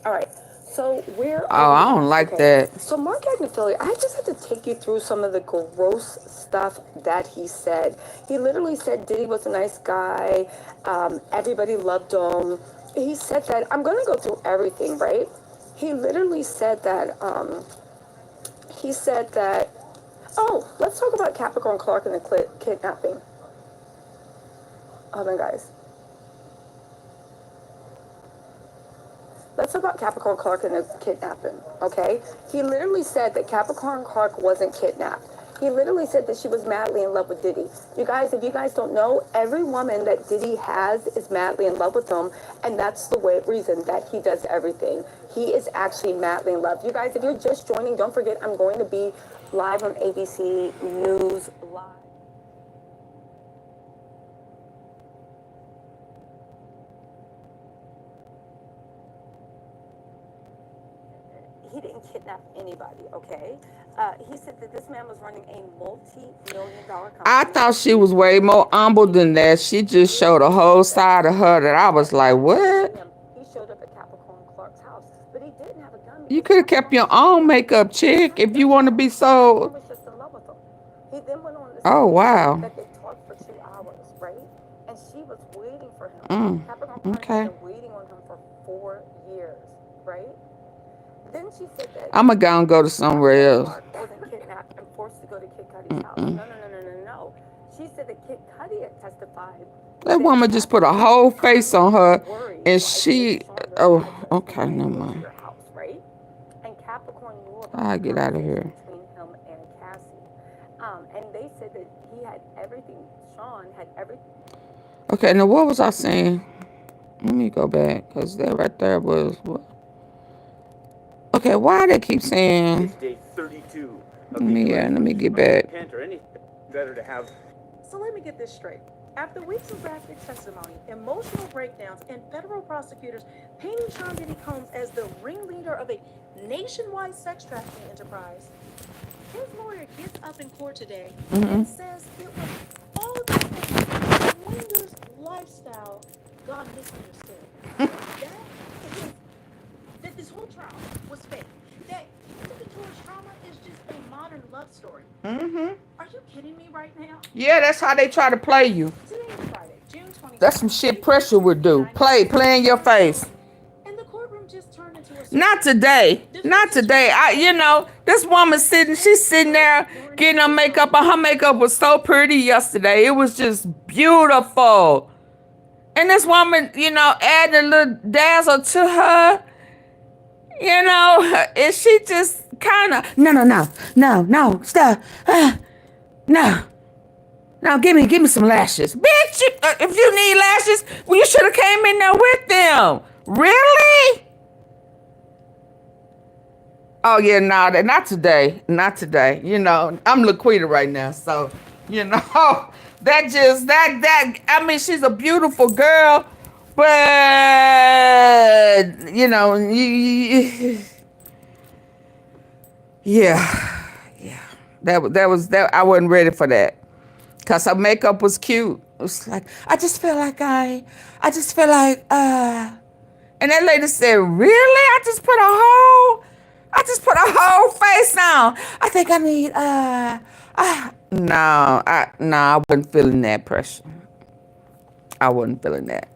all right. So where? Oh, I don't like that. So Mark Agnifilo, I just had to take you through some of the gross stuff that he said. He literally said Diddy was a nice guy. Everybody loved him. He said that, I'm going to go through everything, right? He literally said that, oh, let's talk about Capricorn Clark and the kidnapping. Hold on, guys. Let's talk about Capricorn Clark and the kidnapping, okay? He literally said that Capricorn Clark wasn't kidnapped. He literally said that she was madly in love with Diddy. You guys, if you guys don't know, every woman that Diddy has is madly in love with him, and that's the reason that he does everything. He is actually madly in love. You guys, if you're just joining, don't forget I'm going to be live on ABC News Live. He didn't kidnap anybody, okay? He said that this man was running a multi-million-dollar company. I thought she was way more humble than that. She just showed a whole side of her that I was like, what? He showed up at Capricorn Clark's house, but he didn't have a gun. You could have kept your own makeup, chick, if you want to be so. He was just in love with him. He then went on to say Oh, wow. that they talked for 2 hours, right? And she was waiting for him. Capricorn Clark Okay. had been waiting on him for 4 years, right? Then she said that I'm going to go to somewhere else. wasn't kidnapped and forced to go to Kid Cudi's house. No. She said that Kid Cudi had testified. That woman just put a whole face on her, and she. Oh, okay, never mind. Right? And Capricorn I get out of here. between him and Cassie. And they said that he had everything, Sean had everything. Okay, now what was I saying? Let me go back, because that right there was what? Okay, why they keep saying? It's day 32 of Let me get back. intent or anything. Better to have. So let me get this straight. After weeks of graphic testimony, emotional breakdowns, and federal prosecutors painting Sean Diddy Combs as the ringleader of a nationwide sex trafficking enterprise, his lawyer gets up in court today and says it was all the swingers lifestyle God misunderstood. That this whole trial was fake. That individual trauma is just a modern love story. Are you kidding me right now? Yeah, that's how they try to play you. Today is Friday, June 20th. That's some shit pressure would do. Play in your face. And the courtroom just turned into a Not today. Not today. This woman she's sitting there getting her makeup on. Her makeup was so pretty yesterday. It was just beautiful. And this woman, added a little dazzle to her. And she just kind of, no, stop. No, give me some lashes. Bitch, if you need lashes, well, you should have came in there with them. Really? Oh, yeah, no, not today. Not today. I'm Laquita right now. So, she's a beautiful girl. But, yeah. That was I wasn't ready for that. Because her makeup was cute. It was like, I just feel like, and that lady said, really? I just put a whole face on. I think I need, no, I wasn't feeling that pressure. I wasn't feeling that.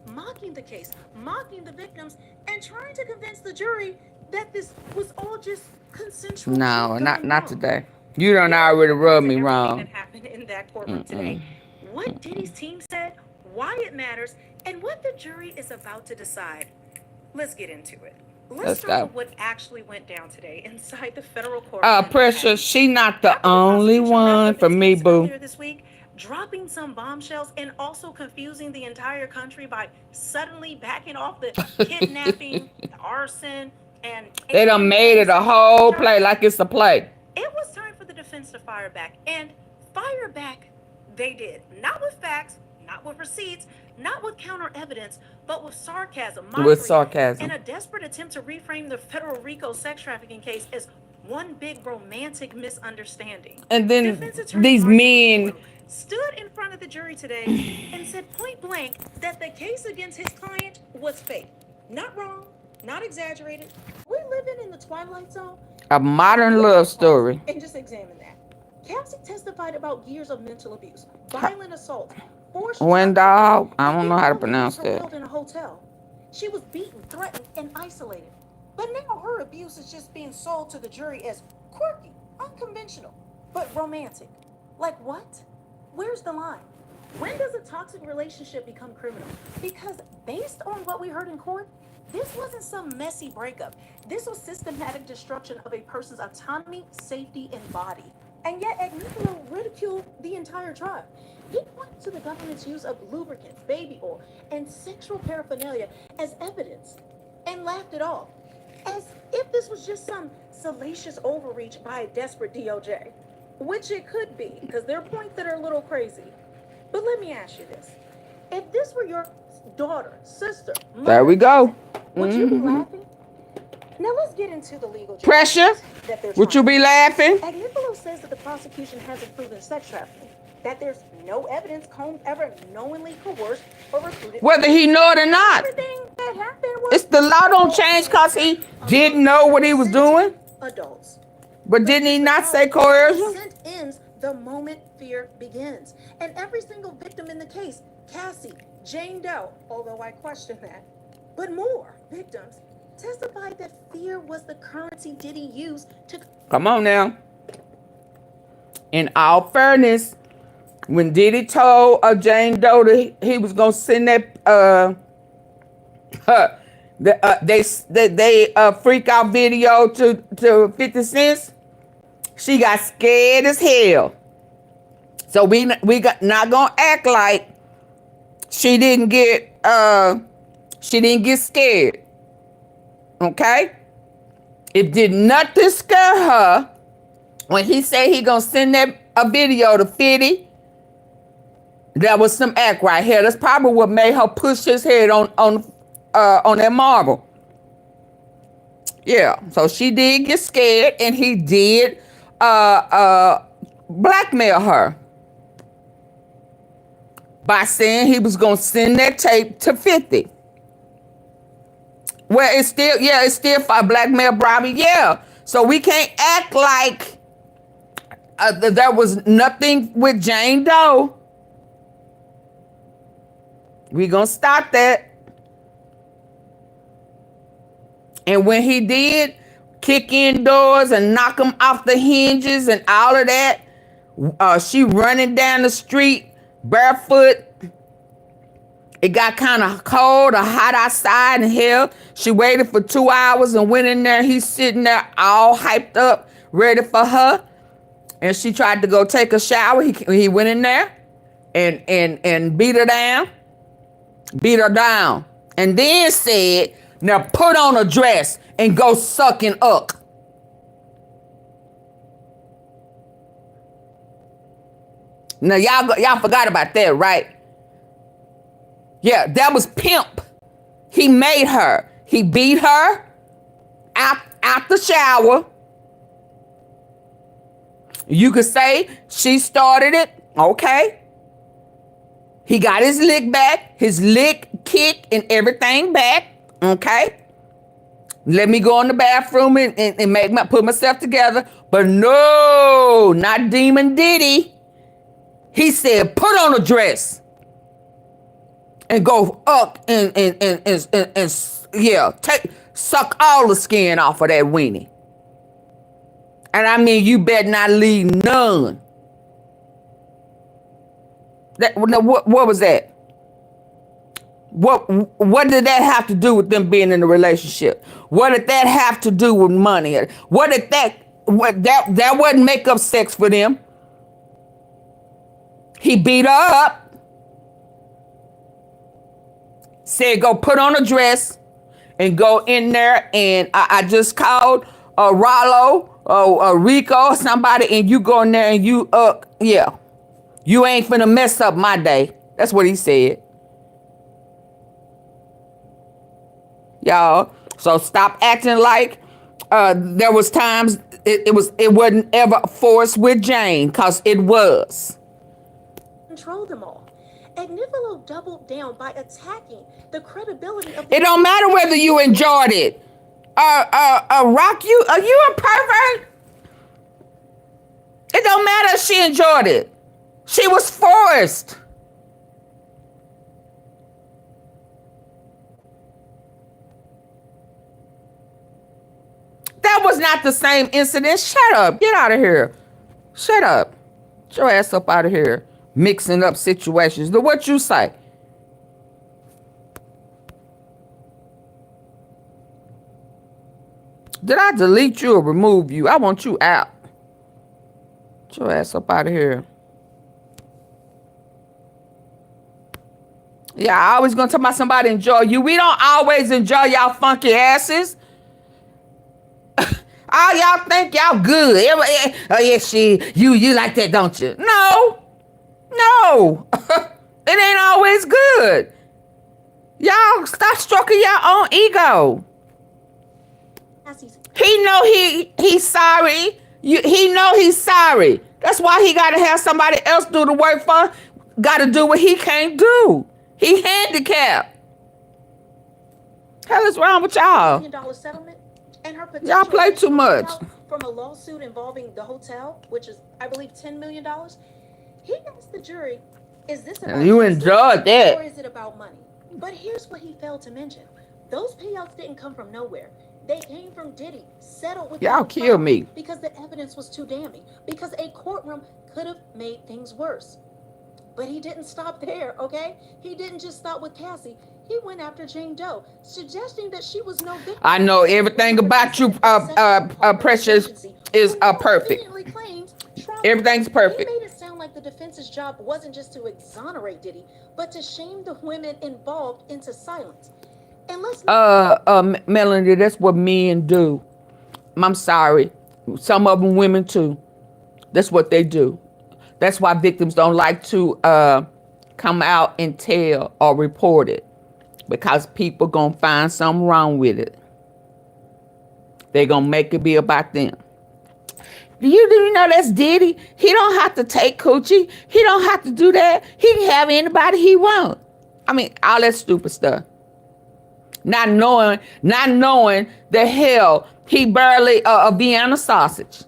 Mocking the case, mocking the victims, and trying to convince the jury that this was all just consensual. No, not today. You done already rubbed me wrong. That happened in that courtroom today. What Diddy's team said, why it matters, and what the jury is about to decide. Let's get into it. Let's start with what actually went down today inside the federal court. Pressure, she not the only one for me, boo. This week, dropping some bombshells and also confusing the entire country by suddenly backing off the kidnapping, the arson, and they done made it a whole play like it's a play. It was time for the defense to fire back, and fire back they did. Not with facts, not with receipts, not with counter evidence, but with sarcasm, and a desperate attempt to reframe the federal RICO sex trafficking case as one big romantic misunderstanding. And then these men stood in front of the jury today and said point blank that the case against his client was fake. Not wrong, not exaggerated. We're living in the Twilight Zone. A modern love story. And just examine that. Cassie testified about years of mental abuse, violent assault, forced dog. I don't know how to pronounce that. In a hotel. She was beaten, threatened, and isolated. But now her abuse is just being sold to the jury as quirky, unconventional, but romantic. Like what? Where's the line? When does a toxic relationship become criminal? Because based on what we heard in court, this wasn't some messy breakup. This was systematic destruction of a person's autonomy, safety, and body. And yet, Agnifilo ridiculed the entire trial. He pointed to the government's use of lubricants, baby oil, and sexual paraphernalia as evidence and laughed it off, as if this was just some salacious overreach by a desperate DOJ, which it could be, because there are points that are a little crazy. But let me ask you this. If this were your daughter, sister, mother, there we go. Would you be laughing? Now let's get into the legal pressure. Would you be laughing? Agnifilo says that the prosecution hasn't proven sex trafficking, that there's no evidence Combs ever knowingly coerced or recruited. Whether he know it or not. Everything that happened was it's the law don't change because he didn't know what he was doing. Adults. But didn't he not say coercion? Consent ends the moment fear begins. And every single victim in the case, Cassie, Jane Doe, although I question that, but more victims testified that fear was the currency Diddy used to... Come on now. In all fairness, when Diddy told Jane Doe that he was going to send that They freak out video to 50 Cent. She got scared as hell. So we got not gonna act like she didn't get scared. Okay? It did nothing scare her when he said he gonna send a video to 50. There was some act right here. That's probably what made her push his head on that marble. Yeah, so she did get scared, and he did blackmail her by saying he was gonna send that tape to 50. Well, it's still for blackmail, bribery, yeah. So we can't act like there was nothing with Jane Doe. We gonna stop that. And when he did kick in doors and knock them off the hinges and all of that, she running down the street barefoot. It got kind of cold or hot outside, and hell, she waited for 2 hours and went in there. He's sitting there all hyped up, ready for her. And she tried to go take a shower. He went in there and beat her down. And then said, now put on a dress and go sucking up. Now y'all forgot about that, right? Yeah, that was pimp. He made her. He beat her out the shower. You could say she started it. Okay. He got his lick back, his lick, kick, and everything back. Okay. Let me go in the bathroom and put myself together. But no, not Demon Diddy. He said, put on a dress and go up and suck all the skin off of that weenie. And I mean, you better not leave none. What was that? What did that have to do with them being in a relationship? What did that have to do with money? That wouldn't make up sex for them. He beat her up. Said go put on a dress and go in there, and I just called Rollo or Rico or somebody, and you go in there and you you ain't finna mess up my day. That's what he said. Y'all, so stop acting like there was times it wasn't ever forced with Jane, cause it was. Control them all. Agnifilo doubled down by attacking the credibility of. It don't matter whether you enjoyed it. Rock, are you a pervert? It don't matter if she enjoyed it. She was forced. That was not the same incident. Shut up. Get out of here. Shut up. Get your ass up out of here. Mixing up situations. What you say? Did I delete you or remove you? I want you out. Get your ass up out of here. Yeah, I always gonna talk about somebody enjoy you. We don't always enjoy y'all funky asses. All y'all think y'all good. Oh yeah, you like that, don't you? No. It ain't always good. Y'all stop stroking your own ego. He know he's sorry. He know he's sorry. That's why he got to have somebody else do the work for. Got to do what he can't do. He handicapped. Hell is wrong with y'all? $1 million settlement, and her y'all play too much. From a lawsuit involving the hotel, which is, I believe, $10 million. He asked the jury, is this about you enjoyed that, or is it about money? But here's what he failed to mention. Those payouts didn't come from nowhere. They came from Diddy, settled with y'all kill me. Because the evidence was too damning. Because a courtroom could have made things worse. But he didn't stop there, okay? He didn't just stop with Cassie. He went after Jane Doe, suggesting that she was no victim. I know everything about you, Precious, is perfect. Everything's perfect. He made it sound like the defense's job wasn't just to exonerate Diddy, but to shame the women involved into silence. And let's Melanie, that's what men do. I'm sorry. Some of them women too. That's what they do. That's why victims don't like to come out and tell or report it, because people gonna find something wrong with it. They're gonna make it be about them. Do you know that's Diddy? He don't have to take coochie. He don't have to do that. He can have anybody he wants. I mean, all that stupid stuff. Not knowing the hell he barely a Vienna sausage.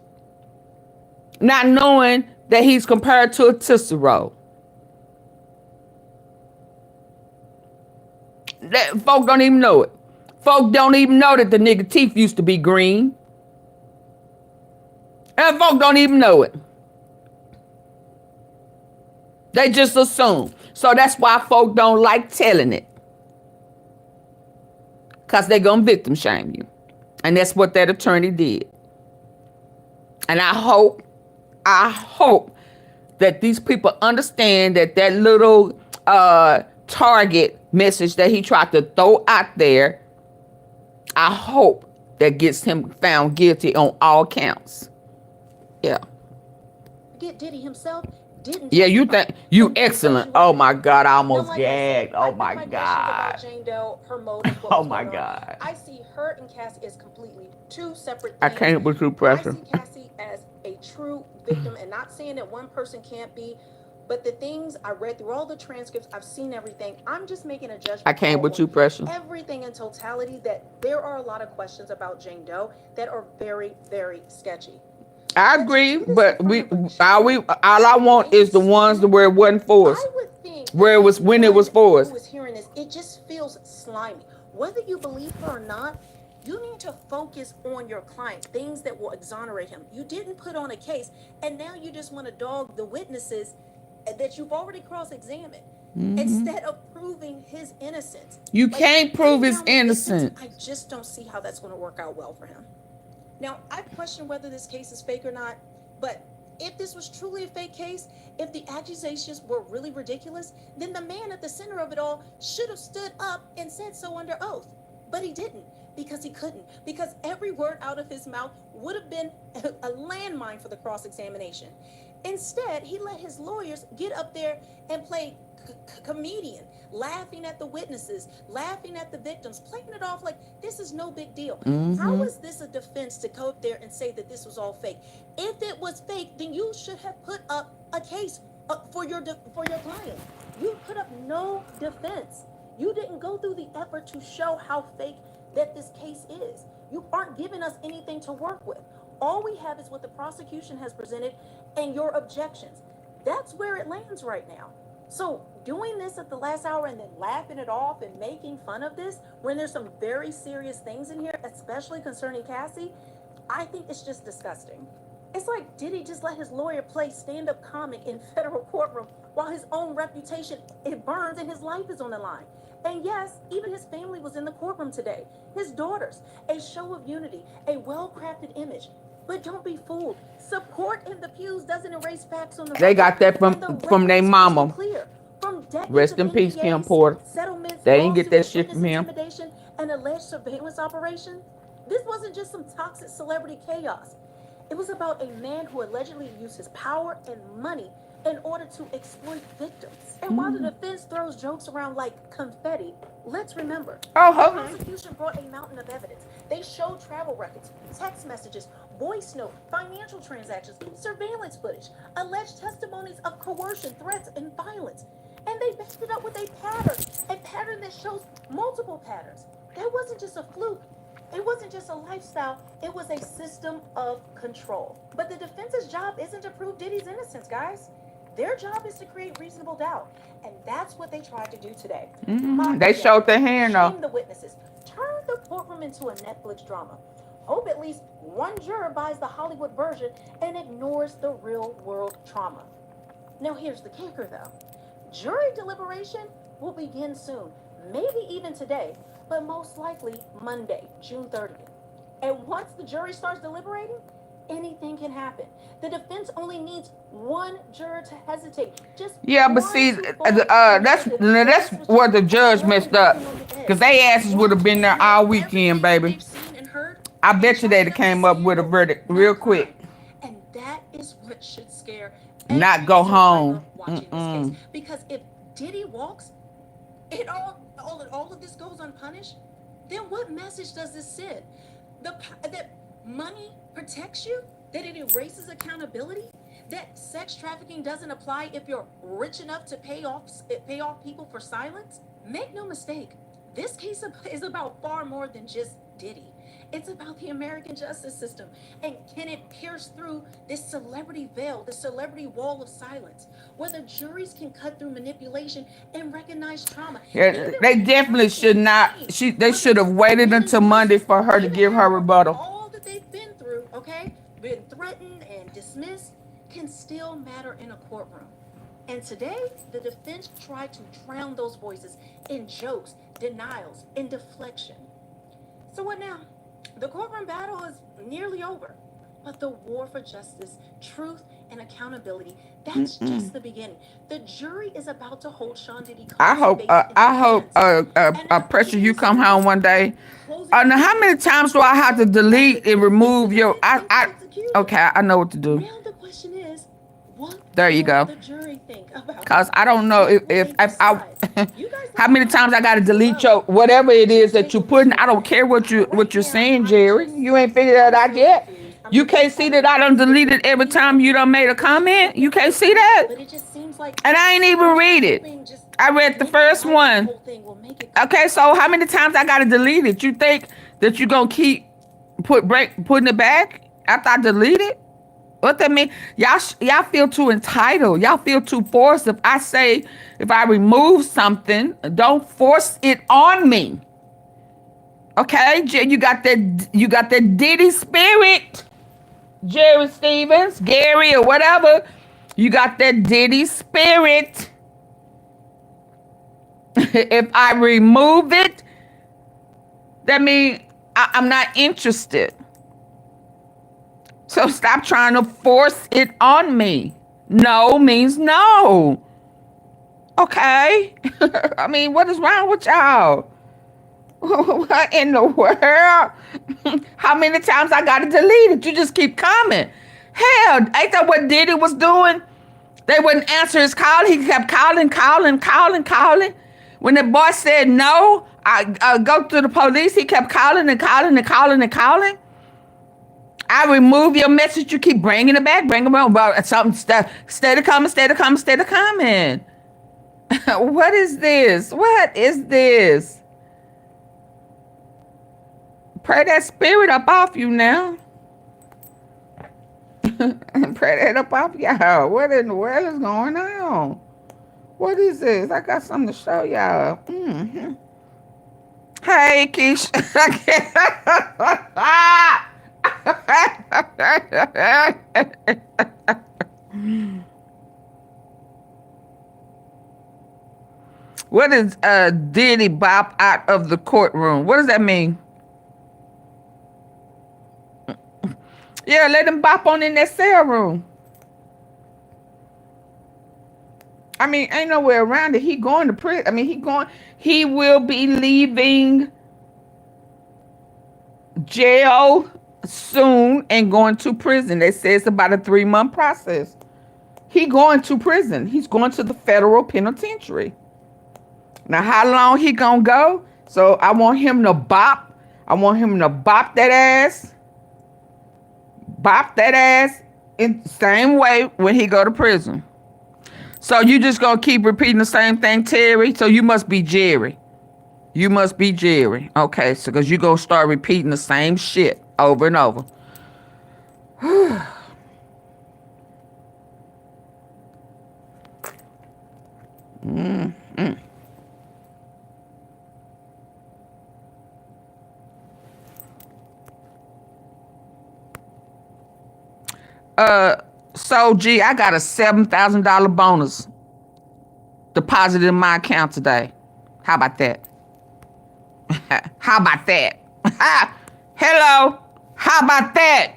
Not knowing that he's compared to a Tootsie Roll. That folk don't even know it. Folk don't even know that the nigga teeth used to be green. And folk don't even know it. They just assume. So that's why folk don't like telling it. Because they're going to victim shame you. And that's what that attorney did. And I hope that these people understand that that little target message that he tried to throw out there, I hope that gets him found guilty on all counts. Yeah. Get Diddy himself didn't. Yeah, you think you excellent. Oh my God, I almost gagged. Oh my God. Jane Doe, her motive, oh my God. I see her and Cassie as completely two separate things. I can't with you, pressure. I see Cassie as a true victim, and not saying that one person can't be, but the things I read through all the transcripts, I've seen everything. I'm just making a judgment. I can't with you, pressure. Everything in totality, that there are a lot of questions about Jane Doe that are very, very sketchy. I agree, but all I want is the ones where it wasn't forced. I would think where it was when it was forced. Who was hearing this, it just feels slimy. Whether you believe her or not, you need to focus on your client, things that will exonerate him. You didn't put on a case, and now you just want to dog the witnesses that you've already cross-examined instead of proving his innocence. You can't prove his innocence. I just don't see how that's going to work out well for him. Now, I question whether this case is fake or not, but if this was truly a fake case, if the accusations were really ridiculous, then the man at the center of it all should have stood up and said so under oath. But he didn't, because he couldn't, because every word out of his mouth would have been a landmine for the cross-examination. Instead, he let his lawyers get up there and play comedian, laughing at the witnesses, laughing at the victims, playing it off like this is no big deal. How is this a defense to go up there and say that this was all fake? If it was fake, then you should have put up a case for your client. You put up no defense. You didn't go through the effort to show how fake that this case is. You aren't giving us anything to work with. All we have is what the prosecution has presented and your objections. That's where it lands right now. So doing this at the last hour and then laughing it off and making fun of this when there's some very serious things in here, especially concerning Cassie, I think it's just disgusting. It's like, did he just let his lawyer play stand-up comic in federal courtroom while his own reputation, it burns and his life is on the line? And yes, even his family was in the courtroom today. His daughters, a show of unity, a well-crafted image. But don't be fooled. Support in the pews doesn't erase facts on the record. They got that from their mama. Rest in peace, Kim Porter. They didn't get that shit from him. An alleged surveillance operation. This wasn't just some toxic celebrity chaos. It was about a man who allegedly used his power and money in order to exploit victims. And while the defense throws jokes around like confetti, let's remember, the prosecution brought a mountain of evidence. They showed travel records, text messages, voice note, financial transactions, surveillance footage, alleged testimonies of coercion, threats, and violence. And they backed it up with a pattern that shows multiple patterns. That wasn't just a fluke. It wasn't just a lifestyle. It was a system of control. But the defense's job isn't to prove Diddy's innocence, guys. Their job is to create reasonable doubt. And that's what they tried to do today. They showed their hand, though. Shame the witnesses. Turn the courtroom into a Netflix drama. Hope at least one juror buys the Hollywood version and ignores the real world trauma. Now here's the kicker, though. Jury deliberation will begin soon, maybe even today, but most likely Monday, June 30th. And once the jury starts deliberating, anything can happen. The defense only needs one juror to hesitate. Just Yeah, but see, that's where the judge messed up. Because they asses would have been there all weekend, baby. I bet you they'd have came up with a verdict real quick. And that is what should scare Not go home. Because if Diddy walks, all of this goes unpunished, then what message does this send? That money protects you? That it erases accountability? That sex trafficking doesn't apply if you're rich enough to pay off people for silence? Make no mistake, this case is about far more than just Diddy. It's about the American justice system. And can it pierce through this celebrity veil, this celebrity wall of silence, where the juries can cut through manipulation and recognize trauma? Yeah, they definitely should not. They should have waited until Monday for her to give her rebuttal. All that they've been through, okay, been threatened and dismissed, can still matter in a courtroom. And today, the defense tried to drown those voices in jokes, denials, and deflection. So what now? The courtroom battle is nearly over, but the war for justice, truth, and accountability, that's just the beginning. The jury is about to hold Sean Diddy. I hope, Pressure, you come home one day. Now, how many times do I have to delete and remove your? Okay, I know what to do. Now the question is, what there you go. The jury think about? Cause I don't know if I how many times I gotta delete your whatever it is that you putting. I don't care what you're saying, Jerry. You ain't figured that out yet. You can't see that I done deleted every time you done made a comment. You can't see that. And I ain't even read it. I read the first one. Okay, so how many times I gotta delete it? You think that you gonna keep putting it back after I delete it? What that mean? Y'all feel too entitled. Y'all feel too forced. If I remove something, don't force it on me. Okay, you got that Diddy spirit, Jerry Stevens, Gary, or whatever. You got that Diddy spirit. If I remove it, that means I'm not interested. So stop trying to force it on me. No means no. Okay? I mean, what is wrong with y'all? What in the world? How many times I got to delete it? You just keep coming. Hell, ain't that what Diddy was doing? They wouldn't answer his call. He kept calling. When the boy said no, I go to the police. He kept calling. I remove your message. You keep bringing it back, about something stuff. Steady coming. What is this? Pray that spirit up off you now. Pray that up off y'all. What in the world is going on? What is this? I got something to show y'all. Hey, Keisha. What is Diddy bop out of the courtroom? What does that mean? Yeah, let him bop on in that cell room. I mean, ain't nowhere around it. He going to prison. I mean, he will be leaving jail soon and going to prison. They say it's about a 3-month process. He going to prison. He's going to the federal penitentiary. Now, how long he gonna go? So I want him to bop. I want him to bop that ass. Bop that ass in the same way when he go to prison. So you just gonna keep repeating the same thing, Terry? So you must be Jerry. You must be Jerry. Okay, so because you gonna start repeating the same shit over and over. So G, I got a $7,000 bonus deposited in my account today. How about that? How about that? Hello? How about that?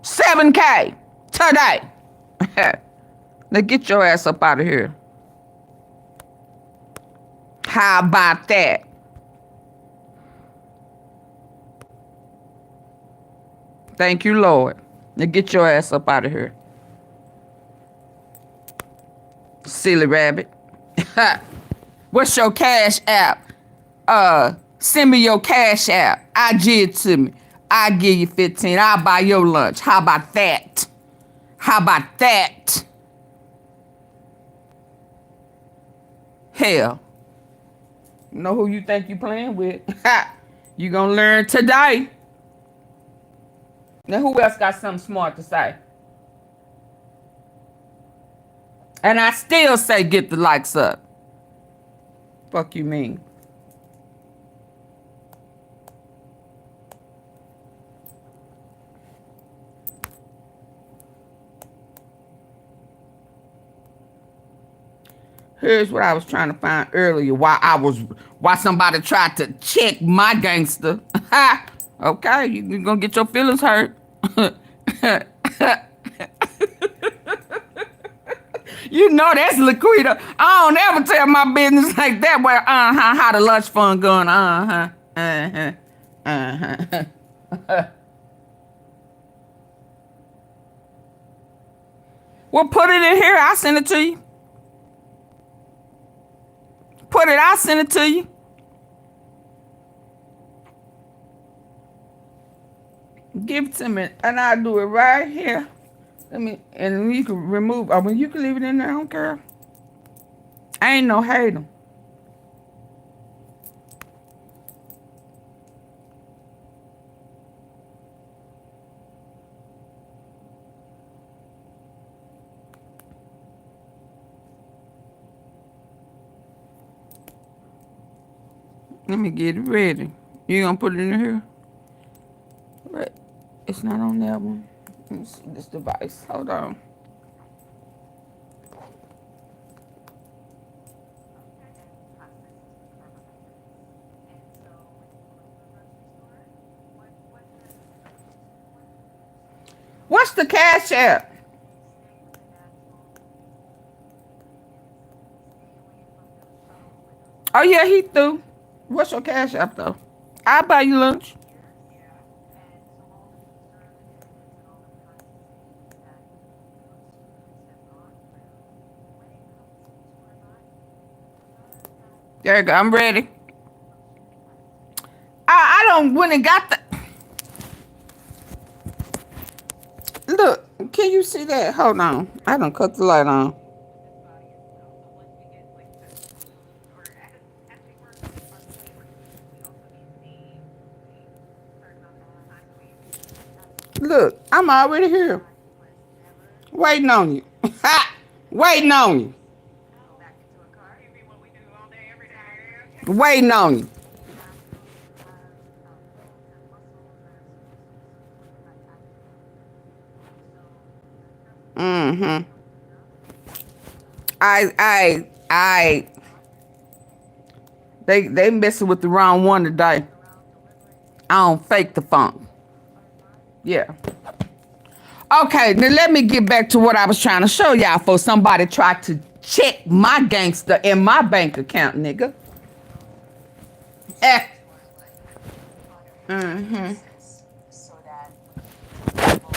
7K today. Now get your ass up out of here. How about that? Thank you, Lord. Now get your ass up out of here. Silly rabbit. What's your cash app? Send me your cash app. IG it to me. I give you 15. I'll buy your lunch. How about that? How about that? Hell. You know who you think you playing with? You gonna learn today. Now who else got something smart to say? And I still say get the likes up. Fuck you mean? Here's what I was trying to find earlier. Why somebody tried to check my gangster. Okay, you're gonna get your feelings hurt. You know that's Laquita. I don't ever tell my business like that. Where how the lunch fund going? Well, put it in here. I'll send it to you. Put it. I'll send it to you. Give it to me, and I'll do it right here. And you can remove. I mean, you can leave it in there. I don't care. I ain't no hater. Let me get it ready. You gonna put it in here? Right. It's not on that one. Let me see this device. Hold on. What's the cash app? Oh yeah, he threw. What's your cash app though? I'll buy you lunch. There you go. I'm ready. I don't when it got the. Look, can you see that? Hold on. I done cut the light on. Look, I'm already here. Waiting on you. Waiting on you. Waiting on you. Mm-hmm. They messing with the wrong one today. I don't fake the funk. Yeah. Okay, now let me get back to what I was trying to show y'all for somebody tried to check my gangster in my bank account, nigga. Mm-hmm.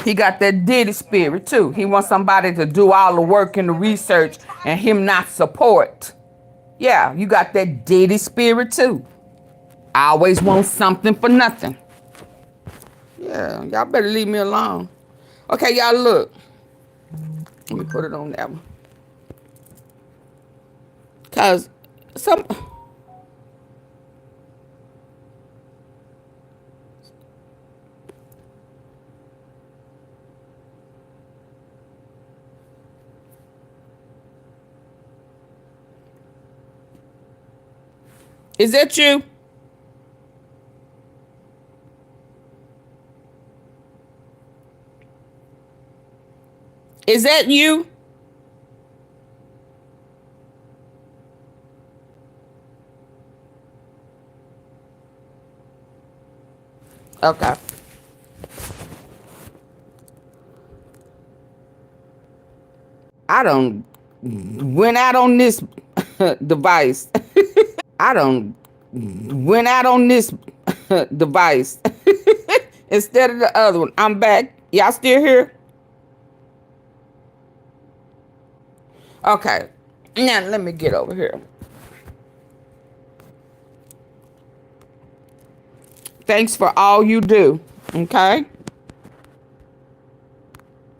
He got that Diddy spirit too. He wants somebody to do all the work and the research and him not support. Yeah, you got that Diddy spirit too. I always want something for nothing. Yeah, y'all better leave me alone. Okay, y'all look. Let me put it on that one. Cause some Is that you? Is that you? Okay. I don't went out on this device. I don't went out on this device instead of the other one. I'm back. Y'all still here? Okay. Now let me get over here. Thanks for all you do. Okay?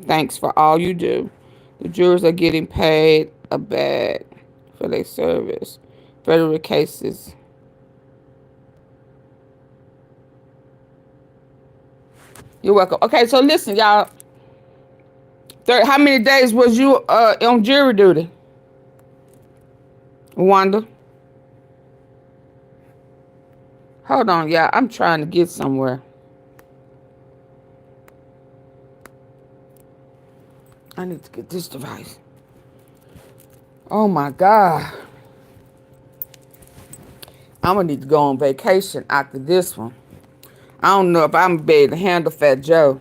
Thanks for all you do. The jurors are getting paid a bag for their service. Federal cases. You're welcome. Okay, so listen, y'all. How many days was you on jury duty? Wanda? Hold on, y'all. I'm trying to get somewhere. I need to get this device. Oh my God. I'm gonna need to go on vacation after this one. I don't know if I'm gonna be able to handle Fat Joe.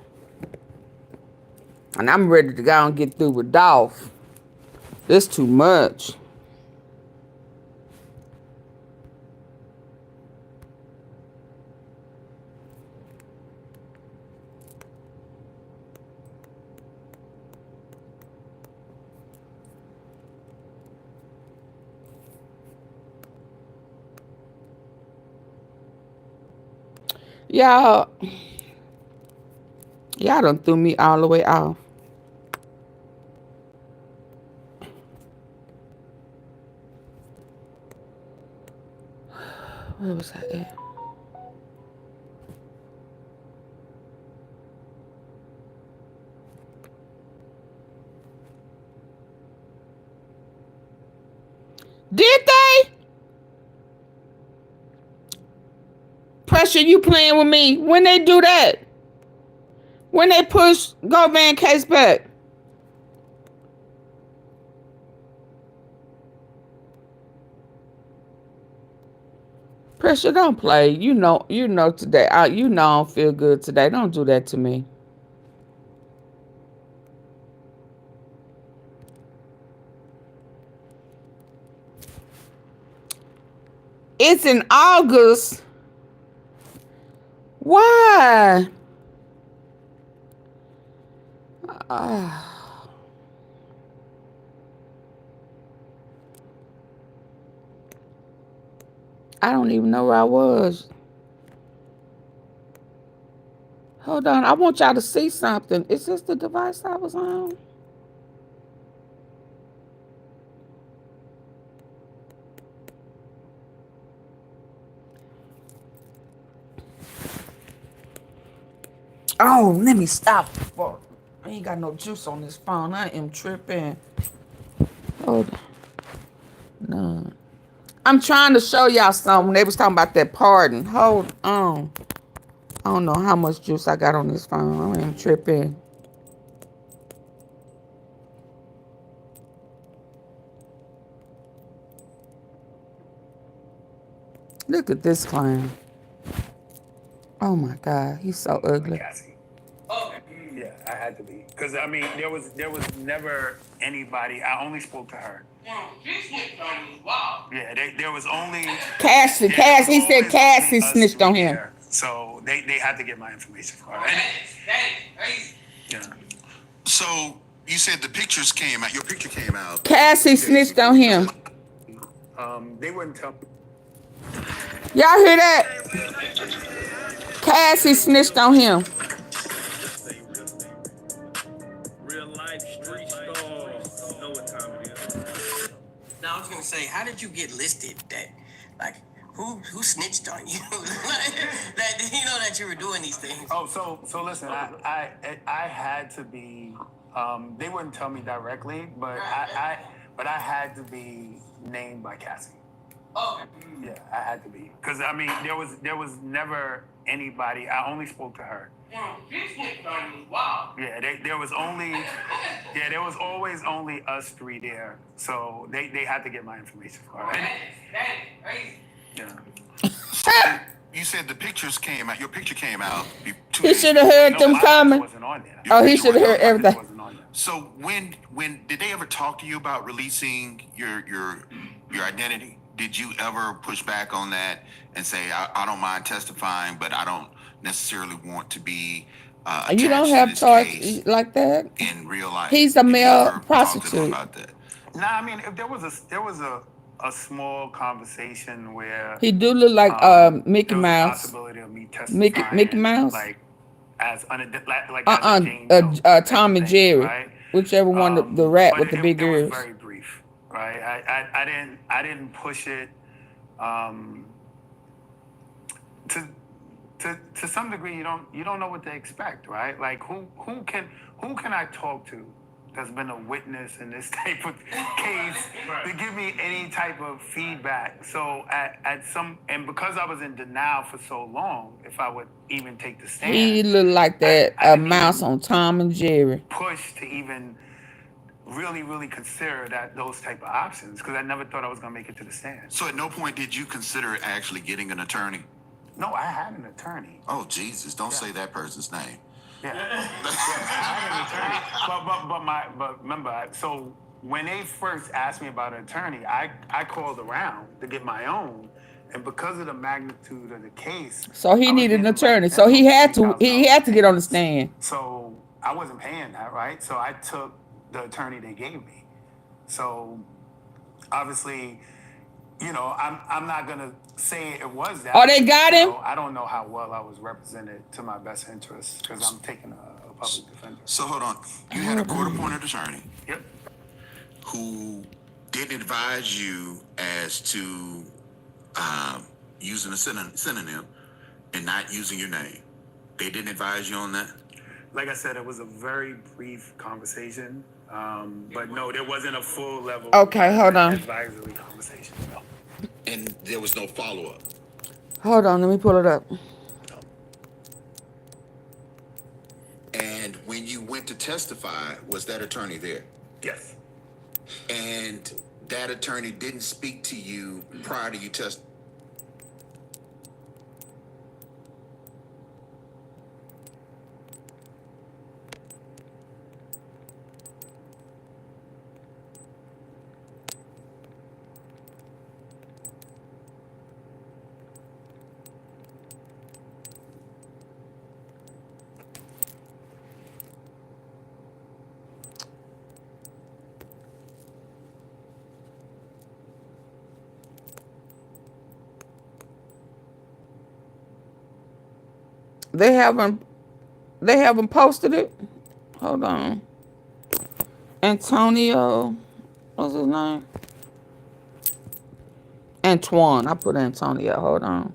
And I'm ready to go and get through with Dolph. This too much. Y'all done threw me all the way off. Where was I at? Did they? Pressure, you playing with me. When they do that? When they push Govan case back? Pressure, don't play. You know today. You know I don't feel good today. Don't do that to me. It's in August. Why? I don't even know where I was. Hold on. I want y'all to see something. Is this the device I was on? Oh, let me stop. Fuck. I ain't got no juice on this phone. I am tripping. Hold on. No. I'm trying to show y'all something. They was talking about that pardon. Hold on. I don't know how much juice I got on this phone. I am tripping. Look at this clown. Oh my God, he's so ugly. Oh, yeah, I had to be. Because, I mean, there was never anybody. I only spoke to her. Yeah, there was only... Cassie, he said Cassie snitched on him. So they had to get my information from her. Yeah. So you said the pictures came out. Your picture came out. Cassie snitched on him. They wouldn't tell me. Y'all hear that? Cassie snitched on him. Real life street stars. Know what time it is. Now I was gonna say, how did you get listed? That like who snitched on you? That you know that you were doing these things. Oh, so listen, I had to be. They wouldn't tell me directly, but I had to be named by Cassie. Oh. Yeah, I had to be, because I mean there was never anybody. I only spoke to her. Wow. Yeah, there was always only us three there. So they had to get my information from her. That is crazy. Yeah. You said the pictures came out. Your picture came out. He should have heard them coming. Oh, he should have heard everything. So when did they ever talk to you about releasing your identity? Did you ever push back on that and say, I don't mind testifying, but I don't necessarily want to be You don't have charge like that in real life? He's a male prostitute. Nah, I mean, if there was a small conversation where He do look like Mickey there was a Mouse. possibility of me testifying, Mickey Mouse. like as as a Jane Doe Tom and thing, Jerry, right? whichever one the rat with the big it was ears. very brief, right? I didn't push it. To some degree, you don't know what to expect, right? Like who can I talk to that's been a witness in this type of case to give me any type of feedback? So and because I was in denial for so long, if I would even take the stand, He look like that a mouse on Tom and Jerry. Push to even really consider those type of options, because I never thought I was gonna make it to the stand. So at no point did you consider actually getting an attorney? No, I had an attorney. Oh Jesus! Don't say that person's name. Yeah, I had an attorney. But remember, so when they first asked me about an attorney, I called around to get my own, and because of the magnitude of the case, So he needed an attorney. So he had to get on the stand. so I wasn't paying that, right? So I took the attorney they gave me. So obviously, I'm not gonna say it was that. Oh, they got him? I don't know how well I was represented to my best interest, because I'm taking a public defender. So hold on, you had a court-appointed attorney. Yep. Who didn't advise you as to using a synonym and not using your name. They didn't advise you on that? Like I said, it was a very brief conversation, but no, there wasn't a full level. Okay, hold on. Advisory conversation. No. And there was no follow-up. Hold on, let me pull it up. And when you went to testify, was that attorney there? Yes. And that attorney didn't speak to you prior to you testifying? They haven't posted it. Hold on. Antonio, what's his name? Antoine. I put Antonio. Hold on.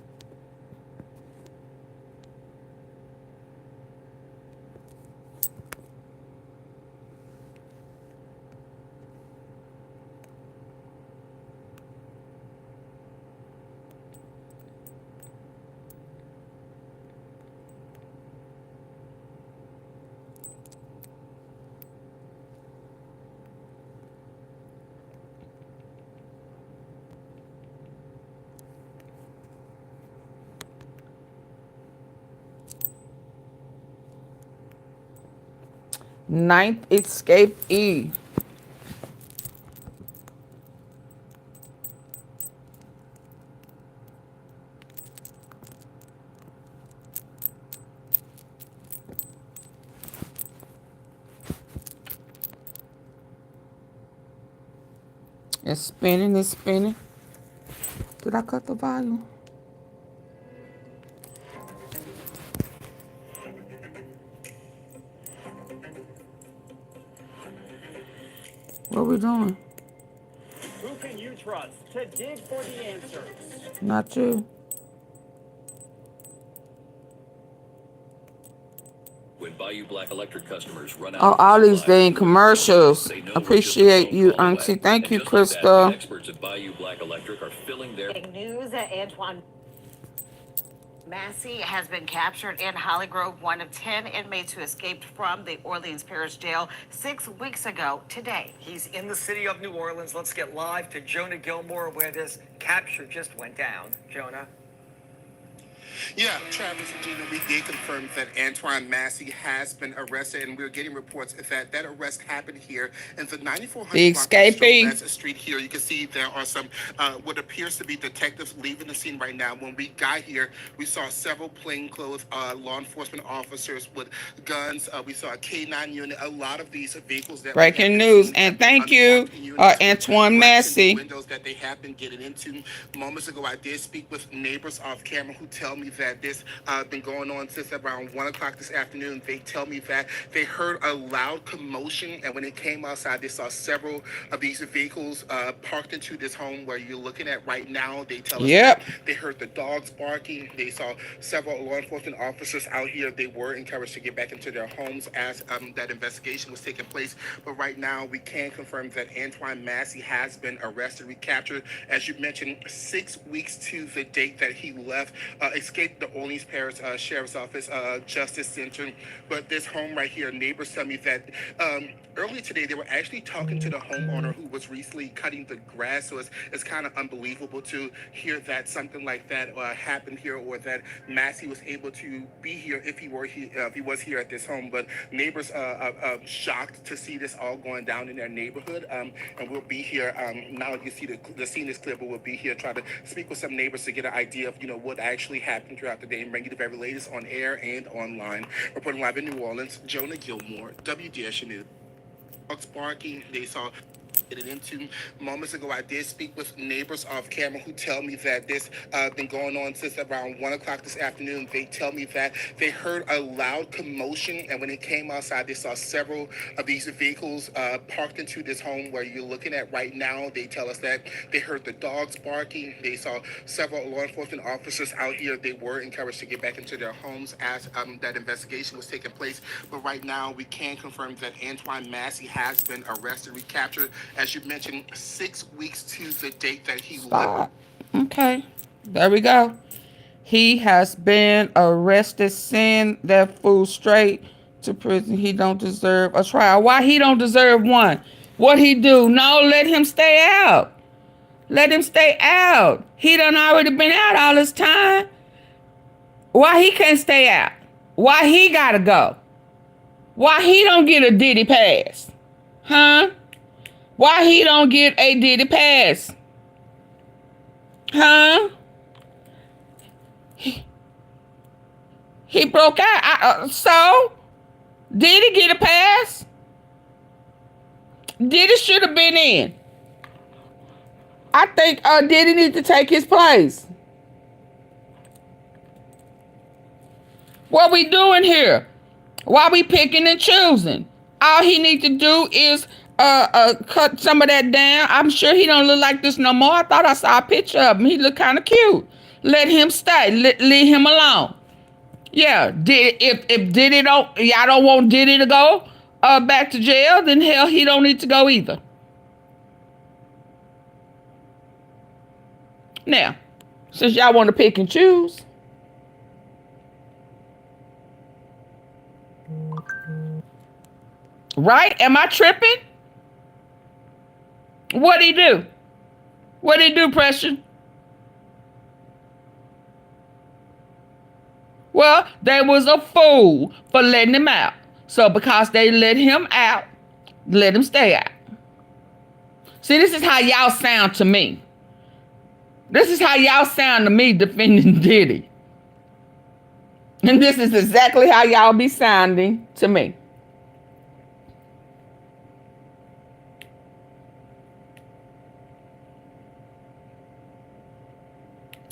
Ninth Escapee. It's spinning, it's spinning. Did I cut the volume? What are we doing? Who can you trust to dig for the answers? Not you. When Bayou Black Electric customers run out Oh, of all these supplies, dang commercials. they know Appreciate just a you, phone call Auntie. away. Thank And you, just like that, Krista. the experts at Bayou Black Electric are filling their Big news, Antoine Massety has been captured in Holly Grove, one of 10 inmates who escaped from the Orleans Parish Jail 6 weeks ago today. He's in the city of New Orleans. Let's get live to Jonah Gilmore, where this capture just went down. Jonah. Yeah, Travis and Gina, we did confirm that Antoine Massety has been arrested, and we're getting reports that arrest happened here in the 9400 The block of Escapee. That's a street here. You can see there are some what appears to be detectives leaving the scene right now. When we got here, we saw several plainclothes law enforcement officers with guns. We saw a K9 unit. A lot of these vehicles that Breaking news, and thank you, Antoine Massety. windows that they have been getting into. Moments ago, I did speak with neighbors off camera who tell me that this been going on since around 1 o'clock this afternoon. They tell me that they heard a loud commotion, and when they came outside, they saw several of these vehicles parked into this home where you're looking at right now. They tell us that they heard the dogs barking. They saw several law enforcement officers out here. They were encouraged to get back into their homes as that investigation was taking place. But right now, we can confirm that Antoine Massety has been arrested, recaptured, as you mentioned, 6 weeks to the date that he left, escaped the Orleans Parish Sheriff's Office Justice Center. But this home right here, neighbors tell me that earlier today, they were actually talking to the homeowner who was recently cutting the grass. So it's kind of unbelievable to hear that something like that happened here, or that Massety was able to be here if he was here at this home. But neighbors are shocked to see this all going down in their neighborhood. And we'll be here. Now you see the scene is clear, but we'll be here trying to speak with some neighbors to get an idea of what actually happened throughout the day, and bring you the very latest on air and online. Reporting live in New Orleans, Jonah Gilmore, WDSU News. Dogs barking. They saw getting into. Moments ago, I did speak with neighbors off camera who tell me that this been going on since around 1 o'clock this afternoon. They tell me that they heard a loud commotion, and when they came outside, they saw several of these vehicles parked into this home where you're looking at right now. They tell us that they heard the dogs barking. They saw several law enforcement officers out here. They were encouraged to get back into their homes as that investigation was taking place. But right now, we can confirm that Antoine Massety has been arrested, recaptured, as you mentioned, 6 weeks to the date that he left. Okay, there we go. He has been arrested. Send that fool straight to prison. He don't deserve a trial. Why he don't deserve one? What he do? No, let him stay out. Let him stay out. He done already been out all this time. Why he can't stay out? Why he gotta go? Why he don't get a Diddy pass? Huh? Why he don't get a Diddy pass? Huh? He broke out. So? Did he get a pass? Diddy should have been in. I think Diddy need to take his place. What we doing here? Why we picking and choosing? All he need to do is cut some of that down. I'm sure he don't look like this no more. I thought I saw a picture of him. He look kind of cute. Let him stay. Leave him alone. Yeah. If Diddy y'all don't want Diddy to go back to jail, then hell, he don't need to go either. Now, since y'all want to pick and choose, right? Am I tripping? What'd he do? What'd he do, Preston? Well, they was a fool for letting him out. So because they let him out, let him stay out. See, this is how y'all sound to me. This is how y'all sound to me defending Diddy. And this is exactly how y'all be sounding to me.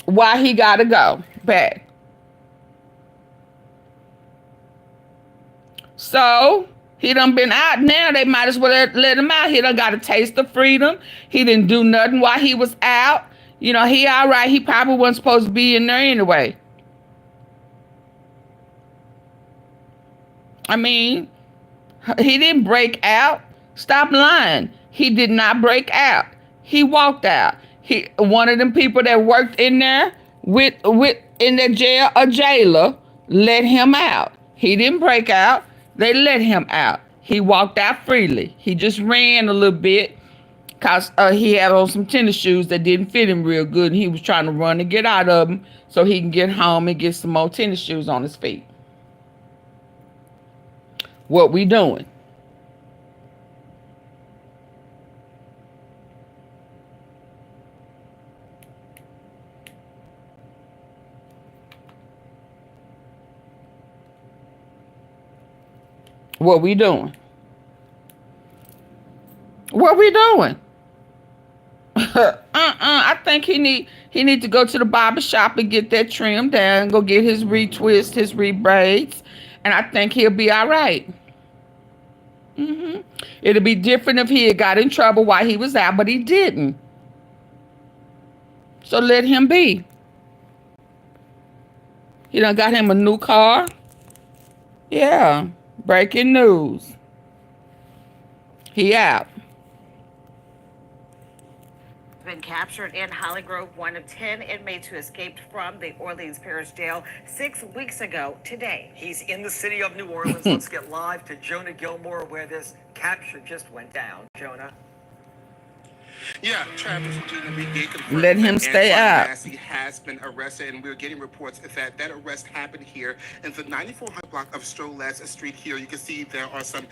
Why he gotta go back. So he done been out now. They might as well let him out. He done got a taste of freedom. He didn't do nothing while he was out. He all right. He probably wasn't supposed to be in there anyway. I mean, he didn't break out. Stop lying. He did not break out. He walked out. One of them people that worked in there with in the jail, a jailer, let him out. He didn't break out. They let him out. He walked out freely. He just ran a little bit Cause he had on some tennis shoes that didn't fit him real good, and he was trying to run and get out of them so he can get home and get some more tennis shoes on his feet. What we doing? What we doing? What we doing? I think he need to go to the barber shop and get that trimmed down, go get his retwist, his rebraids, and I think he'll be all right. It'll be different if he had got in trouble while he was out, but he didn't. So let him be. He done got him a new car. Yeah. Breaking news. He out. Been captured in Holly Grove, one of 10 inmates who escaped from the Orleans Parish Jail 6 weeks ago today. He's in the city of New Orleans. Let's get live to Jonah Gilmore, where this capture just went down. Jonah. Yeah, Travis and Gina, we did confirm Let him that stay Antoine out. Massety has been arrested, and we're getting reports that that arrest happened here in the 9400 block of Strolets Street here. You can see there are some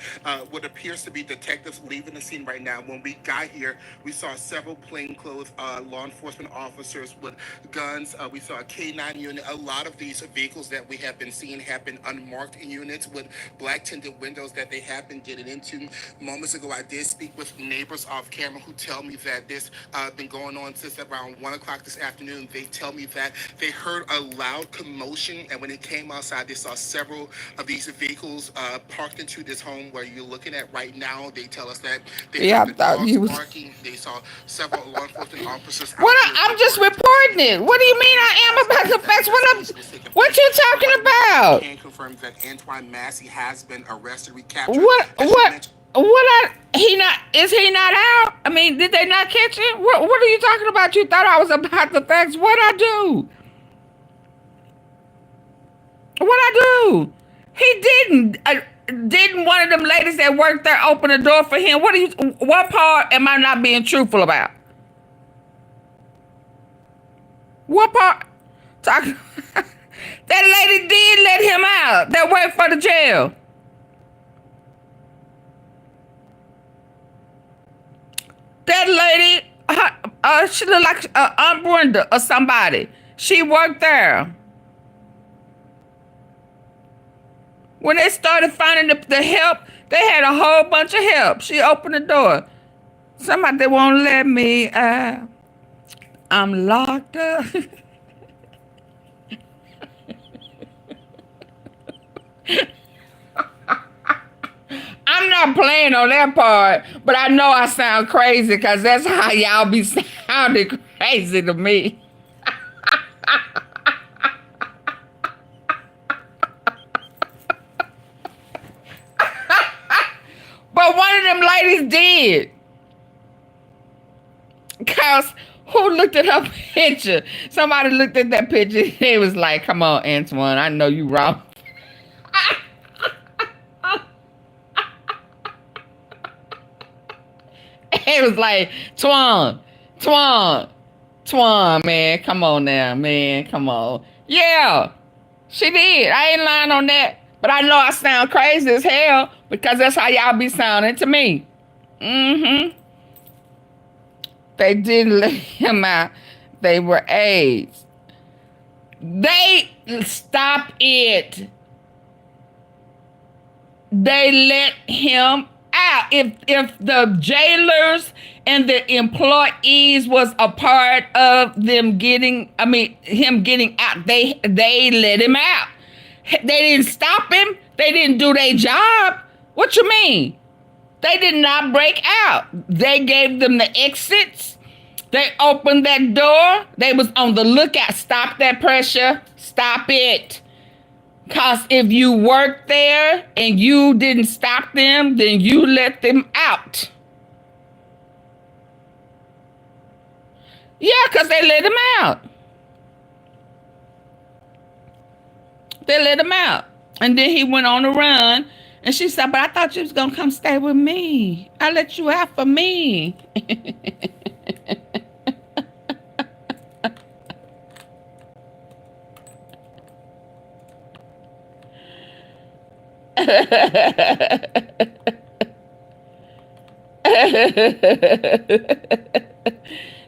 what appears to be detectives leaving the scene right now. When we got here, we saw several plainclothes law enforcement officers with guns. We saw a K9 unit. A lot of these vehicles that we have been seeing have been unmarked units with black tinted windows that they have been getting into. Moments ago, I did speak with neighbors off camera who tell me that this been going on since around 1 o'clock this afternoon. They tell me that they heard a loud commotion, and when they came outside, they saw several of these vehicles parked into this home where you're looking at right now. They tell us that they heard the dogs barking. They saw several law enforcement officers. I'm just reporting it. What do you mean I am about the facts? What you talking about? I can confirm that Antoine Massety has been arrested, recaptured. Is he not out? I mean, did they not catch him? What are you talking about? You thought I was about the facts. What'd I do? He didn't. Didn't one of them ladies that worked there open the door for him? What part am I not being truthful about? What part? That lady did let him out. That worked for the jail. That lady, she looked like Aunt Brenda or somebody. She worked there. When they started finding the help, they had a whole bunch of help. She opened the door. Somebody, they won't let me. I'm locked up. I'm not playing on that part, but I know I sound crazy because that's how y'all be sounding crazy to me. But one of them ladies did. Because who looked at her picture? Somebody looked at that picture. They was like, come on, Antoine, I know you wrong. It was like, Twan, man, come on now, man, come on. Yeah, she did. I ain't lying on that. But I know I sound crazy as hell because that's how y'all be sounding to me. They didn't let him out. They were AIDS. They stop it. They let him out. If the jailers and the employees was a part of them him getting out, they let him out. They didn't stop him. They didn't do their job. What you mean? They did not break out. They gave them the exits. They opened that door. They was on the lookout. Stop that pressure. Stop it. Because if you worked there and you didn't stop them, then you let them out. Yeah, because they let him out. They let him out. And then he went on a run And she said, but I thought you was going to come stay with me. I let you out for me.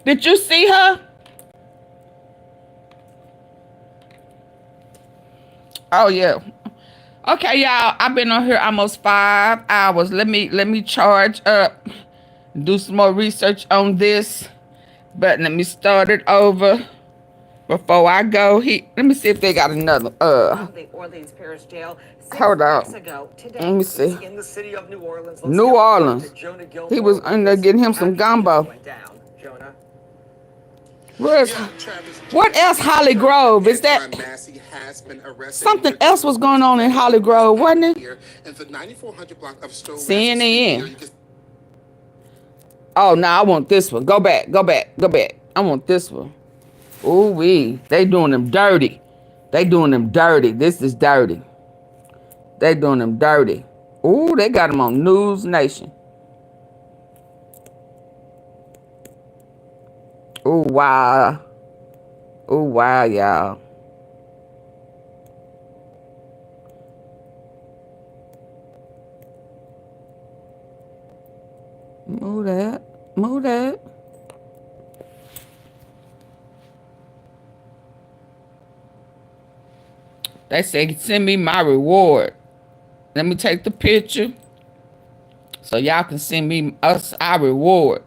Did you see her? Oh, yeah. Okay, y'all, I've been on here almost 5 hours. Let me charge up, do some more research on this. But let me start it over before I go. Let me see if they got another. The Orleans Parish Jail. Hold on. Let me see. In the city of New Orleans. New Orleans. He was in there getting him some gumbo. Where's, what else Holly Grove? Is that something else was going on in Holly Grove, wasn't it? CNN. Oh, no, I want this one. Go back. I want this one. Ooh wee. They doing them dirty. This is dirty. They doing them dirty. Ooh, they got them on News Nation. Ooh, wow. Ooh, wow, y'all. Move that. They say, send me my reward. Let me take the picture so y'all can send me our reward.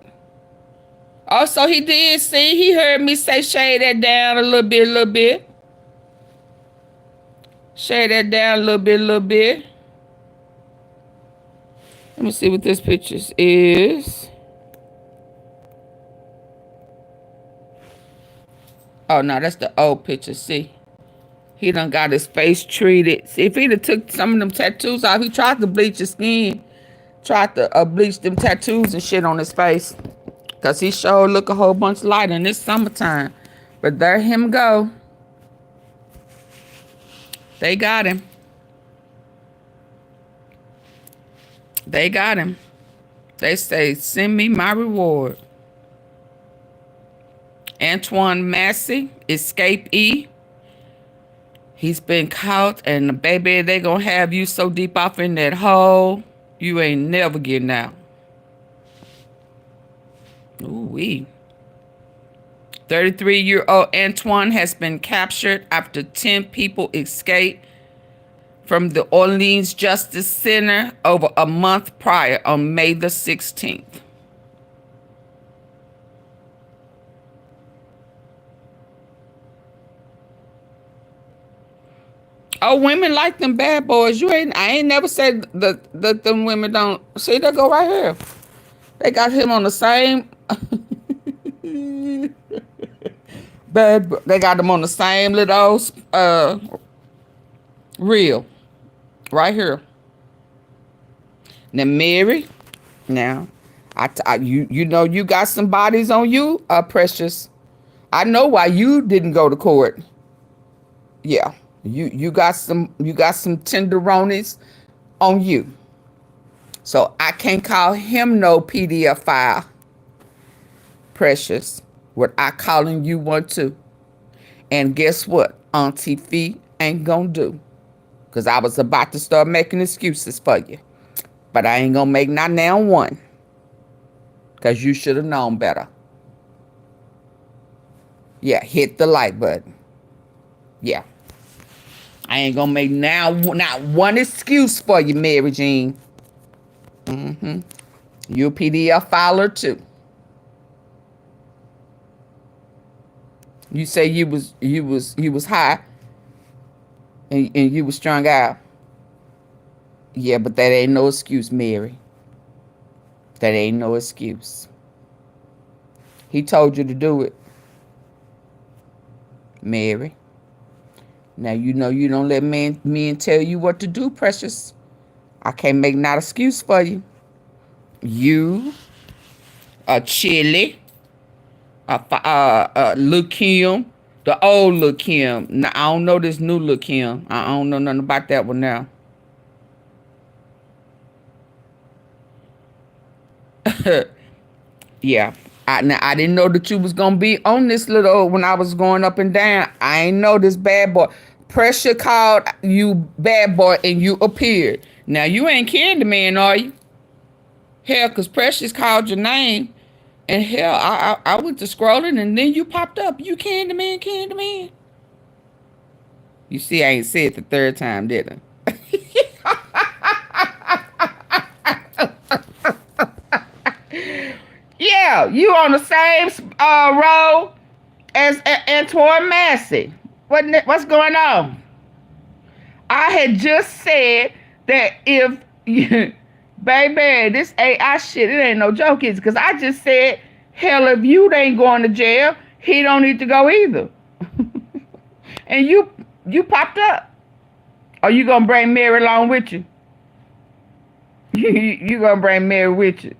Oh, so he did see. He heard me say shade that down a little bit. Shade that down a little bit. Let me see what this picture is. Oh, no, that's the old picture. See? He done got his face treated. See, if he'd have took some of them tattoos off, he tried to bleach his skin. Tried to bleach them tattoos and shit on his face. Because he sure look a whole bunch lighter in this summertime. But there him go. They got him. They got him. They say, send me my reward. Antoine Massety, Escapee. He's been caught, and baby, they gonna have you so deep off in that hole, you ain't never getting out. Ooh-wee. 33-year-old Antoine has been captured after 10 people escaped from the Orleans Justice Center over a month prior on May the 16th. Oh, women like them bad boys. I ain't never said that them women don't. See, they go right here. They got him on the same bad. They got him on the same little reel right here. Now, Mary, now you know you got some bodies on you, Precious. I know why you didn't go to court. Yeah. You got some tenderonis on you. So I can't call him no PDF file. Precious. What I calling you one too. And guess what? AunTeaFee ain't gonna do. Because I was about to start making excuses for you. But I ain't gonna make not now one. Because you should have known better. Yeah, hit the like button. Yeah. I ain't gonna make now not one excuse for you, Mary Jean. You a PDF filer too. You say you was high and you was strung out. Yeah, but that ain't no excuse, Mary. That ain't no excuse. He told you to do it, Mary. Now, you know you don't let men tell you what to do, Precious. I can't make not excuse for you. You, Chili, Lil' Kim, the old Lil' Kim. Now, I don't know this new Lil' Kim. I don't know nothing about that one now. Yeah. Now, I didn't know that you was going to be on this little, when I was going up and down. I ain't know this bad boy. Pressure called you bad boy and you appeared. Now, you ain't Candyman, are you? Hell, because Precious called your name. And hell, I went to scrolling and then you popped up. You Candyman, Candyman. You see, I ain't said it the third time, did I? Yeah, you on the same row as Antoine Massety. What's going on? I had just said that if you, baby, this AI shit, it ain't no joke, is because I just said, hell, if you ain't going to jail, he don't need to go either. And you popped up. Are you gonna bring Mary along with you? You gonna bring Mary with you?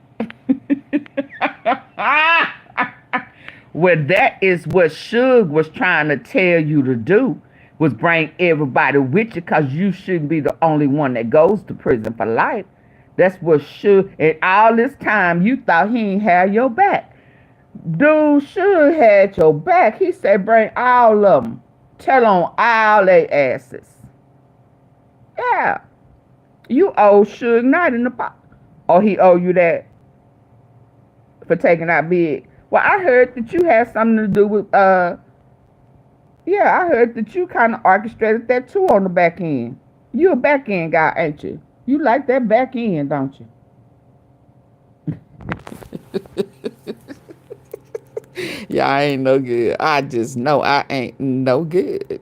Well, that is what Suge was trying to tell you to do, was bring everybody with you, because you shouldn't be the only one that goes to prison for life. That's what Suge, and all this time you thought he ain't had your back. Dude, Suge had your back. He said bring all of them. Tell on all their asses. Yeah. You owe Suge Knight in the pot. Or he owe you that for taking out Big. Well, I heard that you had something to do with, yeah, I heard that you kind of orchestrated that too on the back end. You a back end guy, ain't you? You like that back end, don't you? Yeah, I ain't no good. I just know I ain't no good.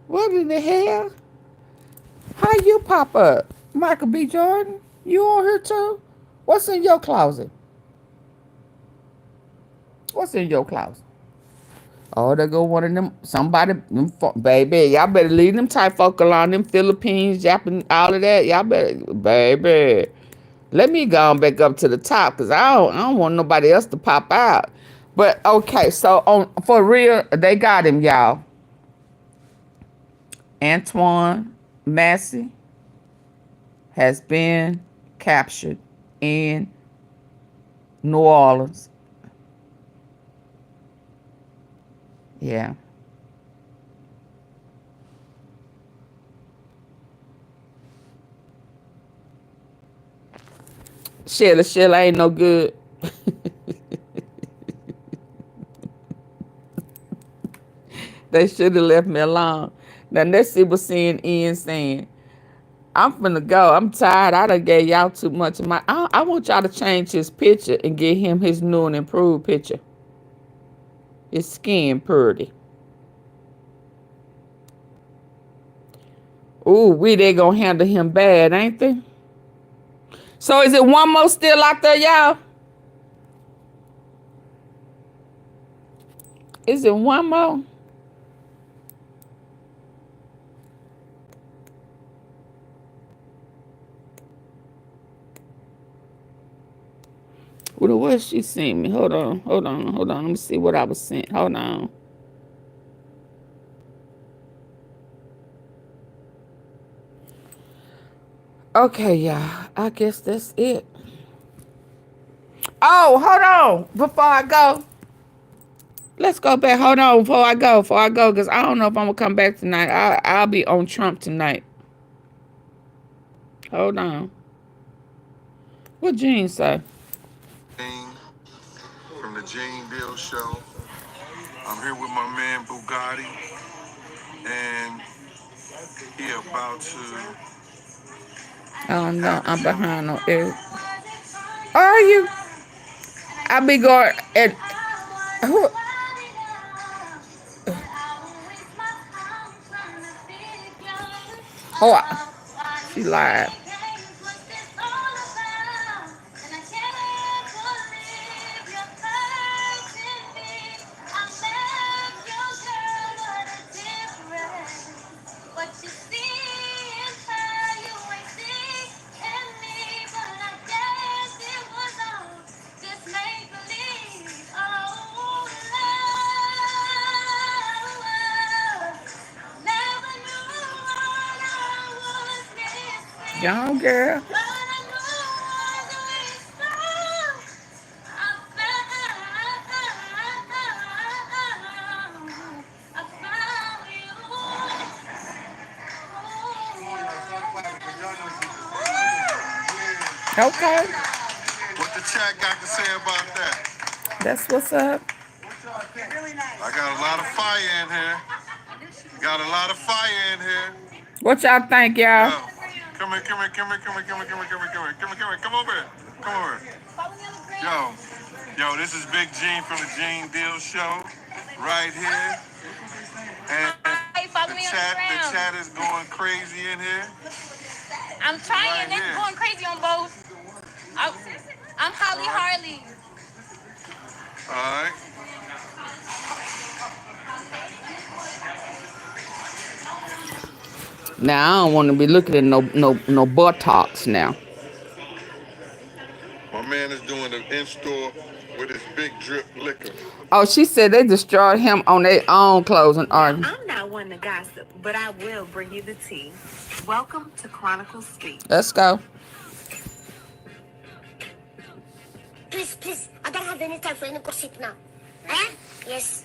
What in the hell? How you pop up? Michael B. Jordan? You on here too? What's in your closet? What's in your closet? Oh, there go one of them, somebody, baby, y'all better leave them type folk along, them Philippines, Japan, all of that. Y'all better, baby. Let me go on back up to the top, because I don't want nobody else to pop out. But, okay, so for real, they got him, y'all. Antoine Massety has been captured in New Orleans. Yeah. Sheila ain't no good. They should have left me alone. Now let's see what Ian saying. I'm finna go. I'm tired. I done gave y'all too much of my. I want y'all to change his picture and get him his new and improved picture. His skin pretty. Ooh, they gonna handle him bad, ain't they? So is it one more still out there, y'all? Is it one more? Well, what she sent me? Hold on. Let me see what I was sent. Hold on. Okay, y'all. I guess that's it. Oh, hold on. Before I go. Let's go back. Hold on before I go, because I don't know if I'm going to come back tonight. I'll be on Trump tonight. Hold on. What Gene say? From the Jane Bill Show. I'm here with my man Bugatti, and he about to. Oh no, I'm behind on it. Are you? I be going at who? Oh, she lied. Young girl. Okay. What the chat got to say about that? That's what's up. I got a lot of fire in here. Got a lot of fire in here. What y'all think, y'all? Yo, come here, come here, come here, come here, come here, come here, come here, come here, come here, come here, come over here. Come over here. Yo, this is Big Gene from the Gene Deal Show, right here. And the chat is going crazy in here. I'm trying. They're going crazy on both. I'm Harley. All right. Now I don't want to be looking at no buttocks now. My man is doing an in-store with his big drip liquor. Oh, she said they destroyed him on their own closing argument. I'm not one to gossip, but I will bring you the tea. Welcome to Chronicle Speak. Let's go. Please, I don't have any time for any gossip now. Eh? Yes.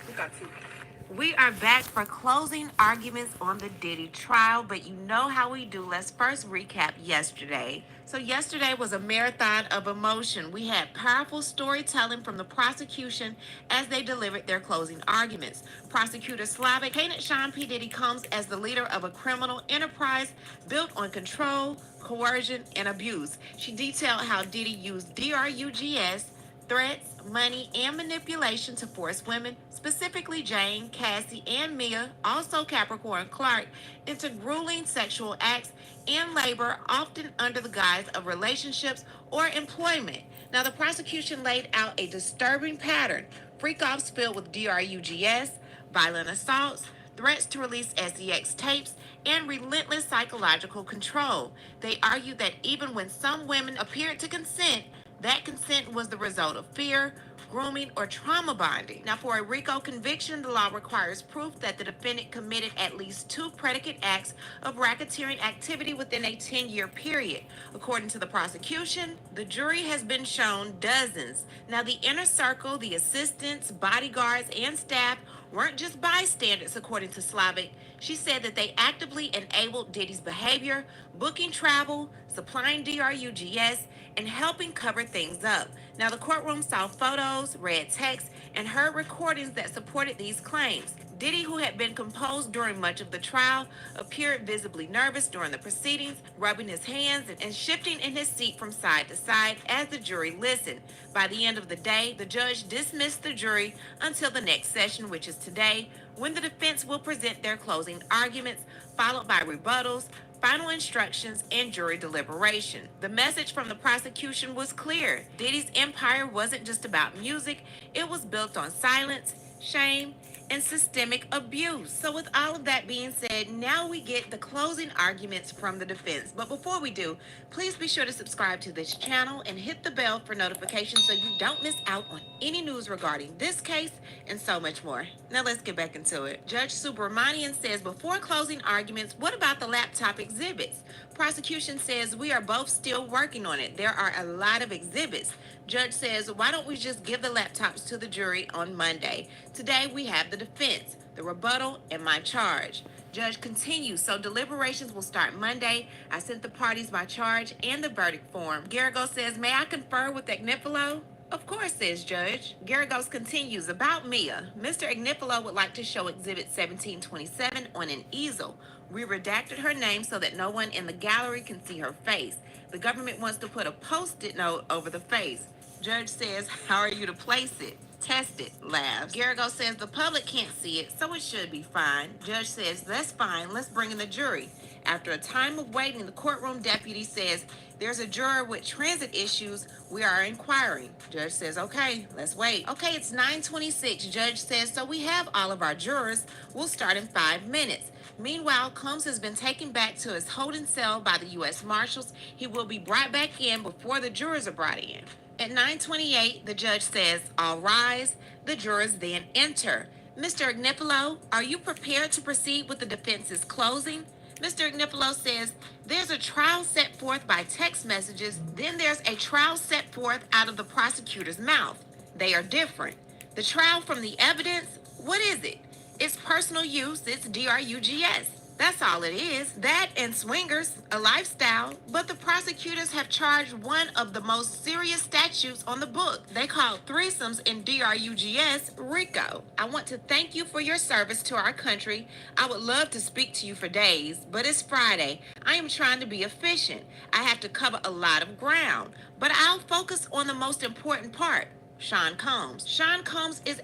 We are back for closing arguments on the Diddy trial, but you know how we do. Let's first recap yesterday. So yesterday was a marathon of emotion. We had powerful storytelling from the prosecution as they delivered their closing arguments. Prosecutor Slavic painted Sean P. Diddy Combs as the leader of a criminal enterprise built on control, coercion, and abuse. She detailed how Diddy used DRUGS, threats, money, and manipulation to force women, specifically Jane, Cassie, and Mia, also Capricorn Clark, into grueling sexual acts and labor, often under the guise of relationships or employment. Now, the prosecution laid out a disturbing pattern: freak-offs filled with DRUGS, violent assaults, threats to release S3X tapes, and relentless psychological control. They argued that even when some women appeared to consent, that consent was the result of fear, grooming, or trauma bonding. Now, for a RICO conviction, the law requires proof that the defendant committed at least 2 predicate acts of racketeering activity within a 10-year period. According to the prosecution, the jury has been shown dozens. Now, the inner circle, the assistants, bodyguards, and staff weren't just bystanders, according to Slavic. She said that they actively enabled Diddy's behavior, booking travel, supplying DRUGS, and helping cover things up. Now, the courtroom saw photos, read texts, and heard recordings that supported these claims. Diddy, who had been composed during much of the trial, appeared visibly nervous during the proceedings, rubbing his hands and shifting in his seat from side to side as the jury listened. By the end of the day, the judge dismissed the jury until the next session, which is today, when the defense will present their closing arguments, followed by rebuttals, final instructions, and jury deliberation. The message from the prosecution was clear. Diddy's empire wasn't just about music, it was built on silence, shame, and systemic abuse. So with all of that being said, now we get the closing arguments from the defense. But before we do, please be sure to subscribe to this channel and hit the bell for notifications so you don't miss out on any news regarding this case and so much more. Now let's get back into it. Judge Subramanian says before closing arguments, what about the laptop exhibits? Prosecution says we are both still working on it. There are a lot of exhibits. Judge says, why don't we just give the laptops to the jury on Monday? Today we have the defense, the rebuttal, and my charge. Judge continues, so deliberations will start Monday. I sent the parties my charge and the verdict form. Garagos says, may I confer with Agnifilo? Of course, says Judge. Garagos continues, about Mia. Mr. Agnifilo would like to show Exhibit 1727 on an easel. We redacted her name so that no one in the gallery can see her face. The government wants to put a post-it note over the face. Judge says, how are you to place it? Test it, laughs. Garagos says the public can't see it, so it should be fine. Judge says, that's fine, let's bring in the jury. After a time of waiting, the courtroom deputy says, there's a juror with transit issues, we are inquiring. Judge says, okay, let's wait. Okay, it's 9:26. Judge says, so we have all of our jurors. We'll start in 5 minutes. Meanwhile, Combs has been taken back to his holding cell by the U.S. Marshals. He will be brought back in before the jurors are brought in. At 9:28, the judge says, all rise. The jurors then enter. Mr. Agnifilo, are you prepared to proceed with the defense's closing? Mr. Agnifilo says, there's a trial set forth by text messages, then there's a trial set forth out of the prosecutor's mouth. They are different. The trial from the evidence, what is it? It's personal use, it's DRUGS. That's all it is. That and swingers, a lifestyle. But the prosecutors have charged one of the most serious statutes on the book. They called threesomes in DRUGS RICO. I want to thank you for your service to our country. I would love to speak to you for days, but it's Friday. I am trying to be efficient. I have to cover a lot of ground, but I'll focus on the most important part. Sean Combs. Sean Combs is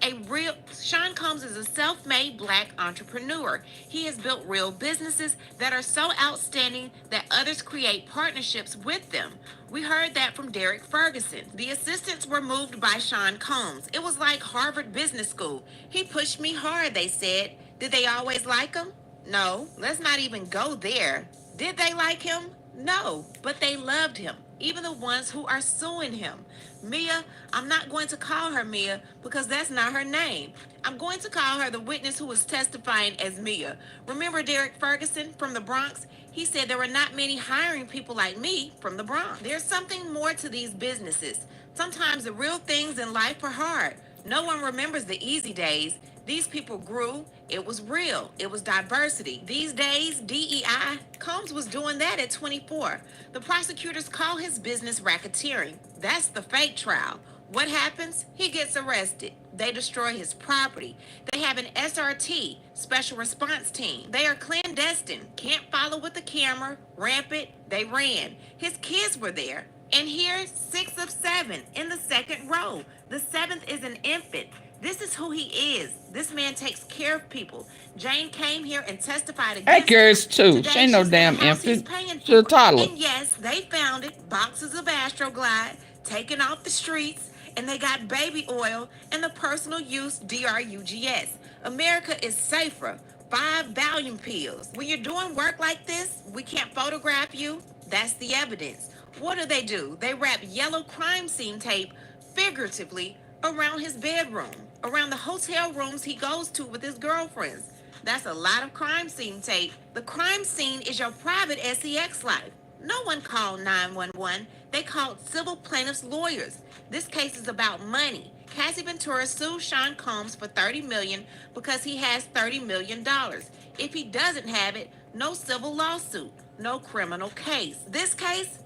a self-made black entrepreneur. He has built real businesses that are so outstanding that others create partnerships with them. We heard that from Derek Ferguson. The assistants were moved by Sean Combs. It was like Harvard Business School. He pushed me hard, they said. Did they always like him? No, let's not even go there. Did they like him? No, but they loved him, even the ones who are suing him. Mia, I'm not going to call her Mia because that's not her name. I'm going to call her the witness who was testifying as Mia. Remember Derek Ferguson from the Bronx? He said there were not many hiring people like me from the Bronx. There's something more to these businesses. Sometimes the real things in life are hard. No one remembers the easy days. These people grew. It was real. It was diversity. These days, DEI, Combs was doing that at 24. The prosecutors call his business racketeering. That's the fake trial. What happens? He gets arrested. They destroy his property. They have an SRT, special response team. They are clandestine, can't follow with the camera, rampant. They ran. His kids were there. And here, 6 of 7 in the second row. The 7th is an infant. This is who he is. This man takes care of people. Jane came here and testified against That carries too. Today, She ain't no she damn said the house he's infant. paying She's a for. toddler. And yes, they found it. Boxes of Astroglide taken off the streets. And they got baby oil and the personal use DRUGS. America is safer. 5 Valium pills. When you're doing work like this, we can't photograph you. That's the evidence. What do? They wrap yellow crime scene tape, figuratively, around his bedroom, around the hotel rooms he goes to with his girlfriends. That's a lot of crime scene tape. The crime scene is your private SEX life. No one called 911. They called civil plaintiffs' lawyers. This case is about money. Cassie Ventura sued Sean Combs for $30 million because he has $30 million. If he doesn't have it, no civil lawsuit, no criminal case. This case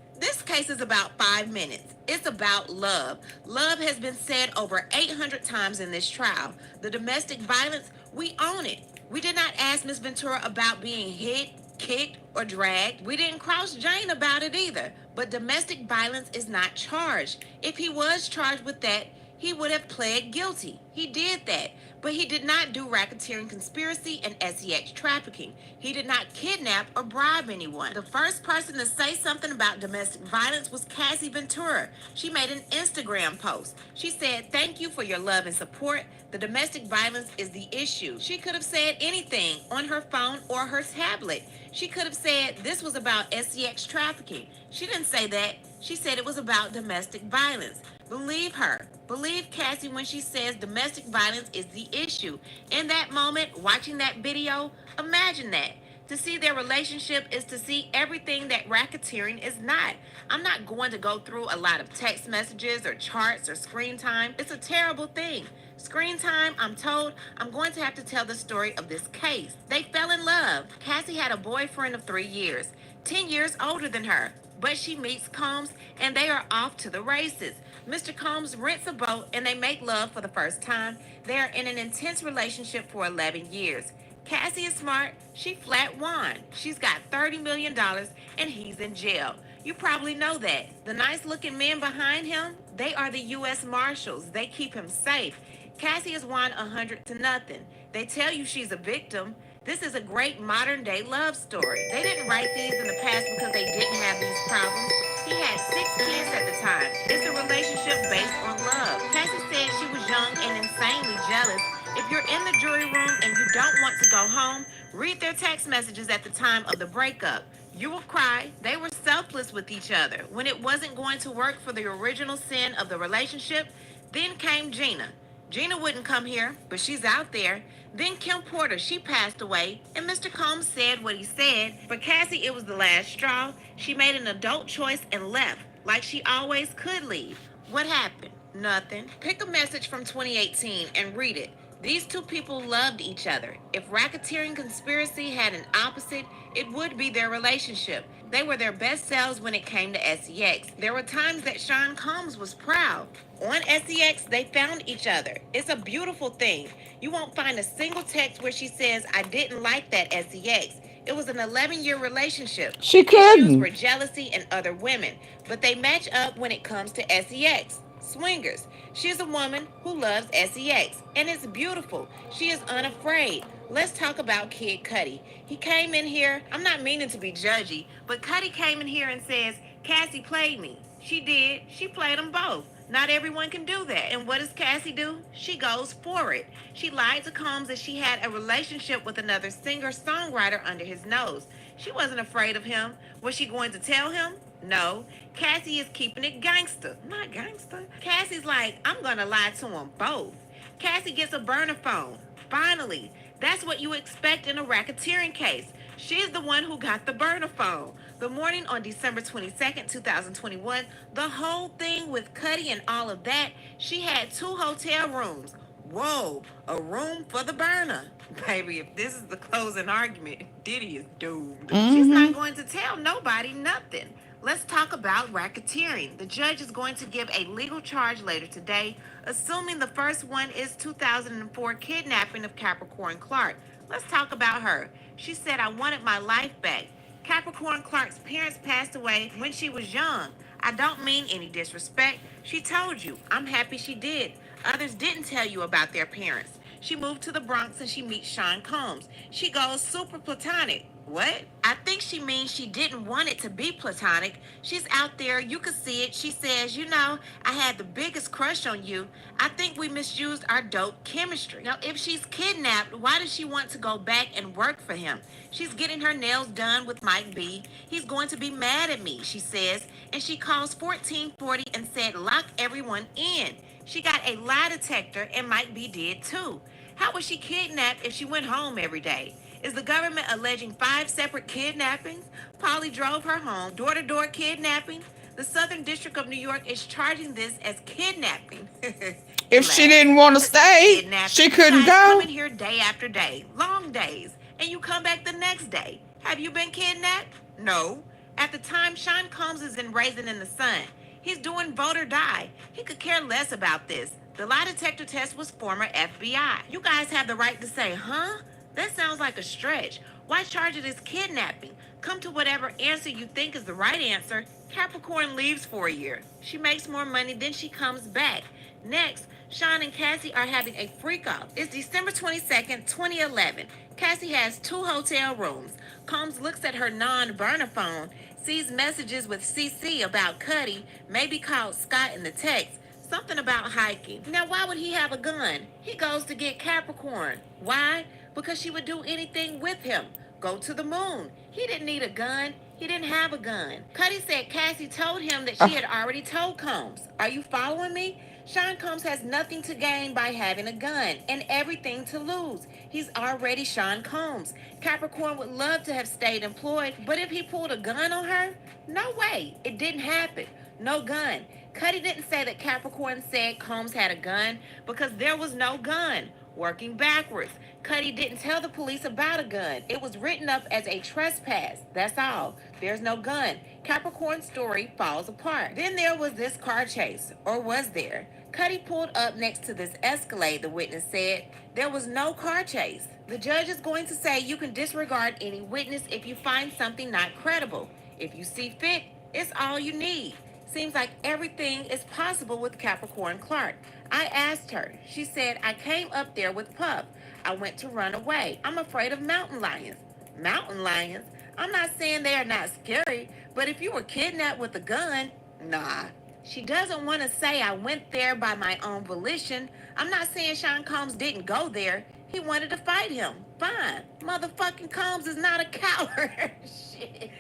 is about 5 minutes. It's about love. Love has been said over 800 times in this trial. The domestic violence, we own it. We did not ask Ms. Ventura about being hit, kicked, or dragged. We didn't cross Jane about it either. But domestic violence is not charged. If he was charged with that, he would have pled guilty. He did that. But he did not do racketeering conspiracy and SEX trafficking. He did not kidnap or bribe anyone. The first person to say something about domestic violence was Cassie Ventura. She made an Instagram post. She said, "Thank you for your love and support. The domestic violence is the issue." She could have said anything on her phone or her tablet. She could have said this was about SEX trafficking. She didn't say that. She said it was about domestic violence. Believe her. Believe Cassie when she says domestic violence is the issue. In that moment, watching that video, imagine that. To see their relationship is to see everything that racketeering is not. I'm not going to go through a lot of text messages or charts or screen time. It's a terrible thing. Screen time, I'm told, I'm going to have to tell the story of this case. They fell in love. Cassie had a boyfriend of 3 years, 10 years older than her. But she meets Combs and they are off to the races. Mr. Combs rents a boat and they make love for the first time. They are in an intense relationship for 11 years. Cassie is smart. She flat won. She's got $30 million and he's in jail. You probably know that. The nice looking men behind him, they are the U.S. Marshals. They keep him safe. Cassie has won 100-0. They tell you she's a victim. This is a great modern day love story. They didn't write these in the past because they didn't have these problems. He had 6 kids at the time. It's a relationship based on love. Cassie said she was young and insanely jealous. If you're in the jury room and you don't want to go home, read their text messages at the time of the breakup. You will cry. They were selfless with each other. When it wasn't going to work for the original sin of the relationship, then came Gina. Gina wouldn't come here, but she's out there. Then Kim Porter, she passed away, and Mr. Combs said what he said. For Cassie, it was the last straw. She made an adult choice and left, like she always could leave. What happened? Nothing. Pick a message from 2018 and read it. These two people loved each other. If racketeering conspiracy had an opposite, it would be their relationship. They were their best selves when it came to SEX. There were times that Sean Combs was proud. On SEX, they found each other. It's a beautiful thing. You won't find a single text where she says, I didn't like that SEX. It was an 11-year relationship. She couldn't. Issues were jealousy and other women, but they match up when it comes to SEX. Swingers. She's a woman who loves SEX, and it's beautiful. She is unafraid. Let's talk about Kid Cudi. He came in here, I'm not meaning to be judgy, but Cudi came in here and says, Cassie played me. She did. She played them both. Not everyone can do that. And what does Cassie do? She goes for it. She lied to Combs that she had a relationship with another singer-songwriter under his nose. She wasn't afraid of him. Was she going to tell him? No. Cassie is keeping it gangster. Not gangster. Cassie's like, I'm going to lie to them both. Cassie gets a burner phone. Finally. That's what you expect in a racketeering case. She's the one who got the burner phone. The morning on December 22nd, 2021, the whole thing with Cudi and all of that, she had 2 hotel rooms. Whoa, a room for the burner. Baby, if this is the closing argument, Diddy is doomed. She's not going to tell nobody nothing. Let's talk about racketeering. The judge is going to give a legal charge later today, assuming the first one is 2004 kidnapping of Capricorn Clark. Let's talk about her. She said, I wanted my life back. Capricorn Clark's parents passed away when she was young. I don't mean any disrespect. She told you. I'm happy she did. Others didn't tell you about their parents. She moved to the Bronx and she meets Sean Combs. She goes super platonic. What? I think she means she didn't want it to be platonic. She's out there, you could see it. She says, you know, I had the biggest crush on you. I think we misused our dope chemistry. Now, if she's kidnapped, why does she want to go back and work for him? She's getting her nails done with Mike B. He's going to be mad at me, she says. And she calls 1440 and said, lock everyone in. She got a lie detector and Mike B did too. How was she kidnapped if she went home every day? Is the government alleging 5 separate kidnappings? Polly drove her home, door-to-door kidnapping. The Southern District of New York is charging this as kidnapping. If she didn't want to stay, she couldn't go. Coming here day after day, long days, and you come back the next day. Have you been kidnapped? No. At the time, Sean Combs is in Raising in the Sun. He's doing vote or die. He could care less about this. The lie detector test was former FBI. You guys have the right to say, huh? That sounds like a stretch. Why charge it as kidnapping? Come to whatever answer you think is the right answer. Capricorn leaves for a year. She makes more money than she comes back. Next, Sean and Cassie are having a freak-off. It's December 22nd, 2011. Cassie has 2 hotel rooms. Combs looks at her non-burner phone, sees messages with CC about Cudi, maybe called Scott in the text. Something about hiking. Now, why would he have a gun? He goes to get Capricorn. Why? Because she would do anything with him. Go to the moon. He didn't need a gun. He didn't have a gun. Cudi said Cassie told him that she had already told Combs. Are you following me? Sean Combs has nothing to gain by having a gun and everything to lose. He's already Sean Combs. Capricorn would love to have stayed employed, but if he pulled a gun on her, no way. It didn't happen. No gun. Cudi didn't say that Capricorn said Combs had a gun because there was no gun. Working backwards. Cudi didn't tell the police about a gun. It was written up as a trespass. That's all. There's no gun. Capricorn's story falls apart. Then there was this car chase. Or was there? Cudi pulled up next to this Escalade, the witness said. There was no car chase. The judge is going to say you can disregard any witness if you find something not credible. If you see fit, it's all you need. Seems like everything is possible with Capricorn Clark. I asked her. She said, I came up there with Puff. I went to run away. I'm afraid of mountain lions. Mountain lions? I'm not saying they are not scary, but if you were kidnapped with a gun, nah. She doesn't want to say I went there by my own volition. I'm not saying Sean Combs didn't go there. He wanted to fight him. Fine. Motherfucking Combs is not a coward. Shit.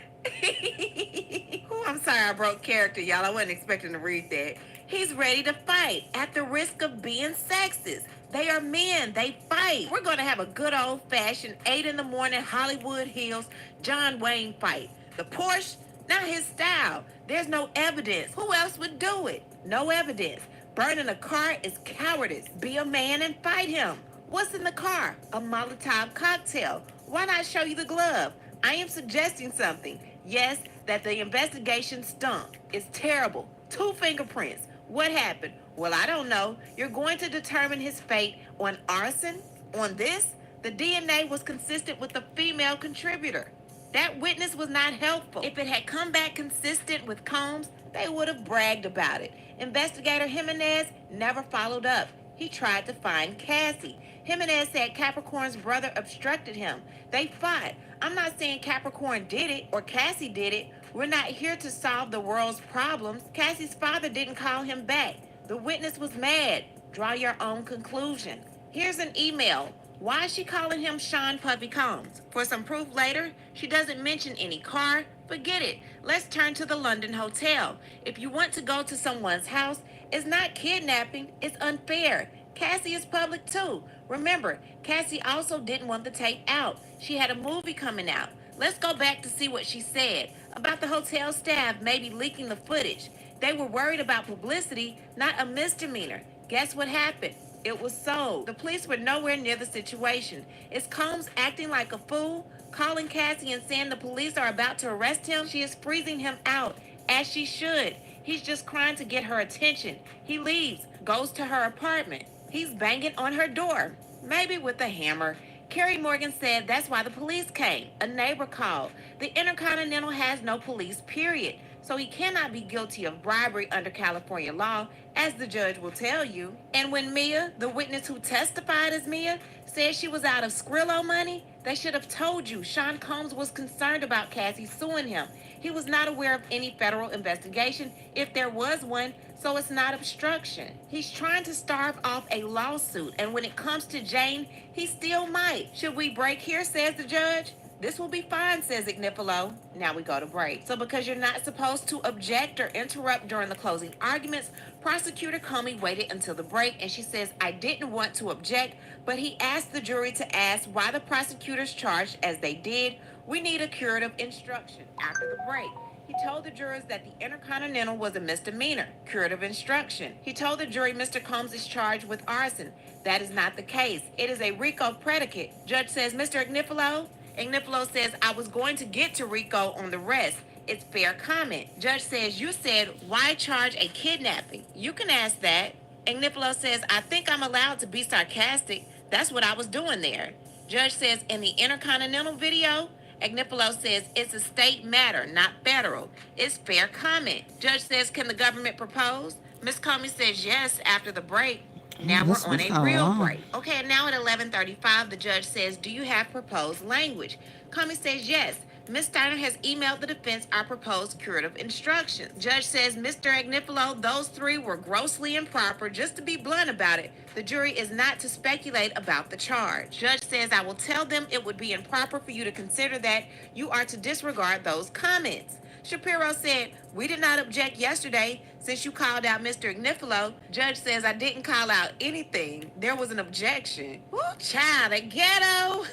Oh, I'm sorry I broke character, y'all. I wasn't expecting to read that. He's ready to fight at the risk of being sexist. They are men. They fight. We're going to have a good old-fashioned 8 in the morning Hollywood Hills John Wayne fight. The Porsche, not his style. There's no evidence. Who else would do it? No evidence. Burning a car is cowardice. Be a man and fight him. What's in the car? A Molotov cocktail. Why not show you the glove? I am suggesting something. Yes, that the investigation stunk. It's terrible. 2 fingerprints. What happened? Well, I don't know. You're going to determine his fate on arson? On this? The DNA was consistent with the female contributor. That witness was not helpful. If it had come back consistent with Combs, they would have bragged about it. Investigator Jimenez never followed up. He tried to find Cassie. Jimenez said Capricorn's brother obstructed him. They fought. I'm not saying Capricorn did it or Cassie did it. We're not here to solve the world's problems. Cassie's father didn't call him back. The witness was mad. Draw your own conclusion. Here's an email. Why is she calling him Sean Puffy Combs? For some proof later, she doesn't mention any car. Forget it. Let's turn to the London hotel. If you want to go to someone's house, it's not kidnapping. It's unfair. Cassie is public too. Remember, Cassie also didn't want the tape out. She had a movie coming out. Let's go back to see what she said about the hotel staff maybe leaking the footage. They were worried about publicity, not a misdemeanor. Guess what happened? It was sold. The police were nowhere near the situation. Is Combs acting like a fool? Calling Cassie and saying the police are about to arrest him? She is freezing him out, as she should. He's just crying to get her attention. He leaves, goes to her apartment. He's banging on her door, maybe with a hammer. Carrie Morgan said that's why the police came. A neighbor called. The Intercontinental has no police, period. So he cannot be guilty of bribery under California law, as the judge will tell you. And when Mia, the witness who testified as Mia, said she was out of Skrillo money, they should have told you Sean Combs was concerned about Cassie suing him. He was not aware of any federal investigation, if there was one, so it's not obstruction. He's trying to starve off a lawsuit, and when it comes to Jane, he still might. Should we break here, says the judge? This will be fine, says Ignifilo. Now we go to break. So because you're not supposed to object or interrupt during the closing arguments, Prosecutor Comey waited until the break, and she says, I didn't want to object, but he asked the jury to ask why the prosecutors charged as they did. We need a curative instruction. After the break, he told the jurors that the Intercontinental was a misdemeanor. Curative instruction. He told the jury Mr. Combs is charged with arson. That is not the case. It is a RICO predicate. Judge says, Mr. Ignifilo? Ignifilo says, I was going to get to RICO on the rest. It's fair comment. Judge says, you said, why charge a kidnapping? You can ask that. Ignifilo says, I think I'm allowed to be sarcastic. That's what I was doing there. Judge says, in the Intercontinental video, Ignifilo says, it's a state matter, not federal. It's fair comment. Judge says, can the government propose? Ms. Comey says yes after the break. Now we're on a real break. Okay, and now at 11:35, the judge says, do you have proposed language? Comey says yes. Ms. Steiner has emailed the defense our proposed curative instructions. Judge says, Mr. Ignifilo, those 3 were grossly improper. Just to be blunt about it, the jury is not to speculate about the charge. Judge says, I will tell them it would be improper for you to consider that. You are to disregard those comments. Shapiro said, we did not object yesterday since you called out Mr. Ignifilo. Judge says, I didn't call out anything. There was an objection. Woo, child, a ghetto.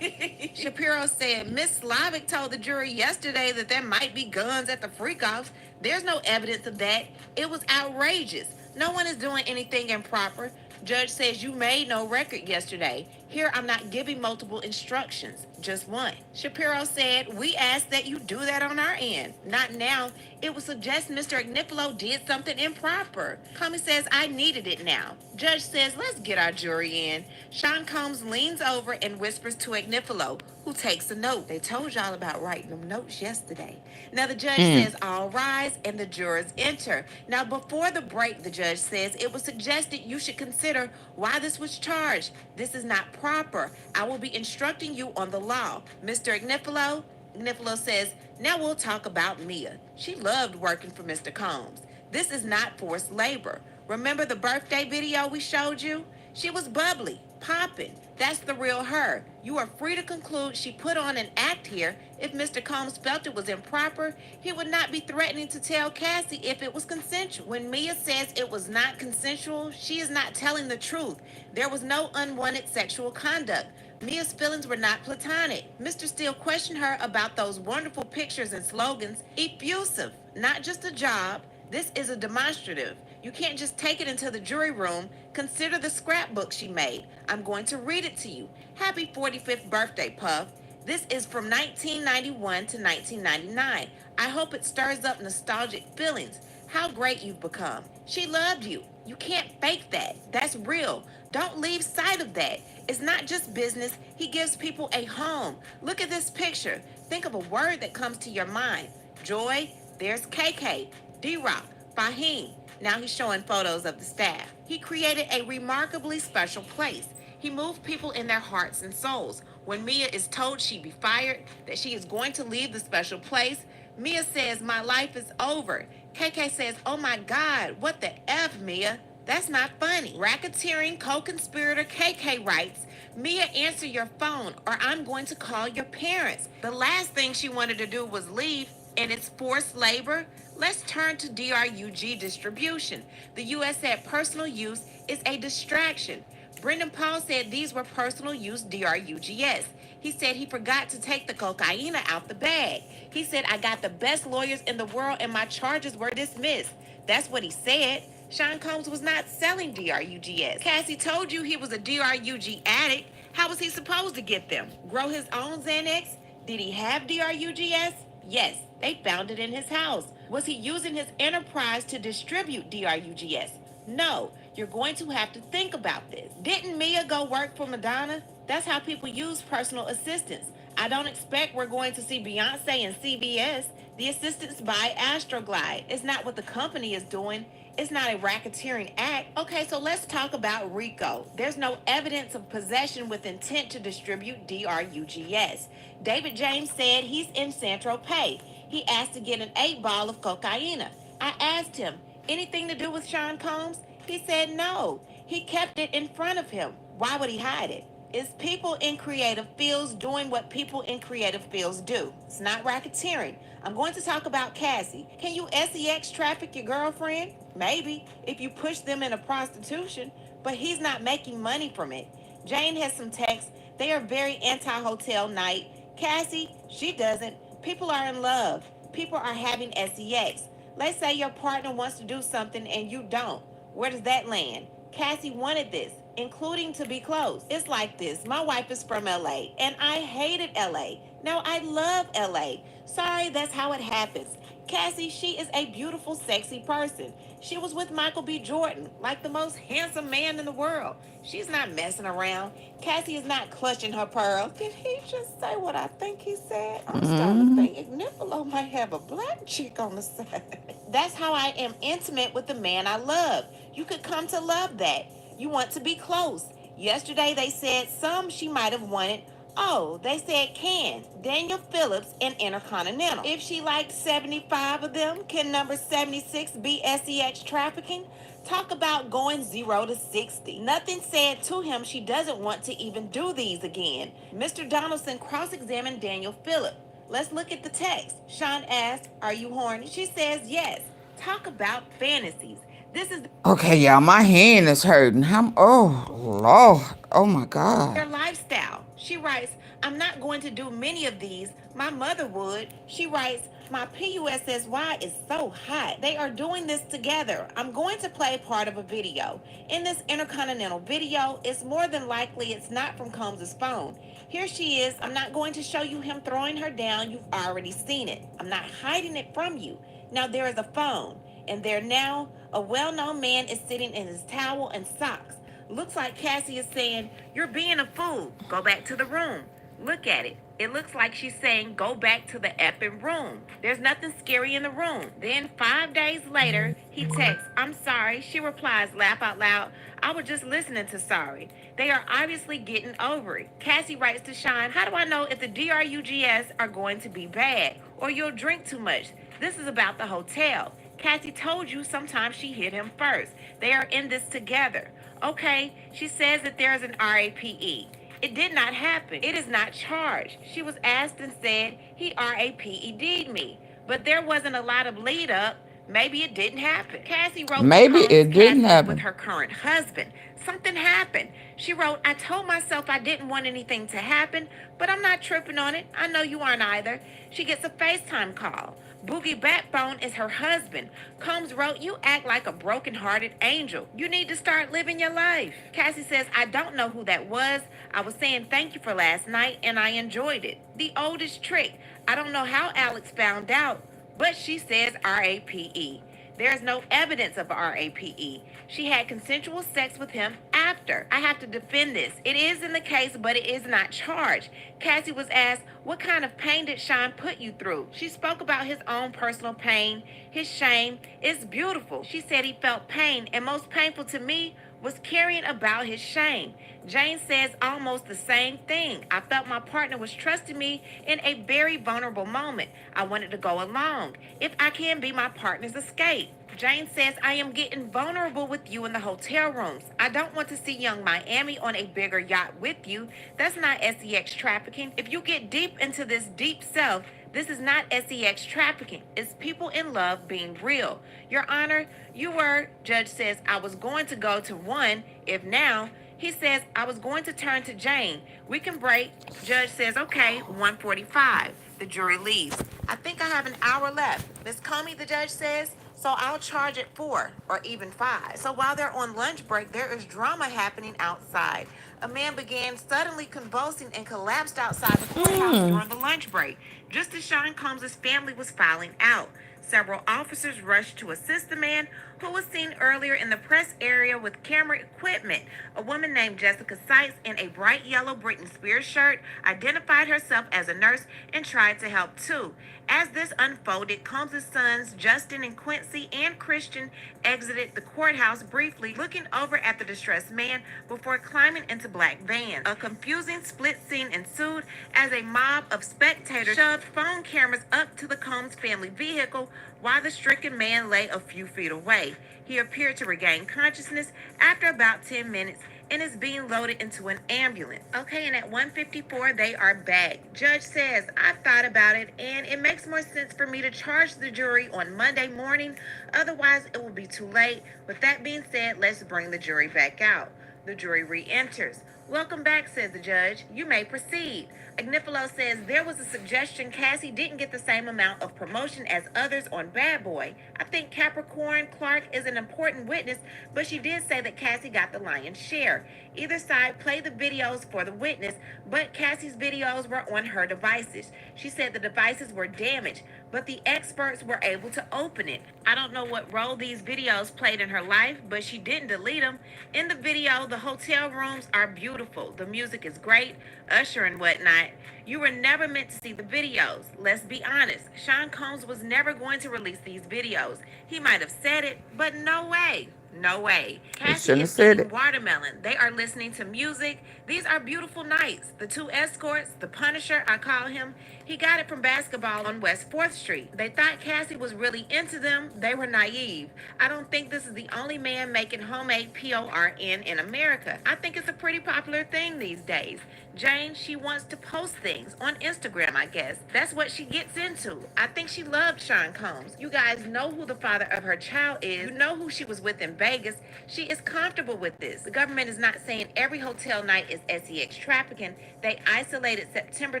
Shapiro said, Ms. Slavic told the jury yesterday that there might be guns at the freak-offs. There's no evidence of that. It was outrageous. No one is doing anything improper. Judge says you made no record yesterday. Here, I'm not giving multiple instructions, just one. Shapiro said, we asked that you do that on our end. Not now. It would suggest Mr. Ignifilo did something improper. Comey says, I needed it now. Judge says, let's get our jury in. Sean Combs leans over and whispers to Ignifilo, who takes a note. They told y'all about writing them notes yesterday. Now the judge says, all rise, and the jurors enter. Now before the break, the judge says, it was suggested you should consider why this was charged. This is not proper. I will be instructing you on the law. Mr. Ignifilo? Ignifilo says, now we'll talk about Mia. She loved working for Mr. Combs. This is not forced labor. Remember the birthday video we showed you? She was bubbly, popping. That's the real her. You are free to conclude she put on an act here. If Mr. Combs felt it was improper, he would not be threatening to tell Cassie if it was consensual. When Mia says it was not consensual, she is not telling the truth. There was no unwanted sexual conduct. Mia's feelings were not platonic. Mr. Steele questioned her about those wonderful pictures and slogans. Effusive, not just a job. This is a demonstrative. You can't just take it into the jury room. Consider the scrapbook she made. I'm going to read it to you. Happy 45th birthday, Puff. This is from 1991 to 1999. I hope it stirs up nostalgic feelings. How great you've become. She loved you. You can't fake that. That's real. Don't lose sight of that. It's not just business. He gives people a home. Look at this picture. Think of a word that comes to your mind. Joy, there's KK, D-Rock, Fahim. Now he's showing photos of the staff. He created a remarkably special place. He moved people in their hearts and souls. When Mia is told she'd be fired, that she is going to leave the special place, Mia says, my life is over. KK says, oh my God, what the F, Mia? That's not funny. Racketeering co-conspirator KK writes, Mia, answer your phone or I'm going to call your parents. The last thing she wanted to do was leave, and it's forced labor. Let's turn to DRUG distribution. The U.S. said personal use is a distraction. Brendan Paul said these were personal use DRUGs. He said he forgot to take the cocaine out the bag. He said, I got the best lawyers in the world and my charges were dismissed. That's what he said. Sean Combs was not selling DRUGs. Cassie told you he was a DRUG addict. How was he supposed to get them? Grow his own Xanax? Did he have DRUGs? Yes, they found it in his house. Was he using his enterprise to distribute DRUGs? No, you're going to have to think about this. Didn't Mia go work for Madonna? That's how people use personal assistants. I don't expect we're going to see Beyonce and CVS. The assistants buy Astroglide. It's not what the company is doing. It's not a racketeering act. Okay, so let's talk about RICO. There's no evidence of possession with intent to distribute DRUGs. David James said he's in Saint-Tropez. He asked to get an 8-ball of cocaine. I asked him, anything to do with Sean Combs? He said no. He kept it in front of him. Why would he hide it? It's people in creative fields doing what people in creative fields do. It's not racketeering. I'm going to talk about Cassie. Can you SEX traffic your girlfriend? Maybe, if you push them into prostitution, but he's not making money from it. Jane has some texts. They are very anti-hotel night. Cassie, she doesn't. People are in love. People are having SEX. Let's say your partner wants to do something and you don't. Where does that land? Cassie wanted this, including to be close. It's like this. My wife is from LA, and I hated LA. Now I love LA. Sorry, that's how it happens. Cassie, she is a beautiful, sexy person. She was with Michael B. Jordan, like the most handsome man in the world. She's not messing around. Cassie is not clutching her pearls. Did he just say what I think he said? I'm starting to think Ignifilo might have a black chick on the side. That's how I am intimate with the man I love. You could come to love that. You want to be close. Yesterday they said some she might have wanted. Oh, they said can. Daniel Phillips and Intercontinental. If she liked 75 of them, can number 76 be SEX trafficking? Talk about going 0 to 60. Nothing said to him she doesn't want to even do these again. Mr. Donaldson cross-examined Daniel Phillips. Let's look at the text. Sean asked, are you horny? She says yes. Talk about fantasies. This is Okay, y'all, my hand is hurting. Oh, Lord. Oh, my God. their lifestyle. She writes, I'm not going to do many of these. My mother would. She writes, my PUSSY is so hot. They are doing this together. I'm going to play part of a video. In this Intercontinental video, it's more than likely it's not from Combs' phone. Here she is. I'm not going to show you him throwing her down. You've already seen it. I'm not hiding it from you. Now there is a phone, and there now a well-known man is sitting in his towel and socks. Looks like Cassie is saying, you're being a fool. Go back to the room. Look at it. It looks like she's saying, go back to the effing room. There's nothing scary in the room. Then 5 days later, he texts, I'm sorry. She replies, laugh out loud, I was just listening to sorry. They are obviously getting over it. Cassie writes to Sean, how do I know if the DRUGs are going to be bad or you'll drink too much? This is about the hotel. Cassie told you sometimes she hit him first. They are in this together. Okay, she says that there is an RAPE. It did not happen. It is not charged. She was asked and said, he RAPED'd me. But there wasn't a lot of lead up. Maybe it didn't happen. Cassie wrote Maybe it didn't happen with her current husband. Something happened. She wrote, I told myself I didn't want anything to happen, but I'm not tripping on it. I know you aren't either. She gets a FaceTime call. Boogie Backbone is her husband. Combs wrote, "You act like a broken-hearted angel. You need to start living your life." Cassie says, "I don't know who that was. I was saying thank you for last night, and I enjoyed it. The oldest trick. I don't know how Alex found out, but she says RAPE. There is no evidence of RAPE. She had consensual sex with him after. I have to defend this. It is in the case, but it is not charged." Cassie was asked, "What kind of pain did Sean put you through?" She spoke about his own personal pain, his shame. "It's beautiful." She said he felt pain, and most painful to me was carrying about his shame. Jane says almost the same thing. "I felt my partner was trusting me in a very vulnerable moment. I wanted to go along. If I can be my partner's escape." Jane says, "I am getting vulnerable with you in the hotel rooms. I don't want to see Young Miami on a bigger yacht with you. That's not SEX trafficking. If you get deep into this deep self, this is not SEX trafficking. It's people in love being real. Your Honor, you were," Judge says, "I was going to go to one, if now." He says, "I was going to turn to Jane. We can break." Judge says, "Okay, 1:45. The jury leaves. "I think I have an hour left. Miss Comey," the judge says, "so I'll charge at 4 or even 5. So while they're on lunch break, there is drama happening outside. A man began suddenly convulsing and collapsed outside the courthouse during the lunch break, just as Sean Combs' family was filing out. Several officers rushed to assist the man, who was seen earlier in the press area with camera equipment. A woman named Jessica Sykes in a bright yellow Britney Spears shirt identified herself as a nurse and tried to help too. As this unfolded, Combs' sons, Justin and Quincy and Christian, exited the courthouse briefly, looking over at the distressed man before climbing into black vans. A confusing split scene ensued as a mob of spectators shoved phone cameras up to the Combs family vehicle while the stricken man lay a few feet away. He appeared to regain consciousness after about 10 minutes and is being loaded into an ambulance. Okay, and at 1:54, they are back. Judge says, "I've thought about it, and it makes more sense for me to charge the jury on Monday morning. Otherwise, it will be too late. With that being said, let's bring the jury back out." The jury re-enters. "Welcome back," says the judge. "You may proceed." Agnifilo says, "There was a suggestion Cassie didn't get the same amount of promotion as others on Bad Boy. I think Capricorn Clark is an important witness, but she did say that Cassie got the lion's share. Either side played the videos for the witness, but Cassie's videos were on her devices. She said the devices were damaged, but the experts were able to open it. I don't know what role these videos played in her life, but she didn't delete them. In the video, the hotel rooms are beautiful. The music is great, Usher and whatnot. You were never meant to see the videos. Let's be honest. Sean Combs was never going to release these videos. He might have said it, but no way. No way. Cassie is eating watermelon. They are listening to music. These are beautiful nights. The two escorts, the Punisher, I call him, he got it from basketball on West 4th Street. They thought Cassie was really into them. They were naive. I don't think this is the only man making homemade PORN in America. I think it's a pretty popular thing these days. Jane, she wants to post things on Instagram, I guess. That's what she gets into. I think she loved Sean Combs. You guys know who the father of her child is. You know who she was with in Vegas. She is comfortable with this. The government is not saying every hotel night is SEX trafficking. They isolated September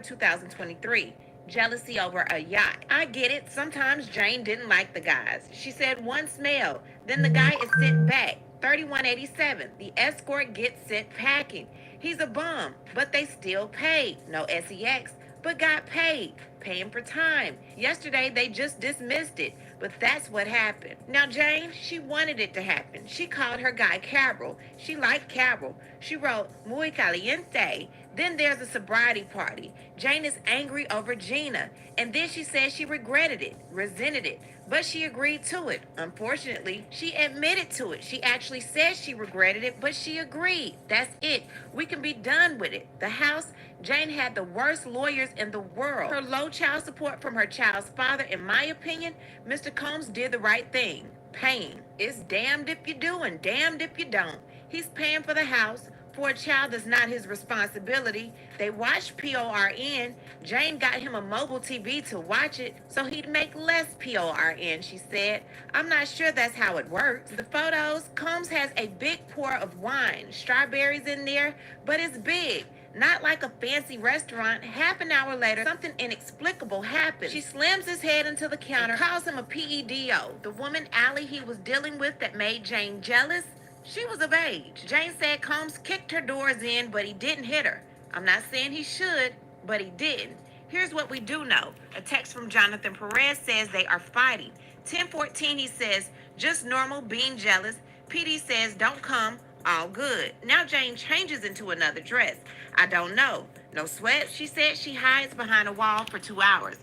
2023. Jealousy over a yacht. I get it. Sometimes Jane didn't like the guys. She said one smell. Then the guy is sent back. 3187. The escort gets sent packing. He's a bum, but they still paid. No SEX, but got paid. Paying for time. Yesterday, they just dismissed it, but that's what happened. Now, Jane, she wanted it to happen. She called her guy Cabral. She liked Cabral. She wrote, "Muy caliente." Then there's a sobriety party. Jane is angry over Gina, and then she says she regretted it, resented it, but she agreed to it. Unfortunately, she admitted to it. She actually says she regretted it, but she agreed. That's it. We can be done with it. The house, Jane had the worst lawyers in the world. Her low child support from her child's father, in my opinion, Mr. Combs did the right thing. Paying. It's damned if you do and damned if you don't. He's paying for the house. For a child that's not his responsibility. They watched PORN. Jane got him a mobile TV to watch it, so he'd make less PORN, she said. I'm not sure that's how it works. The photos, Combs has a big pour of wine, strawberries in there, but it's big. Not like a fancy restaurant. Half an hour later, something inexplicable happened. She slams his head into the counter, calls him a PEDO. The woman, Allie, he was dealing with that made Jane jealous, she was of age. Jane said Combs kicked her doors in, but he didn't hit her. I'm not saying he should, but he didn't. Here's what we do know. A text from Jonathan Perez says they are fighting. 10:14, he says, just normal, being jealous. PD says, don't come, all good. Now Jane changes into another dress. I don't know. No sweat. She said she hides behind a wall for 2 hours.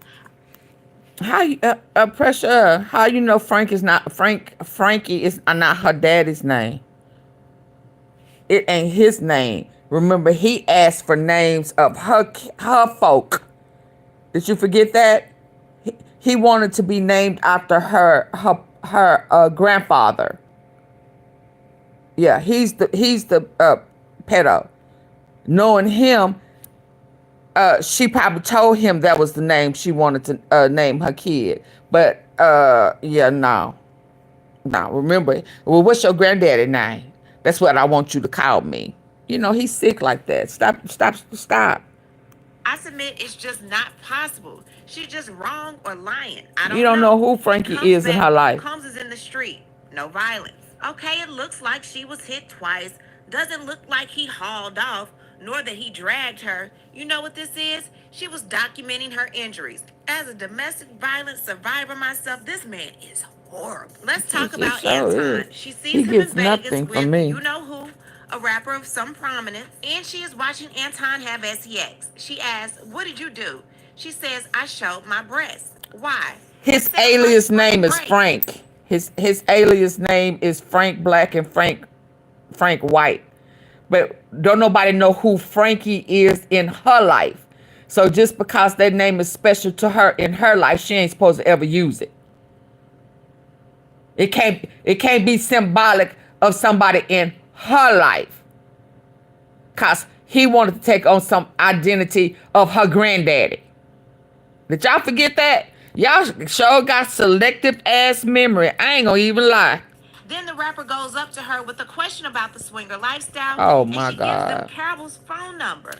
How Pressure, how you know Frankie is not her daddy's name? It ain't his name. Remember, he asked for names of her folk. Did you forget that? He wanted to be named after her grandfather. Yeah, he's the pedo. Knowing him, she probably told him that was the name she wanted to name her kid. But yeah, no. Remember, well, what's your granddaddy name? That's what I want you to call me. You know, he's sick like that. Stop. I submit it's just not possible. She's just wrong or lying. I don't know. You don't know who Frankie is in her life. Combs is in the street. No violence. Okay, it looks like she was hit twice. Doesn't look like he hauled off, nor that he dragged her. You know what this is? She was documenting her injuries. As a domestic violence survivor myself, this man is horrible. Let's talk about Antoine. She sees him in Vegas with you know who, a rapper of some prominence, and she is watching Antoine have SEX. She asks, what did you do? She says, I showed my breasts. Why? His alias name is Frank. His alias name is Frank Black and Frank White. But don't nobody know who Frankie is in her life. So just because that name is special to her in her life, she ain't supposed to ever use it. It can't be symbolic of somebody in her life. Cause he wanted to take on some identity of her granddaddy. Did y'all forget that? Y'all sure got selective ass memory. I ain't gonna even lie. Then the rapper goes up to her with a question about the swinger lifestyle. Oh my and she God. gives them Carol's phone number.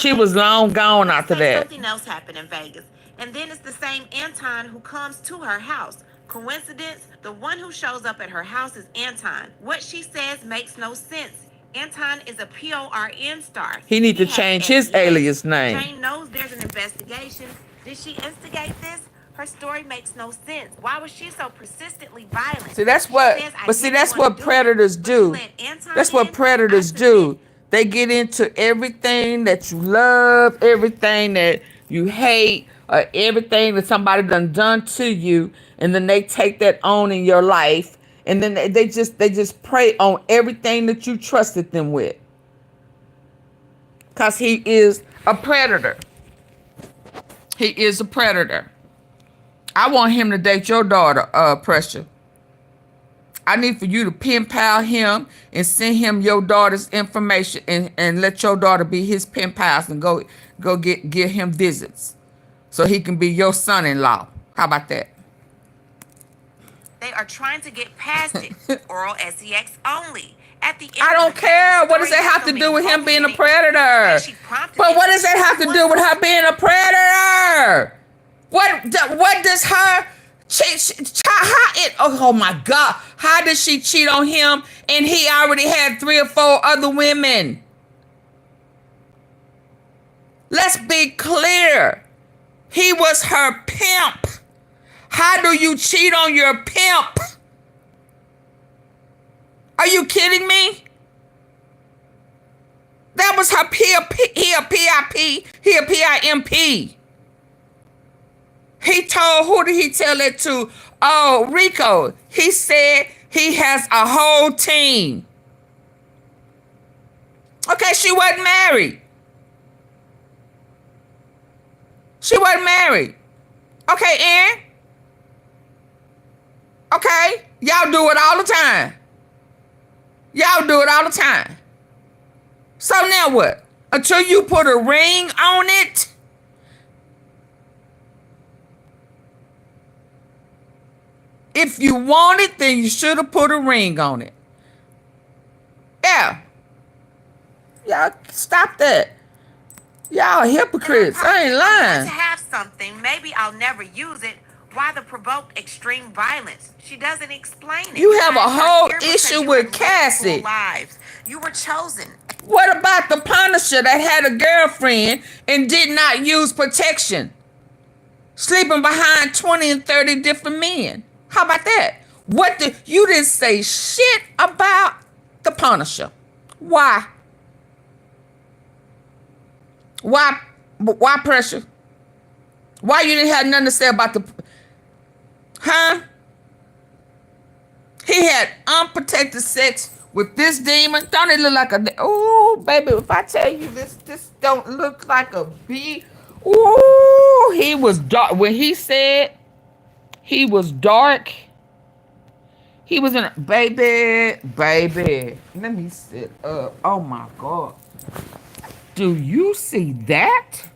She was long gone after that. Something else happened in Vegas. And then it's the same Antoine who comes to her house. Coincidence? The one who shows up at her house is Antoine. What she says makes no sense. Antoine is a PORN star. He need to change his alias name. Jane knows there's an investigation. Did she instigate this? Her story makes no sense. Why was she so persistently violent? See, that's what predators do. That's what predators do. They get into everything that you love, everything that you hate, everything that somebody done to you, and then they take that on in your life, and then they just prey on everything that you trusted them with. Cause he is a predator. He is a predator. I want him to date your daughter, Pressure. I need for you to pen pal him and send him your daughter's information and let your daughter be his pen pals and go get him visits so he can be your son-in-law. How about that? They are trying to get past it. Oral SEX only. At the end I don't care. What does that have to do with him being a predator? But what does that have to do with her being a predator? What does her oh my God, how did she cheat on him and he already had 3 or 4 other women? Let's be clear. He was her pimp. How do you cheat on your pimp? Are you kidding me? That was her PIP. He a PIMP. He told, who did he tell it to? Oh, Rico. He said he has a whole team. Okay, she wasn't married. She wasn't married. Okay, Ann? Okay, y'all do it all the time. Y'all do it all the time. So now what? Until you put a ring on it? If you want it, then you should have put a ring on it. Yeah. Y'all stop that. Y'all hypocrites. I ain't I lying. want to have something. Maybe I'll never use it. Why the provoke extreme violence? She doesn't explain it. You have a guys are whole here because issue you with have lived Cassie. full lives. You were chosen. What about the Punisher that had a girlfriend and did not use protection? Sleeping behind 20 and 30 different men. How about that? You didn't say shit about the Punisher. Why? Why pressure? Why you didn't have nothing to say about the... Huh? He had unprotected sex with this demon. Don't it look like a... Oh, baby, if I tell you this don't look like a bee. Ooh, he was dark. When he said he was dark, he was in a... Baby. Let me sit up. Oh, my God. Do you see that?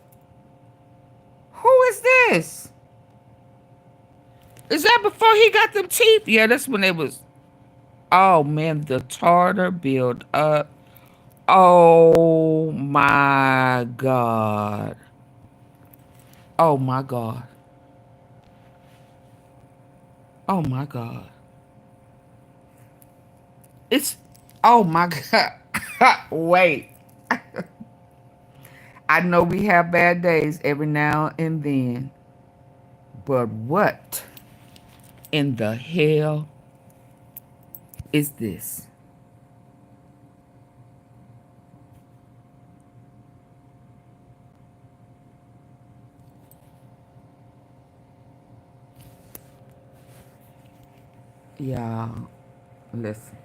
Who is this? Is that before he got them teeth? Yeah, that's when it was... Oh, man, the tartar build up. Oh, my God. Oh, my God. Oh, my God. It's... Oh, my God. Wait. I know we have bad days every now and then. But what in the hell is this? Y'all, listen.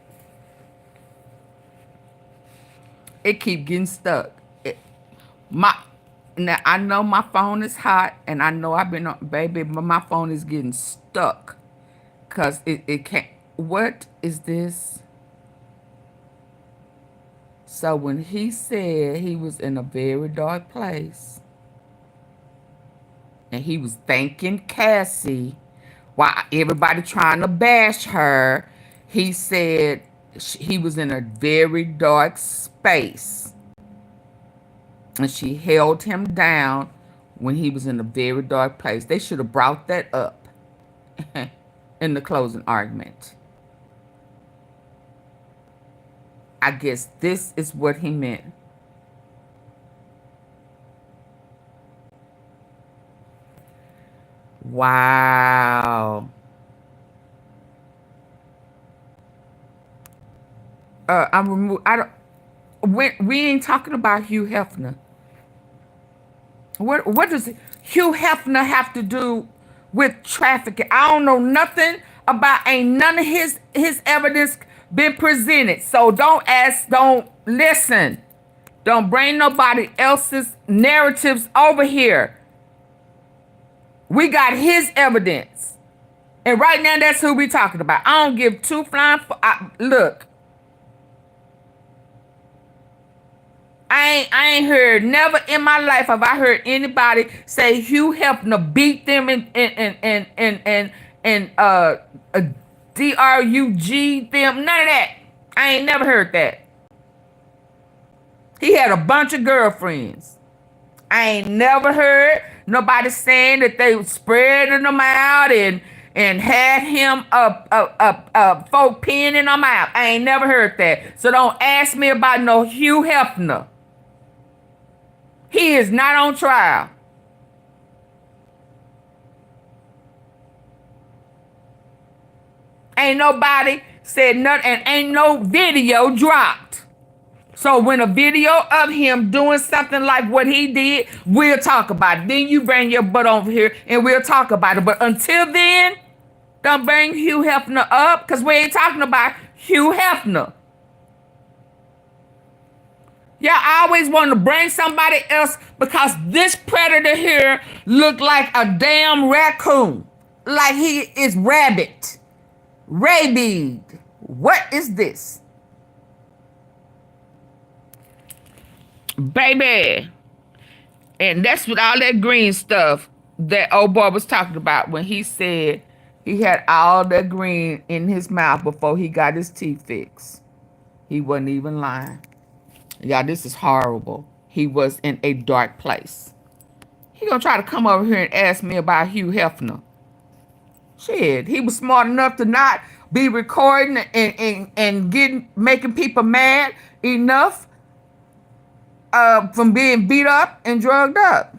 It keep getting stuck. Now I know my phone is hot, and I know I've been on, baby, but my phone is getting stuck. Cause it can't. What is this? So when he said he was in a very dark place, and he was thanking Cassie, while everybody trying to bash her, he said he was in a very dark space. And she held him down when he was in a very dark place. They should have brought that up in the closing argument. I guess this is what he meant. Wow. I'm removed. We ain't talking about Hugh Hefner. What does Hugh Hefner have to do with trafficking? I don't know nothing about. Ain't none of his evidence been presented. So don't listen. Don't bring nobody else's narratives over here. We got his evidence, and right now that's who we talking about. I don't give two flying. Look. I ain't heard, never in my life have I heard anybody say Hugh Hefner beat them and DRUG them. None of that. I ain't never heard that. He had a bunch of girlfriends. I ain't never heard nobody saying that they was spreading them out and had him folk pinning them out. I ain't never heard that. So don't ask me about no Hugh Hefner. He is not on trial. Ain't nobody said nothing, and ain't no video dropped. So when a video of him doing something like what he did, we'll talk about it. Then you bring your butt over here and we'll talk about it. But until then, don't bring Hugh Hefner up, because we ain't talking about Hugh Hefner. Y'all always want to bring somebody else because this predator here look like a damn raccoon. Like he is rabbit. Rabied. What is this? Baby. And that's what all that green stuff that old boy was talking about when he said he had all that green in his mouth before he got his teeth fixed. He wasn't even lying. Yeah, this is horrible. He was in a dark place. He gonna try to come over here and ask me about Hugh Hefner. Shit, he was smart enough to not be recording and making people mad enough from being beat up and drugged up.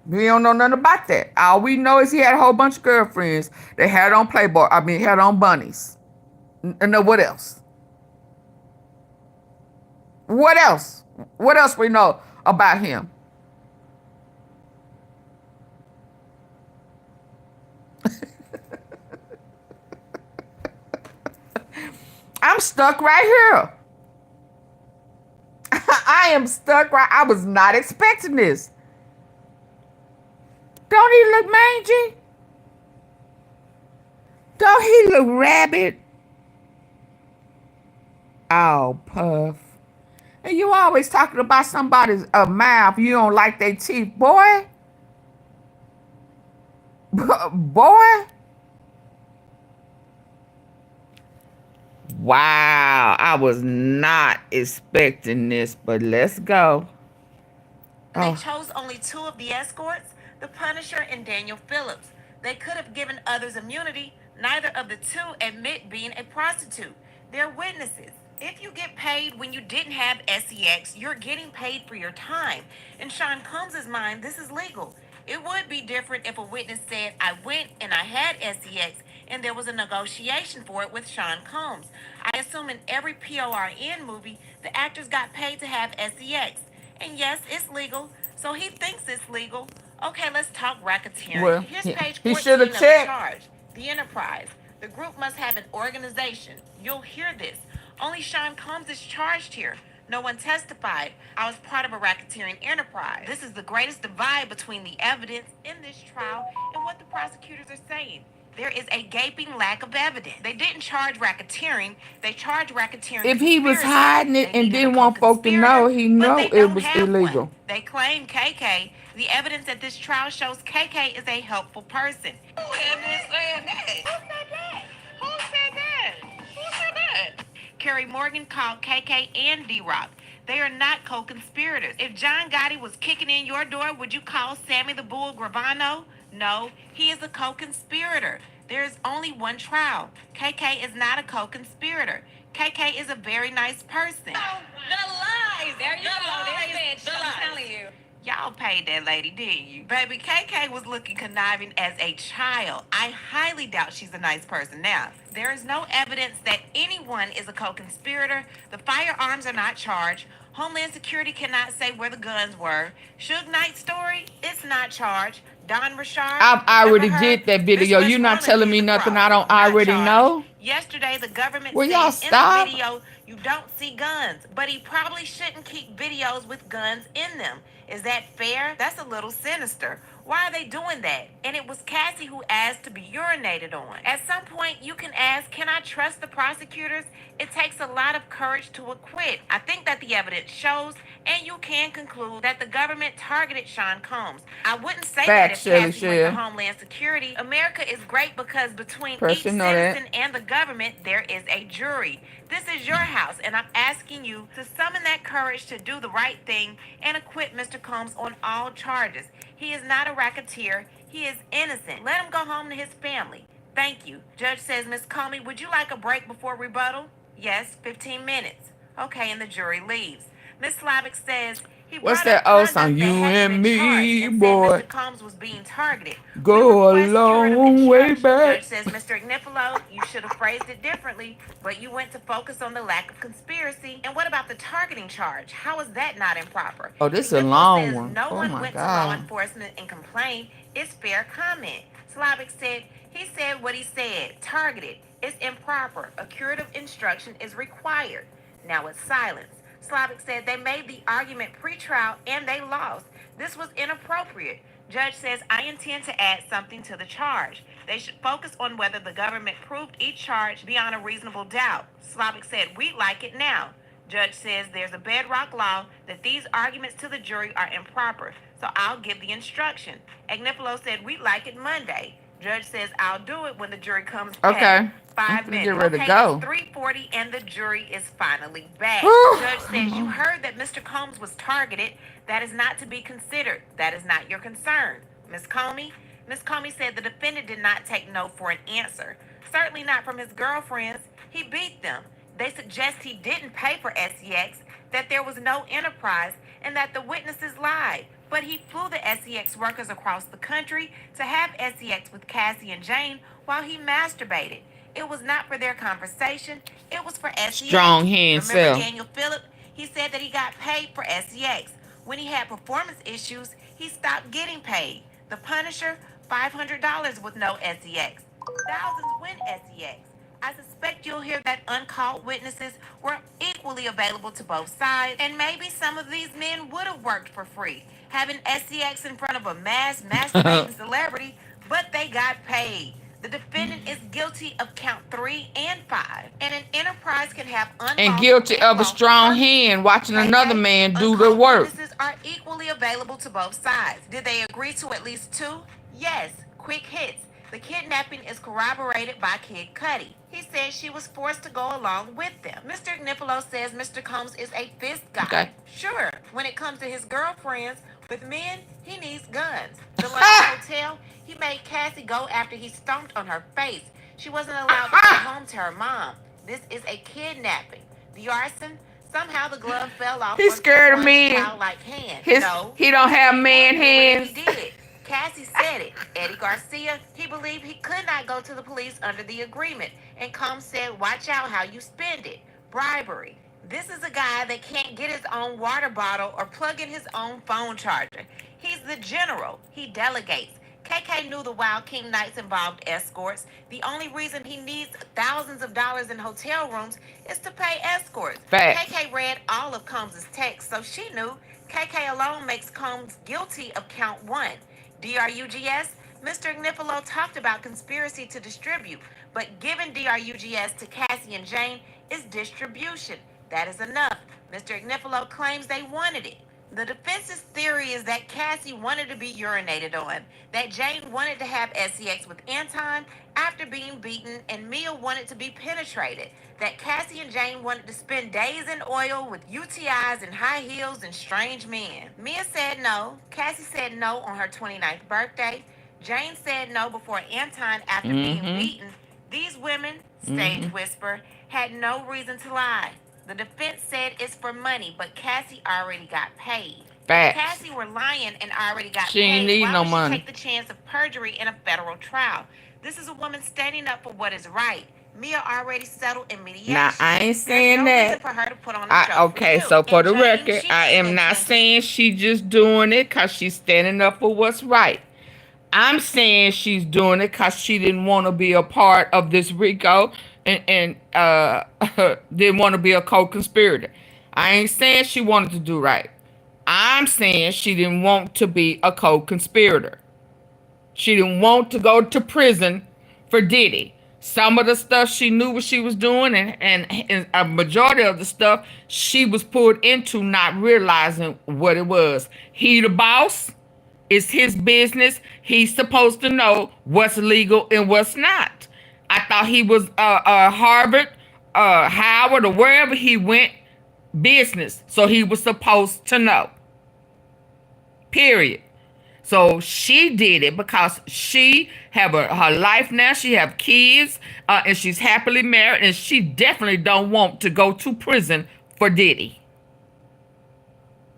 We don't know nothing about that. All we know is he had a whole bunch of girlfriends that had on Playboy. I mean, had on bunnies. No, what else? What else? What else we know about him? I'm stuck right here. I am stuck right. I was not expecting this. Don't he look mangy? Don't he look rabid? Oh, Puff. And you always talking about somebody's mouth. You don't like their teeth, boy. Boy. Wow, I was not expecting this, but let's go. They chose only 2 of the escorts, the Punisher and Daniel Phillips. They could have given others immunity. Neither of the 2 admit being a prostitute. They're witnesses. If you get paid when you didn't have SEX, you're getting paid for your time. In Sean Combs' mind, this is legal. It would be different if a witness said, I went and I had SEX, and there was a negotiation for it with Sean Combs. I assume in every PORN movie, the actors got paid to have SEX. And yes, it's legal, so he thinks it's legal. Okay, let's talk racketeering. Well, Here's page 14 he should have of the checked. charge. The enterprise. The group must have an organization. You'll hear this. Only Sean Combs is charged here. No one testified. I was part of a racketeering enterprise. This is the greatest divide between the evidence in this trial and what the prosecutors are saying. There is a gaping lack of evidence. They didn't charge racketeering. They charged racketeering. If he was conspiracy. hiding it They and needed didn't a want folk to know, he but know they it don't was have illegal. one. They claim KK. The evidence at this trial shows KK is a helpful person. Who had been saying that? Who said that? Who said that? Who said that? Kerry Morgan called KK and D-Rock. They are not co-conspirators. If John Gotti was kicking in your door, would you call Sammy the Bull Gravano? No, he is a co-conspirator. There is only one trial. KK is not a co-conspirator. KK is a very nice person. Oh, the lies! There you go. I'm telling you. Y'all paid that lady, didn't you? Baby, KK was looking conniving as a child. I highly doubt she's a nice person now. There is no evidence that anyone is a co-conspirator. The firearms are not charged. Homeland Security cannot say where the guns were. Suge Knight's story, it's not charged. Don Richard, I already did that video. You're not telling me nothing I don't already know. Yesterday, the government Will y'all said stop? in the video you don't see guns, but he probably shouldn't keep videos with guns in them. Is that fair? That's a little sinister. Why are they doing that? And it was Cassie who asked to be urinated on. At some point, you can ask, can I trust the prosecutors? It takes a lot of courage to acquit. I think that the evidence shows, and you can conclude that the government targeted Sean Combs. I wouldn't say that if Cassie went to Homeland Security. America is great because between each citizen and the government, there is a jury. This is your house, and I'm asking you to summon that courage to do the right thing and acquit Mr. Combs on all charges. He is not a racketeer. He is innocent. Let him go home to his family. Thank you. Judge says, Ms. Comey, would you like a break before rebuttal? Yes, 15 minutes. Okay, and the jury leaves. Ms. Slavic says, what's that old song? You and me, boy. Mr. Combs was being targeted. Go a long way back. Judge says, Mr. Ignifilo, you should have phrased it differently, but you went to focus on the lack of conspiracy. And what about the targeting charge? How is that not improper? Oh, this is a long one. No Oh one my went to law God. enforcement and complained. It's fair comment. Slavic said, he said what he said. Targeted. It's improper. A curative instruction is required. Now it's silence. Slavic said they made the argument pre-trial and they lost. This was inappropriate. Judge says, I intend to add something to the charge. They should focus on whether the government proved each charge beyond a reasonable doubt. Slavic said, we like it now. Judge says there's a bedrock law that these arguments to the jury are improper, so I'll give the instruction. Agnifilo said, we like it Monday. Judge says, I'll do it when the jury comes Okay. past 5 minutes. Get ready to Okay, go. it's 3:40 and the jury is finally back. Whew. Judge says, you heard that Mr. Combs was targeted. That is not to be considered. That is not your concern. Ms. Comey? Ms. Comey said the defendant did not take no for an answer. Certainly not from his girlfriends. He beat them. They suggest he didn't pay for SEX, that there was no enterprise, and that the witnesses lied. But he flew the SEX workers across the country to have SEX with Cassie and Jane while he masturbated. It was not for their conversation. It was for SEX. Strong hand Remember self. Daniel Phillip? He said that he got paid for SEX. When he had performance issues, he stopped getting paid. The Punisher, $500 with no SEX. Thousands win SEX. I suspect you'll hear that uncalled witnesses were equally available to both sides, and maybe some of these men would have worked for free, having SEX in front of a mass masturbating celebrity, but they got paid. The defendant is guilty of count 3 and 5, and an enterprise can have and guilty of a strong hand watching another man do the work. Witnesses are equally available to both sides. Did they agree to at least 2? Yes. Quick hits. The kidnapping is corroborated by Kid Cudi. He says she was forced to go along with them. Mr. Nipolo says Mr. Combs is a fist guy. Okay. Sure, when it comes to his girlfriends, with men, he needs guns. The London hotel, he made Cassie go after he stomped on her face. She wasn't allowed to go home to her mom. This is a kidnapping. The arson, somehow the glove fell off. He's scared of men. Childlike hand. He don't have man hands. He did. Cassie said it. Eddie Garcia, he believed he could not go to the police under the agreement. And Combs said, watch out how you spend it. Bribery. This is a guy that can't get his own water bottle or plug in his own phone charger. He's the general. He delegates. KK knew the Wild King nights involved escorts. The only reason he needs thousands of dollars in hotel rooms is to pay escorts. Fact. KK read all of Combs' texts, so she knew. KK alone makes Combs guilty of count 1. DRUGS, Mr. Nipolo talked about conspiracy to distribute, but giving DRUGS to Cassie and Jane is distribution. That is enough. Mr. Nipolo claims they wanted it. The defense's theory is that Cassie wanted to be urinated on, that Jane wanted to have SEX with Antoine after being beaten, and Mia wanted to be penetrated, that Cassie and Jane wanted to spend days in oil with UTIs and high heels and strange men. Mia said no. Cassie said no on her 29th birthday. Jane said no before Antoine after being beaten. These women, stage whisper, had no reason to lie. The defense said it's for money, but Cassie already got paid. Facts. Cassie were lying and already got She paid. ain't need Why no would money. she take the chance of perjury in a federal trial? This is a woman standing up for what is right. Mia already settled in mediation. Now, I ain't saying There's no that. reason for her to put on a show Okay, for so you. for And the Jane, record, she I didn't am not mention- saying she just doing it because she's standing up for what's right. I'm saying she's doing it because she didn't want to be a part of this RICO and didn't want to be a co-conspirator. I ain't saying she wanted to do right. I'm saying she didn't want to be a co-conspirator. She didn't want to go to prison for Diddy. Some of the stuff she knew what she was doing, and a majority of the stuff she was pulled into not realizing what it was. He the boss. It's his business. He's supposed to know what's legal and what's not. I thought he was Harvard, Howard, or wherever he went, business. So he was supposed to know. Period. So she did it because she have her life now. She have kids, and she's happily married, and she definitely don't want to go to prison for Diddy.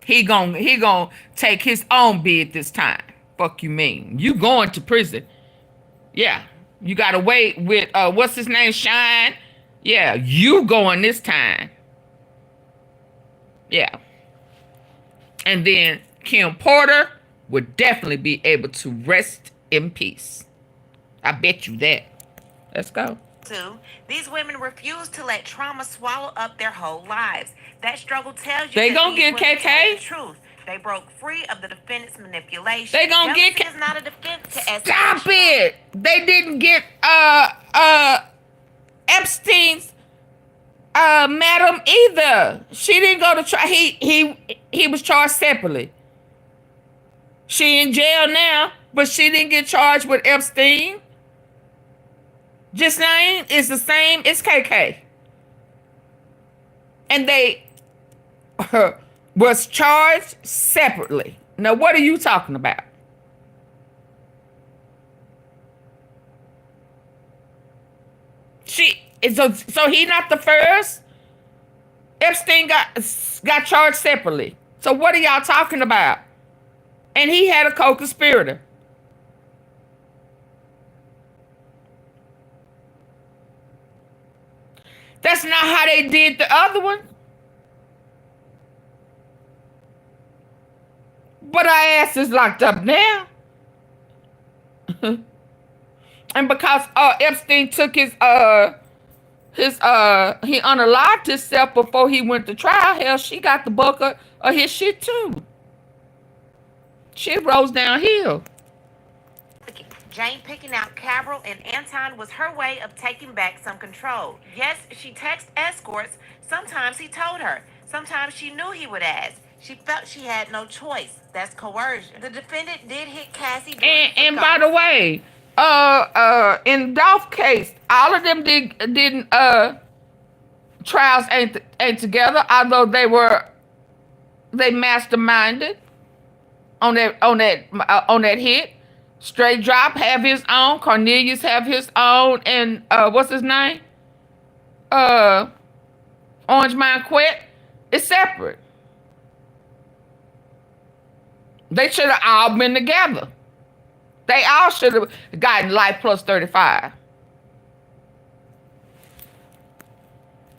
He gon' take his own bid this time. Fuck you mean? You going to prison. Yeah. You gotta wait with what's his name? Shine. Yeah, you going this time. Yeah. And then Kim Porter would definitely be able to rest in peace. I bet you that. Let's go. These women refuse to let trauma swallow up their whole lives. That struggle tells you They that gonna these get women KK. told the truth. They broke free of the defendant's manipulation. They gonna get Jealousy is not a defense to Stop it! They didn't get Epstein's madam either. She didn't go to trial. He was charged separately. She in jail now, but she didn't get charged with Epstein. Ghislaine is the same as KK. And they was charged separately. Now, what are you talking about? So he not the first? Epstein got charged separately. So what are y'all talking about? And he had a co-conspirator. That's not how they did the other one. But our ass is locked up now. And because Epstein took he unalived himself before he went to trial, hell, she got the bulk of his shit too. Shit rolls downhill. Jane picking out Cabral and Antoine was her way of taking back some control. Yes, she texted escorts. Sometimes he told her. Sometimes she knew he would ask. She felt she had no choice. That's coercion. The defendant did hit Cassie. And by the way, in Dolph case, all of them didn't trials ain't together, although they masterminded on that hit. Straight Drop have his own, Cornelius have his own, and what's his name? Orange Marquette is separate. They should have all been together. They all should have gotten life plus 35.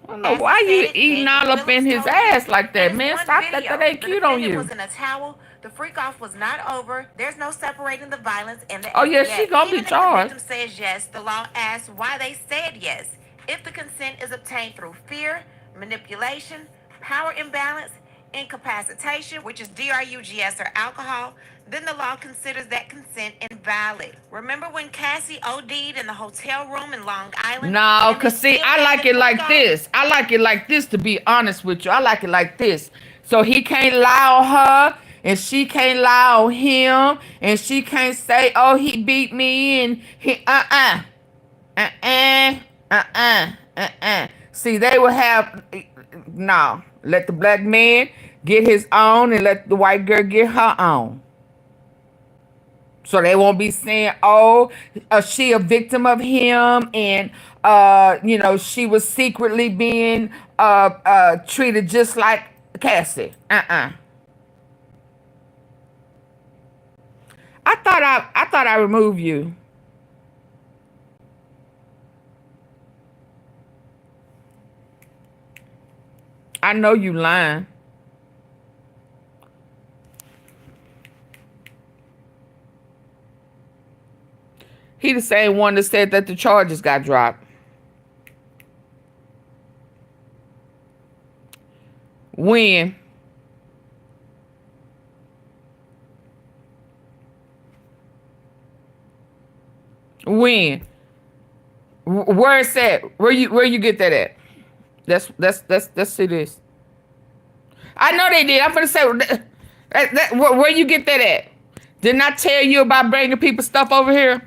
I don't know why you eating all up in his ass like that, man. Stop that. That ain't cute on you. Was in a towel. The freak off was not over. There's no separating the violence and the. Oh yeah, she gonna be charged. If the victim says yes, the law asks why they said yes. If the consent is obtained through fear, manipulation, power imbalance, incapacitation, which is drugs or alcohol, then the law considers that consent invalid. Remember when Cassie OD'd in the hotel room in Long Island? No, cause see, I like it like this. I like it like this, to be honest with you. I like it like this. So he can't lie on her, and she can't lie on him, and she can't say, oh, he beat me, and he, See, they would have, no, let the black man get his own, and let the white girl get her own. So they won't be saying, oh, she a victim of him, and, you know, she was secretly being treated just like Cassie. I thought I removed you. I know you lying. He the same one that said that the charges got dropped. When? When? Where is that? Where you get that at? Let's see this. I know they did. I'm gonna say where you get that at? Didn't I tell you about bringing people stuff over here?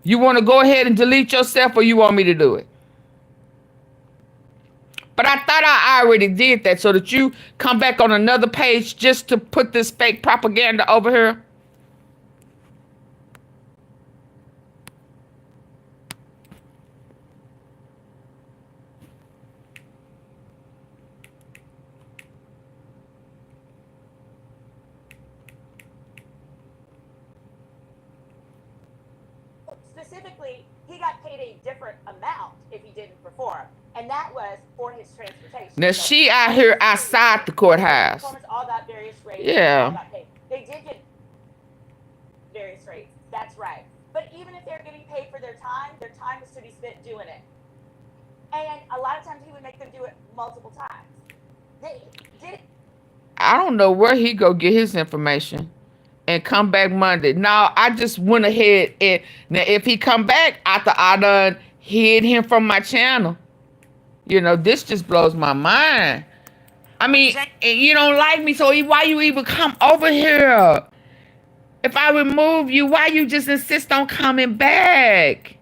You want to go ahead and delete yourself, or you want me to do it? But I thought I already did that, so that you come back on another page just to put this fake propaganda over here. Specifically, he got paid a different amount if he didn't perform, and that was for his transportation. Now so she out here outside the courthouse. All got various rates. Yeah. Got paid. They did get various rates. That's right. But even if they're getting paid for their time is to be spent doing it. And a lot of times he would make them do it multiple times. They did it. I don't know where he go get his information and come back Monday. No, I just went ahead and now if he come back after I done hid him from my channel, you know, this just blows my mind. I mean, you don't like me, so why you even come over here? If I remove you, why you just insist on coming back?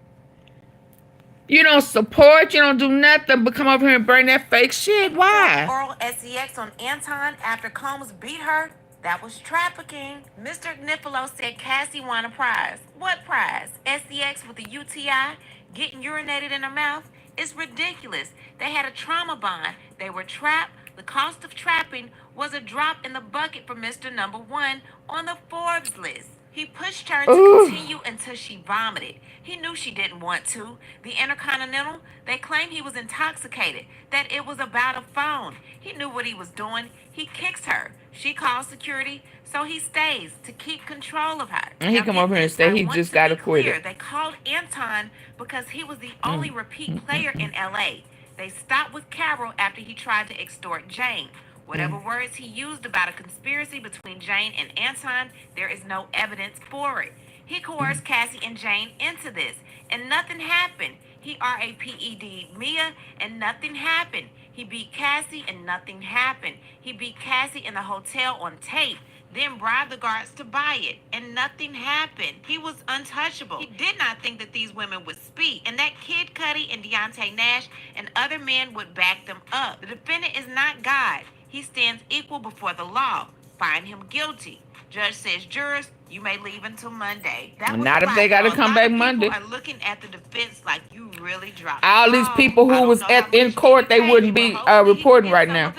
You don't support, you don't do nothing but come over here and bring that fake shit. Why? Oral SEX on Antoine after Combs beat her. That was trafficking. Mr. Nifolo said Cassie won a prize. What prize? SEX with a UTI? Getting urinated in her mouth? It's ridiculous. They had a trauma bond. They were trapped. The cost of trapping was a drop in the bucket for Mr. Number One on the Forbes list. He pushed her to continue until she vomited. He knew she didn't want to. The Intercontinental, they claimed he was intoxicated, that it was about a phone. He knew what he was doing. He kicks her. She calls security, so he stays to keep control of her. And he come over here and say he just got acquitted. They called Anton because he was the only repeat player in LA. They stopped with Carol after he tried to extort Jane. Whatever words he used about a conspiracy between Jane and Anton, there is no evidence for it. He coerced Cassie and Jane into this, and nothing happened. He RAPED Mia, and nothing happened. He beat Cassie, and nothing happened. He beat Cassie in the hotel on tape, then bribed the guards to buy it, and nothing happened. He was untouchable. He did not think that these women would speak, and that Kid Cudi and Deontay Nash and other men would back them up. The defendant is not God. He stands equal before the law. Find him guilty. Judge says, jurors, you may leave until Monday. Not if they got to come back Monday. Are looking at the defense like you really dropped. All these people who was in court, they wouldn't be reporting right now.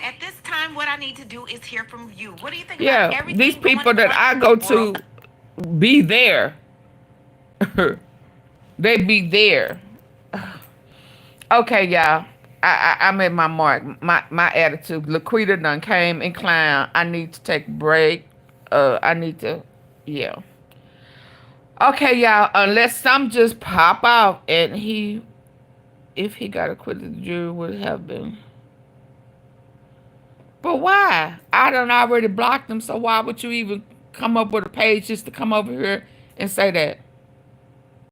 At this time, what I need to do is hear from you. What do you think about Yeah, everything these people going that I go on in the world? to be there. They be there. Okay, y'all. I'm at my mark. My attitude. Laquita done came and clown. I need to take a break. I need to, yeah. Okay, y'all. Unless some just pop out and if he got acquitted, the jury would have been. But why? I done already blocked him, so why would you even come up with a page just to come over here and say that?